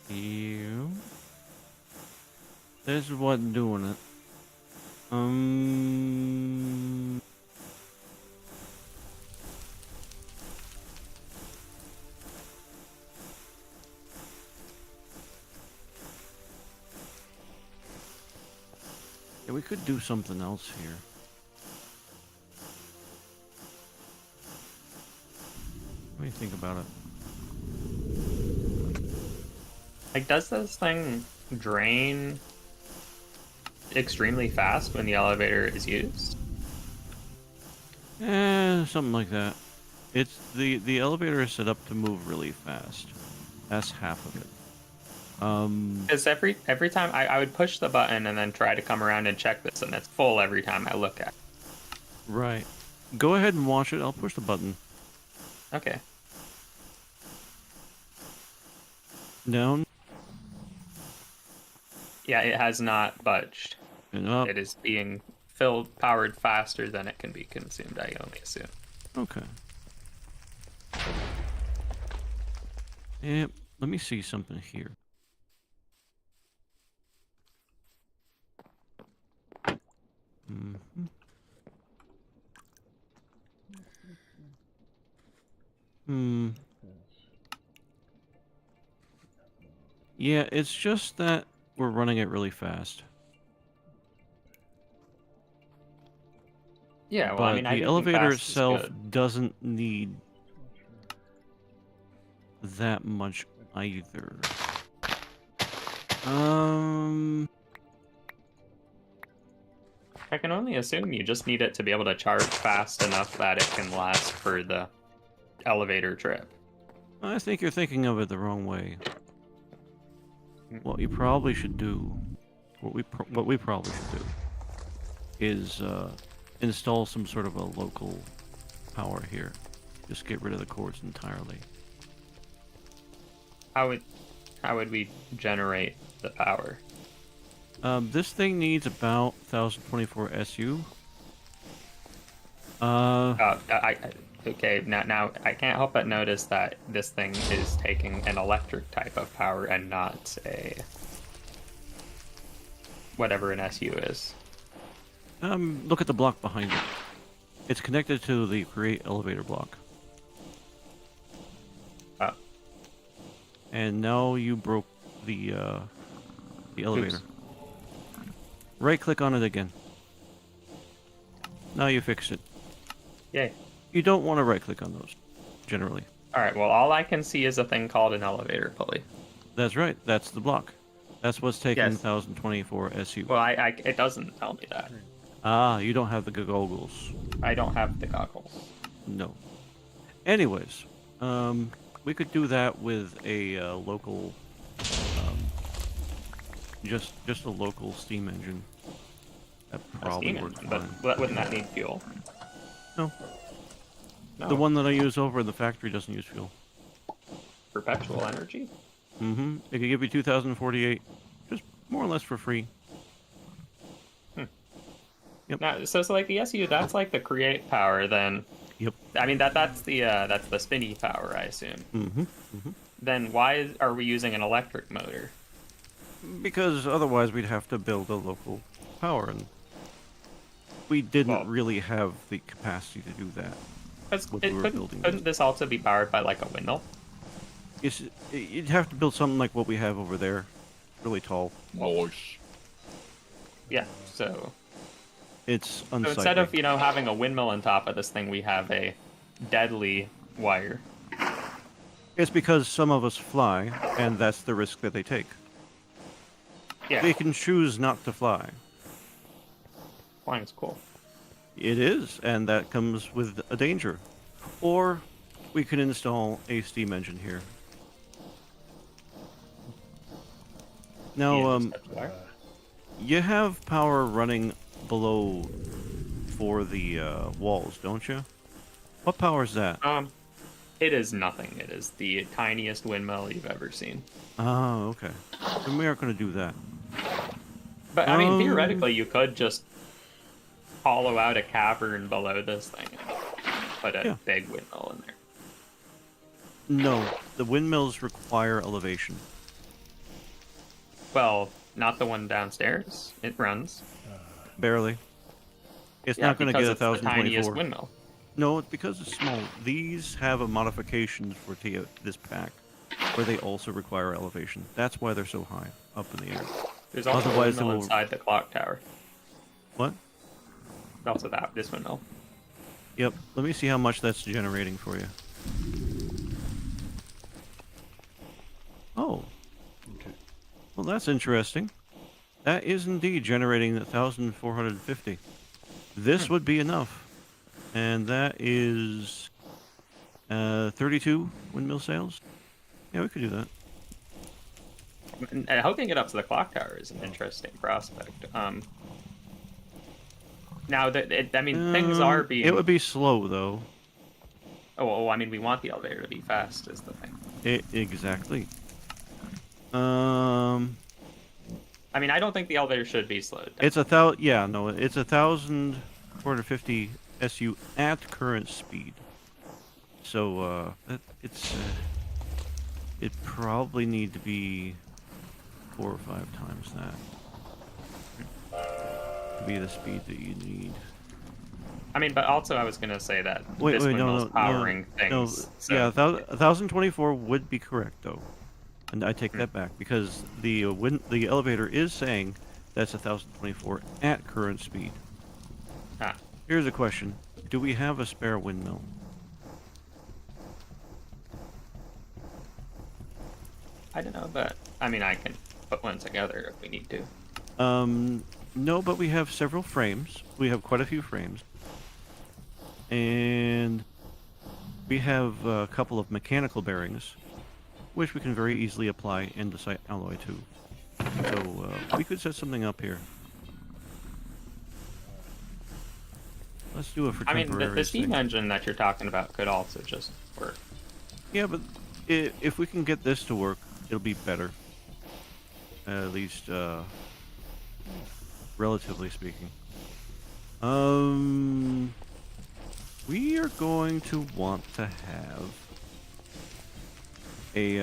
Yeah. This wasn't doing it. Yeah, we could do something else here. What do you think about it? Like, does this thing drain extremely fast when the elevator is used? Something like that. It's the elevator is set up to move really fast. That's half of it. Because every time I would push the button and then try to come around and check this, and it's full every time I look at it. Right. Go ahead and watch it. I'll push the button. Okay. Down Yeah, it has not budged. and up. It is being powered faster than it can be consumed, I only assume. Okay. Yep. Let me see something here. Mm-hmm. Hmm. Yeah, it's just that we're running it really fast. Yeah, well, But I mean, I the do think elevator fast is itself good. doesn't need that much either. I can only assume you just need it to be able to charge fast enough that it can last for the elevator trip. I think you're thinking of it the wrong way. What you probably should do, what we probably should do, is install some sort of a local power here. Just get rid of the cords entirely. How would we generate the power? This thing needs about 1024 SU. Okay, now I can't help but notice that this thing is taking an electric type of power and not a whatever an SU is. Look at the block behind it. It's connected to the create elevator block. Oh. And now you broke the elevator. Oops. Right click on it again. Now you fixed it. Yay. You don't want to right click on those, generally. Alright, well, all I can see is a thing called an elevator pulley. That's right, that's the block. That's what's taking Yes. 1024 SU. Well, it doesn't tell me that. Ah, you don't have the goggles. I don't have the goggles. No. Anyways, we could do that with a local, just a local steam engine. That A probably steam works engine, fine. but wouldn't that need fuel? No. No. The one that I use over in the factory doesn't use fuel. Perpetual energy? Mm-hmm. It could give you 2048, just more or less for free. Yep. Now, so like the SU, that's like the create power. Then, Yep. I mean that's the spinny power, I assume. Mm-hmm. Mm-hmm. Then why are we using an electric motor? Because otherwise we'd have to build a local power, and we didn't Well- really have the capacity to do that. Because What we were building. couldn't this also be powered by like a windmill? You'd have to build something like what we have over there, really tall. Nice. Yeah. So It's unsightly. So instead of having a windmill on top of this thing, we have a deadly wire. It's because some of us fly, and that's the risk that they take. Yeah, They can choose not to fly. flying's cool. It is, and that comes with a danger. Or we can install a steam engine here. Now, Yeah, just touch the wire. you have power running below for the walls, don't you? What power is that? It is nothing. It is the tiniest windmill you've ever seen. Oh, okay. Then we aren't going to do that. But I mean, theoretically, you could just hollow out a cavern below this thing and put a big windmill in there. No, the windmills require elevation. Well, not the one downstairs. It runs. Barely. It's not going to get because it's the tiniest 1,024. windmill. No, it's because it's small. These have a modification for this pack, where they also require elevation. That's why they're so high up in the air. There's also Otherwise, a they windmill will- inside the clock tower. What? There's also this windmill. Yep. Let me see how much that's generating for you. Oh. Okay. Well, that's interesting. That is indeed generating 1,450. This would be enough. And that is 32 windmill sales. Yeah, we could do that. And hooking it up to the clock tower is an interesting prospect. Now that things are being. It would be slow though. Oh, I mean, we want the elevator to be fast, is the thing. Exactly. I mean, I don't think the elevator should be slowed down. It's 1,000. Yeah, no, it's 1,450 SU at current speed. So it probably need to be 4 or 5 times that to be the speed that you need. I mean, but also I was gonna say that Wait, this windmill's no, powering no. things. So Yeah, 1,024 would be correct though, and I take that back because the elevator is saying that's 1,024 at current speed. Ah. Here's a question: do we have a spare windmill? I don't know, but I mean, I can put one together if we need to. No, but we have several frames. We have quite a few frames. And we have a couple of mechanical bearings, which we can very easily apply andesite alloy to. So we could set something up here. Let's do it for I temporary. mean, the steam engine that you're talking about could also just work. Yeah, but if we can get this to work, it'll be better. At least, relatively speaking. We are going to want to have a,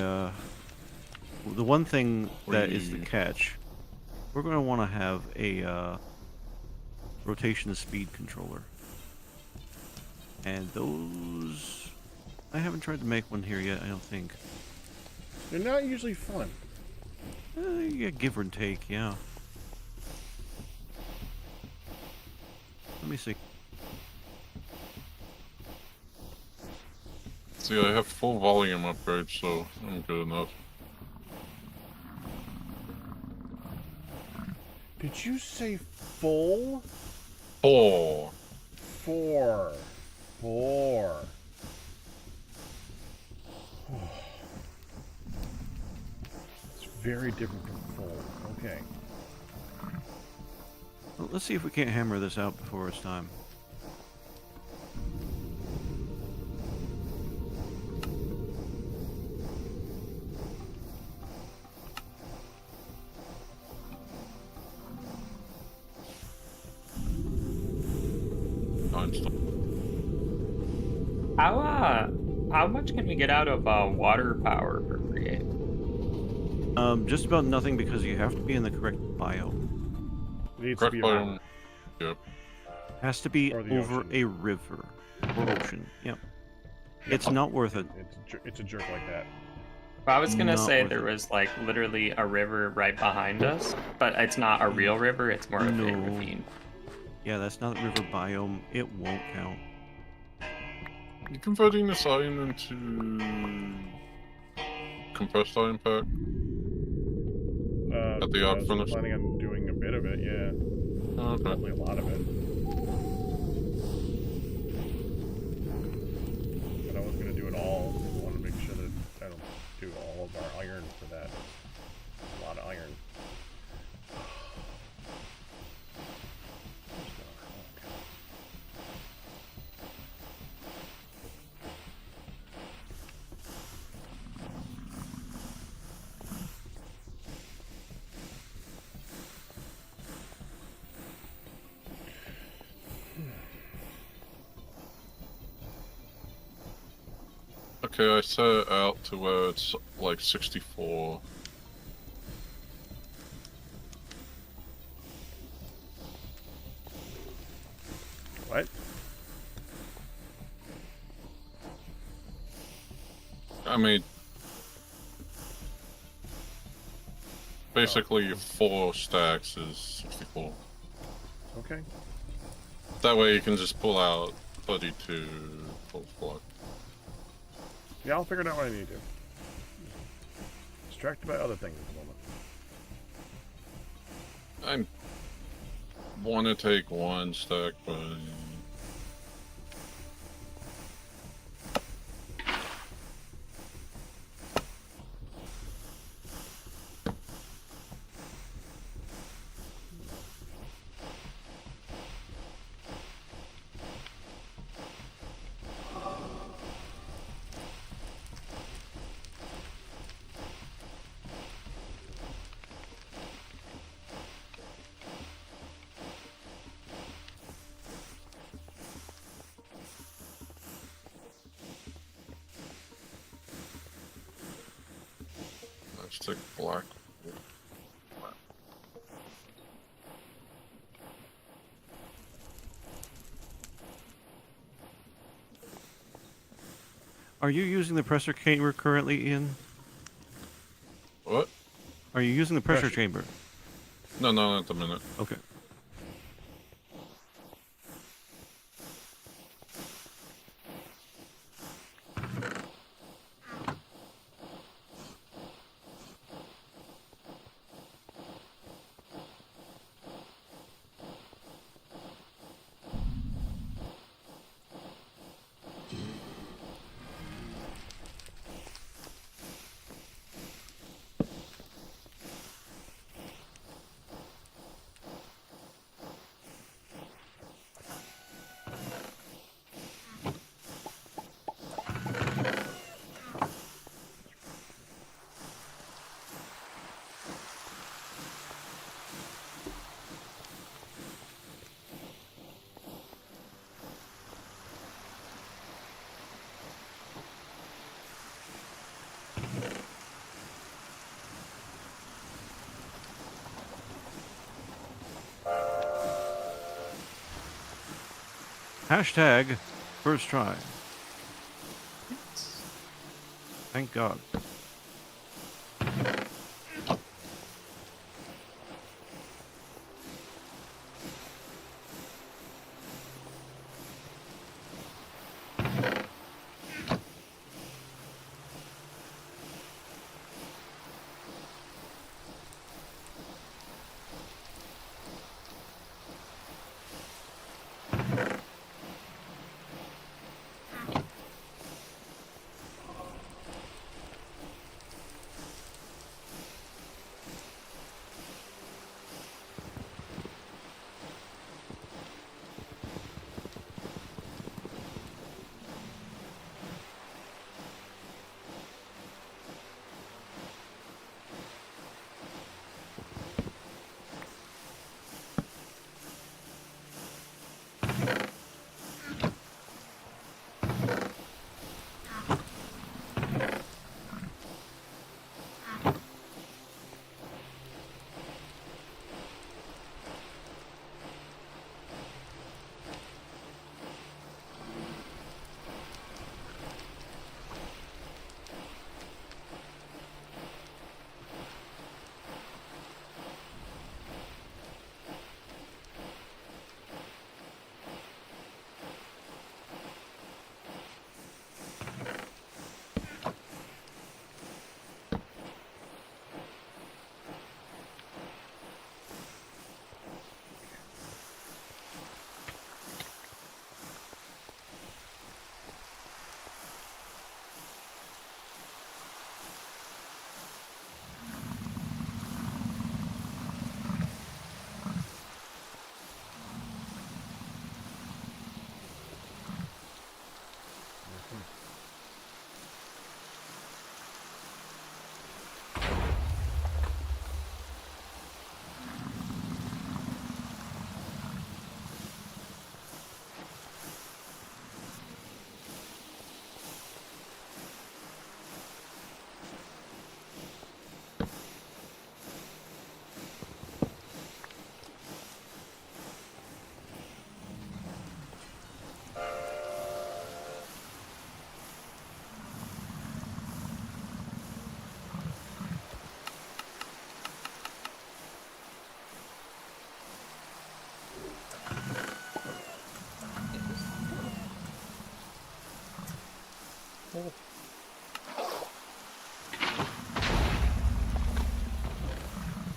the one thing that is the catch, we're going to want to have a, rotation speed controller. And those, I haven't tried to make one here yet, I don't think. They're not usually fun. Yeah, give or take, yeah. Let me see. See, I have full volume upgrade, so I'm good enough. Did you say full? 4. 4. It's very different from full. Okay. Well, let's see if we can't hammer this out before it's time. How much can we get out of water power for create? Just about nothing because you have to be in the correct biome. Needs Correct to be biome. Yep. Has to be Or the over ocean. a river or ocean. Yep. It's not worth it. It's a jerk like that. Well, I was gonna Not say worth there it. was like literally a river right behind us, but it's not a real river. It's more of a No. ravine. Yeah, that's not river biome. It won't count. You converting this iron into compressed iron pack? At the I odd was furnace? planning on doing a bit of it, yeah. Okay. Probably a lot of it. But I was gonna do it all. I want to make sure that I don't do all of our iron for that. A lot of iron. Okay, I set it out to where it's like 64. What? I mean, basically 4 stacks is 64. Okay. That way you can just pull out 32 full block. Yeah, I'll figure it out what I need to. Distracted by other things at the moment. I want to take 1 stack, but let's take black. Are you using the pressure chamber currently, Ian? What? Are you using the pressure Pressure. chamber? No, not at the minute. Okay. Hashtag first try. Thank God.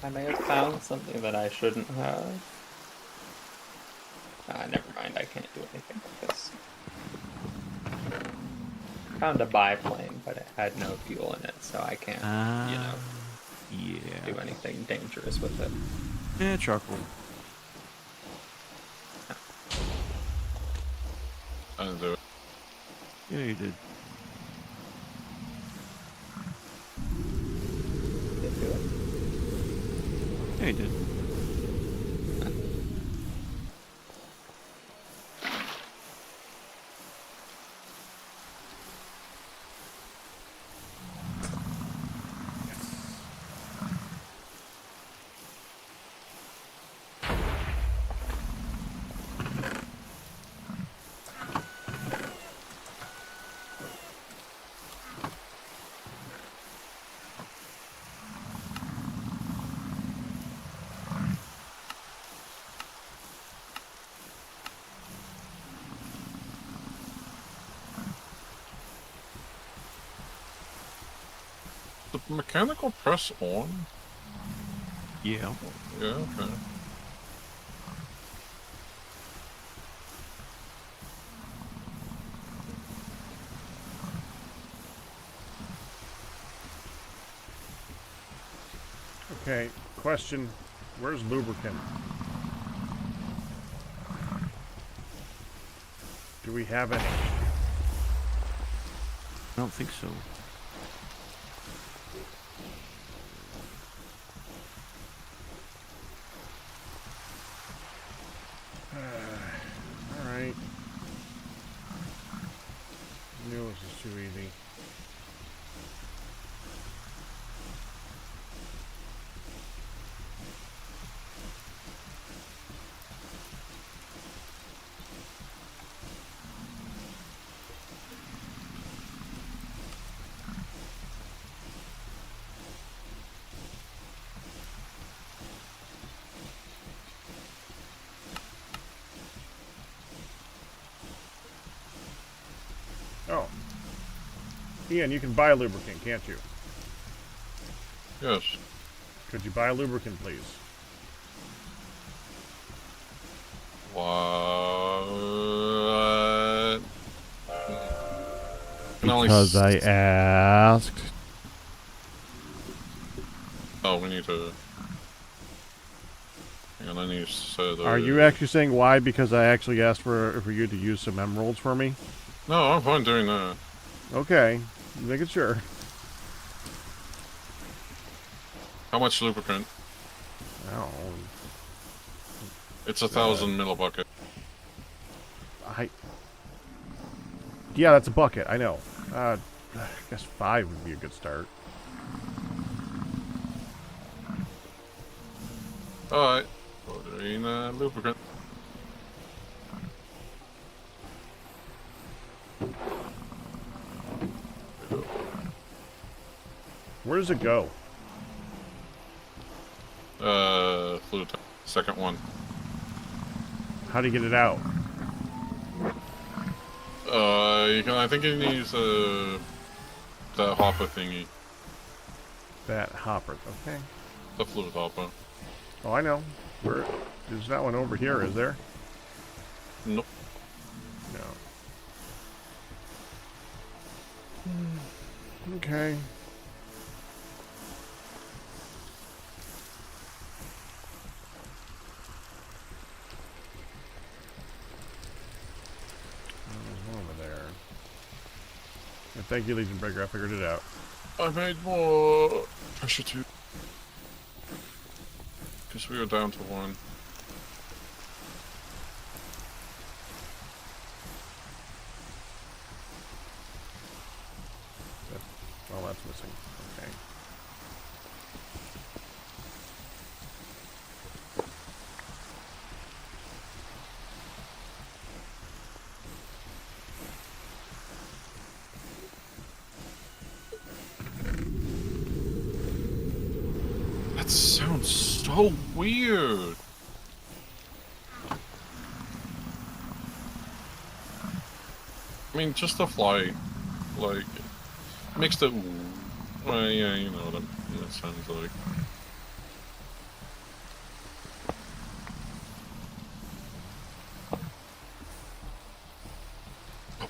I may have found something that I shouldn't have. Never mind, I can't do anything with this. Found a biplane, but it had no fuel in it, so I can't, Yeah. do anything dangerous with it. Yeah, charcoal. I didn't do it. Yeah, you did. Didn't do it. Yeah, you did. The mechanical press on? Yeah. Yeah, okay. Okay, question. Where's lubricant? Do we have any? I don't think so. Alright. Knew this is too easy. Oh. Ian, you can buy lubricant, can't you? Yes. Could you buy lubricant, please? What? Because I asked. Oh, we need to. Hang on, I need to set. Are you actually saying why? Because I actually asked for you to use some emeralds for me? No, I'm fine doing that. Okay. Making sure. How much lubricant? Oh. It's 1,000 millibucket. Yeah, that's a bucket, I know. I guess 5 would be a good start. Alright. Ordering lubricant. Where does it go? Fluid tank. Second one. How do you get it out? You can. I think you need that hopper thingy. That hopper, okay. The fluid hopper. Oh, I know. Where? There's not one over here, is there? Nope. No. Okay. There's one over there. And thank you, Legion Breaker. I figured it out. I made more pressure tube. Because we were down to 1. Oh, that's missing. Okay. That sounds so weird. I mean, just the fly, like, makes the ooh. Well, yeah, you know what that sounds like.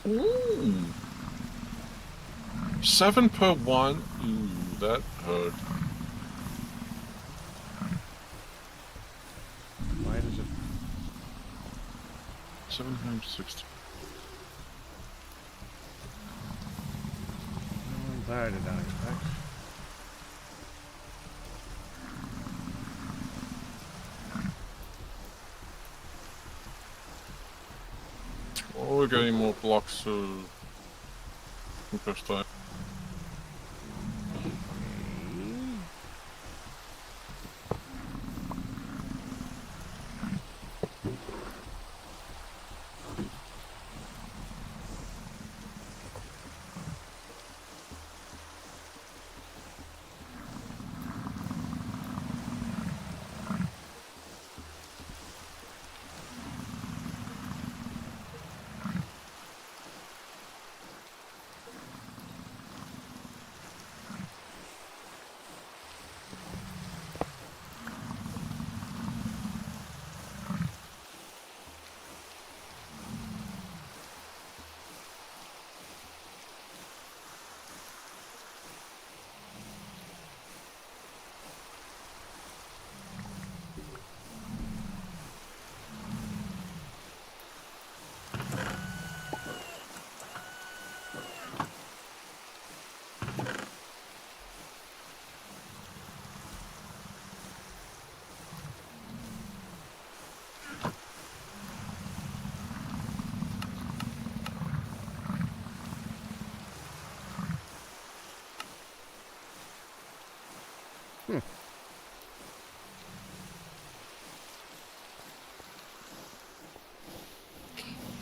Ooh. 7 per 1. Ooh, that hurt. Why does it? 7 times 60. That I did not expect. Oh, we're getting more blocks first time.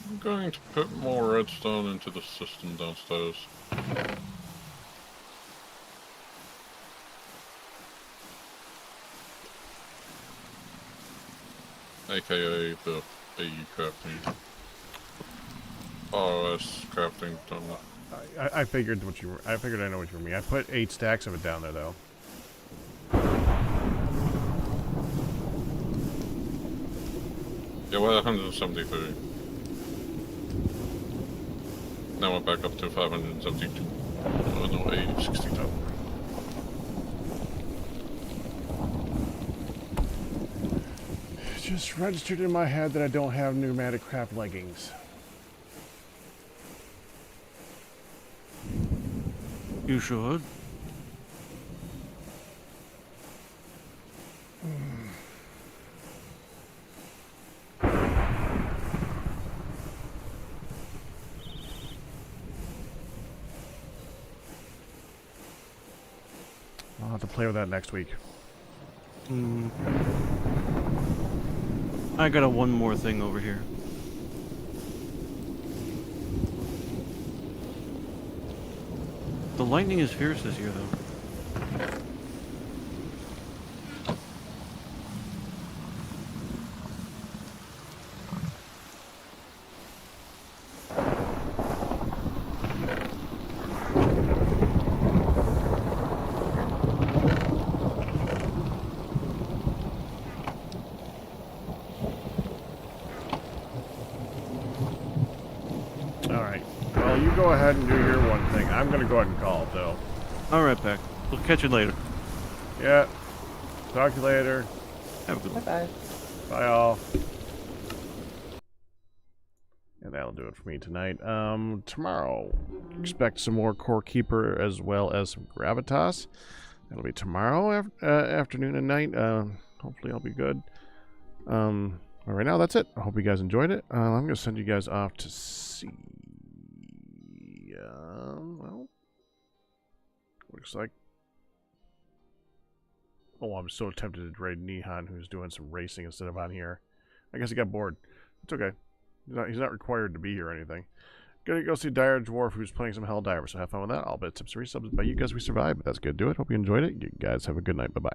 I'm going to put more redstone into the system downstairs. AKA the AE crafting. RS crafting done. I figured what you were. I figured I know what you mean. I put 8 stacks of it down there though. Yeah, well, 173. Now we're back up to 572. Oh no, 862. Just registered in my head that I don't have pneumatic craft leggings. You should. I'll have to play with that next week. I got one more thing over here. The lightning is fierce this year, though. Alright. Well, you go ahead and do your one thing. I'm gonna go ahead and call it, though. Alright, Pack. We'll catch you later. Yeah. Talk to you later. Have a good one. Bye-bye. Bye, all. And that'll do it for me tonight. Tomorrow, expect some more Core Keeper as well as some Gravitas. That'll be tomorrow afternoon and night. Hopefully I'll be good. But right now, that's it. I hope you guys enjoyed it. I'm going to send you guys off to see... well... Looks like... Oh, I'm so tempted to raid Nihan, who's doing some racing instead of on here. I guess he got bored. It's okay. He's not required to be here or anything. Gonna go see Dire Dwarf, who's playing some Helldiver, so have fun with that. I'll bet tips and resubs by you guys we survived, but that's good. Do it. Hope you enjoyed it. You guys have a good night. Bye-bye.